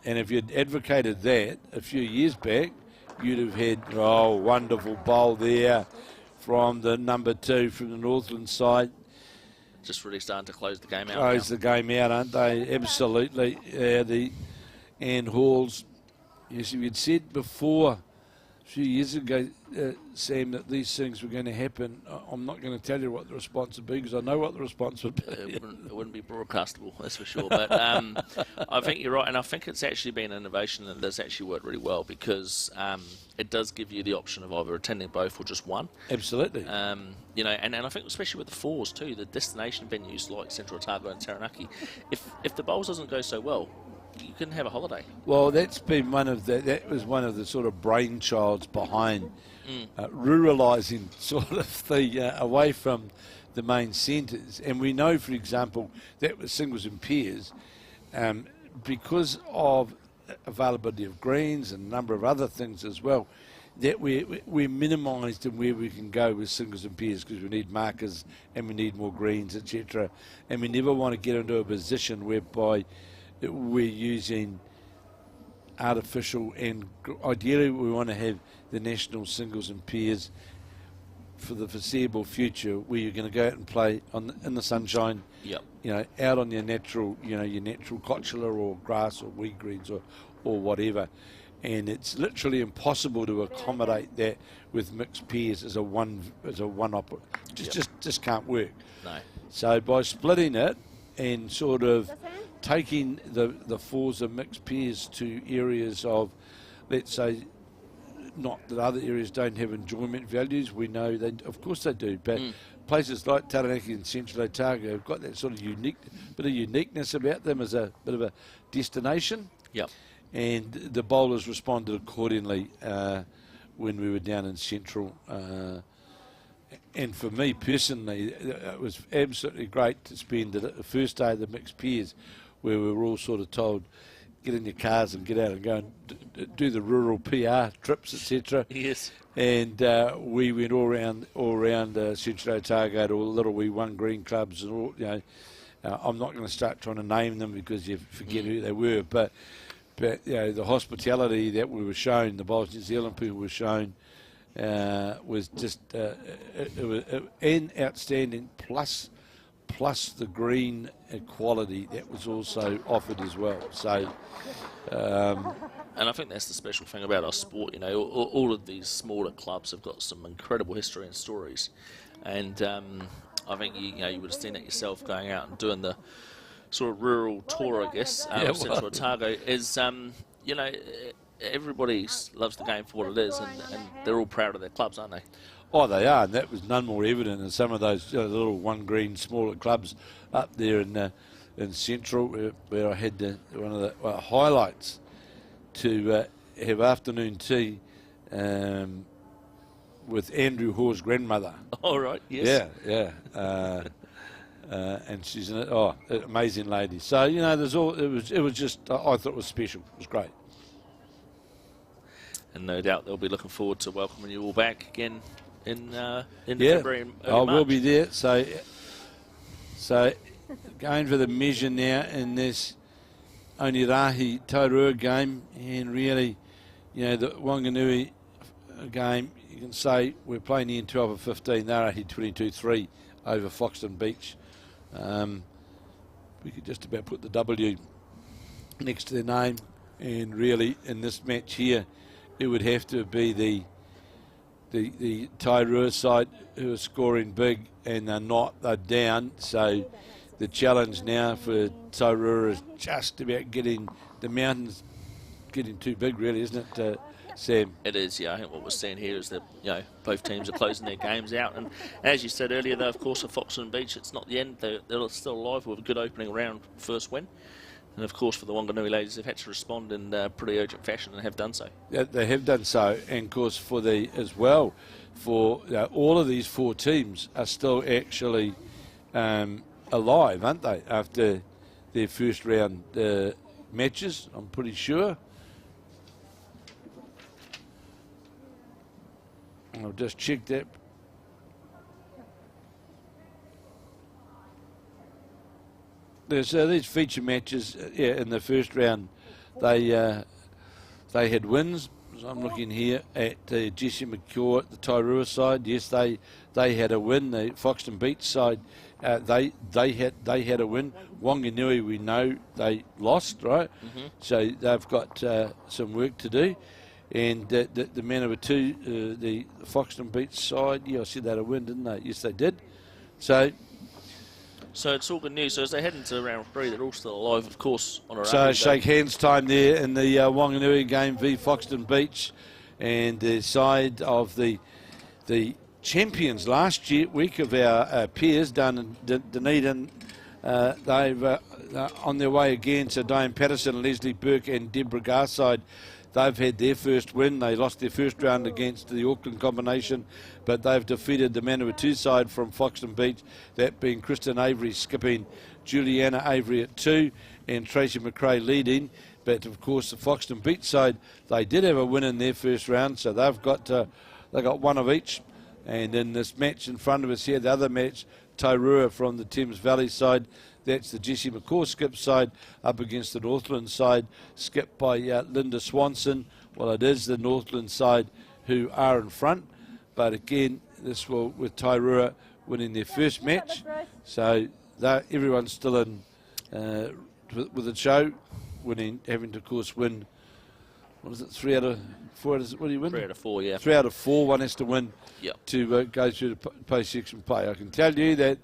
And if you'd advocated that a few years back, you'd have had, wonderful bowl there from the number 2 from the Northland side. Just really starting to close the game out. Close the game out, aren't they? Absolutely. The Ann Halls, yes, you'd said before, a few years ago, Sam, that these things were going to happen. I'm not going to tell you what the response would be because I know what the response would be. It wouldn't be broadcastable, that's for sure. But I think you're right, and I think it's actually been an innovation and that's actually worked really well because it does give you the option of either attending both or just one. Absolutely. And I think especially with the 4s too, the destination venues like Central Otago and Taranaki, if the bowls doesn't go so well, you can have a holiday. Well, that's been that was one of the sort of brainchilds behind ruralising sort of the away from the main centres. And we know, for example, that with singles and pairs, because of availability of greens and a number of other things as well, that we're minimised in where we can go with singles and pairs because we need markers and we need more greens, etc. And we never want to get into a position whereby we're using artificial, and ideally we want to have the national singles and pairs for the foreseeable future where you're going to go out and play in the sunshine, out on your natural cotula or grass or wheat greens or whatever. And it's literally impossible to accommodate that with mixed pairs as a one opera. Just can't work. No. So by splitting it and sort of taking the 4s and mixed pairs to areas of, let's say, not that other areas don't have enjoyment values, we know of course they do, but places like Taranaki and Central Otago have got that sort of bit of uniqueness about them as a bit of a destination. Yep. And the bowlers responded accordingly when we were down in Central. And for me personally, it was absolutely great to spend the first day of the mixed pairs where we were all sort of told, get in your cars and get out and go and do the rural PR trips, etc. Yes. And we went all around Central Otago to all the little wee one green clubs and all. I'm not going to start trying to name them because you forget who they were, but the hospitality that we were shown, the Bowls New Zealand people were shown, was just it was an outstanding. Plus the green quality that was also offered as well. So, and I think that's the special thing about our sport. All of these smaller clubs have got some incredible history and stories, and I think you would have seen it yourself going out and doing the sort of rural tour, I guess, of Central Otago. Is everybody loves the game for what it is, and they're all proud of their clubs, aren't they? Oh, they are, and that was none more evident in some of those little one green smaller clubs up there in Central, where I had one of the highlights to have afternoon tea with Andrew Hoare's grandmother. All right, yes. Yeah. And she's an amazing lady. So there's all. It was just. I thought it was special. It was great. And no doubt they'll be looking forward to welcoming you all back again in February and early March. We'll be there. So going for the measure now in this Onerahi Tairua game, and really, the Maunganui game, you can say we're playing in 12 of 15. They're only 22-3 over Foxton Beach. We could just about put the W next to their name, and really in this match here, it would have to be the Tairua side who are scoring big, and they're not. They're down. So the challenge now for Tairua is just about getting the mountains getting too big, really, isn't it, Sam? It is, yeah. I think what we're seeing here is that both teams are closing their games out, and as you said earlier, though, of course, for Foxton Beach, it's not the end. They're still alive with a good opening round first win. And, of course, for the Wanganui ladies, they've had to respond in pretty urgent fashion and have done so. Yeah, they have done so. And, of course, for all of these 4 teams are still actually alive, aren't they, after their first round matches, I'm pretty sure. I'll just check that. There's these feature matches in the first round. They had wins. So I'm looking here at Jessie Macaw at the Tairua side. Yes, they had a win. The Foxton Beach side, they had a win. Wanganui, we know they lost, right? Mm-hmm. So they've got some work to do. And the Manawatu 2, the Foxton Beach side, I said they had a win, didn't they? Yes, they did. So it's all good news. So as they head into round 3, they're all still alive, of course, on a So shake hands time there in the Wanganui game v Foxton Beach, and the side of the champions last week of our peers down in Dunedin. They've on their way again. So Diane Patterson, Lesley, Bourke and Deborah Garside, they've had their first win. They lost their first round against the Auckland combination, but they've defeated the Manawatu side from Foxton Beach, that being Kristen Avery skipping Juliana Avery at 2 and Tracy McRae leading. But of course the Foxton Beach side, they did have a win in their first round, so they've got one of each. And in this match in front of us here, the other match, Tairua from the Thames Valley side, that's the Jessie Macaw skip side up against the Northland side, skipped by Linda Swanson. Well, it is the Northland side who are in front, but again, this will with Tairua winning their first match. So everyone's still in with the show, having to, of course, win. What is it? 3 out of 4? What do you win? 3 out of 4, yeah. 3 out of 4. One has to win to go through the post-section play. I can tell you that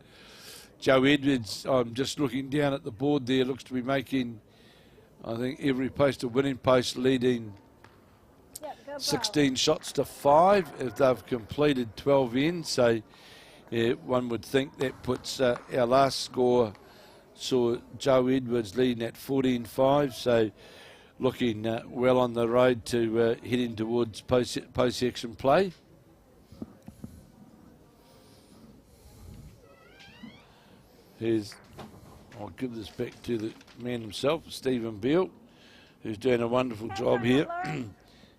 Joe Edwards, I'm just looking down at the board there, looks to be making, I think, every post a winning post, leading 16 shots to 5 if they've completed 12 ends. So one would think that puts our last score, saw Joe Edwards leading at 14-5. So looking well on the road to heading towards post-section play. I'll give this back to the man himself, Stephen Beale, who's doing a wonderful job here,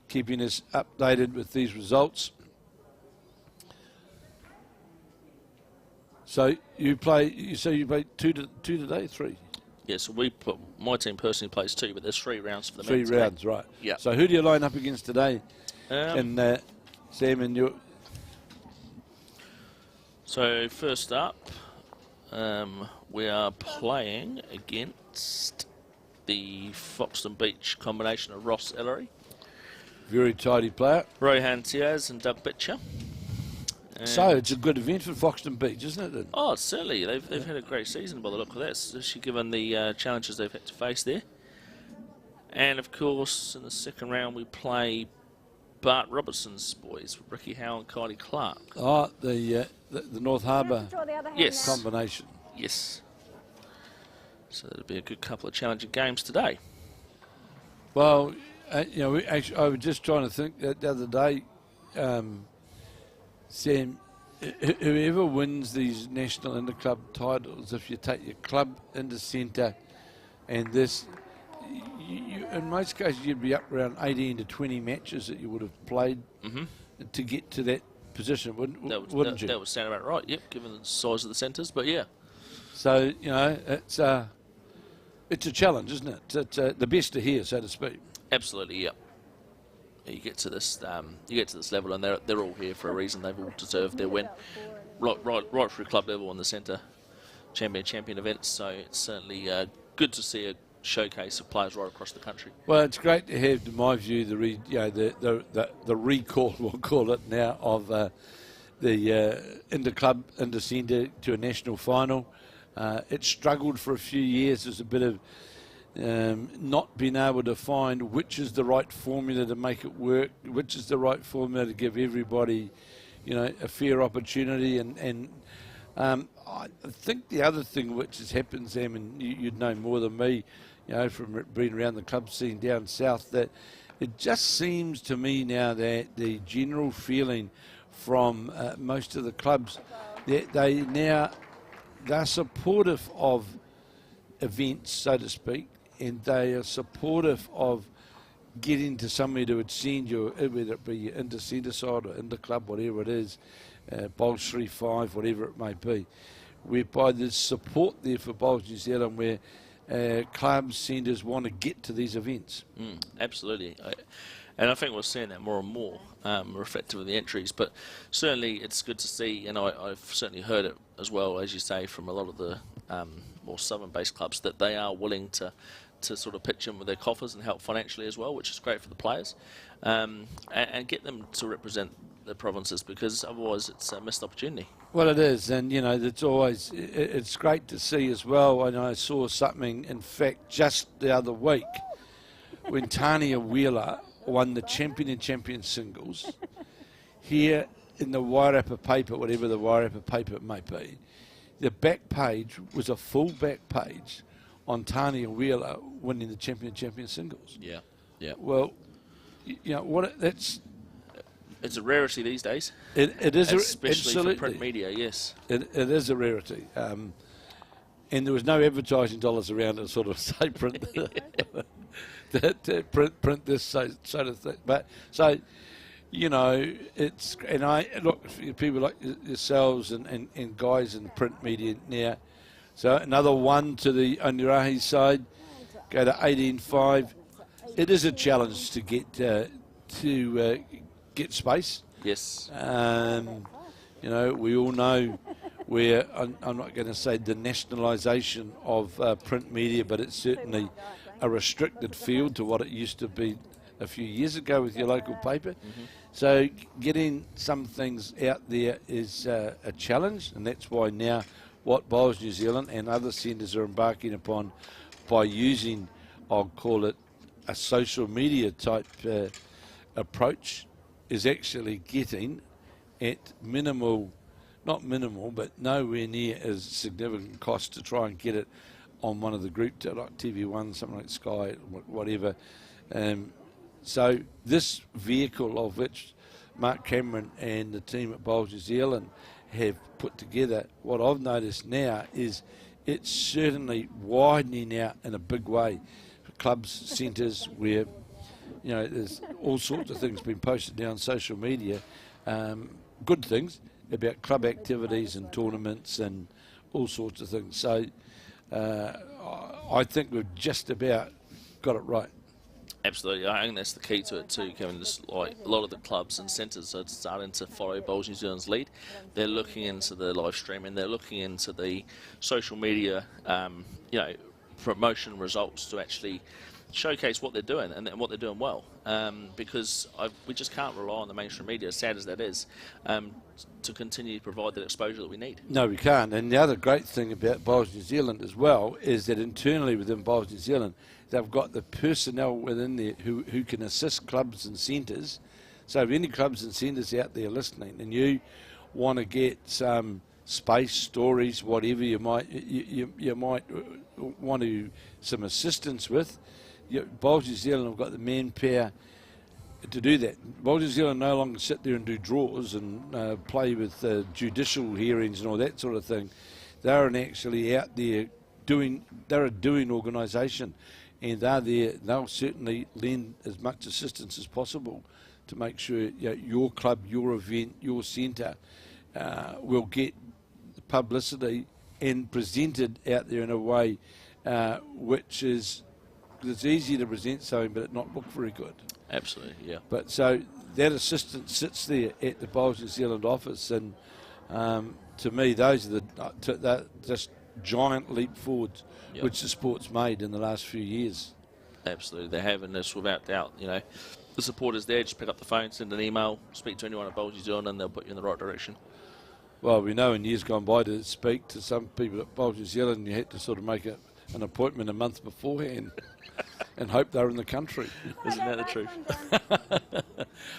keeping us updated with these results. So you play 2 today, 3? Yeah, so my team personally plays 2, but there's 3 rounds for the 3 rounds, right. Yeah. So who do you line up against today? And Sam and you. So first up, we are playing against the Foxton Beach combination of Ross Ellery, very tidy player, Rohan Tiaz and Doug Bitcher. So it's a good event for Foxton Beach, isn't it? Oh, certainly. They've had a great season by the look of that, especially given the challenges they've had to face there. And of course, in the second round, we play Bart Robertson's boys, Ricky Howe and Kylie Clark. Oh, the North Harbour combination. Yes. So it'll be a good couple of challenging games today. Well, I was just trying to think that the other day, Sam, whoever wins these national interclub titles, if you take your club into centre, and this, in most cases you'd be up around 18 to 20 matches that you would have played to get to that position, wouldn't you? That would sound about right, yep, given the size of the centres, but yeah. So, it's It's a challenge, isn't it? It's the best are here, so to speak. Absolutely, yeah. You get to this level, and they're all here for a reason. They've all deserved their win, right through club level in the centre champion events. So it's certainly good to see a showcase of players right across the country. Well, it's great to have, in my view, the recall, we'll call it now, of the inter-club, inter-centre to a national final. It struggled for a few years. There's a bit of not being able to find which is the right formula to make it work, which is the right formula to give everybody, a fair opportunity. And I think the other thing which has happened, Sam, and you'd know more than me, from being around the club scene down south, that it just seems to me now that the general feeling from most of the clubs that they're supportive of events, so to speak, and they are supportive of getting to somewhere to send you, whether it be your inter-centre side or inter-club, whatever it is, Bowls 3-5, whatever it may be, whereby there's support there for Bowls New Zealand where clubs, centres want to get to these events. Absolutely. And I think we're seeing that more and more, reflective of the entries. But certainly it's good to see, and I've certainly heard it as well, as you say, from a lot of the more southern-based clubs, that they are willing to sort of pitch in with their coffers and help financially as well, which is great for the players, and get them to represent the provinces, because otherwise it's a missed opportunity. Well, it is, and it's great to see as well. And I saw something, in fact, just the other week when Tania Wheeler won the champion singles here in the Wairarapa paper, whatever the Wairarapa paper it may be. The back page was a full back page on Tania Wheeler winning the champion singles. Yeah. Well, it's a rarity these days. It is, especially absolutely. for print media. Yes, it is a rarity. And there was no advertising dollars around to sort of say print print this sort of thing. But so, it's, and I look, people like yourselves and guys in print media now. So another one to the Onerahi side, go to 18.5. It is a challenge to get space. Yes. We all know where, I'm not going to say the nationalisation of print media, but it's certainly a restricted field to what it used to be a few years ago with your local paper. Mm-hmm. So getting some things out there is a challenge, and that's why now what Bowls New Zealand and other centres are embarking upon by using, I'll call it, a social media type approach, is actually getting at not minimal, but nowhere near as significant cost to try and get it on one of the group, like TV1, something like Sky, whatever. So this vehicle, of which Mark Cameron and the team at Bowls New Zealand have put together, what I've noticed now is it's certainly widening out in a big way for clubs, centres, where there's all sorts of things being posted now on social media, good things about club activities and tournaments and all sorts of things. So I think we've just about got it right. Absolutely, I think that's the key to it too, Kevin. Just like a lot of the clubs and centres are starting to follow Bowls New Zealand's lead. They're looking into the live streaming, they're looking into the social media, promotion results to actually showcase what they're doing and what they're doing well. Because we just can't rely on the mainstream media, as sad as that is, to continue to provide that exposure that we need. No, we can't. And the other great thing about Bowls New Zealand as well is that internally within Bowls New Zealand, they've got the personnel within there who can assist clubs and centres. So if any clubs and centres out there listening and you want to get some space, stories, whatever you might want to some assistance with, Bowls New Zealand have got the manpower to do that. Bowls New Zealand no longer sit there and do draws and play with judicial hearings and all that sort of thing. They're actually out there doing. They're a doing organisation, and they're there. They'll certainly lend as much assistance as possible to make sure your club, your event, your centre will get publicity and presented out there in a way which is, it's easy to present something but it not look very good. Absolutely, yeah. But so that assistant sits there at the Bowls New Zealand office, and to me, those are the just giant leap forwards which the sport's made in the last few years. Absolutely, they have, and this without doubt. You know, the supporters there just pick up the phone, send an email, speak to anyone at Bowls New Zealand, and they'll put you in the right direction. Well, we know in years gone by to speak to some people at Bowls New Zealand, you had to sort of make an appointment a month beforehand and hope they're in the country. Isn't that the truth?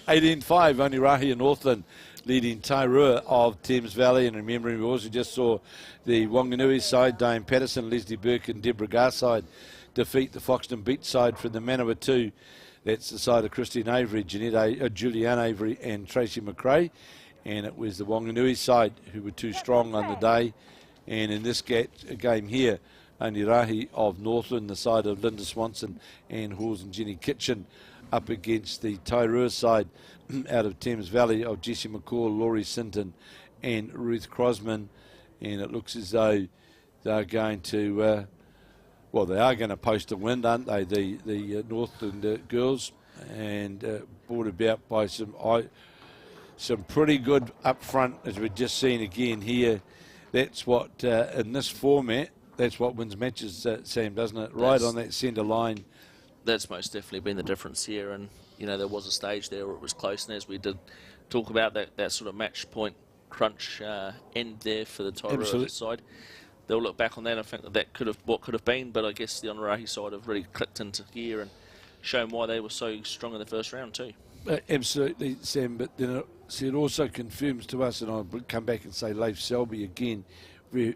18-5, Onerahi and Northland leading Tairua of Thames Valley. And remembering, we also just saw the Maunganui side, Diane Patterson, Lesley, Bourke and Deborah Gar side defeat the Foxton Beach side from the Manawatu. That's the side of Christine Avery, Julianne Avery and Tracy McRae. And it was the Wanganui side who were too strong on the day. And in this game here, Onerahi of Northland, the side of Linda Swanson and Halls and Jenny Kitchen, up against the Tairua side out of Thames Valley of Jessie Macaw, Laurie Sinton and Ruth Crossman. And it looks as though they're going to, they are going to post a win, aren't they, the Northland girls, and brought about by some pretty good up front, as we've just seen again here. That's what, in this format, that's what wins matches, Sam, doesn't it? Right on that centre line. That's most definitely been the difference here. And, you know, there was a stage there where it was close. And as we did talk about that sort of match point crunch end there for the Tairua side, they'll look back on that and think that could have been. But I guess the Onerahi side have really clicked into gear and shown why they were so strong in the first round too. Absolutely, Sam. But then it also confirms to us, and I'll come back and say Leif Selby again,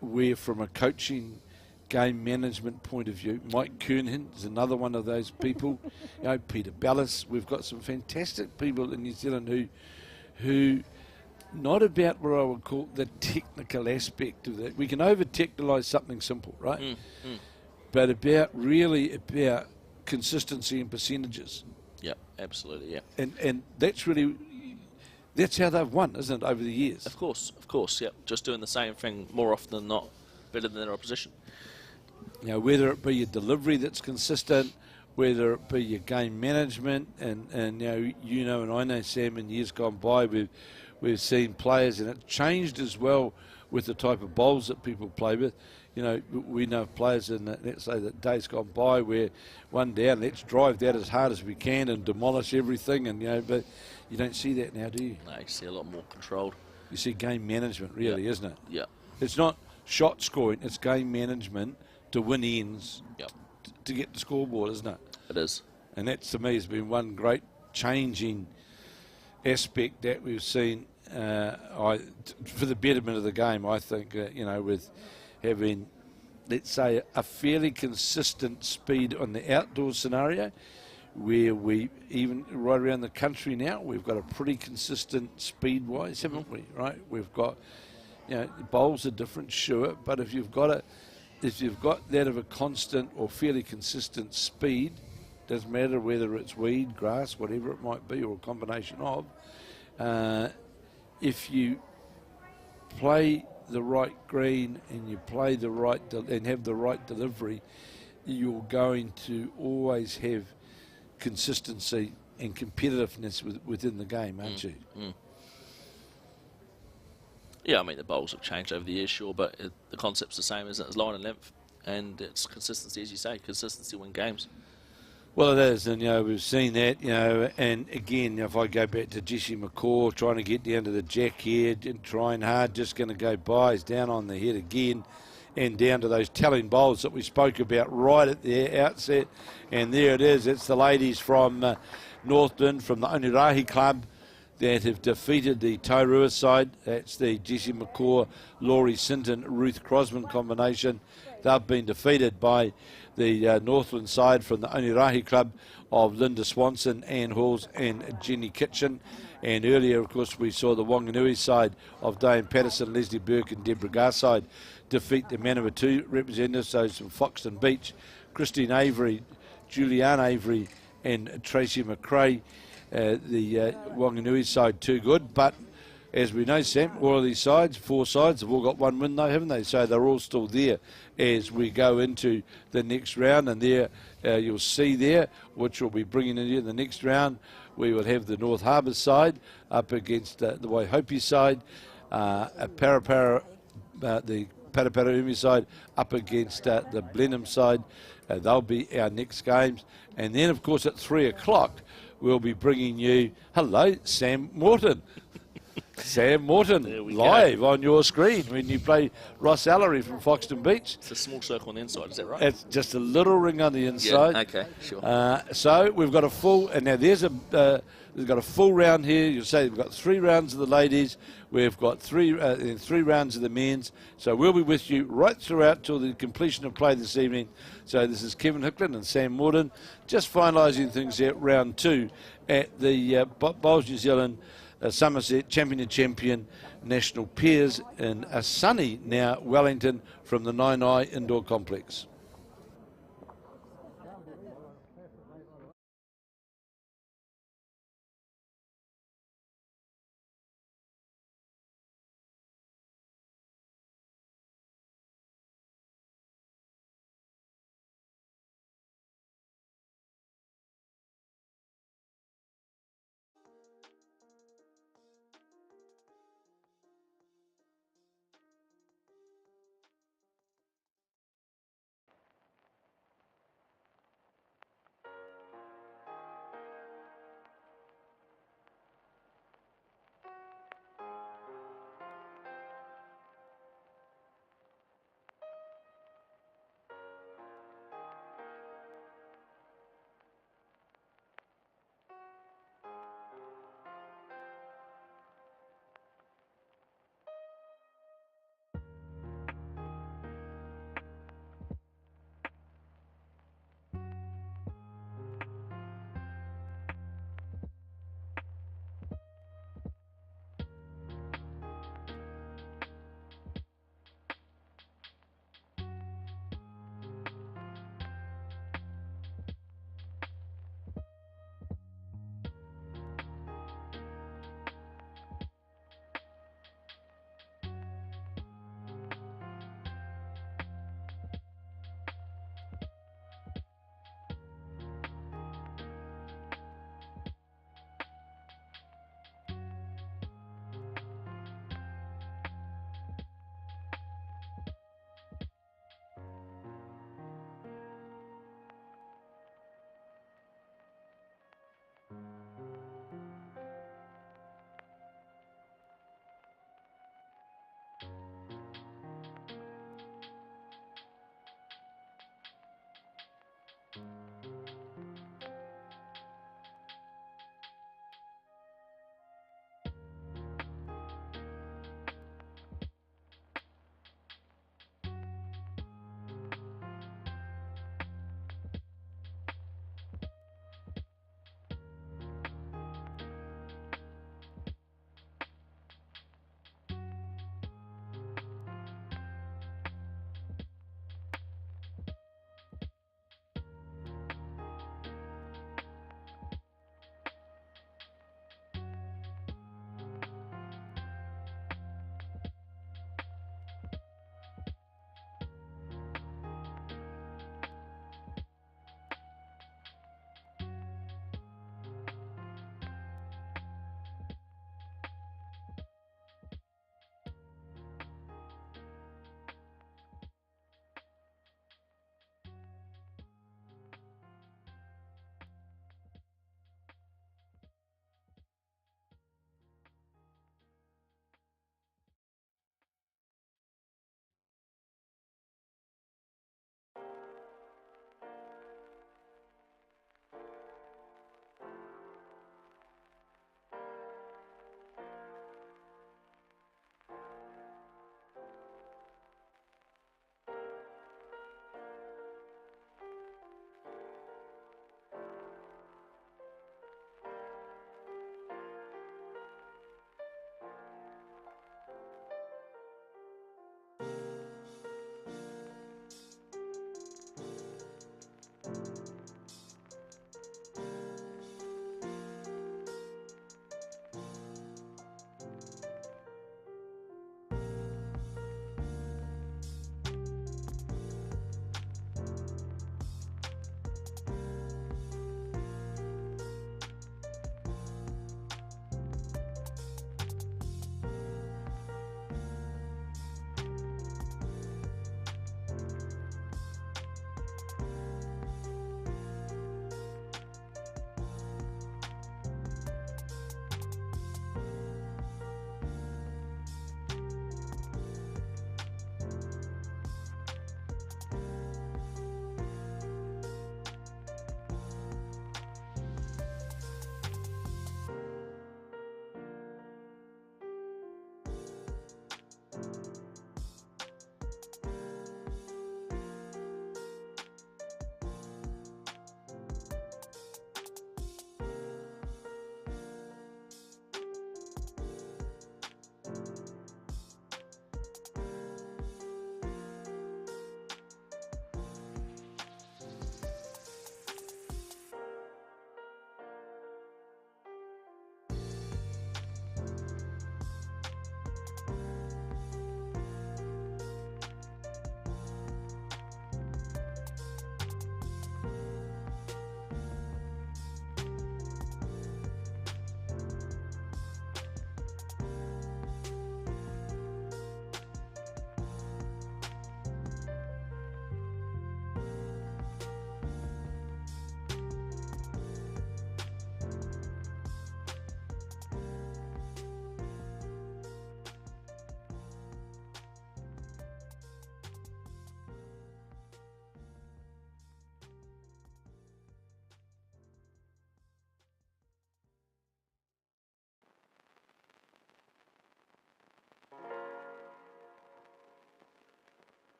where from a coaching game management point of view, Mike Kernhan is another one of those people. You know, Peter Bellis. We've got some fantastic people in New Zealand who not about what I would call the technical aspect of that. We can over-technicalise something simple, right? But about consistency and percentages. Yeah, absolutely, yeah. And that's how they've won, isn't it, over the years? Of course, yeah. Just doing the same thing more often than not, better than their opposition. You know, whether it be your delivery that's consistent, whether it be your game management, and and I know, Sam, in years gone by, we've seen players, and it changed as well with the type of bowls that people play with. You know, we know players in, let's say, that days gone by where one down, let's drive that as hard as we can and demolish everything, and but you don't see that now, do you? No, you see a lot more controlled. You see game management, really, isn't it? Yeah. It's not shot scoring, it's game management to win ends, to get the scoreboard, isn't it? It is. And that, to me, has been one great changing aspect that we've seen for the betterment of the game, I think, with having, let's say, a fairly consistent speed on the outdoor scenario, where we, even right around the country now, we've got a pretty consistent speed-wise, haven't we, right? We've got, bowls are different, sure, but if you've got that of a constant or fairly consistent speed, doesn't matter whether it's weed, grass, whatever it might be, or a combination of, if you play the right green and you play the right and have the right delivery, you're going to always have consistency and competitiveness within the game, aren't you? Yeah, I mean, the bowls have changed over the years, sure, but the concept's the same, isn't it? It's line and length, and it's consistency, as you say. Consistency win games. Well, it is, and we've seen that, and again, if I go back to Jessie Macaw trying to get down to the jack here and trying hard, just going to go by, he's down on the head again, and down to those telling bowls that we spoke about right at the outset, and there it is. It's the ladies from Northland, from the Onerahi club, that have defeated the Tairua side. That's the Jessie Macaw, Laurie Sinton, Ruth Crossman combination. They've been defeated by the Northland side from the Onerahi club of Linda Swanson, Ann Halls and Jenny Kitchen. And earlier, of course, we saw the Wanganui side of Diane Patterson, Lesley Bourke and Deborah Garside defeat the Manawatu representatives, those from Foxton Beach, Christine Avery, Julianne Avery and Tracy McRae. The Wanganui side too good, but as we know, Sam, all of these sides, 4 sides, have all got 1 win though, haven't they? So they're all still there as we go into the next round. And there you'll see there, which will be bringing in the next round, we will have the North Harbour side up against the Waihope side, the Paraparaumu side up against the Blenheim side. They'll be our next games. And then, of course, at 3 o'clock, we'll be bringing you, hello, Sam Morton. Sam Morton live on your screen when you play Ross Ellery from Foxton Beach. It's a small circle on the inside, is that right? It's just a little ring on the inside. Yeah, okay, sure. So we've got a full, and now there's got a full round here. You'll say we've got 3 rounds of the ladies. We've got 3 rounds of the men's. So we'll be with you right throughout till the completion of play this evening. So this is Kevin Hickland and Sam Morton just finalising things at round 2 at the Bowls New Zealand Somerset Champion National Pairs in a sunny now Wellington from the Nine Eye Indoor Complex.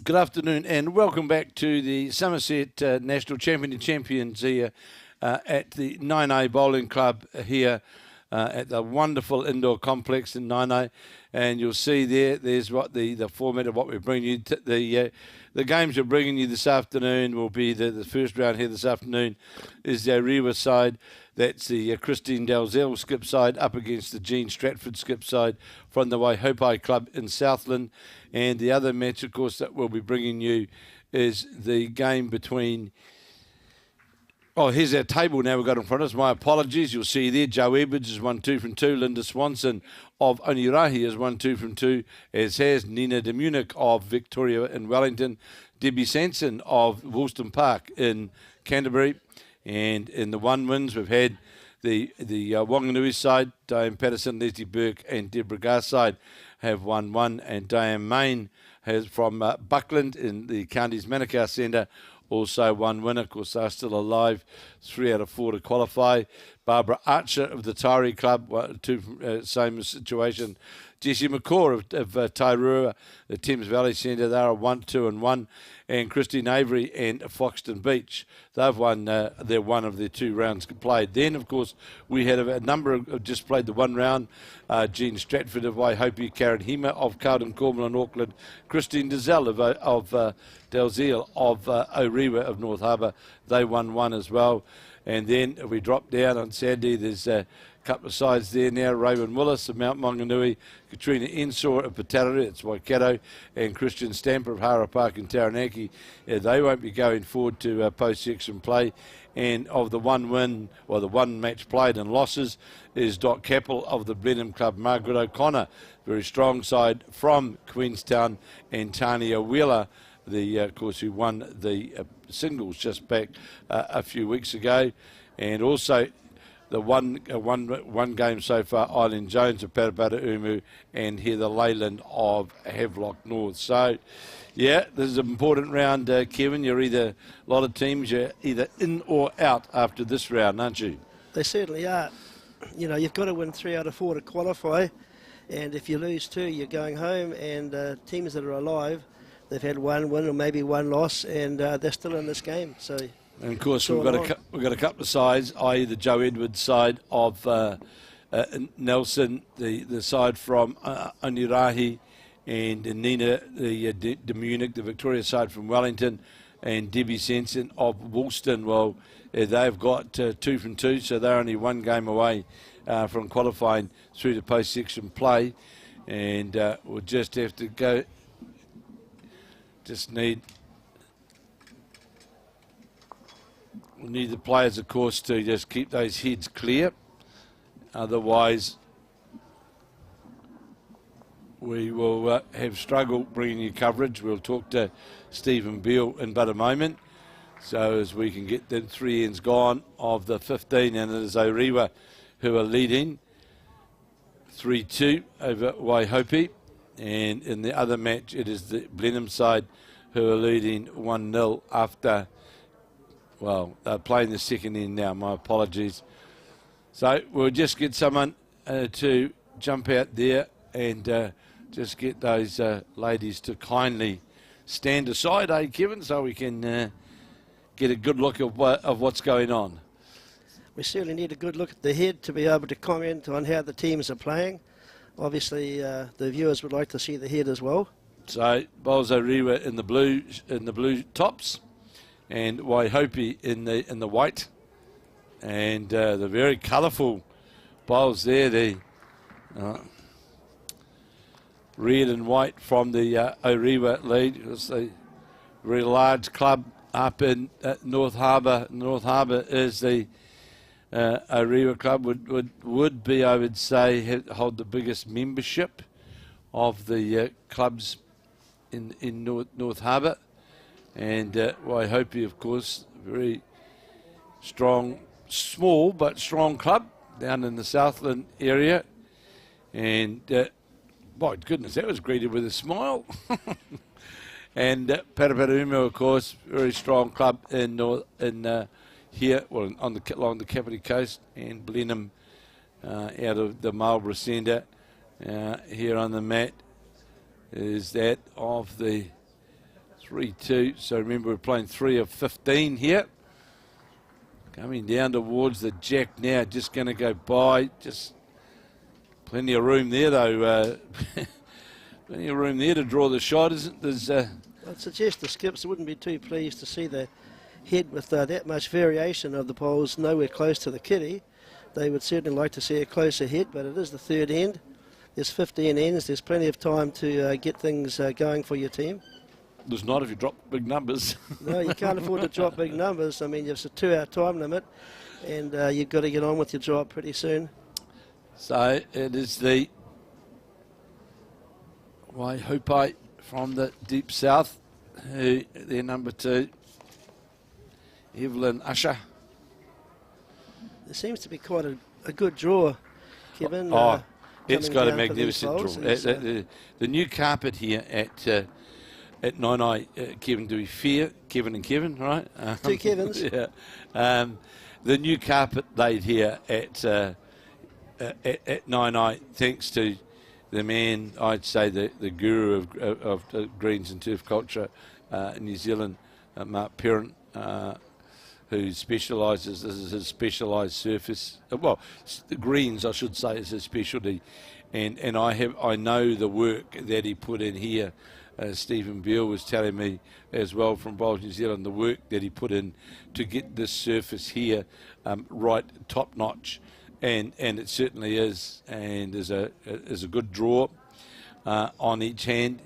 Good afternoon and welcome back to the Somerset National Champions here at the 9A Bowling Club here at the wonderful indoor complex in 9A. And you'll see there's what the format of what we're bringing you. The games we're bringing you this afternoon will be the first round here this afternoon is the Tairua side. That's the Christine Dalzell skip side up against the Jean Stratford skip side from the Waihopai Club in Southland. And the other match, of course, that we'll be bringing you is the game between... Oh, here's our table now we've got in front of us. My apologies. You'll see there, Joe Edwards is 1-2 from 2. Linda Swanson of Onerahi is 1-2 from 2, as has Nina de Munnik of Victoria in Wellington, Debbie Sanson of Woolston Park in Canterbury. And in the one wins, we've had the Wanganui side, Diane Patterson, Lesley Bourke and Deborah Garside have won 1. And Diane Main has from Buckland in the county's Macaw Centre also won winner. Of course, they're still alive, 3 out of 4 to qualify. Barbara Archer of the Tairua Club, same situation. Jessie Macaw of Tairua, the Thames Valley Centre, they're a 1, 2 and 1. And Christine Avery and Foxton Beach, they've won their one of their 2 rounds played. Then, of course, we had a number of just played the 1 round. Jean Stratford of Waihope, Karen Hema of Carlton, Cornwall and Auckland, Christine Dazelle of Dalzell of Orewa of North Harbour, they won 1 as well. And then if we drop down on Saturday, there's a couple of sides there now. Raewyn Willis of Mount Maunganui, Katrina Ensor of Putaruru, it's Waikato, and Christian Stamper of Hara Park in Taranaki. They won't be going forward to post-section play. And of the 1 win, or the 1 match played and losses, is Dot Capel of the Blenheim Club. Margaret O'Connor, very strong side from Queenstown, and Tania Wheeler, of course, who won the singles just back a few weeks ago. And also the one game so far, Eileen Jones of Parapara Umu and Heather Leyland of Havelock North. So, yeah, this is an important round, Kevin. A lot of teams, you're either in or out after this round, aren't you? They certainly are. You know, you've got to win 3 out of 4 to qualify. And if you lose 2, you're going home. And teams that are alive, they've had 1 win or maybe 1 loss, and they're still in this game. So, and of course, we've got a couple of sides, i.e. the Joe Edwards side of Nelson, the side from Onerahi, and Nina de Munnik, the Victoria side from Wellington, and Debbie Sanson of Woolston. Well, they've got 2 from 2, so they're only 1 game away from qualifying through to post-section play. And we'll just have to go... We need the players, of course, to just keep those heads clear. Otherwise, we will have struggle bringing you coverage. We'll talk to Stephen Beale in but a moment. So as we can get the 3 ends gone of the 15, and it is Orewa who are leading 3-2 over Waihope. And in the other match, it is the Blenheim side who are leading 1-0 after, well, they're playing the second end now, my apologies. So we'll just get someone to jump out there and just get those ladies to kindly stand aside, Kevin, so we can get a good look of what's going on. We certainly need a good look at the head to be able to comment on how the teams are playing. Obviously, the viewers would like to see the head as well. So Bowls Orewa in the blue tops, and Waihope in the white, and the very colourful bowls there. The red and white from the Orewa lead. It's a very large club up in North Harbour. North Harbour is the Orewa club would be, I would say, hold the biggest membership of the clubs in North Harbour, and Waihope, of course, very strong, small but strong club down in the Southland area, and my goodness, that was greeted with a smile. And Parapara, of course, very strong club here, well, along the Kapiti Coast, and Blenheim out of the Marlborough Centre. Here on the mat is that of the 3-2. So remember, we're playing 3 of 15 here. Coming down towards the jack now, just going to go by. Just plenty of room there, though. Plenty of room there to draw the shot, isn't there? I'd suggest the skips wouldn't be too pleased to see the head with that much variation of the poles nowhere close to the kitty. They would certainly like to see a closer hit, but it is the third end. There's 15 ends. There's plenty of time to get things going for your team. There's not if you drop big numbers. No, you can't afford to drop big numbers. I mean, there's a 2-hour time limit, and you've got to get on with your job pretty soon. So it is the Waihopai from the deep south, who their number 2, Evelyn Usher. There seems to be quite a good draw, Kevin. It's got a coming down for these magnificent bowls. draw. The new carpet here at Nine Kevin, do we fear Kevin and Kevin, right? 2 Kevins. Yeah. The new carpet laid here at Nine, thanks to the man, I'd say the guru of greens and turf culture in New Zealand, Mark Perrin, who specialises, this is his specialised surface. Well, the greens, I should say, is his specialty. And I know the work that he put in here. Stephen Beale was telling me as well from Bowls New Zealand, the work that he put in to get this surface here right top notch. And it certainly is, and there's a good draw on each hand.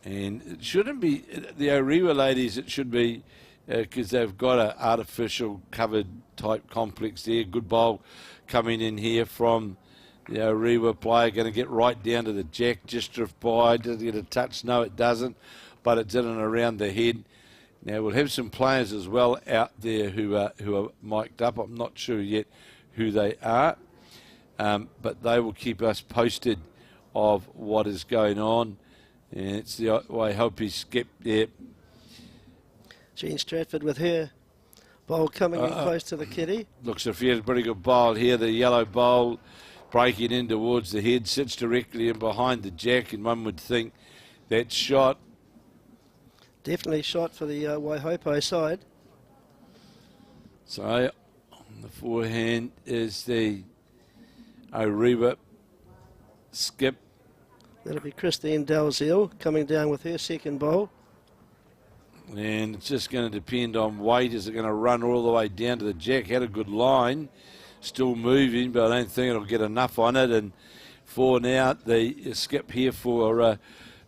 And it shouldn't be, the Orewa ladies, it should be, because they've got an artificial covered type complex there. Good bowl coming in here from the Orewa player, going to get right down to the jack, just drift by. Does it get a touch? No, it doesn't, but it's in and around the head. Now we'll have some players as well out there who are mic'd up. I'm not sure yet who they are, but they will keep us posted of what is going on. And it's the Waihopai skip there. Jean Stratford with her bowl coming in close to the kitty. Looks a fairly pretty good bowl here. The yellow bowl breaking in towards the head, sits directly in behind the jack, and one would think that's shot. Definitely shot for the Waihopai side. So on the forehand is the Orewa skip. That'll be Christine Dalziel coming down with her second bowl. And it's just going to depend on weight. Is it going to run all the way down to the jack? Had a good line, still moving, but I don't think it'll get enough on it. And for now, the skip here for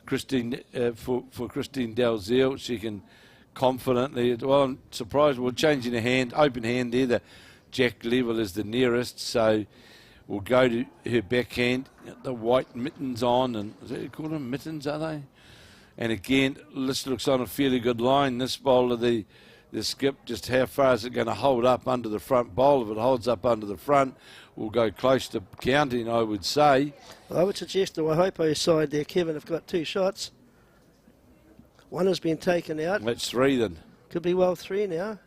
Christine for Christine Dalziel. She can confidently. Well, I'm surprised. We're changing the hand, open hand there. The jack level is the nearest, so we'll go to her backhand. The white mittens on, and is that you call them mittens? Are they? And again, this looks on a fairly good line. This bowler, the skip, just how far is it going to hold up under the front bowl? If it holds up under the front, we'll go close to counting, I would say. I would suggest the Waihopai side there, Kevin, have got 2 shots. One has been taken out. That's 3 then. Could be well 3 now.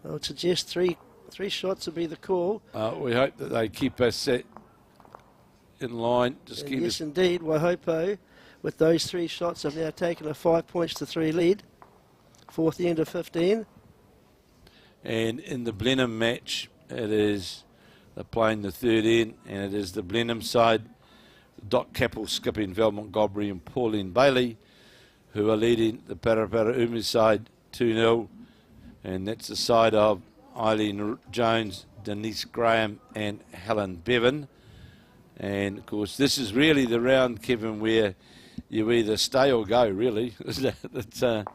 I would suggest three shots would be the call. We hope that they keep us set in line. Just keep yes, us. indeed, Waihopai, with those 3 shots, have now taken a 5 points to 3 lead. 4th end of 15. And in the Blenheim match, it is they're playing the 3rd end, and it is the Blenheim side, Dot Capel skipping Val Montgomery and Pauline Bailey, who are leading the Parapara side 2-0. And that's the side of Eileen Jones, Denise Graham and Helen Bevan. And, of course, this is really the round, Kevin, where you either stay or go, really. It's, a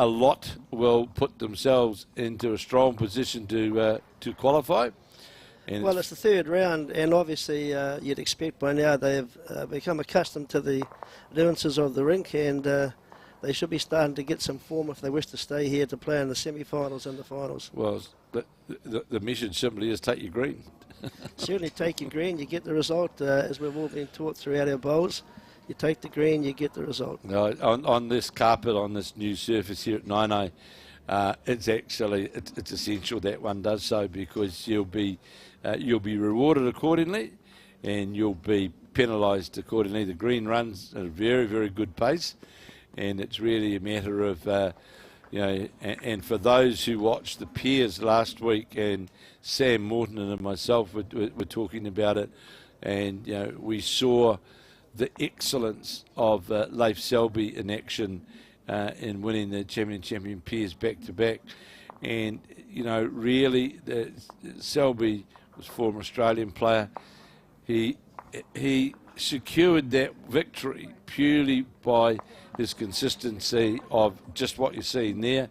lot will put themselves into a strong position to qualify. And well, it's the 3rd round, and obviously you'd expect by now they have become accustomed to the nuances of the rink, and they should be starting to get some form if they wish to stay here to play in the semi-finals and the finals. Well, the message simply is take your green. Certainly take your green, you get the result, as we've all been taught throughout our bowls. You take the green, you get the result. No, on this carpet, on this new surface here at Nine, it's essential that one does so, because you'll be rewarded accordingly, and you'll be penalised accordingly. The green runs at a very, very good pace, and it's really a matter of, and for those who watched the Peers last week, and Sam Morton and myself were talking about it, and we saw the excellence of Leif Selby in action in winning the champion Peers back-to-back. And, really, Selby was a former Australian player. He secured that victory purely by his consistency of just what you're seeing there,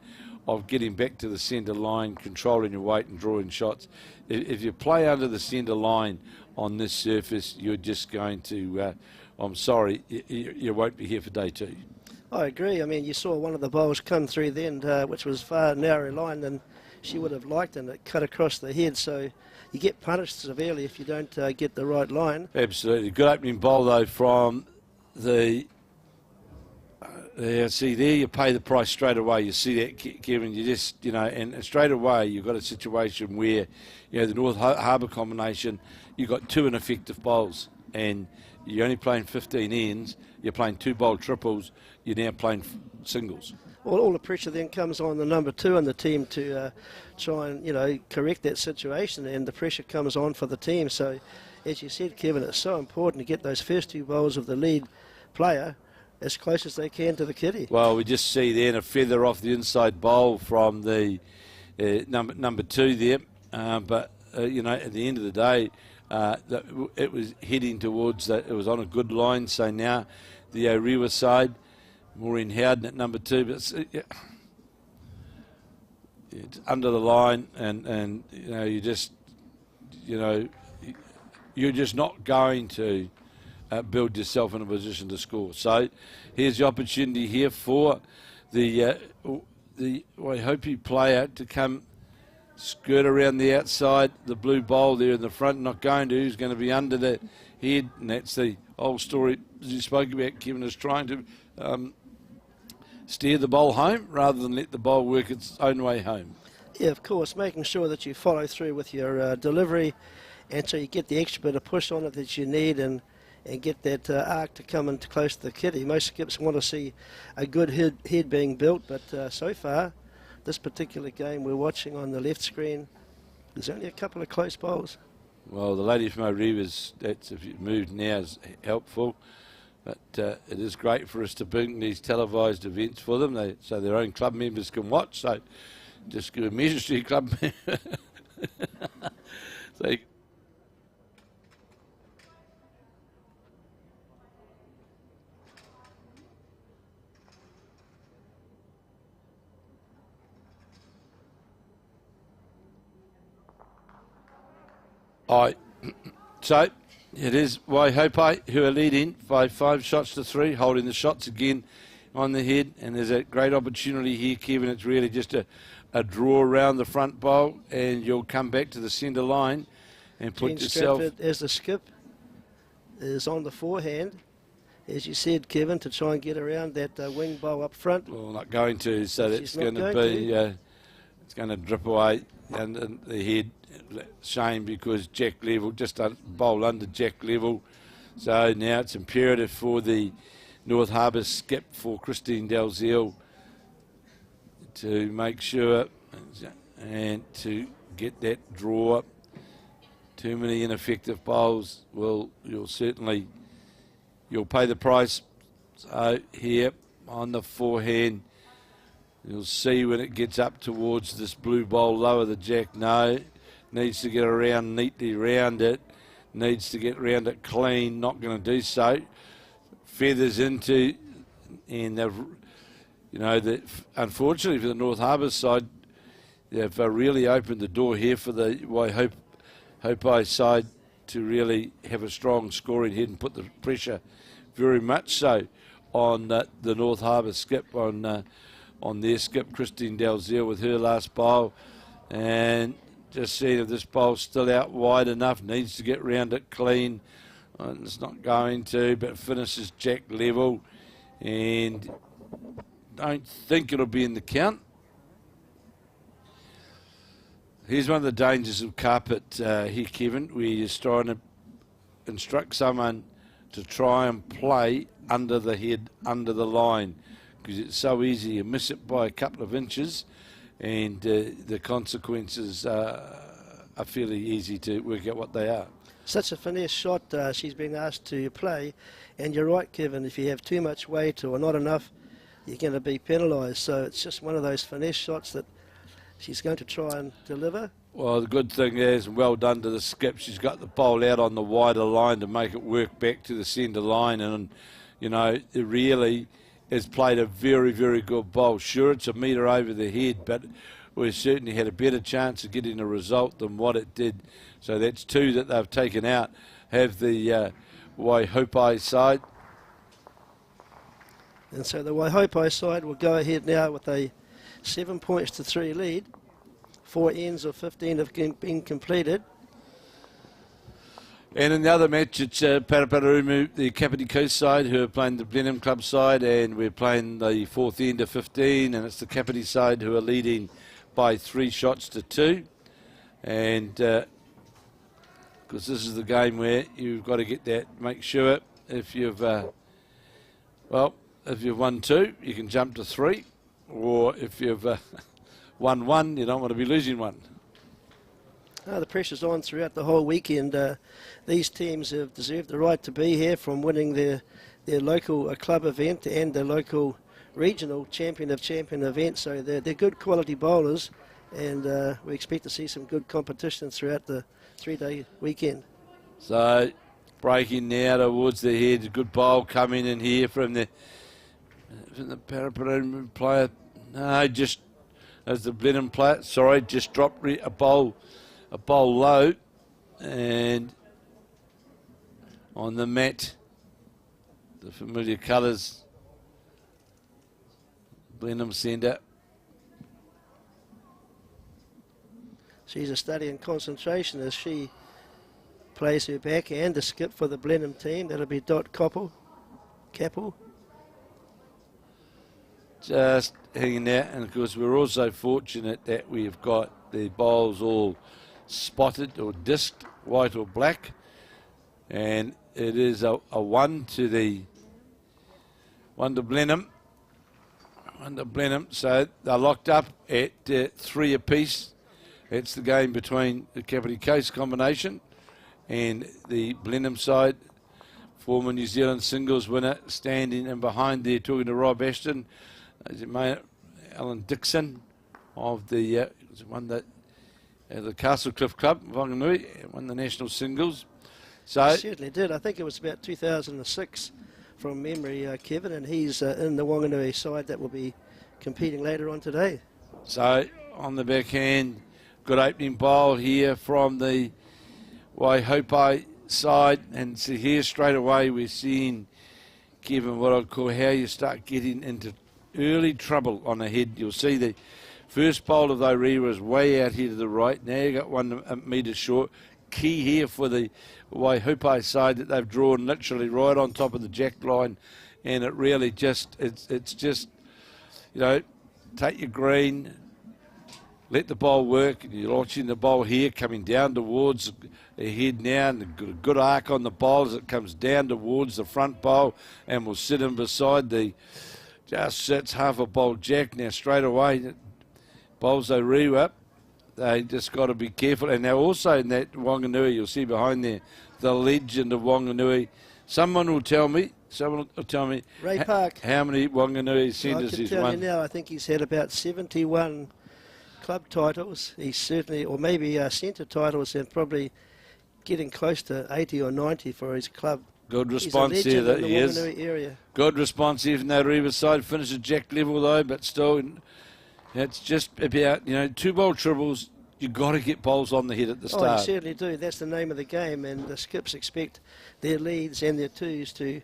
of getting back to the centre line, controlling your weight and drawing shots. If you play under the centre line on this surface, you're just going to, I'm sorry, you won't be here for day two. I agree. I mean, you saw one of the bowls come through then, which was far narrower line than she would have liked, and it cut across the head. So you get punished severely if you don't get the right line. Absolutely. Good opening bowl, though, from the... see, there you pay the price straight away. You see that, Kevin, you just, and straight away you've got a situation where, the North Harbour combination, you've got two ineffective bowls, and you're only playing 15 ends, you're playing two bowl triples, you're now playing singles. Well, all the pressure then comes on the number two in the team to try and, correct that situation, and the pressure comes on for the team. So, as you said, Kevin, it's so important to get those first two bowls of the lead player as close as they can to the kitty. Well, we just see then a feather off the inside bowl from the number two there. But at the end of the day, it was heading towards that. It was on a good line. So now the Tairua side, Maureen Howden at number two, but it's under the line, and you're just not going to build yourself in a position to score. So here's the opportunity here for the Waihope player to come skirt around the outside. The blue bowl there in the front, not going to. Who's going to be under the head, and that's the whole story as you spoke about. Kevin is trying to steer the bowl home rather than let the bowl work its own way home. Yeah, of course, making sure that you follow through with your delivery, and so you get the extra bit of push on it that you need, and get that arc to come in close to the kitty. Most skips want to see a good head being built, but so far, this particular game we're watching on the left screen, there's only a couple of close bowls. Well, the lady from O'Reilly's, that's if you moved now, is helpful. But it is great for us to bring these televised events for them, so their own club members can watch. So just go to Measure Street Club. So it is Waihope who are leading by 5 shots to 3, holding the shots again on the head, and there's a great opportunity here, Kevin. It's really just a draw around the front bowl, and you'll come back to the centre line and put yourself... Stratford, as the skip is on the forehand, as you said, Kevin, to try and get around that wing bowl up front. Well, not going to, so that's going to be... it's going to drip away and the head. Shame, because Jack level, just a bowl under Jack level. So now it's imperative for the North Harbour skip, for Christine Dalziel, to make sure and to get that draw. Too many ineffective bowls, you'll pay the price. So here on the forehand, you'll see when it gets up towards this blue bowl, lower the Jack. No. Needs to get around neatly round it. Needs to get round it clean. Not going to do so. Feathers into, and unfortunately for the North Harbour side, they've really opened the door here for the Waihope side to really have a strong scoring head and put the pressure very much so on the North Harbour skip, on their skip, Christine Dalziel, with her last bowl. And just seeing if this bowl's still out wide enough. Needs to get round it clean. It's not going to, but finishes Jack level. And don't think it'll be in the count. Here's one of the dangers of carpet here, Kevin, where you're trying to instruct someone to try and play under the head, under the line, because it's so easy. You miss it by a couple of inches, and the consequences are fairly easy to work out what they are. Such a finesse shot she's been asked to play, and you're right, Kevin, if you have too much weight or not enough, you're going to be penalised. So it's just one of those finesse shots that she's going to try and deliver. Well, the good thing is, well done to the skip, she's got the bowl out on the wider line to make it work back to the centre line, and, you know, it really has played a very, very good bowl. Sure, it's a metre over the head, but we certainly had a better chance of getting a result than what it did. So that's 2 that they've taken out. Have the Waihopai side. And so the Waihopai side will go ahead now with a 7 points to 3 lead. 4 ends of 15 have been completed. And in the other match, it's Putaruru, the Kapiti Coast side, who are playing the Blenheim Club side, and we're playing the 4th end of 15, and it's the Kapiti side who are leading by 3 shots to 2. And because this is the game where you've got to get that, make sure if you've, if you've won 2, you can jump to 3, or if you've won 1, you don't want to be losing 1. The pressure's on throughout the whole weekend. These teams have deserved the right to be here, from winning their local club event and the local regional champion of champion event. So they're good quality bowlers, and we expect to see some good competition throughout the 3-day weekend. So breaking now towards the head, good bowl coming in here from the Putaruru player. No, just as the Blenheim player, sorry, just dropped a bowl low, and on the mat, the familiar colours, Blenheim centre. She's a study in concentration as she plays her backhand to skip for the Blenheim team. That'll be Dot Capel. Just hanging out, and of course we're also fortunate that we've got the bowls all spotted or disked, white or black, and it is a 1 to Blenheim. 1 to Blenheim, so they're locked up at 3 apiece. It's the game between the Kapiti Coast combination and the Blenheim side. Former New Zealand singles winner standing in behind there, talking to Rob Ashton. Alan Dixon of the Castle Cliff Club, Maunganui, won the national singles. So he certainly did. I think it was about 2006 from memory, Kevin, and he's in the Wanganui side that will be competing later on today. So on the backhand, good opening bowl here from the Waihopai side, and so here straight away we're seeing, Kevin, what I'd call how you start getting into early trouble on the head. You'll see the first bowl of Tairua is way out here to the right. Now you got 1 metre short. Key here for the Waihopai side that they've drawn literally right on top of the jack line, and it really just, it's just, you know, take your green, let the bowl work. You're watching the bowl here coming down towards the head now, and a good arc on the bowl as it comes down towards the front bowl, and will sit in beside the, just sits half a bowl jack. Now straight away, bowls Tairua, they just got to be careful. And now also in that Wanganui, you'll see behind there, the legend of Wanganui. Someone will tell me, Ray Park, how many Wanganui centres he's won. I can tell you now, I think he's had about 71 club titles. He's certainly, or maybe centre titles, and probably getting close to 80 or 90 for his club. Good response here that he is. Area. Good response here from that Riverside. Finishes jack level though, but still, it's just about, you know, 2 bowl triples. You've got to get bowls on the head at the start. Oh, you certainly do. That's the name of the game, and the skips expect their leads and their twos to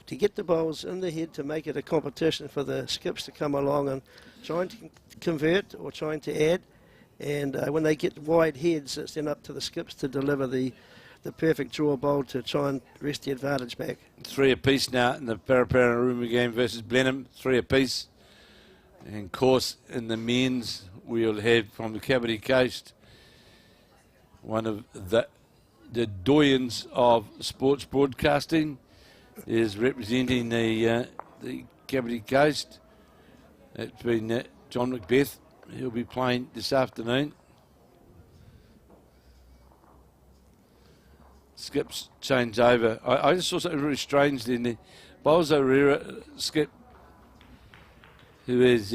get the bowls in the head to make it a competition for the skips to come along and trying to convert or trying to add. And when they get wide heads, it's then up to the skips to deliver the perfect draw bowl to try and wrest the advantage back. 3 apiece now in the Putaruru game versus Blenheim. 3 apiece. And of course, in the men's, we'll have from the Kapiti Coast one of the doyens of sports broadcasting, is representing the Kapiti Coast. That's been John Macbeth. He'll be playing this afternoon. Skips change over. I just saw something really strange then. The Bolzo Herrera skip, who is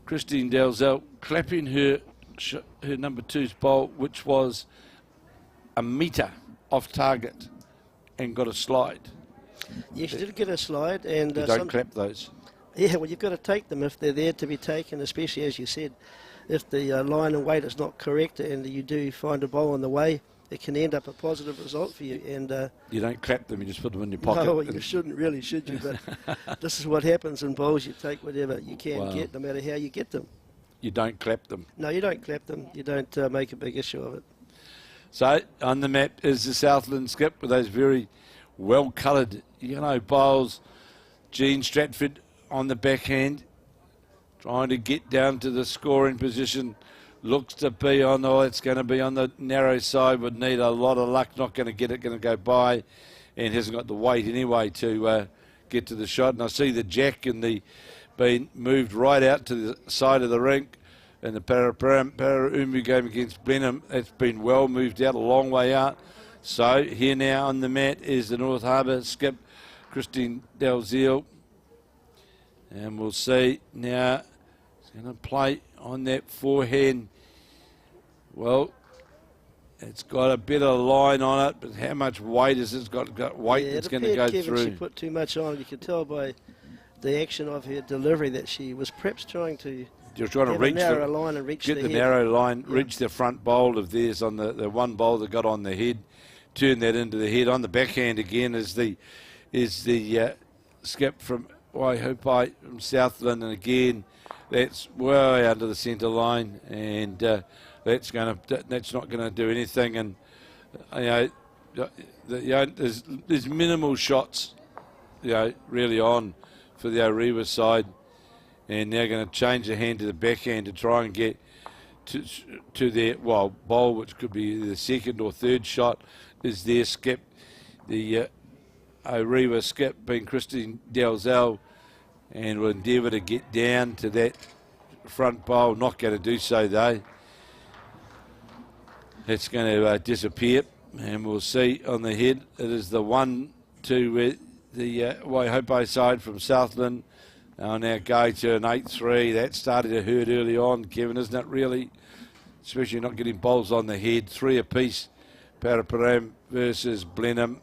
Christine Dalzell, clapping her number 2's bowl, which was a metre off target, and got a slide. Yeah, she did get a slide. And you don't clap those. Yeah, well, you've got to take them if they're there to be taken, especially, as you said, if the line and weight is not correct and you do find a bowl on the way, it can end up a positive result for you. And you don't clap them, you just put them in your pocket. No, you shouldn't really, should you? But this is what happens in bowls. You take whatever you can get, no matter how you get them. You don't clap them. No, you don't clap them. You don't make a big issue of it. So on the map is the Southland skip with those very well-coloured yellow bowls. Jean Stratford on the backhand, trying to get down to the scoring position. Looks to be on, it's going to be on the narrow side, would need a lot of luck, not going to get it, going to go by, and hasn't got the weight anyway to get to the shot. And I see the jack and the being moved right out to the side of the rink, and the Paraumu game against Blenheim, it's been well moved out, a long way out. So here now on the mat is the North Harbour skip, Christine Dalziel. And we'll see now, it's going to play on that forehand. Well, it's got a bit of line on it, but how much weight is it? It's got weight that's going to go through. She put too much on. You can tell by the action of her delivery that she was perhaps trying to reach narrow line and reach get the head. narrow line, reach the front bowl of theirs on the one bowl that got on the head, turn that into the head. On the backhand again is the skip from Waihupai from Southland, and again that's way under the centre line, and that's not going to do anything. And there's minimal shots, really on for the Orewa side, and they're going to change the hand to the backhand to try and get to their bowl, which could be the second or third shot, is their skip. The Orewa skip being Christine Dalzell, and will endeavour to get down to that front bowl. Not going to do so though. It's going to disappear, and we'll see on the head. It is the 1 to the Waihope side from Southland. I'll now go to an 8-3. That started to hurt early on, Kevin, isn't it, really? Especially not getting bowls on the head. 3 apiece, Paraparam versus Blenheim.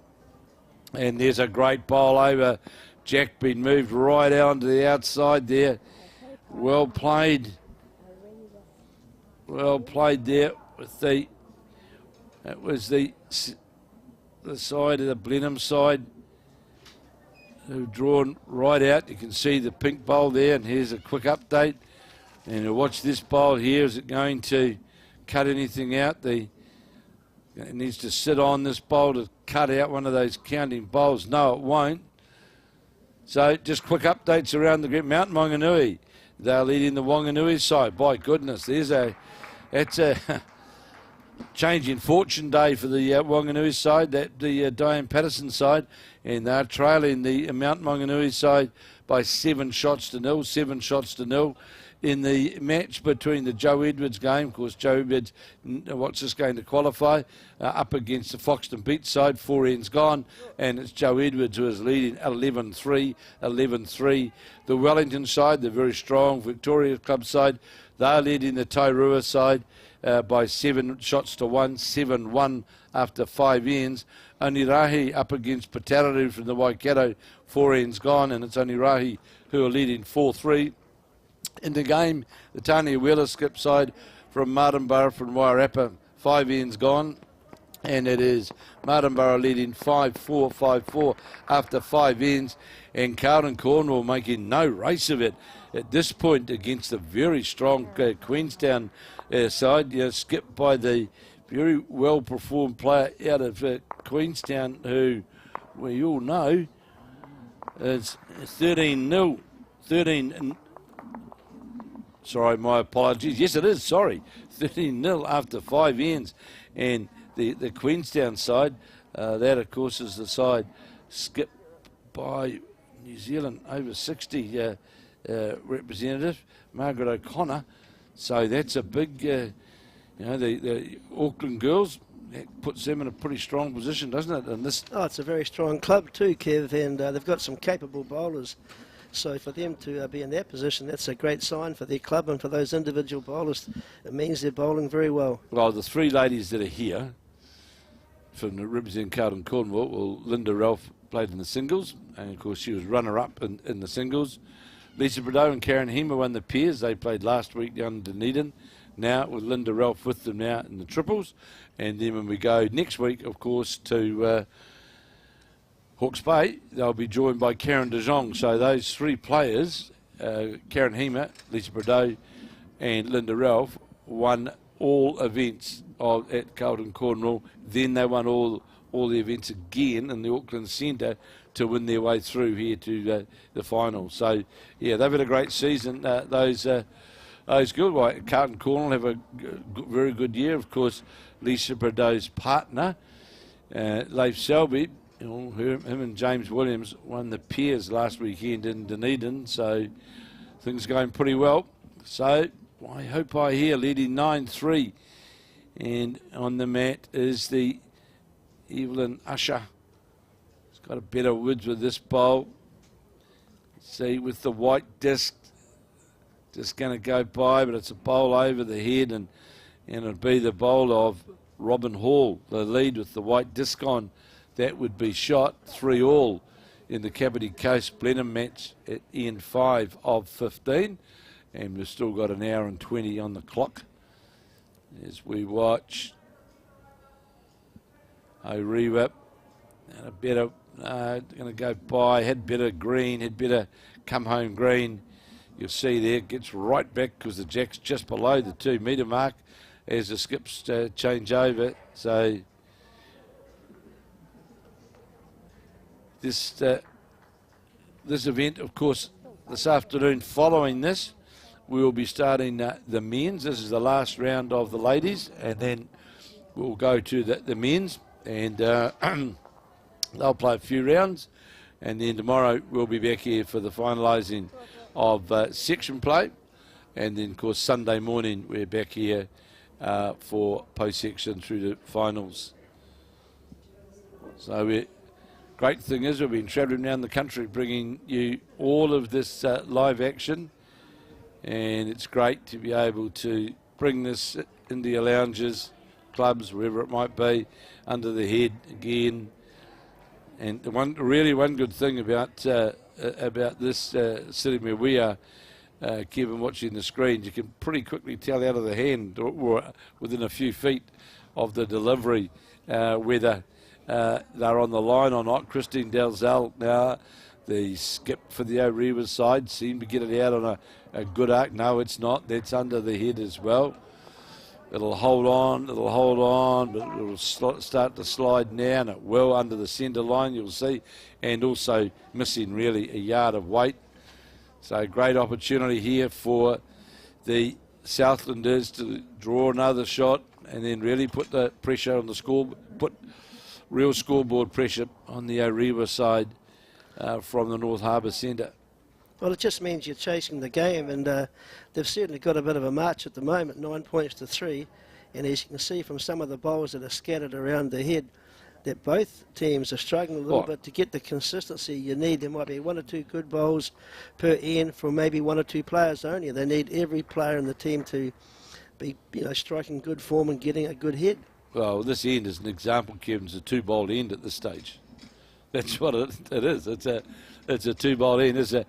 And there's a great bowl over. Jack been moved right out onto the outside there. Well played. Well played there with that was the side of the Blenheim side, who've drawn right out. You can see the pink bowl there, and here's a quick update. And you'll watch this bowl here. Is it going to cut anything out? It needs to sit on this bowl to cut out one of those counting bowls. No, it won't. So just quick updates around the group. Mount Maunganui, they're leading the Wanganui side. By goodness, that's a change in fortune day for the Wanganui side, the Diane Patterson side, and they're trailing the Mount Maunganui side by 7 shots to nil. In the match between the Joe Edwards game, of course, Joe Edwards, what's this going to qualify, up against the Foxton Beach side, 4 ends gone, and it's Joe Edwards who is leading 11-3. The Wellington side, the very strong Victoria Club side, they're leading the Tairua side by 7 shots to 1, 7-1 after 5 ends. Onerahi up against Putaruru from the Waikato, 4 ends gone, and it's Onerahi who are leading 4-3. In the game, the Tania Wheeler skip side from Martinborough from Wairarapa, 5 ends gone, and it is Martinborough leading 5-4 after 5 ends, and Carlton Cornwall making no race of it at this point against the very strong Queenstown side, skipped by the very well performed player out of Queenstown, who we all know is 13-0. Sorry, my apologies. Yes, it is. Sorry. 13-0 after 5 ends. And the Queenstown side, that, of course, is the side skip by New Zealand over 60 representative, Margaret O'Connor. So that's a big, the Auckland girls, that puts them in a pretty strong position, doesn't it? And this. Oh, it's a very strong club too, Kev, and they've got some capable bowlers. So for them to be in that position, that's a great sign for their club and for those individual bowlers. It means they're bowling very well. Well, the three ladies that are here from the representing Carlton Cornwall, well, Linda Ralph played in the singles, and of course she was runner-up in the singles. Lisa Bordeaux and Karen Hema won the pairs. They played last week down in Dunedin. Now with Linda Ralph with them now in the triples. And then when we go next week, of course, to Hawke's Bay, they'll be joined by Karen de Jong. So those three players, Karen Hema, Lisa Bordeaux and Linda Ralph, won all events at Carlton Cornwall. Then they won all the events again in the Auckland Centre to win their way through here to the final. So, yeah, they've had a great season. Those good. Well, Carlton Cornwall have a very good year. Of course, Lisa Bordeaux's partner, Leif Selby, him and James Williams won the pairs last weekend in Dunedin. So things going pretty well. So I hope I hear leading 9-3. And on the mat is the Evelyn Usher. He's got a better woods with this bowl. See, with the white disc, just going to go by, but it's a bowl over the head, and it'll be the bowl of Robin Hall, the lead with the white disc on. That would be shot 3-all in the Kapiti Coast Blenheim match at end 5 of 15. And we've still got an hour and 20 on the clock as we watch O'Reilly. And a better, going to go by, had better green, had better come home green. You'll see there, gets right back because the jack's just below the 2 metre mark as the skips change over. So this event, of course, this afternoon following this, we will be starting the men's. This is the last round of the ladies, and then we'll go to the men's, and they'll play a few rounds, and then tomorrow we'll be back here for the finalising of section play, and then of course Sunday morning we're back here for post-section through the finals. So great thing is we've been travelling around the country bringing you all of this live action, and it's great to be able to bring this into your lounges, clubs, wherever it might be, under the head again. And one good thing about this sitting where we are, Kevin, watching the screens, you can pretty quickly tell out of the hand or within a few feet of the delivery whether they're on the line or not. Christine Dalzell now, the skip for the O'Reilly side, seemed to get it out on a good arc. No, it's not. That's under the head as well. It'll hold on, but it'll start to slide now, and it will under the centre line, you'll see, and also missing really a yard of weight. So great opportunity here for the Southlanders to draw another shot and then really put the pressure on the score, put real scoreboard pressure on the Orewa side from the North Harbour Centre. Well, it just means you're chasing the game, and they've certainly got a bit of a march at the moment, 9 points to 3. And as you can see from some of the bowls that are scattered around the head, that both teams are struggling a little bit to get the consistency you need. There might be 1 or 2 good bowls per end from maybe 1 or 2 players only. They need every player in the team to be, striking good form and getting a good head. Well, this end is an example, Kevin. It's a 2-bowled end at this stage. That's what it is. It's a 2-bowled end. It's a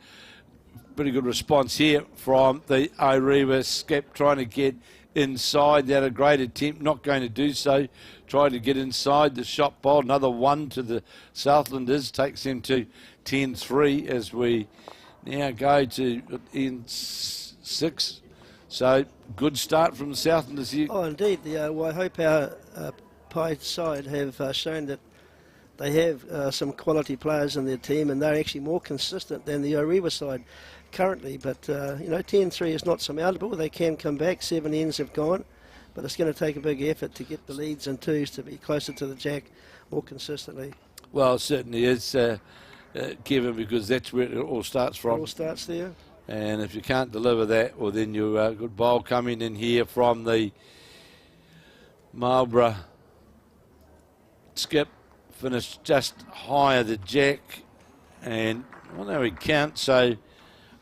pretty good response here from the Orewa skip, trying to get inside. They had a great attempt, not going to do so. Tried to get inside the shot bowl. Another 1 to the Southlanders, takes them to 10-3 as we now go to end 6. So good start from the Southlanders here. Oh, indeed. I hope our Pie side have shown that they have some quality players in their team, and they're actually more consistent than the Orewa side currently. But 10-3 is not surmountable. They can come back. 7 ends have gone, but it's going to take a big effort to get the leads and twos to be closer to the jack more consistently. Well, it certainly is, Kevin, because that's where it all starts It from. all starts there. And if you can't deliver that, well, then you've got a bowl coming in here from the Marlborough skip, finished just higher the jack. And, well, there we count. So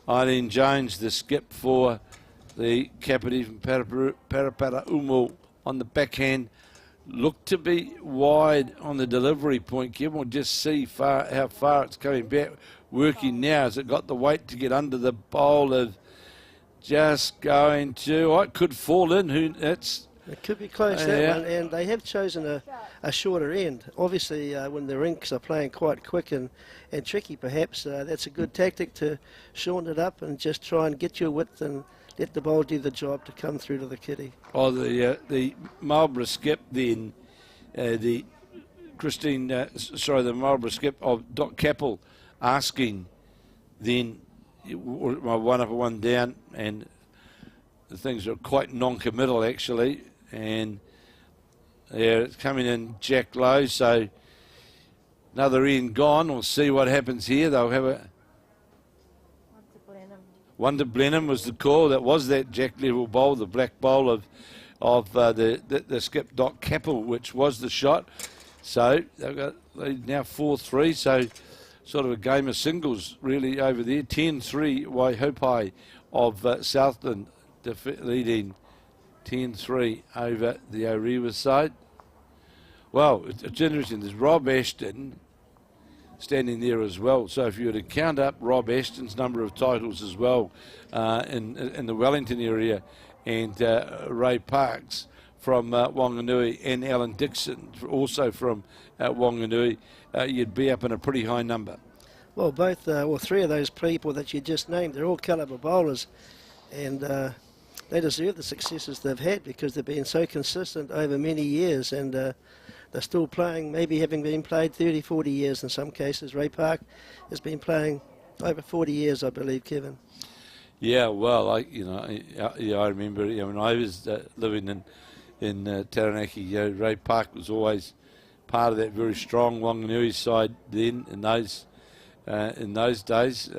Eileen Jones, the skip for the Kapiti from Parapara Umo on the backhand, looked to be wide on the delivery point. Kevin will just see how far it's coming back. Working now as it got the weight to get under the bowl of just going to. It could fall in. It could be close, that one, and they have chosen a shorter end. Obviously, when the rinks are playing quite quick and tricky, perhaps, that's a good tactic to shorten it up and just try and get your width and let the bowl do the job to come through to the kitty. Oh, the Marlborough skip then, the Marlborough skip of Doc Capel asking then, one up and one down, and the things are quite non-committal actually, and it's coming in jack low, so another end gone. We'll see what happens here. They'll have a one to Blenheim was the call. That was that jack level bowl, the black bowl of the skip Doc Capel, which was the shot. So they've got now 4-3. So sort of a game of singles really over there. 10-3 Waihopai of Southland leading 10-3 over the Orewa side. Well, it's interesting. There's Rob Ashton standing there as well. So if you were to count up Rob Ashton's number of titles as well in the Wellington area, and Ray Parks from Wanganui, and Alan Dixon also from Wanganui, you'd be up in a pretty high number. Well, three of those people that you just named, they're all calibre bowlers, and they deserve the successes they've had because they've been so consistent over many years, and they're still playing, maybe having been played 30, 40 years in some cases. Ray Park has been playing over 40 years, I believe, Kevin. Yeah, well, I remember when I was living in Taranaki, Ray Park was always part of that very strong Wanganui side then in those days.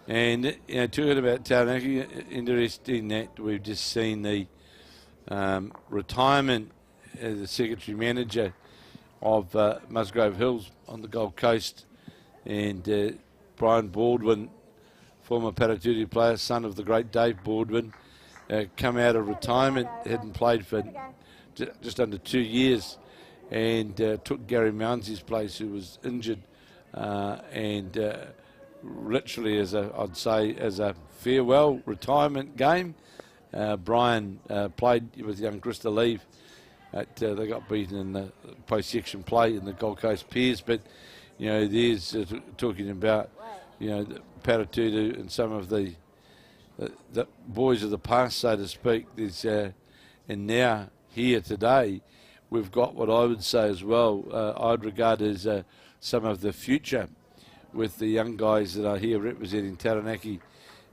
And talking about Taranaki, interesting that we've just seen the retirement as the secretary manager of Musgrave Hills on the Gold Coast, and Brian Baldwin, former Paraturi player, son of the great Dave Baldwin, come out of retirement, hadn't played for just under 2 years, and took Gary Mounsley's place, who was injured, and literally as a farewell retirement game, Brian played with young Krista Leave. They got beaten in the post-section play in the Gold Coast Pairs, but there's talking about the Paraturu and some of the boys of the past, so to speak. There's and now here today, we've got what I would say as well. I'd regard as some of the future with the young guys that are here representing Taranaki,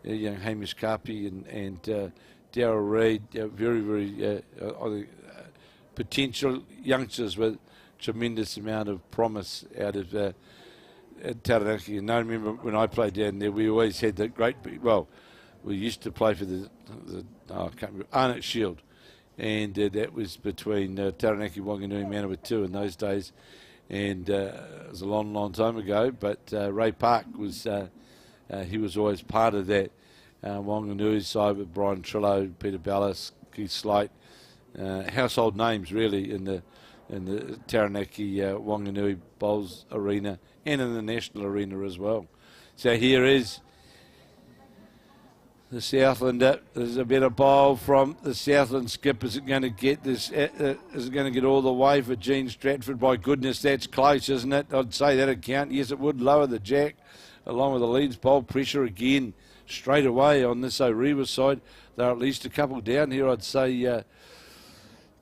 young Hamish Karpi and Darryl Reid, very, very potential youngsters with tremendous amount of promise out of Taranaki. And I remember when I played down there, we always had that great, we used to play for I can't remember, Arnott Shield, and that was between Taranaki, Wanganui, Manawatu in those days, and it was a long, long time ago, but Ray Park was, he was always part of that Wanganui side with Brian Trillo, Peter Ballas, Keith Slight, household names really in the Taranaki Wanganui Bowls arena and in the national arena as well. So here is the Southland. There's a better bowl from the Southland skip. Is it going to get this? Is it going to get all the way for Gene Stratford? My goodness, that's close, isn't it? I'd say that'd count. Yes, it would lower the jack along with the leads bowl pressure again straight away on this Orewa side. They're at least a couple down here, I'd say,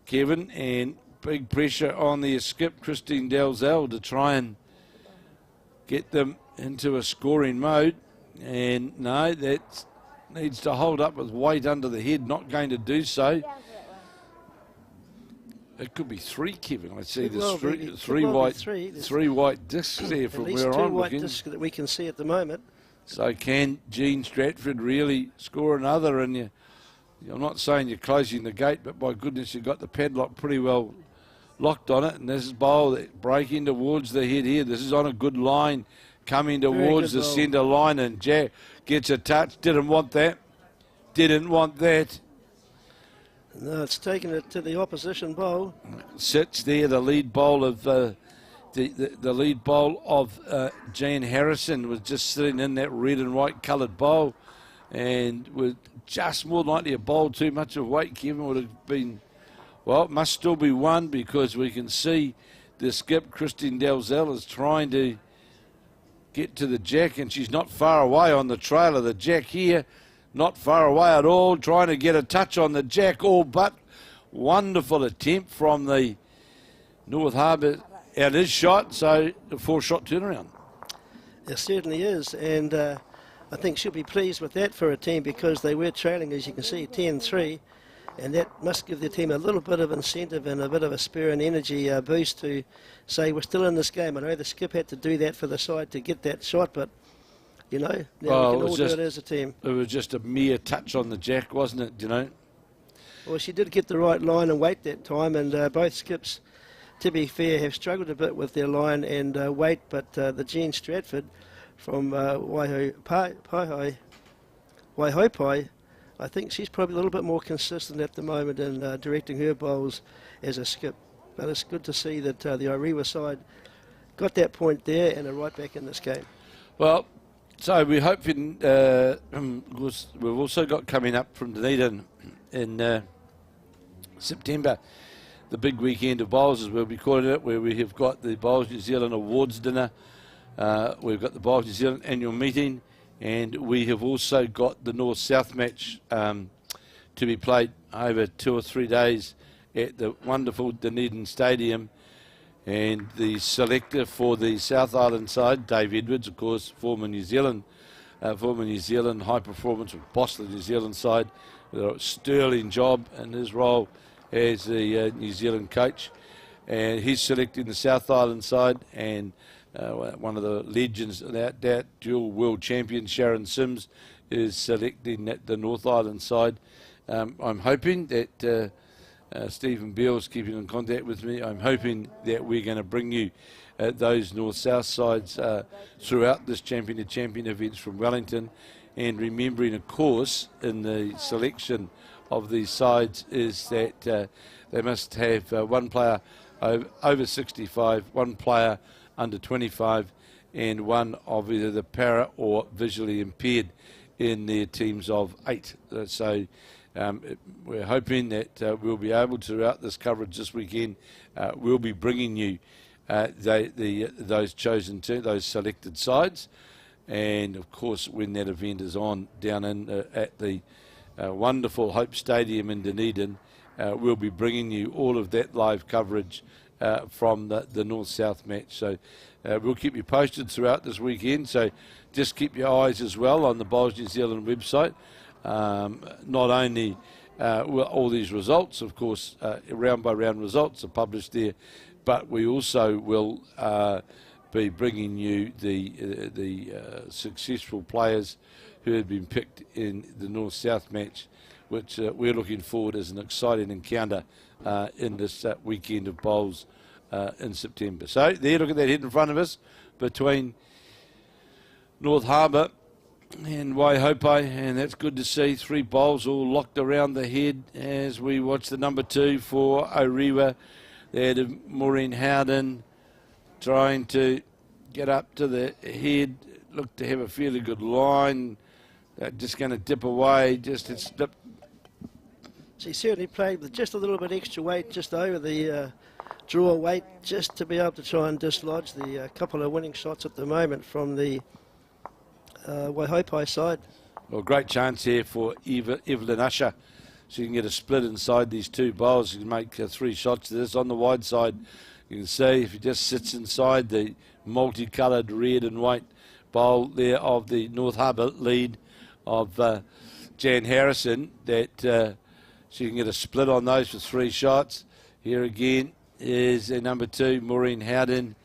Kevin, and big pressure on the skip, Christine Dalzell, to try and get them into a scoring mode. And no, that needs to hold up with weight under the head, not going to do so. It could be 3, Kevin. I see Could well be. three Could well be white three. There's three white discs there from at least where 2 I'm white looking. discs that we can see at the moment. So can Jean Stratford really score another? And I'm not saying you're closing the gate, but by goodness, you've got the padlock pretty well locked on it. And this is bowl breaking towards the head here. This is on a good line, coming towards the centre line, and Jack gets a touch. Didn't want that. Didn't want that. No, it's taken it to the opposition bowl. Sits there, the lead bowl of the lead bowl of Jane Harrison was just sitting in that red and white coloured bowl, and was just more likely a bowl too much of weight. Kevin would have been, well, it must still be 1 because we can see the skip Christine Dalzell is trying to get to the jack, and she's not far away on the trail of the jack here. Not far away at all, trying to get a touch on the jack, all but. Wonderful attempt from the North Harbour out his shot, so a 4-shot turnaround. It certainly is, and I think she'll be pleased with that for a team because they were trailing, as you can see, 10-3, and that must give the team a little bit of incentive and a bit of a spur and energy boost to say we're still in this game. I know the skip had to do that for the side to get that shot, but you know, now we can all do it as a team. It was just a mere touch on the jack, wasn't it, you know? Well, she did get the right line and weight that time, and both skips, to be fair, have struggled a bit with their line and weight, but the Jean Stratford from Waihopai, I think she's probably a little bit more consistent at the moment in directing her bowls as a skip. But it's good to see that the Tairua side got that point there and are right back in this game. Well, so we're hoping, we've also got coming up from Dunedin in September, the big weekend of bowls, as we'll be calling it, where we have got the Bowls New Zealand Awards dinner. We've got the Bowls New Zealand annual meeting, and we have also got the North-South match to be played over 2 or 3 days at the wonderful Dunedin Stadium. And the selector for the South Island side, Dave Edwards, of course, former New Zealand high performance with Boston New Zealand side, with a sterling job in his role as the New Zealand coach. And he's selecting the South Island side, and one of the legends of that dual world champion, Sharon Sims, is selecting the North Island side. I'm hoping that Stephen Beale's keeping in contact with me. I'm hoping that we're going to bring you those North-South sides throughout this champion-to-champion events from Wellington. And remembering, of course, in the selection of these sides is that they must have one player over 65, one player under 25, and one of either the para or visually impaired in their teams of 8. We're hoping that we'll be able to, throughout this coverage this weekend, we'll be bringing you those chosen those selected sides. And of course, when that event is on down in at the wonderful Hope Stadium in Dunedin, we'll be bringing you all of that live coverage from the North-South match. So we'll keep you posted throughout this weekend. So just keep your eyes as well on the Bowls New Zealand website. Not only will all these results, of course, round by round results are published there, but we also will be bringing you the successful players who have been picked in the North-South match, which we're looking forward as an exciting encounter in this weekend of bowls in September. So there, look at that head in front of us between North Harbour and Waihopai, and that's good to see. 3 bowls all locked around the head as we watch the number 2 for Orewa. There to Maureen Howden, trying to get up to the head. Looked to have a fairly good line. Just going to dip away. Just it's dipped. She certainly played with just a little bit extra weight, just over the draw weight, just to be able to try and dislodge the couple of winning shots at the moment from the Waihopai side. Well, great chance here for Evelyn Usher. She can get a split inside these 2 bowls. She can make 3 shots to this. On the wide side, you can see if he just sits inside the multicoloured red and white bowl there of the North Harbour lead of Jan Harrison, that she can get a split on those for 3 shots. Here again is number 2, Maureen Howden.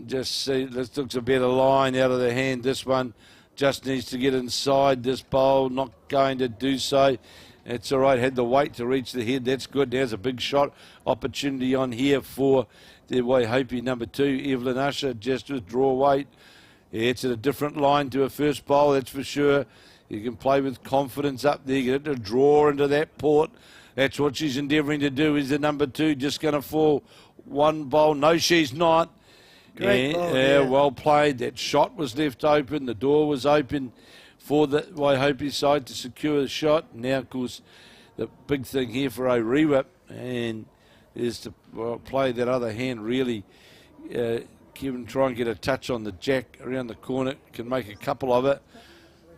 Just see, this looks a better line out of the hand. This one just needs to get inside this bowl, not going to do so. It's all right, had the weight to reach the head. That's good. There's a big shot opportunity on here for the Waihope number 2, Evelyn Usher, just withdraw weight. It's at a different line to a first bowl, that's for sure. You can play with confidence up there. You get to draw into that port. That's what she's endeavouring to do. Is the number 2 just going to fall one bowl? No, she's not. Great ball, well played. That shot was left open. The door was open for the Waihope side to secure the shot. Now, of course, the big thing here for Orewa and is to play that other hand really. Kevin try and get a touch on the jack around the corner. Can make a couple of it.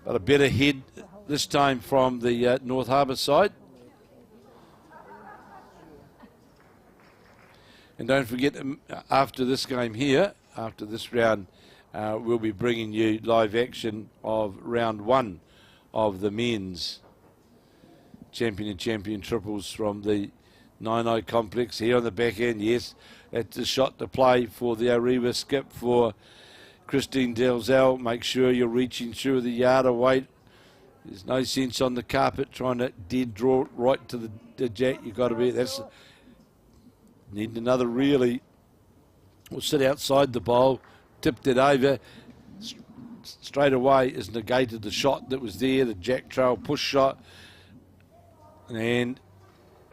But a better head this time from the North Harbour side. And don't forget, after this game here, after this round, we'll be bringing you live action of round 1 of the men's champion and champion triples from the 9-0 complex. Here on the back end, yes, it's a shot to play for the Orewa skip for Christine Dalzell. Make sure you're reaching through the yard of weight. There's no sense on the carpet trying to dead draw right to the jack. You've got to be, that's... Need another really, will sit outside the bowl, tipped it over, straight away has negated the shot that was there, the jack trail push shot. And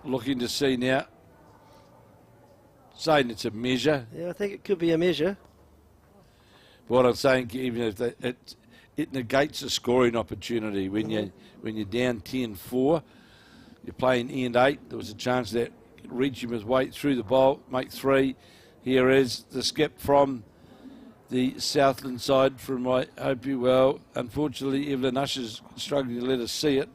looking to see now, saying it's a measure. Yeah, I think it could be a measure. But what I'm saying, even if it negates a scoring opportunity when you're down 10-4, you're playing end 8. There was a chance that reach him with weight through the bowl, make 3. Here is the skip from the Southland side from I hope you well. Unfortunately, Evelyn Usher's struggling to let us see it.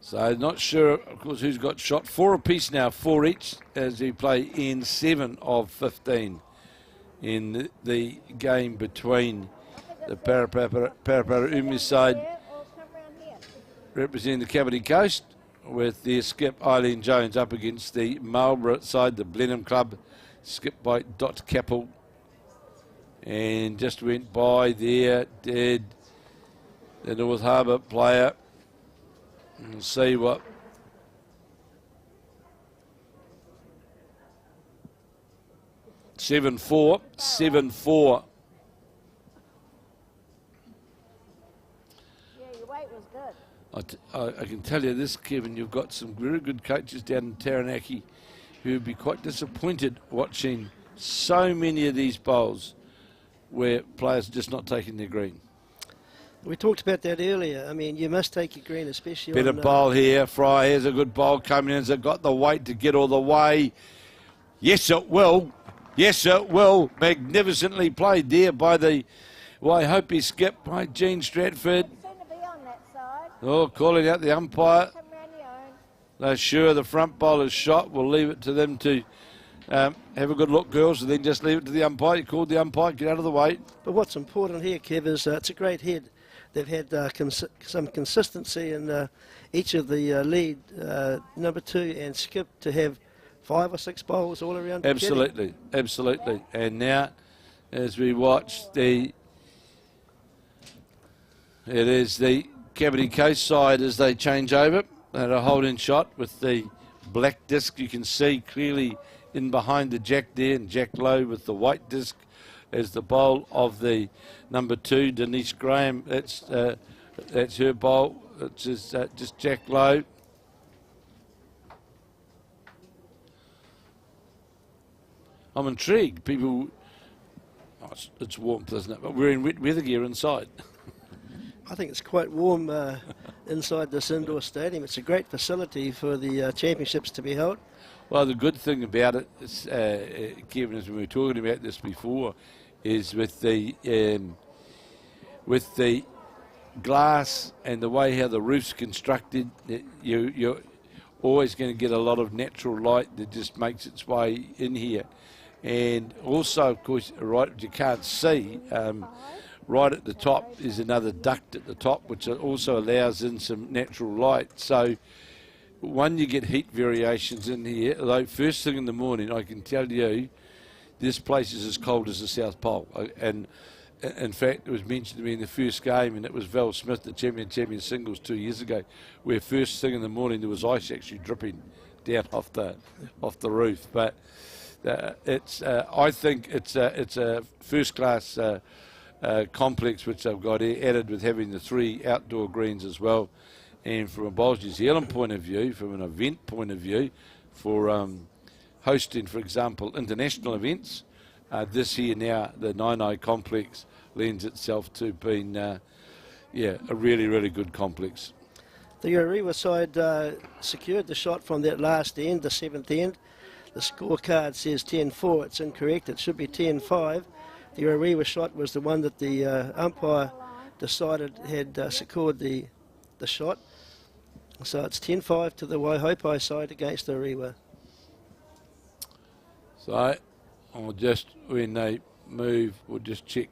So not sure, of course, who's got shot. 4 apiece now, 4 each, as we play in 7 of 15 in the game between the Paraparaumu side representing the Kapiti Coast with their skip Eileen Jones up against the Marlborough side, the Blenheim club, skipped by Dot Capel. And just went by there, did the North Harbour player. We'll see what. Seven four. I can tell you this, Kevin, you've got some very good coaches down in Taranaki who would be quite disappointed watching so many of these bowls where players are just not taking their green. We talked about that earlier. I mean, you must take your green, especially Better on... bowl here. Fry has a good bowl coming in. Has it got the weight to get all the way? Yes, it will. Yes, it will. Magnificently played there by the Waihope skip by Jean Stratford. Oh, calling out the umpire. They're sure the front bowler's shot. We'll leave it to them to have a good look, girls, and then just leave it to the umpire. You called the umpire, get out of the way. But what's important here, Kev, is it's a great head. They've had some consistency in each of the lead, number 2 and skip, to have 5 or 6 bowls all around. Absolutely, absolutely. And now, as we watch it is the Kapiti Coast side as they change over at a holding shot with the black disc. You can see clearly in behind the jack there, and Jack Lowe with the white disc as the bowl of the number 2, Denise Graham. That's her bowl. It's just Jack Lowe. I'm intrigued. People, it's warmth, isn't it? But we're in wet weather gear inside. I think it's quite warm inside this indoor stadium. It's a great facility for the championships to be held. Well, the good thing about it, is, Kevin, as we were talking about this before, is with the glass and the way how the roof's constructed, you're always going to get a lot of natural light that just makes its way in here. And also, of course, right, you can't see right at the top is another duct at the top, which also allows in some natural light. So when you get heat variations in here, although first thing in the morning, I can tell you, this place is as cold as the South Pole. And in fact, it was mentioned to me in the first game, and it was Val Smith, the champion singles 2 years ago, where first thing in the morning there was ice actually dripping down off the roof. But I think it's a first class complex which they've got here, added with having the 3 outdoor greens as well. And from a Bowls New Zealand point of view, from an event point of view, for hosting, for example, international events, this here now, the Nainai complex lends itself to being, a really, really good complex. The Orewa side secured the shot from that last end, the 7th end. The scorecard says 10-4. It's incorrect. It should be 10-5. The Orewa shot was the one that the umpire decided had secured the shot. So it's 10-5 to the Waihopai side against the Orewa. So I'll just, when they move, we'll just check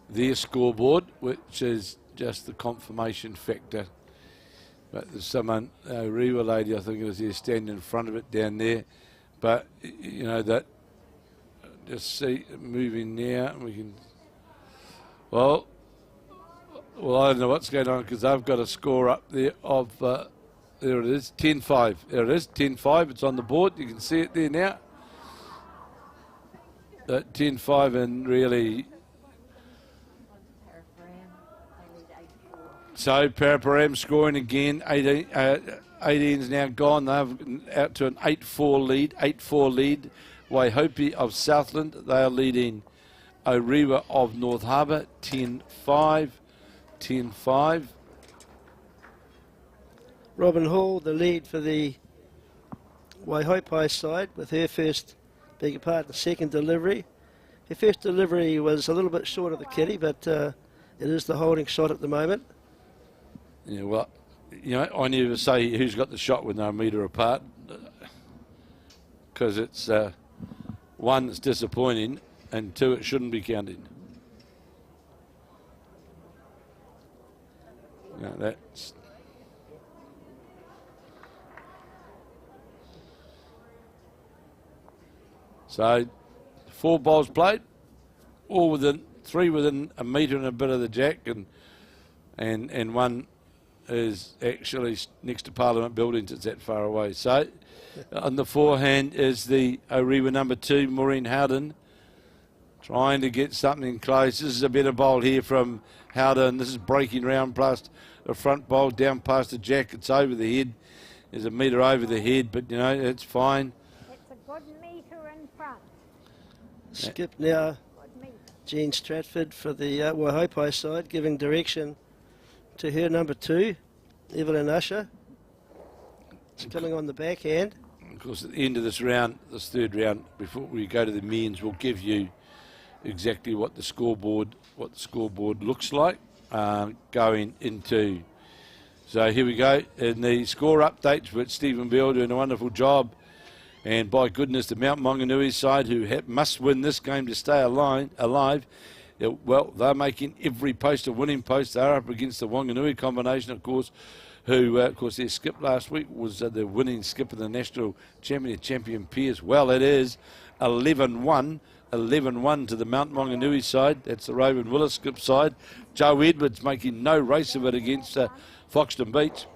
their scoreboard, which is just the confirmation factor. But there's someone, a Rewa lady, I think it is there, standing in front of it down there. But, you know, that, just see it moving now. We can, well, I don't know what's going on because I've got a score up there of, there it is, 10-5. There it is, 10-5. It's on the board. You can see it there now. 10-5 and really. So Paraparam scoring again. 18's now gone. They're out to an 8-4 lead. 8-4 lead. Waihope of Southland. They are leading Orewa of North Harbour. 10-5. 10-5. Robin Hall, the lead for the Waihopai side with her first, beg your pardon, second delivery. Her first delivery was a little bit short of the kitty, but it is the holding shot at the moment. Yeah, well, you know, I never say who's got the shot when they're a metre apart, because it's one, it's disappointing, and two, it shouldn't be counted. No, that's. So 4 bowls played, all within 3 within a metre and a bit of the jack, and one is actually next to Parliament Buildings. It's that far away. So on the forehand is the Orewa number 2, Maureen Howden, trying to get something close. This is a better bowl here from Howden. This is breaking round past the front bowl, down past the jack. It's over the head. There's a metre over the head, but you know, it's fine. It's a good metre in front. Skip now, Jean Stratford for the Waihopai side, giving direction to her number 2, Evelyn Usher. She's coming on the backhand. Of course, at the end of this round, this third round, before we go to the men's, we'll give you exactly what the scoreboard looks like going into. So here we go, in the score updates with Stephen Bell doing a wonderful job. And by goodness, the Mount Maunganui side, who must win this game to stay alive, well, they're making every post a winning post. They're up against the Wanganui combination, of course, who, of course, their skip last week was the winning skip of the national champion peers. Well, it is 11-1 to the Mount Maunganui side. That's the Raewyn Willis skip side. Joe Edwards making no race of it against Foxton Beach.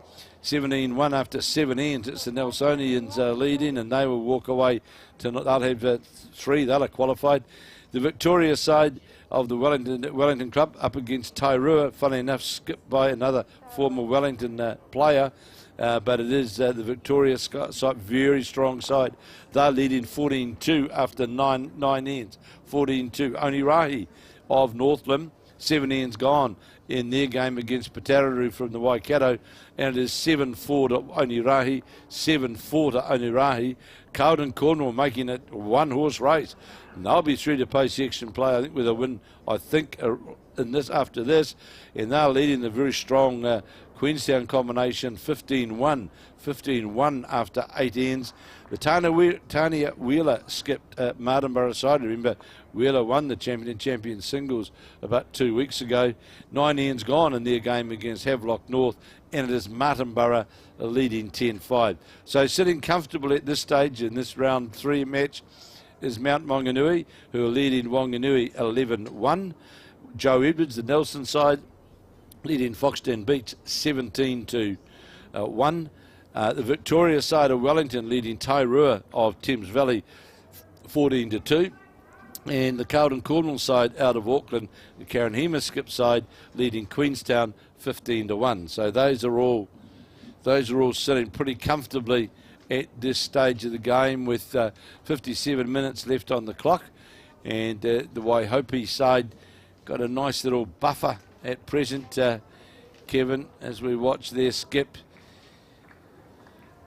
17-1 after 7 ends. It's the Nelsonians leading, and they will walk away to. They'll have 3. They'll have qualified. The Victoria side of the Wellington club up against Tairua. Funny enough, skipped by another former Wellington player, but it is the Victoria side, very strong side. They're leading 14-2 after 9 ends. 14-2. Onerahi of Northland, 7 ends gone in their game against Putaruru from the Waikato, and it is 7-4 to Onerahi, 7-4 to Onerahi. Cowden Cornwall making it a 1-horse race. And they'll be through to post-section play, I think, with a win, in this after this. And they're leading the very strong Queenstown combination 15-1. 15-1 after 8 ends. The Tania Wheeler skipped Martinborough side. Remember, Wheeler won the champion singles about 2 weeks ago. 9 ends gone in their game against Havelock North, and it is Martinborough leading 10-5. So sitting comfortably at this stage in this round 3 match is Mount Maunganui, who are leading Wanganui 11-1. Joe Edwards, the Nelson side, leading Foxton Beach 17-1. The Victoria side of Wellington leading Tairua of Thames Valley 14-2. And the Carlton Cornwall side out of Auckland, the Karanhima skip side leading Queenstown 15-1. So those are all sitting pretty comfortably at this stage of the game with 57 minutes left on the clock. And the Waihope side got a nice little buffer at present, Kevin, as we watch their skip.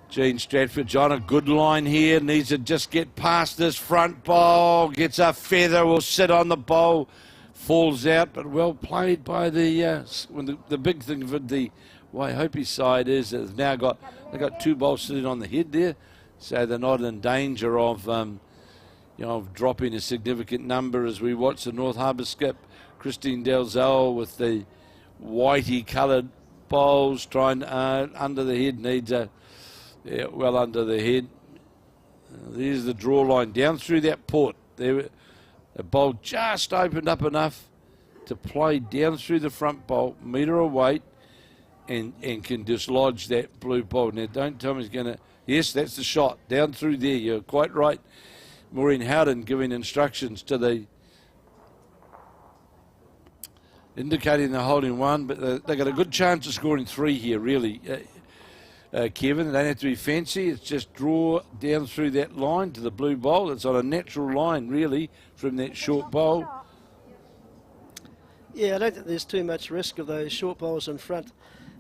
Gene Stratford on a good line here, needs to just get past this front bowl, gets a feather, will sit on the bowl, falls out, but well played by the big thing for the Waihope side is that they've got 2 bowls sitting on the head there, so they're not in danger of of dropping a significant number as we watch the North Harbour skip. Christine Dalzell with the whitey coloured bowls trying under the head, needs a well under the head. There's the draw line down through that port. There, the bowl just opened up enough to play down through the front bowl, metre of weight, and can dislodge that blue bowl. Now, don't tell me he's going to... Yes, that's the shot. Down through there. You're quite right. Maureen Howden giving instructions to the... indicating they're holding 1, but they've got a good chance of scoring 3 here, really. Kevin, they don't have to be fancy. It's just draw down through that line to the blue bowl. It's on a natural line, really, from that short bowl. Yeah, I don't think there's too much risk of those short bowls in front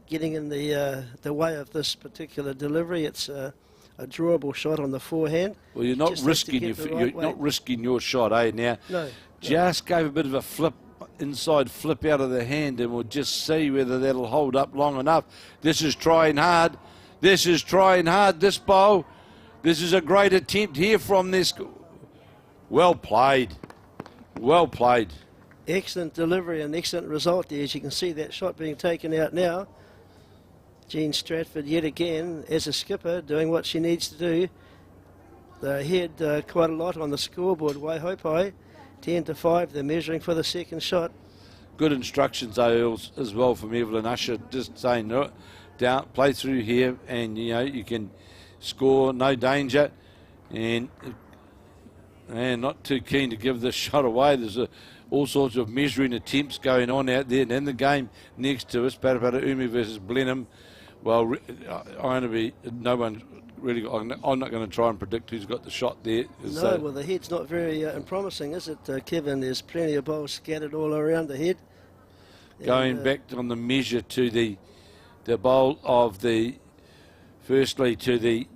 getting in the way of this particular delivery. It's a drawable shot on the forehand. Well, you're not risking not risking your shot, eh? Now, no. Just gave a bit of a flip, inside flip out of the hand, and we'll just see whether that'll hold up long enough. This is trying hard. This is trying hard, this bowl. This is a great attempt here from this. Well played. Well played. Excellent delivery and excellent result there. As you can see, that shot being taken out now. Jean Stratford yet again, as a skipper, doing what she needs to do. They're ahead quite a lot on the scoreboard. Waihope 10-5. They're measuring for the second shot. Good instructions, Earls, as well from Evelyn Usher, just saying, no, down, play through here, and you can score, no danger, and not too keen to give this shot away. There's all sorts of measuring attempts going on out there, and in the game next to us, Parapara versus Blenheim. Well, no one really. I'm not going to try and predict who's got the shot there. No, well, the head's not very promising, is it, Kevin? There's plenty of bowls scattered all around the head. Going back on the measure to the bowl of firstly to the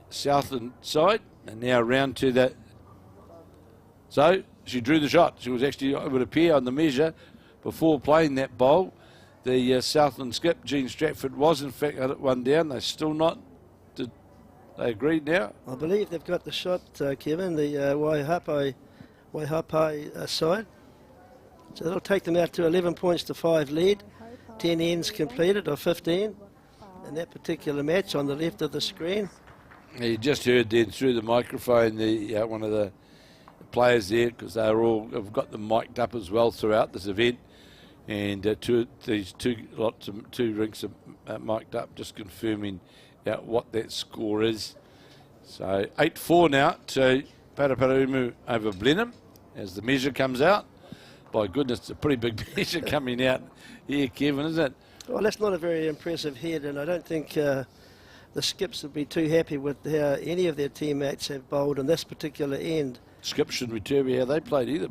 southern side, and now round to that. So she drew the shot. She was actually, it would appear on the measure, before playing that bowl, the Southland skip, Jean Stratford, was in fact at one down. They're still not. Did they agreed now? I believe they've got the shot, Kevin, the Waihope side. So that'll take them out to 11 points to 5 lead. 10 ends completed, or 15, in that particular match on the left of the screen. You just heard then through the microphone one of the players there, because they have got them mic'd up as well throughout this event, and two rinks are mic'd up, just confirming what that score is. So 8-4 now to Parapara over Blenheim as the measure comes out. By goodness, it's a pretty big measure coming out here, Kevin, isn't it? Well, that's not a very impressive head, and I don't think the skips would be too happy with how any of their teammates have bowled in this particular end. Skips shouldn't be too happy how they played either.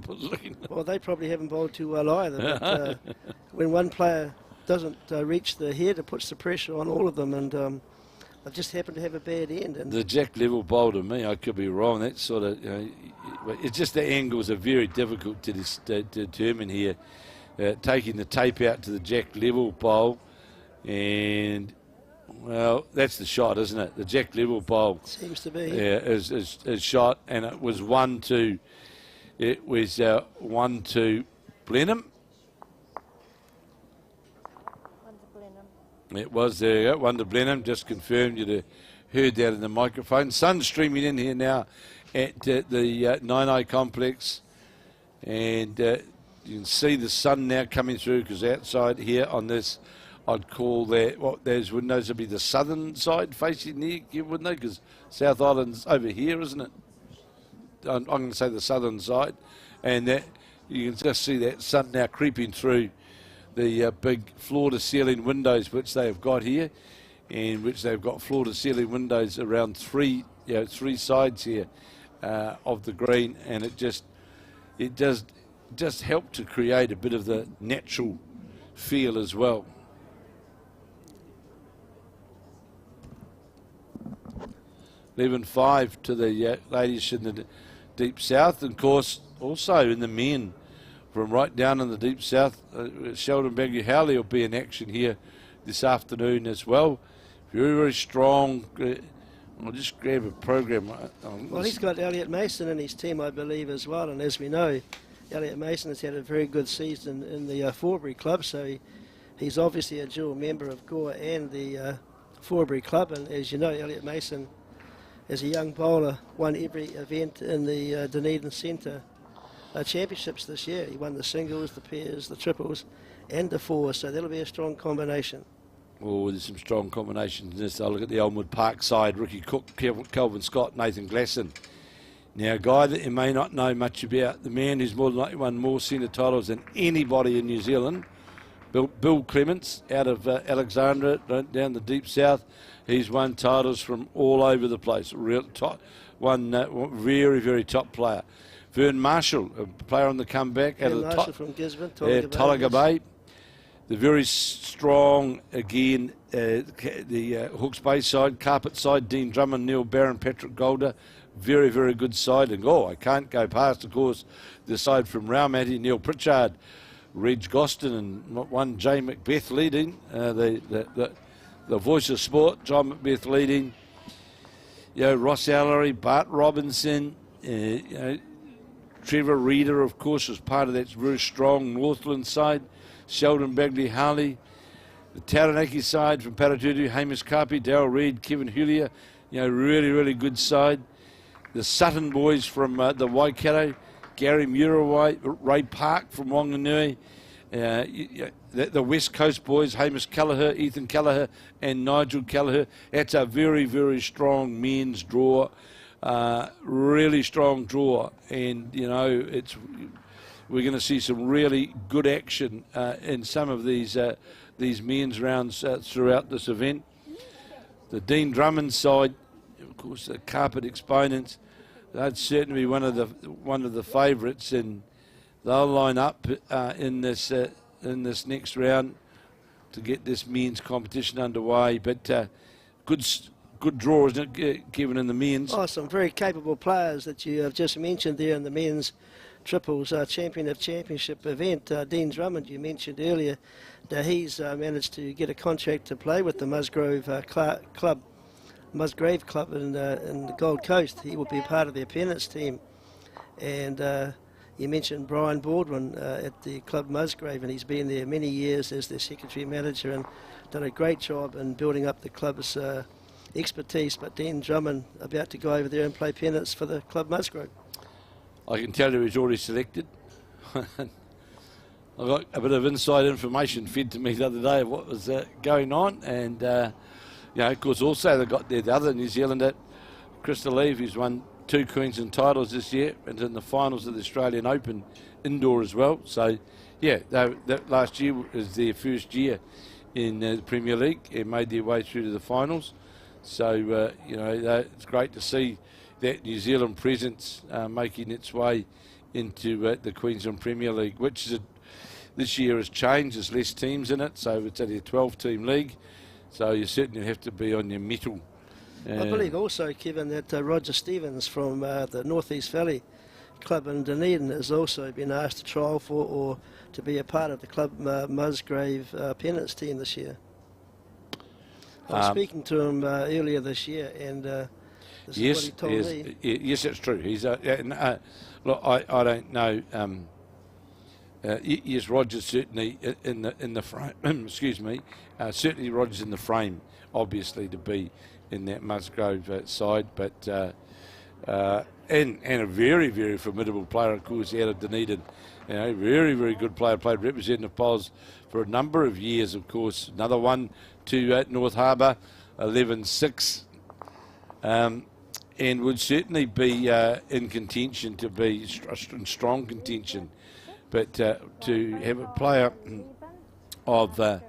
Well, they probably haven't bowled too well either. But, when one player doesn't reach the head, it puts the pressure on all of them, and they just happen to have a bad end. And the Jack Level bowl, to me, I could be wrong. That sort of, it's just the angles are very difficult to determine here. Taking the tape out to the Jack Level bowl, And, well, that's the shot, isn't it? The Jack Level bowl. Seems to be. Yeah, is shot, and it was 1-2. It was 1-2 Blenheim. It was there, 1-2 Blenheim. Just confirmed, you'd have heard that in the microphone. Sun streaming in here now at the Nine complex, and you can see the sun now coming through, because outside here on this, I'd call that, those windows would be the southern side facing here, wouldn't they? Because South Island's over here, isn't it? I'm going to say the southern side, and that you can just see that sun now creeping through the big floor-to-ceiling windows which they have got here, and which they've got floor-to-ceiling windows around three sides here of the green, and it does help to create a bit of the natural feel as well. $11-5 to the ladies in the deep south, and of course also in the men from right down in the deep south. Sheldon Bangu Howley will be in action here this afternoon as well. Very, very strong. I'll just grab a program. Well, he's got Elliot Mason in his team, I believe, as well, and as we know, Elliot Mason has had a very good season in the Forbury club, so he's obviously a dual member of Gore and the Forbury club, and as you know, Elliot Mason, as a young bowler, won every event in the Dunedin Centre championships this year. He won the singles, the pairs, the triples, and the fours, so that'll be a strong combination. Oh, there's some strong combinations in this. I'll look at the Elmwood Park side. Ricky Cook, Kelvin Scott, Nathan Glasson. Now, a guy that you may not know much about, the man who's more than likely won more centre titles than anybody in New Zealand, Bill Clements, out of Alexandra, down the deep south. He's won titles from all over the place. Very, very top player. Vern Marshall, a player on the comeback out of the top from Gisborne, Tolaga Bay. The very strong, again, the Hawke's Bay side, carpet side, Dean Drummond, Neil Barron, Patrick Golder. Very, very good side. And I can't go past, of course, the side from Raumati, Neil Pritchard, Reg Goston, and one Jay Macbeth leading. The voice of sport, John Macbeth leading. Ross Ellery, Bart Robinson, Trevor Reeder, of course, was part of that very strong Northland side. Sheldon Bagley Harley. The Taranaki side from Pottage, Hamish Karpi, Darryl Reid, Kevin Hulia. Really, really good side. The Sutton boys from the Waikato, Gary Murawai, Ray Park from Maunganui. The West Coast boys, Hamish Kelleher, Ethan Kelleher, and Nigel Kelleher. That's a very, very strong men's draw. Really strong draw, and we're going to see some really good action in some of these men's rounds throughout this event. The Dean Drummond side, of course, the carpet exponents, they'd certainly be one of the favourites, and they'll line up in this next round to get this men's competition underway. But good draw, isn't it, Kevin, in the men's? Oh, some very capable players that you have just mentioned there in the men's triples champion of championship event. Dean Drummond, you mentioned earlier, that he's managed to get a contract to play with the Musgrave Club in the Gold Coast. He will be part of the apprentice team. And you mentioned Brian Baldwin at the Club Musgrave, and he's been there many years as their secretary manager and done a great job in building up the club's expertise. But Dean Drummond about to go over there and play pennants for the Club Musgrave. I can tell you he's already selected. I got a bit of inside information fed to me the other day of what was going on, and of course also they got the other New Zealander, Krista Lee, who's won 2 Queensland titles this year and in the finals of the Australian Open indoor as well. So that last year was their first year in the Premier League and made their way through to the finals. So it's great to see that New Zealand presence making its way into the Queensland Premier League, which is this year has changed. There's less teams in it, so it's only a 12-team league. So you certainly have to be on your mettle. I believe also, Kevin, that Roger Stevens from the North East Valley Club in Dunedin has also been asked to trial for or to be a part of the Club Musgrave pennants team this year. I was speaking to him earlier this year, and this is what he told me. Yes, that's true. He's look, I don't know. Yes, Roger's certainly in the frame. Excuse me. Certainly, Roger's in the frame, obviously, to be in that Musgrove side, but and a very, very formidable player, of course, out of Dunedin. You know, very, very good player. Played representative poles for a number of years, of course. Another one to North Harbour, 11-6, and would certainly be in contention, to be in strong contention. But to have a player of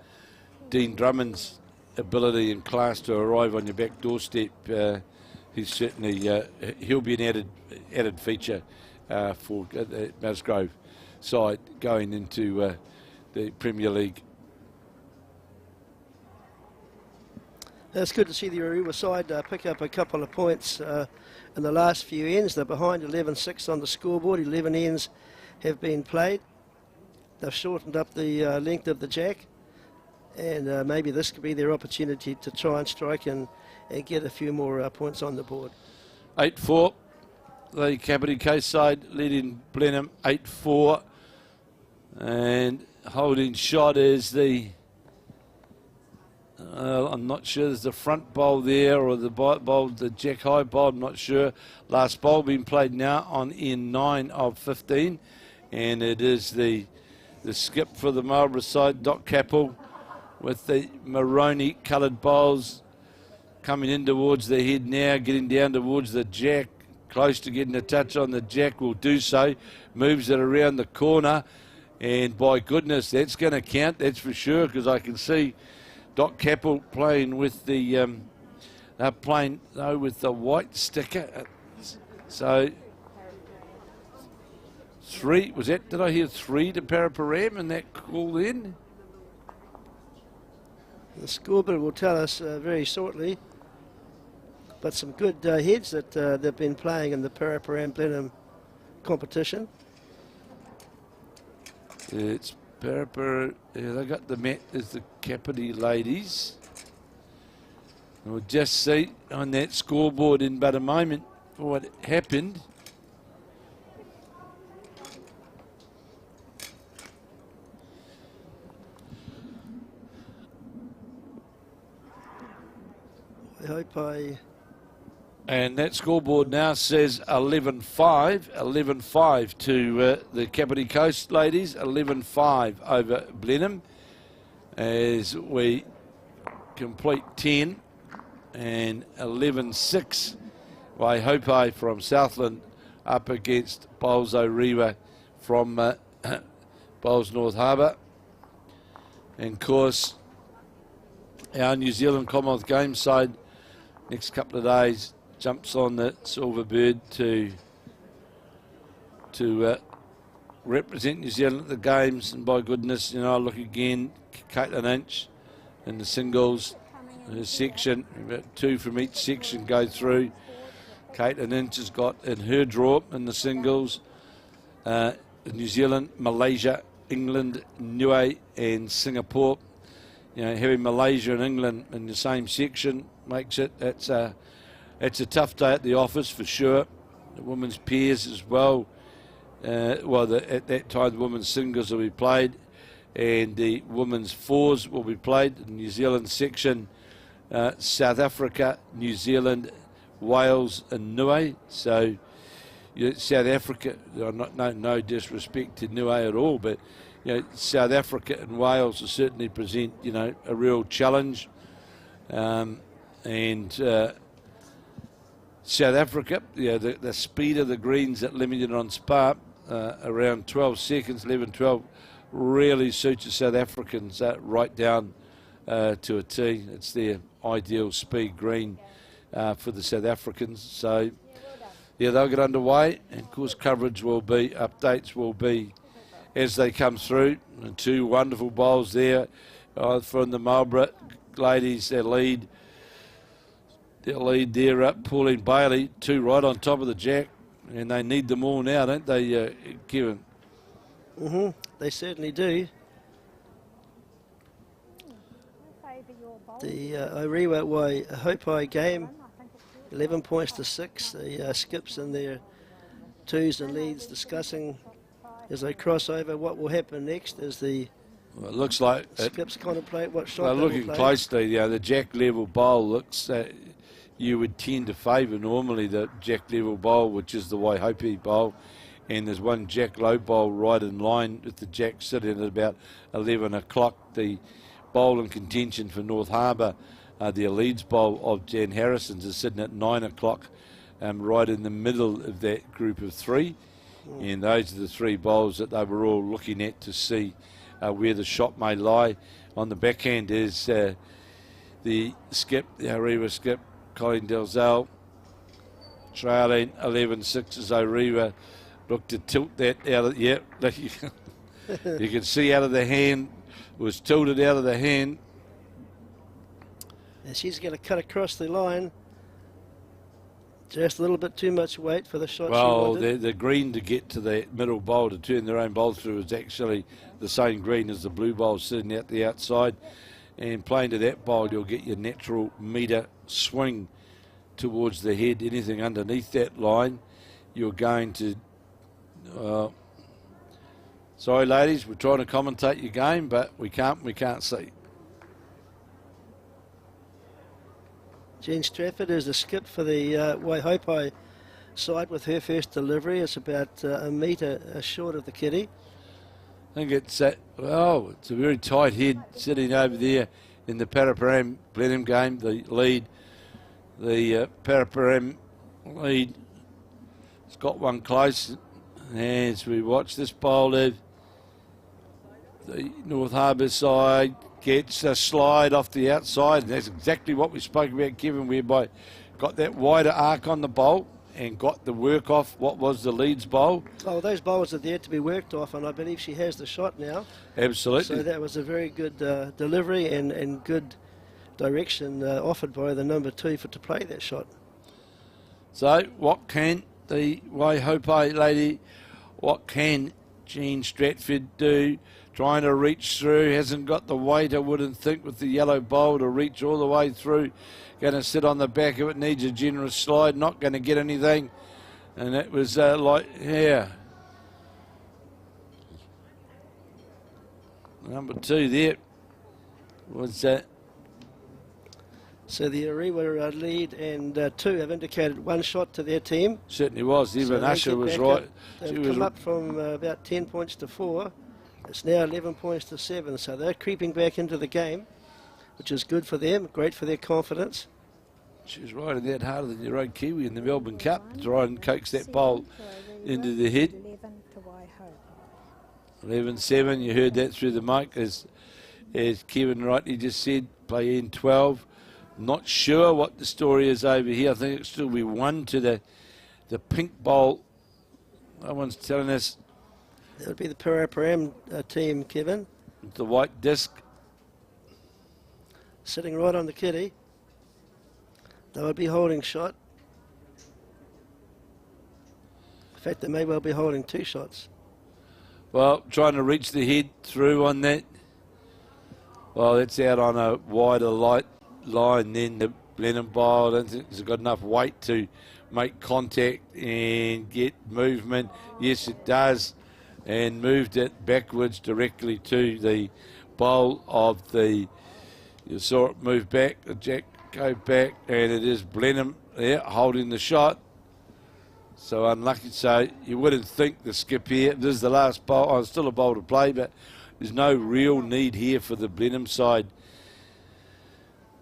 Dean Drummond's ability and class to arrive on your back doorstep, he's certainly he'll be an added feature for the Musgrove side going into the Premier League. It's good to see the Tairua side pick up a couple of points in the last few ends. They're behind 11-6 on the scoreboard. 11 ends have been played. They've shortened up the length of the jack, and maybe this could be their opportunity to try and strike and get a few more points on the board. 8-4, the Kapiti Coast side leading Blenheim 8-4, and holding shot is the I'm not sure, there's the front bowl there or the bowl, the jack high bowl, I'm not sure. Last bowl being played now on end 9 of 15, and it is the skip for the Marlborough side, Doc Capel, with the Maroney coloured bowls coming in towards the head now, getting down towards the jack, close to getting a touch on the jack, will do so, moves it around the corner, and by goodness, that's going to count, that's for sure, because I can see Doc Capel playing with the with the white sticker. So 3, was that, did I hear 3 to Paraparam in that call then? The scoreboard will tell us very shortly. But some good heads that they've been playing in the Paraparam Blenheim competition. It's Parapara, yeah, they got the mat as the Kapiti ladies. We'll just see on that scoreboard in but a moment for what happened. I hope I... And that scoreboard now says 11-5 to the Kapiti Coast ladies, 11-5 over Blenheim as we complete 10, and 11-6 by Hopai from Southland up against Bowls Orewa from Bowls North Harbour. And of course, our New Zealand Commonwealth Games side next couple of days jumps on the Silver Bird to represent New Zealand at the Games, and by goodness, you know, I look again, Caitlin Inch in the singles section, about 2 from each section go through. Caitlin Inch has got in her draw in the singles New Zealand, Malaysia, England, Niue and Singapore. You know, having Malaysia and England in the same section makes it, it's a tough day at the office for sure. The women's pairs as well. At that time the women's singles will be played, and the women's fours will be played in the New Zealand section. South Africa, New Zealand, Wales and Niue. So South Africa, no disrespect to Niue at all, but you know, South Africa and Wales will certainly present, you know, a real challenge. South Africa, the speed of the greens at Limited on Spa, around 12 seconds, 11-12, really suits the South Africans right down to a T. It's their ideal speed green for the South Africans. So, yeah, they'll get underway, and of course coverage will be, updates will be as they come through. And 2 wonderful bowls there from the Marlborough ladies, their lead there, Pauline Bailey, 2 right on top of the jack, and they need them all now, don't they, Kevin? They certainly do. the Orewa Hopai game, 11 points to 6. The skips in their twos and leads discussing as they cross over what will happen next as the Well, it looks like skips contemplate what shot they're they will looking play. closely. The jack level bowl looks. You would tend to favour normally the jack level bowl, which is the Waihope bowl, and there's one jack low bowl right in line with the jack sitting at about 11 o'clock. The bowl in contention for North Harbour, the Leeds bowl of Jan Harrison's, is sitting at 9 o'clock, right in the middle of that group of three. And those are the three bowls that they were all looking at to see where the shot may lie. On the backhand is the skip, the Orewa skip, Colleen Dalzell, trailing 11-6 as Orewa looked to tilt that out of, you can see out of the hand, was tilted out of the hand. And she's going to cut across the line. Just a little bit too much weight for the shot she Well, wanted. the green to get to the middle bowl to turn their own bowl through is actually the same green as the blue bowl sitting out the outside. And playing to that bowl, you'll get your natural metre swing towards the head. Anything underneath that line, you're going to... sorry, ladies, we're trying to commentate your game, but we can't see. Jen Strafford is the skip for the Waihopai side with her first delivery. It's about a metre short of the kitty. I think it's it's a very tight head sitting over there in the Paraparam Blenheim game. The lead, the Paraparam lead, has got one close. As we watch this bowler, the North Harbour side gets a slide off the outside, and that's exactly what we spoke about, Kevin, whereby got that wider arc on the bowl and got the work off what was the Leeds bowl. Oh, those bowls are there to be worked off, and I believe she has the shot now. Absolutely. So that was a very good delivery and good direction offered by the number 2 to play that shot. So what can the Waihope lady, what can Jean Stratford do? Trying to reach through, hasn't got the weight, I wouldn't think, with the yellow bowl to reach all the way through. Going to sit on the back of it, needs a generous slide, not going to get anything. And that was Number 2 there was that. So the Orewa lead and 2 have indicated one shot to their team. Certainly was. Even So Usher they was get right. back up. She They've was come up from about 10 points to 4. It's now 11 points to 7. So they're creeping back into the game, which is good for them, great for their confidence. She was riding that harder than your own Kiwi in the Melbourne Cup to try and coax that bowl into the head. 11-7, you heard that through the mic, as Kevin rightly just said, play in 12. Not sure what the story is over here. I think it'll still be 1 to the pink bowl. No one's telling us. That would be the Paraparam team, Kevin. The white disc. Sitting right on the kitty. They would be holding shot. In fact, they may well be holding 2 shots. Well, trying to reach the head through on that. Well, that's out on a wider light line. Then the Blenheim bowl, I don't think it's got enough weight to make contact and get movement. Yes, it does. And moved it backwards directly to the bowl of the... You saw it move back, the jack go back, and it is Blenheim there holding the shot. So unlucky. So you wouldn't think the skip here. This is the last bowl. Oh, it's still a bowl to play, but there's no real need here for the Blenheim side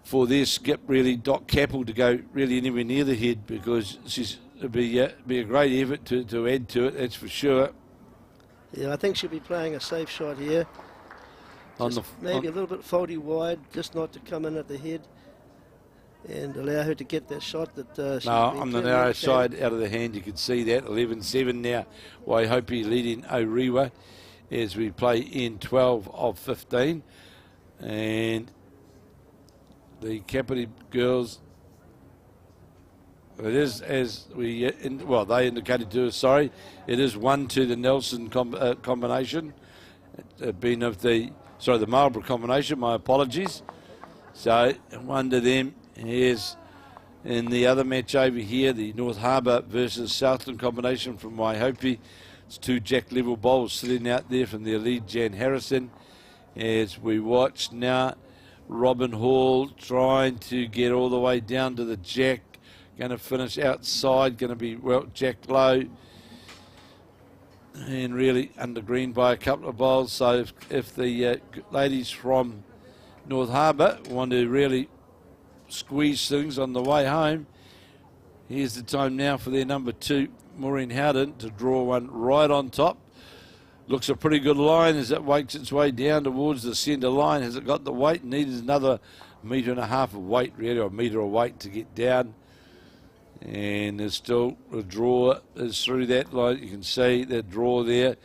for their skip, really, Doc Capel, to go really anywhere near the head, because it'd be a great effort to add to it, that's for sure. Yeah, I think she'll be playing a safe shot here. Maybe a little bit faulty wide, just not to come in at the head and allow her to get that shot that she... No, on the narrow side, out of the hand, you can see that. 11-7 now. Waihope leading Orewa as we play in 12 of 15. And the Kapiti girls, it is, as we, they indicated to us, sorry, it is 1 to the Nelson combination. Been of the Marlborough combination, my apologies. So one to them. Here's in the other match over here, the North Harbour versus Southland combination from Waihope. It's 2 jack level bowls sitting out there from their lead, Jan Harrison. As we watch now, Robin Hall trying to get all the way down to the jack. Going to finish outside, going to be well jack low. And really under green by a couple of bowls. So if the ladies from North Harbour want to really squeeze things on the way home, here's the time now for their number 2, Maureen Howden, to draw one right on top. Looks a pretty good line as it wakes its way down towards the centre line. Has it got the weight? Needs another 1.5 metre of weight, really, or 1 metre of weight to get down. And there's still a draw is through that line. You can see that draw there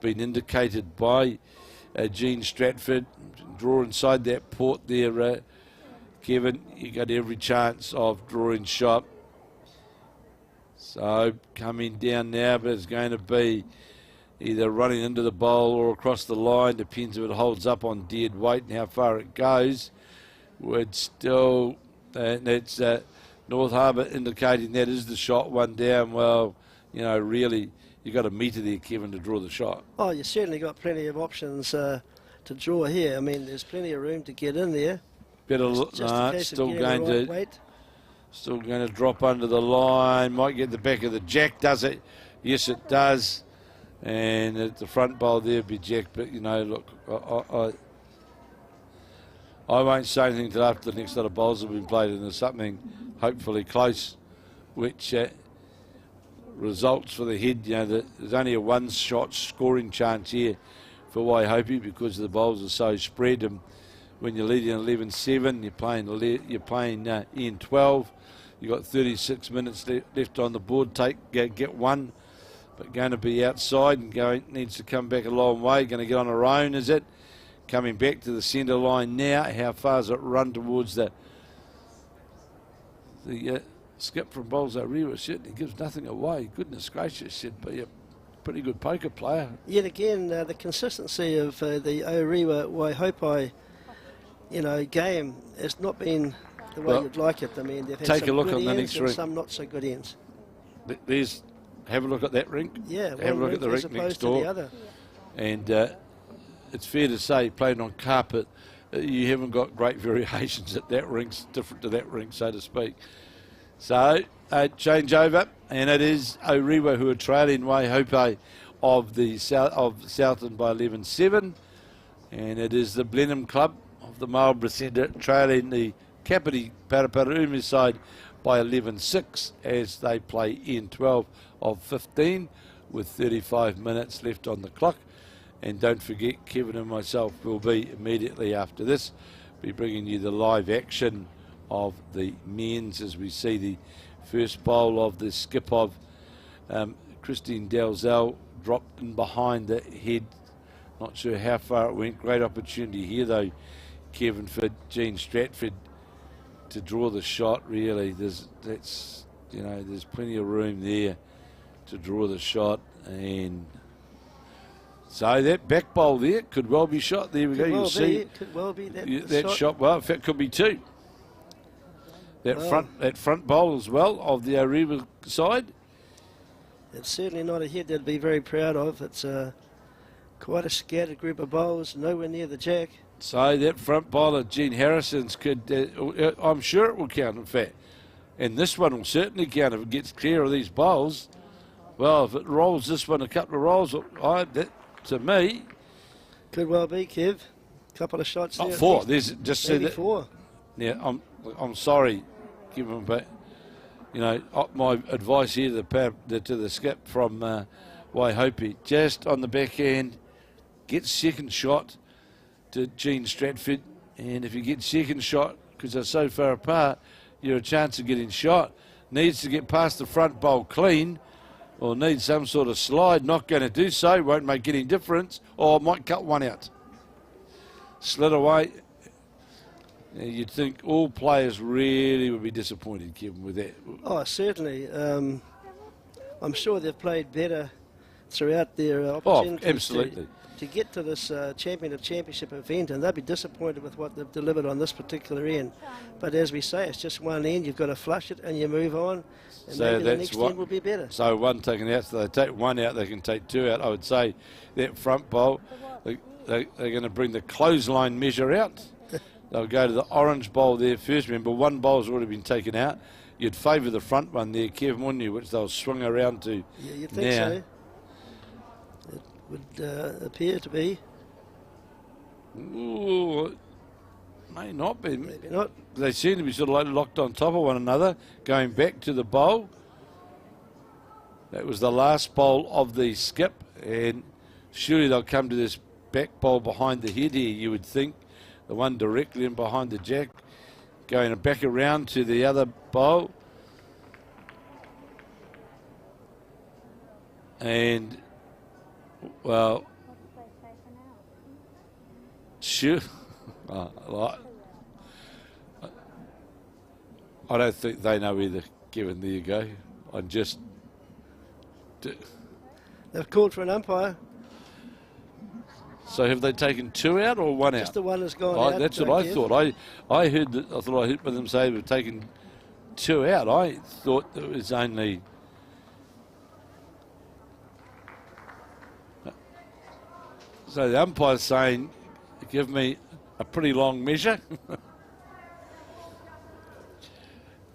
being indicated by Jean Stratford. Draw inside that port there, Kevin. You got every chance of drawing shot. So coming down now, but it's going to be either running into the bowl or across the line. Depends if it holds up on dead weight and how far it goes. Would still, that's North Harbour indicating that is the shot, one down. Well, you know, really, you got a metre there, Kevin, to draw the shot. Oh, you certainly got plenty of options to draw here. I mean, there's plenty of room to get in there. Better look, still going to drop under the line. Might get the back of the jack, does it? Yes, it does. And at the front bowl there be jack, but you know, look, I won't say anything till after the next lot of bowls have been played, and there's something hopefully close, which results for the head. You know, there's only a one-shot scoring chance here for Waihope because the bowls are so spread. And when you're leading 11-7, you're playing in 12. You've got 36 minutes left on the board. Get one, but going to be outside and needs to come back a long way. Going to get on her own, is it? Coming back to the centre line now. How far does it run towards the skip from bowls Tairua? Certainly gives nothing away. Goodness gracious, should be a pretty good poker player. Yet again, the consistency of the Tairua Waihope, game has not been the way you'd like it. I mean, they've had take some a look good at the ends next and ring. some not so good ends. Have a look at that rink. Yeah, have a look at the rink next door. The other. And it's fair to say, playing on carpet, you haven't got great variations at that rink's different to that rink, so to speak. So, change over, and it is Tairua who are trailing Waihope of Southland by 11-7, and it is the Blenheim Club of the Marlborough Centre trailing the Kapiti Paraparaumu side by 11-6 as they play in 12 of 15 with 35 minutes left on the clock. And don't forget, Kevin and myself will be immediately after this be bringing you the live action of the men's as we see the first bowl of the skip of Christine Dalzell dropped in behind the head. Not sure how far it went. Great opportunity here though, Kevin, for Jean Stratford to draw the shot. Really, there's plenty of room there to draw the shot, and so that back bowl there could well be shot. There we go. You'll see it could well be that shot. Well, in fact, could be two. That front bowl as well of the Tairua side. It's certainly not a head they'd be very proud of. It's quite a scattered group of bowls, nowhere near the jack. So that front bowler, Jean Harrison's, could I'm sure it will count, in fact. And this one will certainly count if it gets clear of these bowls. Well, if it rolls this one a couple of rolls, that to me could well be, Kev. Couple of shots there. Four. There's just said that. Four. Yeah, I'm sorry, Kevin, but my advice here to the skip from Waihope, just on the backhand, get second shot to Jean Stratford, and if you get second shot because they're so far apart, you're a chance of getting shot. Needs to get past the front bowl clean, or needs some sort of slide. Not going to do so, won't make any difference, or might cut one out. Slid away. You'd think all players really would be disappointed, Kevin, with that. Oh, certainly. I'm sure they've played better throughout their opportunities absolutely. to get to this championship event, and they'll be disappointed with what they've delivered on this particular end. But as we say, it's just one end. You've got to flush it and you move on, and So maybe the that's next what- end will be better. So one taken out, so they take one out, they can take two out. I would say that front bowl, they're going to bring the clothesline measure out. They'll go to the orange bowl there first. Remember, one bowl's already been taken out. You'd favour the front one there, Kev, wouldn't you, which they'll swing around to Yeah, you'd think now. so. It would appear to be. Ooh, it may not be. Maybe not. They seem to be sort of like locked on top of one another, going back to the bowl. That was the last bowl of the skip, and surely they'll come to this back bowl behind the head here, you would think. The one directly in behind the jack, going back around to the other bowl. And, well, sure. I don't think they know either, Kevin. There you go. They've called for an umpire. So have they taken two out or one Just out? the one has gone Oh, out. that's what I Kev. thought. I heard that. I thought I heard them say they've taken two out. I thought it was only. So the umpire's saying, give me a pretty long measure.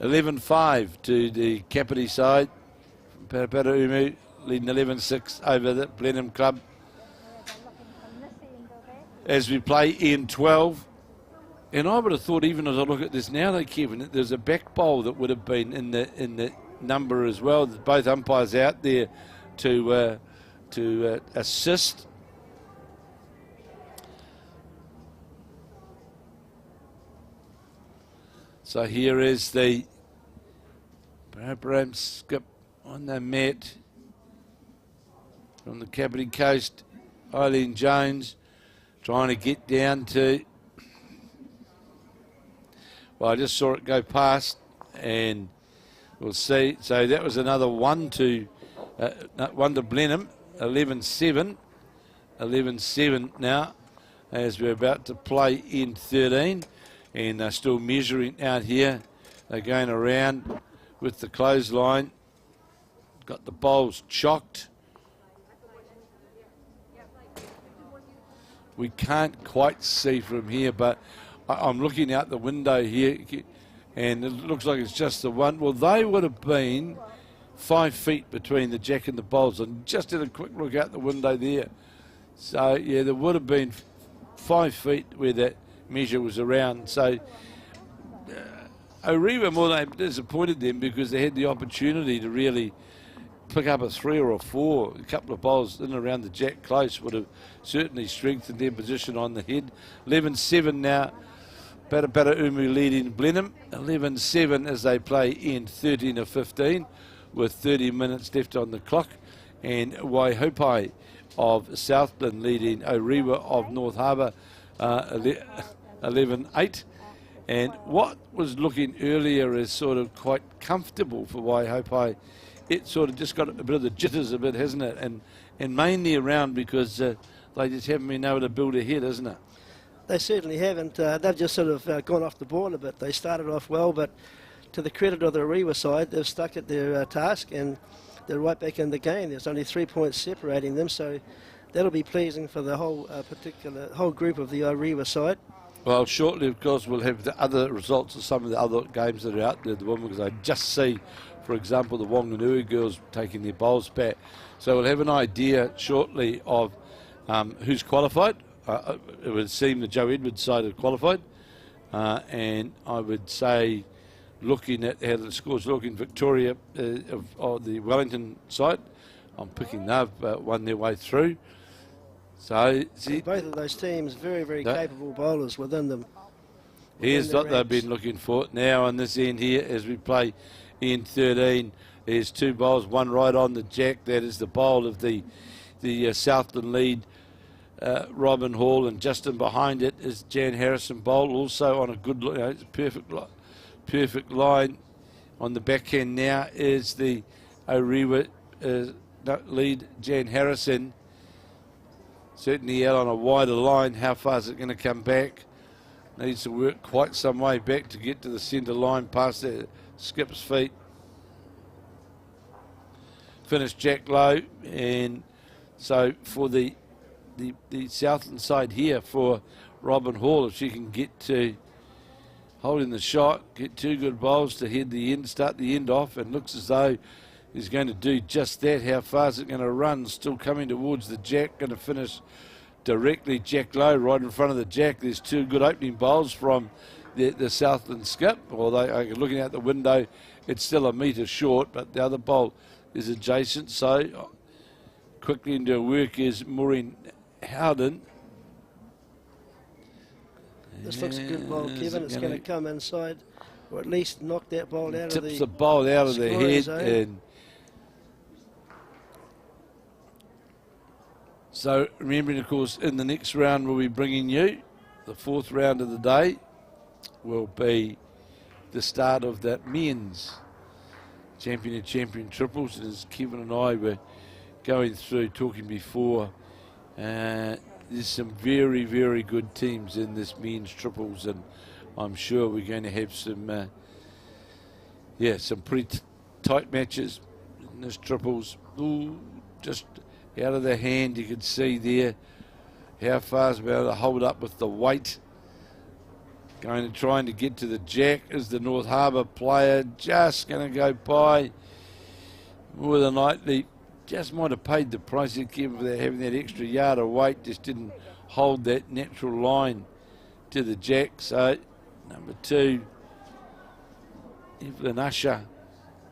11-5 to the Kapiti side. Putaruru leading 11-6 over the Blenheim Club. As we play in 12. And I would have thought, even as I look at this now, though, Kevin, there's a back bowl that would have been in the number as well. There's both umpires out there to assist. So here is the Bram skip on the mat from the Kapiti Coast. Eileen Jones trying to get down to. Well, I just saw it go past, and we'll see. So that was another one to Blenheim. 11-7. 11-7 now, as we're about to play in 13. And they're still measuring out here. They're going around with the clothesline. Got the bowls chocked. We can't quite see from here, but I'm looking out the window here, and it looks like it's just the one. Well, they would have been 5 feet between the jack and the bowls. And just did a quick look out the window there. So, yeah, there would have been 5 feet where that measure was around. So Orewa more than disappointed them because they had the opportunity to really pick up a 3 or a 4. A couple of bowls in and around the jack close would have certainly strengthened their position on the head. 11-7 now. Putaruru leading Blenheim. 11-7 as they play in 13 of 15 with 30 minutes left on the clock. And Waihopai of Southland leading Orewa of North Harbour 11-8. And what was looking earlier as sort of quite comfortable for Waihopai, it sort of just got a bit of the jitters a bit, hasn't it? And mainly around because they just haven't been able to build ahead, isn't it? They certainly haven't. They've just sort of gone off the board a bit. They started off well, but to the credit of the Orewa side, they've stuck at their task and they're right back in the game. There's only 3 points separating them, so that'll be pleasing for the whole whole group of the Orewa side. Well, shortly, of course, we'll have the other results of some of the other games that are out there at the moment, because I just see, for example, the Maunganui girls taking their bowls back. So we'll have an idea shortly of who's qualified. It would seem the Joe Edwards side have qualified. And I would say, looking at how the scores looking, Victoria of the Wellington side, I'm picking they've won their way through. So both of those teams, very, very capable bowlers within them. Here's what they've been looking for now on this end here as we play in 13. There's 2 bowls, one right on the jack. That is the bowl of the Southland lead, Robin Hall, and Justin behind it is Jan Harrison bowl, also on a good, it's a perfect line. On the backhand now is the Orewa lead Jan Harrison. Certainly out on a wider line. How far is it going to come back? Needs to work quite some way back to get to the centre line past the skip's feet. Finished Jack low, and so for the southern side here for Robin Hall, if she can get to holding the shot, get 2 good bowls to head the end, start the end off, and looks as though he's going to do just that. How far is it going to run? Still coming towards the jack, going to finish directly Jack low, right in front of the jack. There's 2 good opening bowls from the Southland skip, although looking out the window, it's still a metre short, but the other bowl is adjacent. So quickly into work is Maureen Howden. This looks a good bowl, Kevin. It's going to come inside, or at least knock that bowl out of the... Tips the bowl out of the head. Zone. And so remembering, of course, in the next round we'll be bringing you, the 4th round of the day, will be the start of that men's champion and champion triples. And as Kevin and I were going through, talking before, there's some very, very good teams in this men's triples, and I'm sure we're going to have some, some pretty tight matches in this triples. Ooh, just out of the hand, you can see there how far is able to hold up with the weight. Going to trying to get to the jack is the North Harbour player, just going to go by more than likely. Just might have paid the price of Kevin for having that extra yard of weight, just didn't hold that natural line to the jack. So number 2, Evelyn Usher.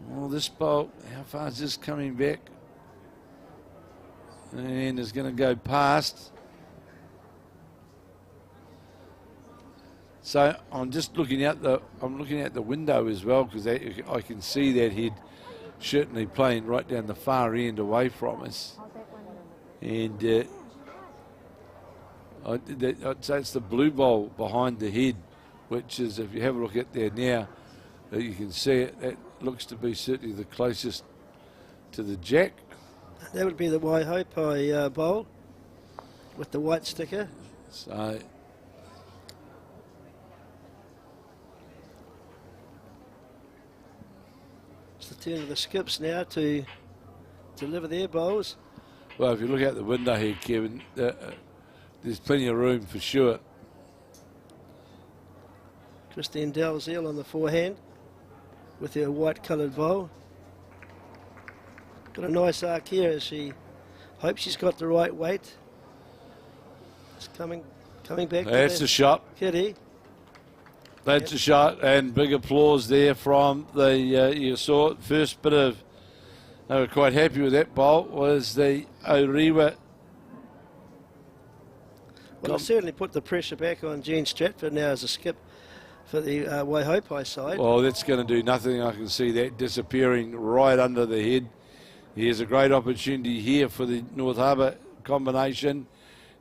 Well, this bowl, how far is this coming back? And is going to go past. So I'm just looking out the window as well, because I can see that head certainly playing right down the far end away from us. And I'd say it's the blue bowl behind the head, which is, if you have a look at there now, you can see it. That looks to be certainly the closest to the jack. That would be the Waihopai bowl with the white sticker. So it's the turn of the skips now to deliver their bowls. Well, if you look out the window here, Kevin, there's plenty of room for sure. Christine Dalziel on the forehand with her white coloured bowl. Got a nice arc here as she hopes she's got the right weight. It's coming back. That's the shot. Kitty. That's a shot, and big applause there from the, you saw it, first bit of, they were quite happy with that bowl, was the Orewa. Well, it certainly put the pressure back on Jean Stratford now as a skip for the Waihopai side. Well, that's going to do nothing. I can see that disappearing right under the head. Here's a great opportunity here for the North Harbour combination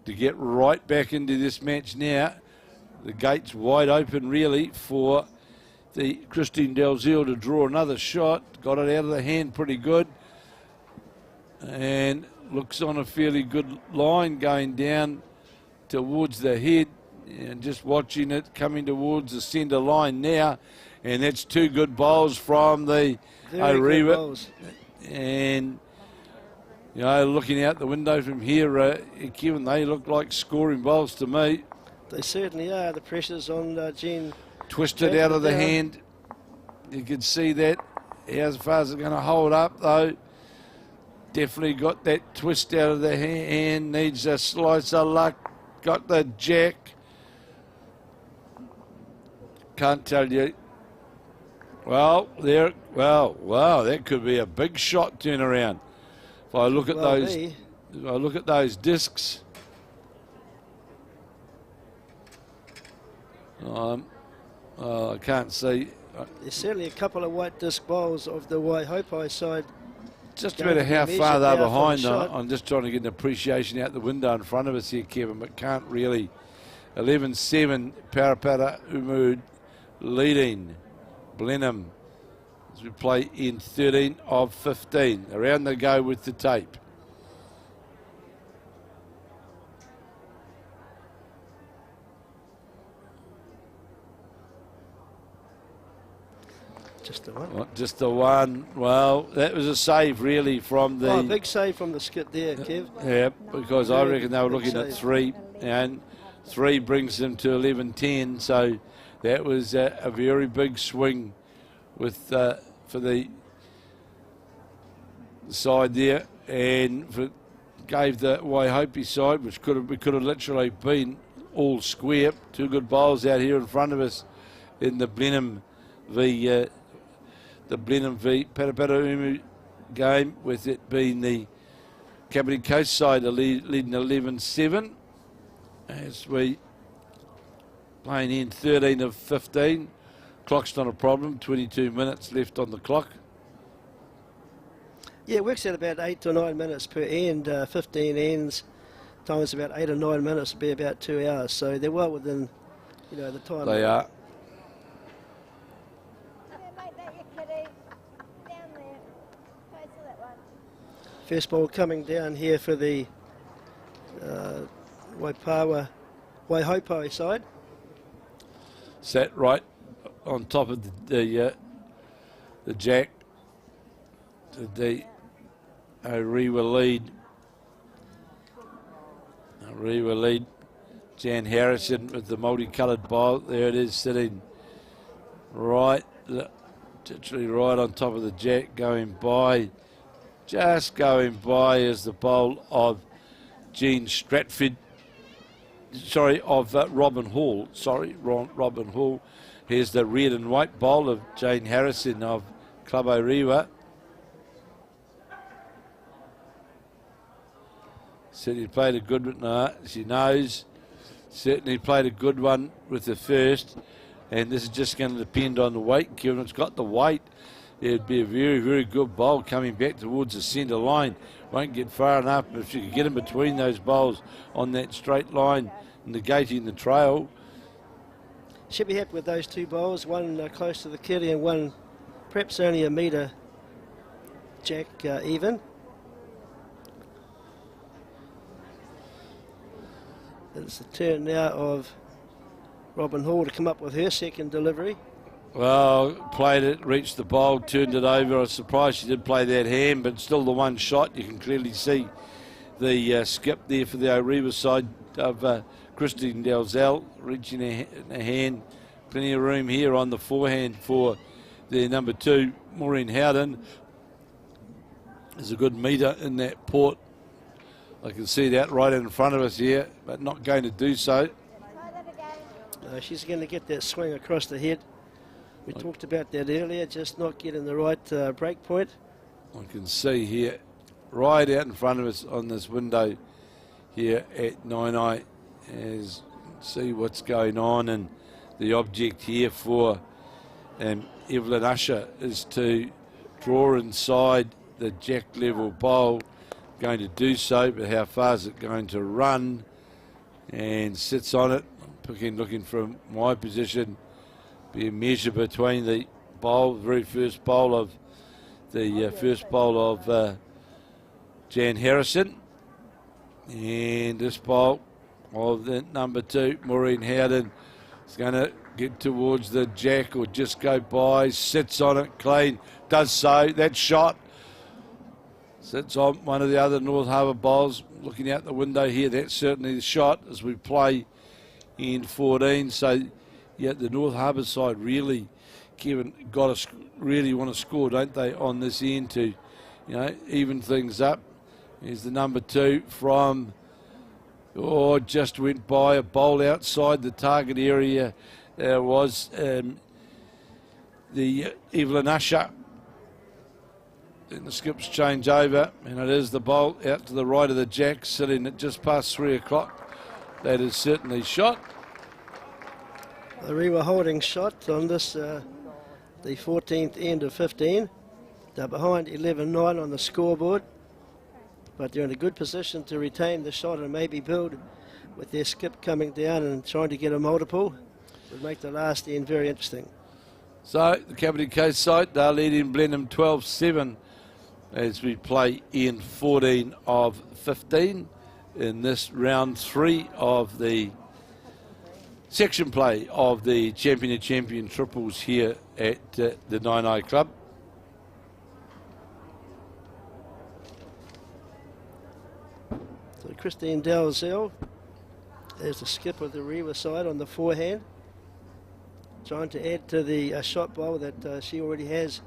to get right back into this match now. The gate's wide open, really, for the Christine Dalziel to draw another shot. Got it out of the hand pretty good. And looks on a fairly good line going down towards the head. And just watching it coming towards the centre line now. And that's 2 good bowls from the Orewa. And, you know, looking out the window from here, Kevin, they look like scoring bowls to me. They certainly are. The pressure's on Jean. Twisted out of the hand. You can see that. As far as it's going to hold up, though. Definitely got that twist out of the hand. Needs a slice of luck. Got the jack. Can't tell you. Well, there. Well, wow, that could be a big shot turnaround. If I look at those discs. I can't see. There's certainly a couple of white disc bowls of the Waihopai side. Just about how far they're behind. I'm just trying to get an appreciation out the window in front of us here, Kevin, but can't really. 11-7, Parapara Umud leading. Blenheim as we play in 13 of 15. Around they go with the tape. Just the one. Just the one. Well, that was a save really from the... Oh, big save from the skit there, Kev. Yeah, because I reckon they were Big looking at save. 3, and 3 brings them to 11-10. So that was a very big swing with for the side there, and gave the Waihope side, which we could have literally been all square. 2 good bowls out here in front of us in the Blenheim v Parapara game, with it being the Kapiti Coast side leading 11-7 as we playing in 13 of 15. Clock's not a problem, 22 minutes left on the clock. Yeah, it works out about 8 to 9 minutes per end, 15 ends, times about 8 or 9 minutes would be about 2 hours, so they're well within, the time. They are. First ball coming down here for the Waihope side. Sat right on top of the jack. The Rewa lead. Rewa lead. Jan Harrison with the multicoloured bowl. There it is, sitting right, literally right on top of the jack, going by. Just going by is the bowl of Jean Stratford. Sorry, of Robin Hall. Sorry, Robin Hall. Here's the red and white bowl of Jane Harrison of Club Orewa. Certainly played a good one. No, she knows. Certainly played a good one with the first. And this is just going to depend on the weight. Given it's got the weight, it'd be a very, very good bowl coming back towards the centre line. Won't get far enough, but if you could get in between those bowls on that straight line, negating the trail. Should be happy with those 2 bowls, one close to the kitty and one perhaps only a metre jack even. It's the turn now of Robin Hall to come up with her second delivery. Well, played it, reached the bowl, turned it over. I was surprised she did play that hand, but still the one shot. You can clearly see the skip there for the Orewa side of Christine Dalzell, reaching a hand. Plenty of room here on the forehand for their number 2, Maureen Howden. There's a good metre in that port. I can see that right in front of us here, but not going to do so. She's going to get that swing across the head. We talked about that earlier, just not getting the right break point. I can see here, right out in front of us on this window here at 9i, as see what's going on, and the object here for Evelyn Usher is to draw inside the jack level bowl. Going to do so, but how far is it going to run? And sits on it. I'm looking from my position. Be a measure between the bowl, the very first bowl of Jan Harrison, and this bowl of the number 2, Maureen Howden, is going to get towards the jack or just go by. Sits on it, clean, does so. That shot sits on one of the other North Harbour bowls. Looking out the window here, that's certainly the shot as we play in 14. So, yeah, the North Harbour side really, Kevin, really want to score, don't they, on this end to, even things up. Here's the number 2 from, just went by a bowl outside the target area. There was the Evelyn Usher. Then the skips change over, and it is the bowl out to the right of the jack, sitting at just past 3 o'clock. That is certainly shot. The Rewa holding shot on this, the 14th end of 15. They're behind 11-9 on the scoreboard, but they're in a good position to retain the shot and maybe build with their skip coming down and trying to get a multiple. Would make the last end very interesting. So the Kapiti Coast side, they're leading Blenheim 12-7 as we play in 14 of 15 in this round 3 of the section play of the Champion of Champion triples here at the Nainai Club. So Christine Dalzell is the skip of the Rewa side on the forehand, trying to add to the shot bowl that she already has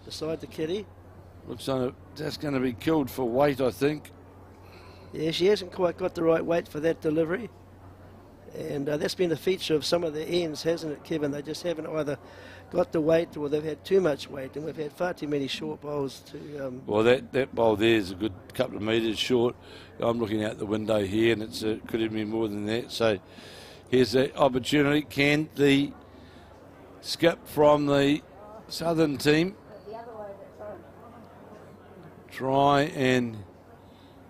beside the kitty. Looks like that's going to be killed for weight, I think. Yeah, she hasn't quite got the right weight for that delivery. And that's been a feature of some of the ends, hasn't it, Kevin? They just haven't either got the weight or they've had too much weight, and we've had far too many short bowls to... Well, that bowl there is a good couple of metres short. I'm looking out the window here, and it could have been more than that. So here's the opportunity. Can the skip from the southern team try and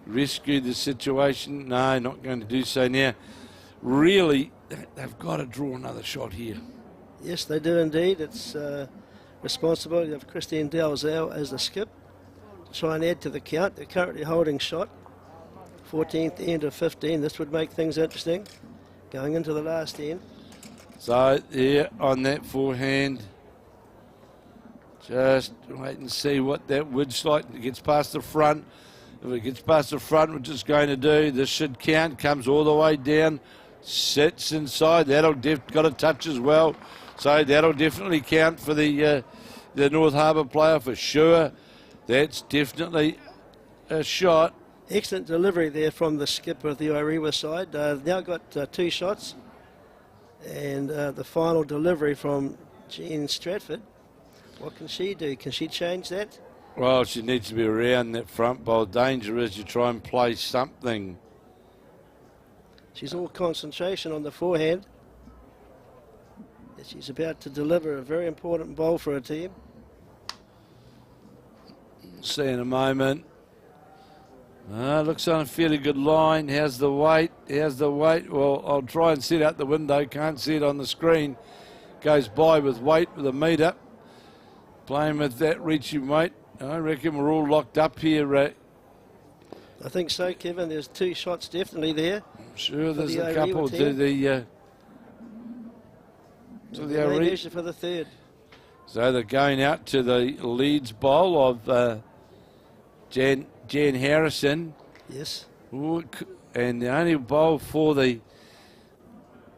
rescue the situation? No, not going to do so now. Really, they've got to draw another shot here. Yes, they do indeed. It's responsibility of Christine Dalzell as the skip to try and add to the count. They're currently holding shot, 14th end of 15. This would make things interesting going into the last end. So there on that forehand, just wait and see what that wood's like. It gets past the front. If it gets past the front, which it's going to do, this should count. Comes all the way down, sits inside. That'll got a touch as well. So that'll definitely count for the North Harbour player for sure. That's definitely a shot. Excellent delivery there from the skipper of the Orewa side. They've now got 2 shots. And the final delivery from Jean Stratford. What can she do? Can she change that? Well, she needs to be around that front bowl. Danger is you try and play something. She's all concentration on the forehand. She's about to deliver a very important bowl for her team. See in a moment. Looks on a fairly good line. How's the weight? How's the weight? Well, I'll try and see it out the window. Can't see it on the screen. Goes by with weight with a metre. Playing with that reaching weight. I reckon we're all locked up here. I think so, Kevin. There's 2 shots definitely there. I'm sure there's the a couple to the Orewa for the third. So they're going out to the Leeds bowl of Jan Harrison. Yes. Ooh, and the only bowl for the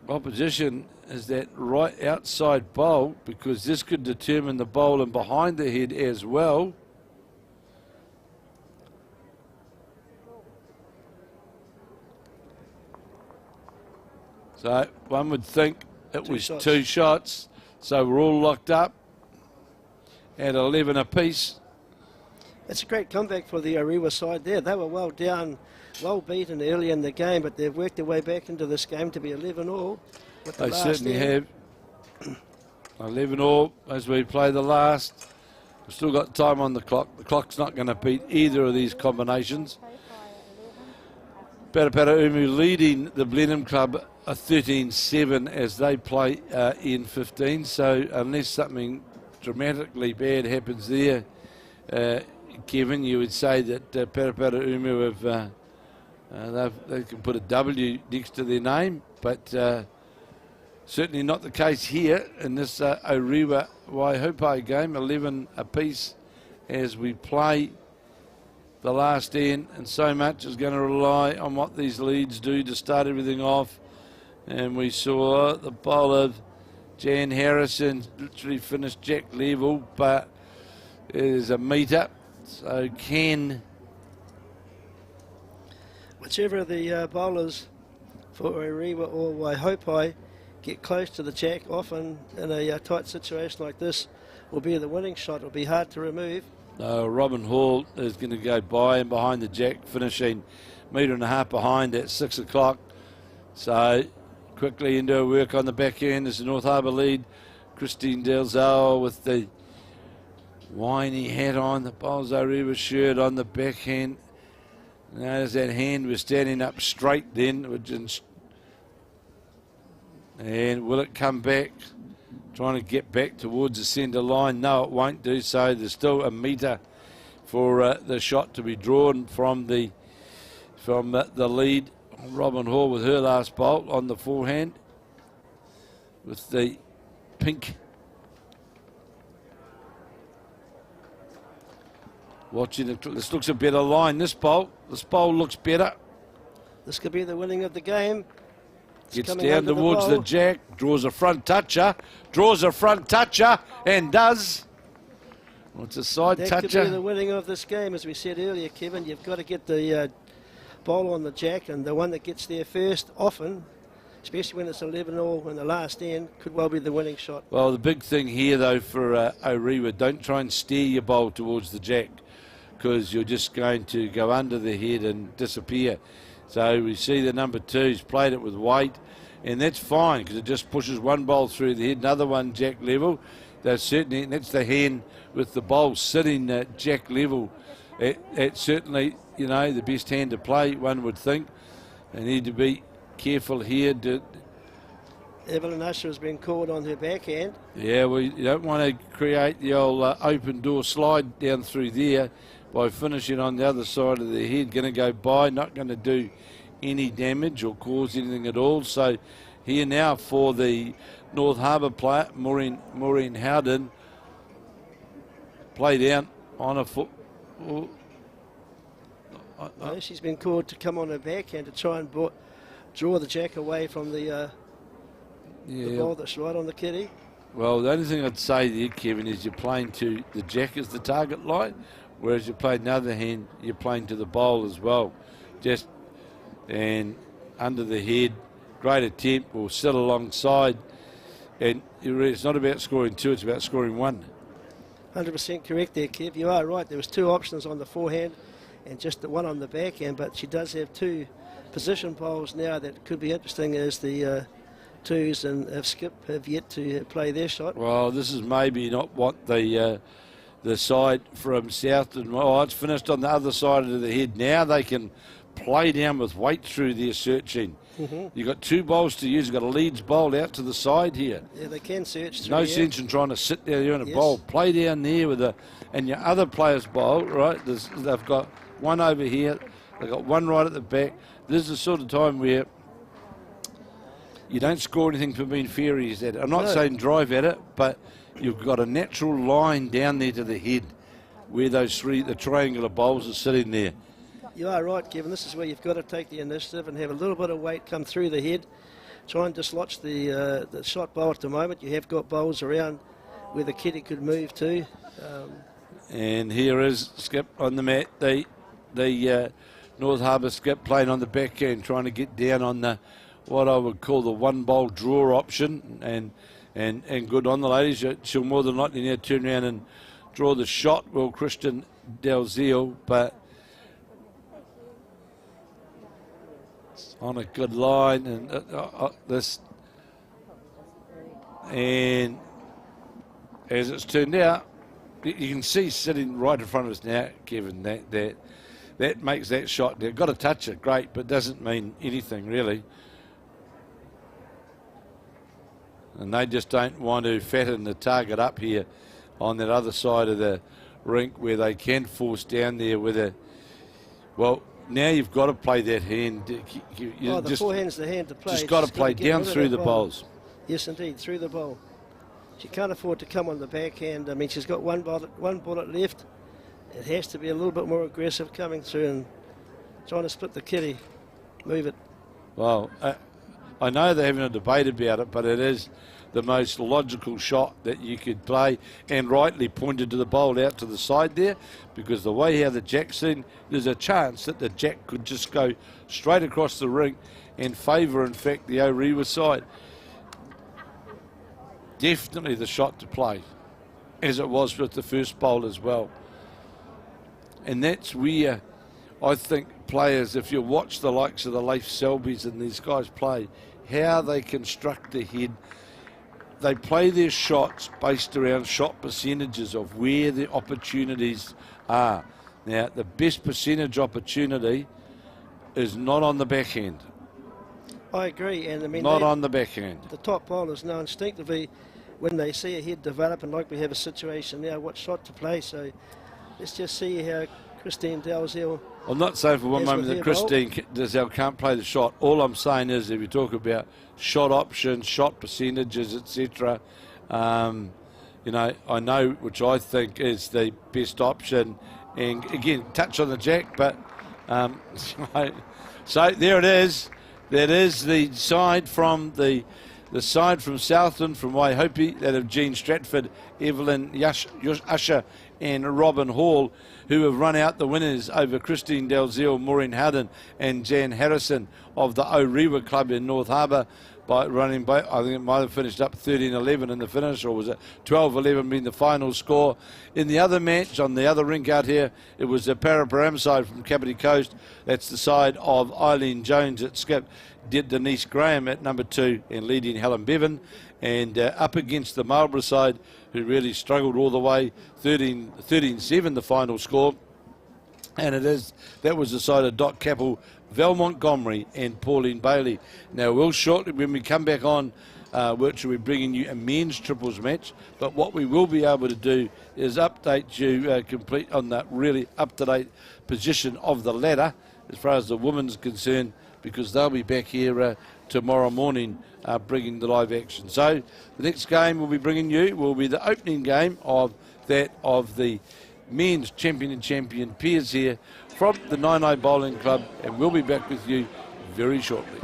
opposition is that right outside bowl, because this could determine the bowl and behind the head as well. So one would think it was 2 shots. So we're all locked up at 11 apiece. It's a great comeback for the Orewa side there. They were well down, well beaten early in the game, but they've worked their way back into this game to be 11-all. They certainly have. 11-all as we play the last. We've still got time on the clock. The clock's not going to beat either of these combinations. Putaruru leading the Blenheim Club a 13-7 as they play in 15. So unless something dramatically bad happens there, Kevin, you would say that Putaruru have they can put a W next to their name, but certainly not the case here in this Orewa Waihopai game. 11 apiece as we play the last end, and so much is going to rely on what these leads do to start everything off. And we saw the bowl of Jan Harrison literally finished jack level, but it is a metre. So can whichever of the bowlers for Orewa or Waihopai get close to the jack, often in a tight situation like this, will be the winning shot. It'll be hard to remove. Robin Hall is going to go by and behind the jack, finishing 1.5 metres behind at 6 o'clock. So quickly into her work on the back end as the North Harbour lead. Christine Dalzell with the whiny hat on, the bowls Orewa shirt on the backhand. Notice that hand was standing up straight then, and will it come back? trying to get back towards the centre line. No, it won't do so. There's still a metre for the shot to be drawn from the lead. Robin Hall with her last bolt on the forehand with the pink. Watching it, this looks a better line. This bowl looks better. This could be the winning of the game. Gets down towards the jack, draws a front toucher, and does. Well, it's a side that toucher. That could be the winning of this game, as we said earlier, Kevin. You've got to get the ball on the jack, and the one that gets there first, often, especially when it's 11-all in the last end, could well be the winning shot. Well, the big thing here, though, for Orewa, don't try and steer your bowl towards the jack, because you're just going to go under the head and disappear. So we see the number 2's played it with weight, and that's fine because it just pushes one bowl through the head, another one jack level. That's certainly, and that's the hand with the bowl sitting at jack level. It's certainly, you know, the best hand to play, one would think. They need to be careful here. Evelyn Usher has been called on her backhand. Yeah, well, you don't want to create the old open door slide down through there by finishing on the other side of the head. Going to go by, not going to do any damage or cause anything at all. So here now for the North Harbour player, Maureen Howden, play down on a foot. No, she's been called to come on her backhand to try and draw the jack away from the ball that's right on the kitty. Well, the only thing I'd say there, Kevin, is you're playing to the jack as the target line, whereas you play another hand, you're playing to the bowl as well. Just and under the head, great attempt, will sit alongside. And it's not about scoring 2, it's about scoring 1. 100% correct there, Kev. You are right. There was 2 options on the forehand and just the one on the backhand, but she does have 2 position bowls now that could be interesting as the 2s and Skip have yet to play their shot. Well, this is maybe not what the side from Southton. Oh, it's finished on the other side of the head. Now they can play down with weight through their searching. You've got 2 bowls to use. You've got a leads bowl out to the side here. Yeah, they can search through. No sense in trying to sit down there in a bowl. Play down there with and your other player's bowl, right? They've got one over here. They've got one right at the back. This is the sort of time where you don't score anything for being fairies at it. I'm not saying drive at it, but you've got a natural line down there to the head where those the triangular bowls are sitting there. You are right, Kevin. This is where you've got to take the initiative and have a little bit of weight come through the head. Try and dislodge the shot bowl at the moment. You have got bowls around where the kitty could move to. And here is Skip on the mat. The North Harbour Skip playing on the backhand, trying to get down on the what I would call the one bowl draw option, and good on the ladies. She'll more than likely now turn around and draw the shot. Well, Christian Dalziel, but on a good line, and and as it's turned out, you can see sitting right in front of us now, Kevin, that makes that shot. They've got to touch it, great, but doesn't mean anything really. And they just don't want to fatten the target up here on that other side of the rink where they can force down there with a, well, now you've got to play that hand. The forehand's the hand to play. Just got to play down through the bowls. Yes, indeed, through the bowl. She can't afford to come on the backhand. I mean, she's got one bullet left. It has to be a little bit more aggressive coming through and trying to split the kitty. Move it. Well, I know they're having a debate about it, but it is the most logical shot that you could play, and rightly pointed to the bowl out to the side there, because the way how the jack's in, there's a chance that the jack could just go straight across the ring and favour, in fact, the Orewa side. Definitely the shot to play, as it was with the first bowl as well. And that's where I think players, if you watch the likes of the Leif Selbys and these guys play, how they construct the head, they play their shots based around shot percentages of where the opportunities are. Now, the best percentage opportunity is not on the backhand. I agree, and I mean, not on the backhand. The top bowlers know instinctively when they see a head develop, and like we have a situation now, what shot to play. So let's just see how Christine Dalzell. I'm not saying for one As moment with that her Christine Dalzell can't play the shot. All I'm saying is if you talk about shot options, shot percentages, etc., you know, I know which I think is the best option. And again, touch on the jack, but so there it is. That is the side from the side from Southland, from Waihope, that of Jean Stratford, Evelyn Usher and Robin Hall, who have run out the winners over Christine Dalzell, Maureen Howden and Jan Harrison of the Orewa Club in North Harbour, by running by, I think it might have finished up 13-11 in the finish, or was it 12-11 being the final score. In the other match, on the other rink out here, it was the Paraparam side from Kapiti Coast. That's the side of Eileen Jones that skipped Denise Graham at number 2 and leading Helen Bevan. And up against the Marlborough side, who really struggled all the way, 13-7 the final score. And that was the side of Dot Capel, Val Montgomery and Pauline Bailey. Now, we'll shortly, when we come back on, we'll be bringing you a men's triples match. But what we will be able to do is update you complete on that really up-to-date position of the ladder as far as the women's concerned, because they'll be back here tomorrow morning bringing the live action. So the next game we'll be bringing you will be the opening game of the men's champion and champion pairs here from the Nainai Bowling Club, and we'll be back with you very shortly.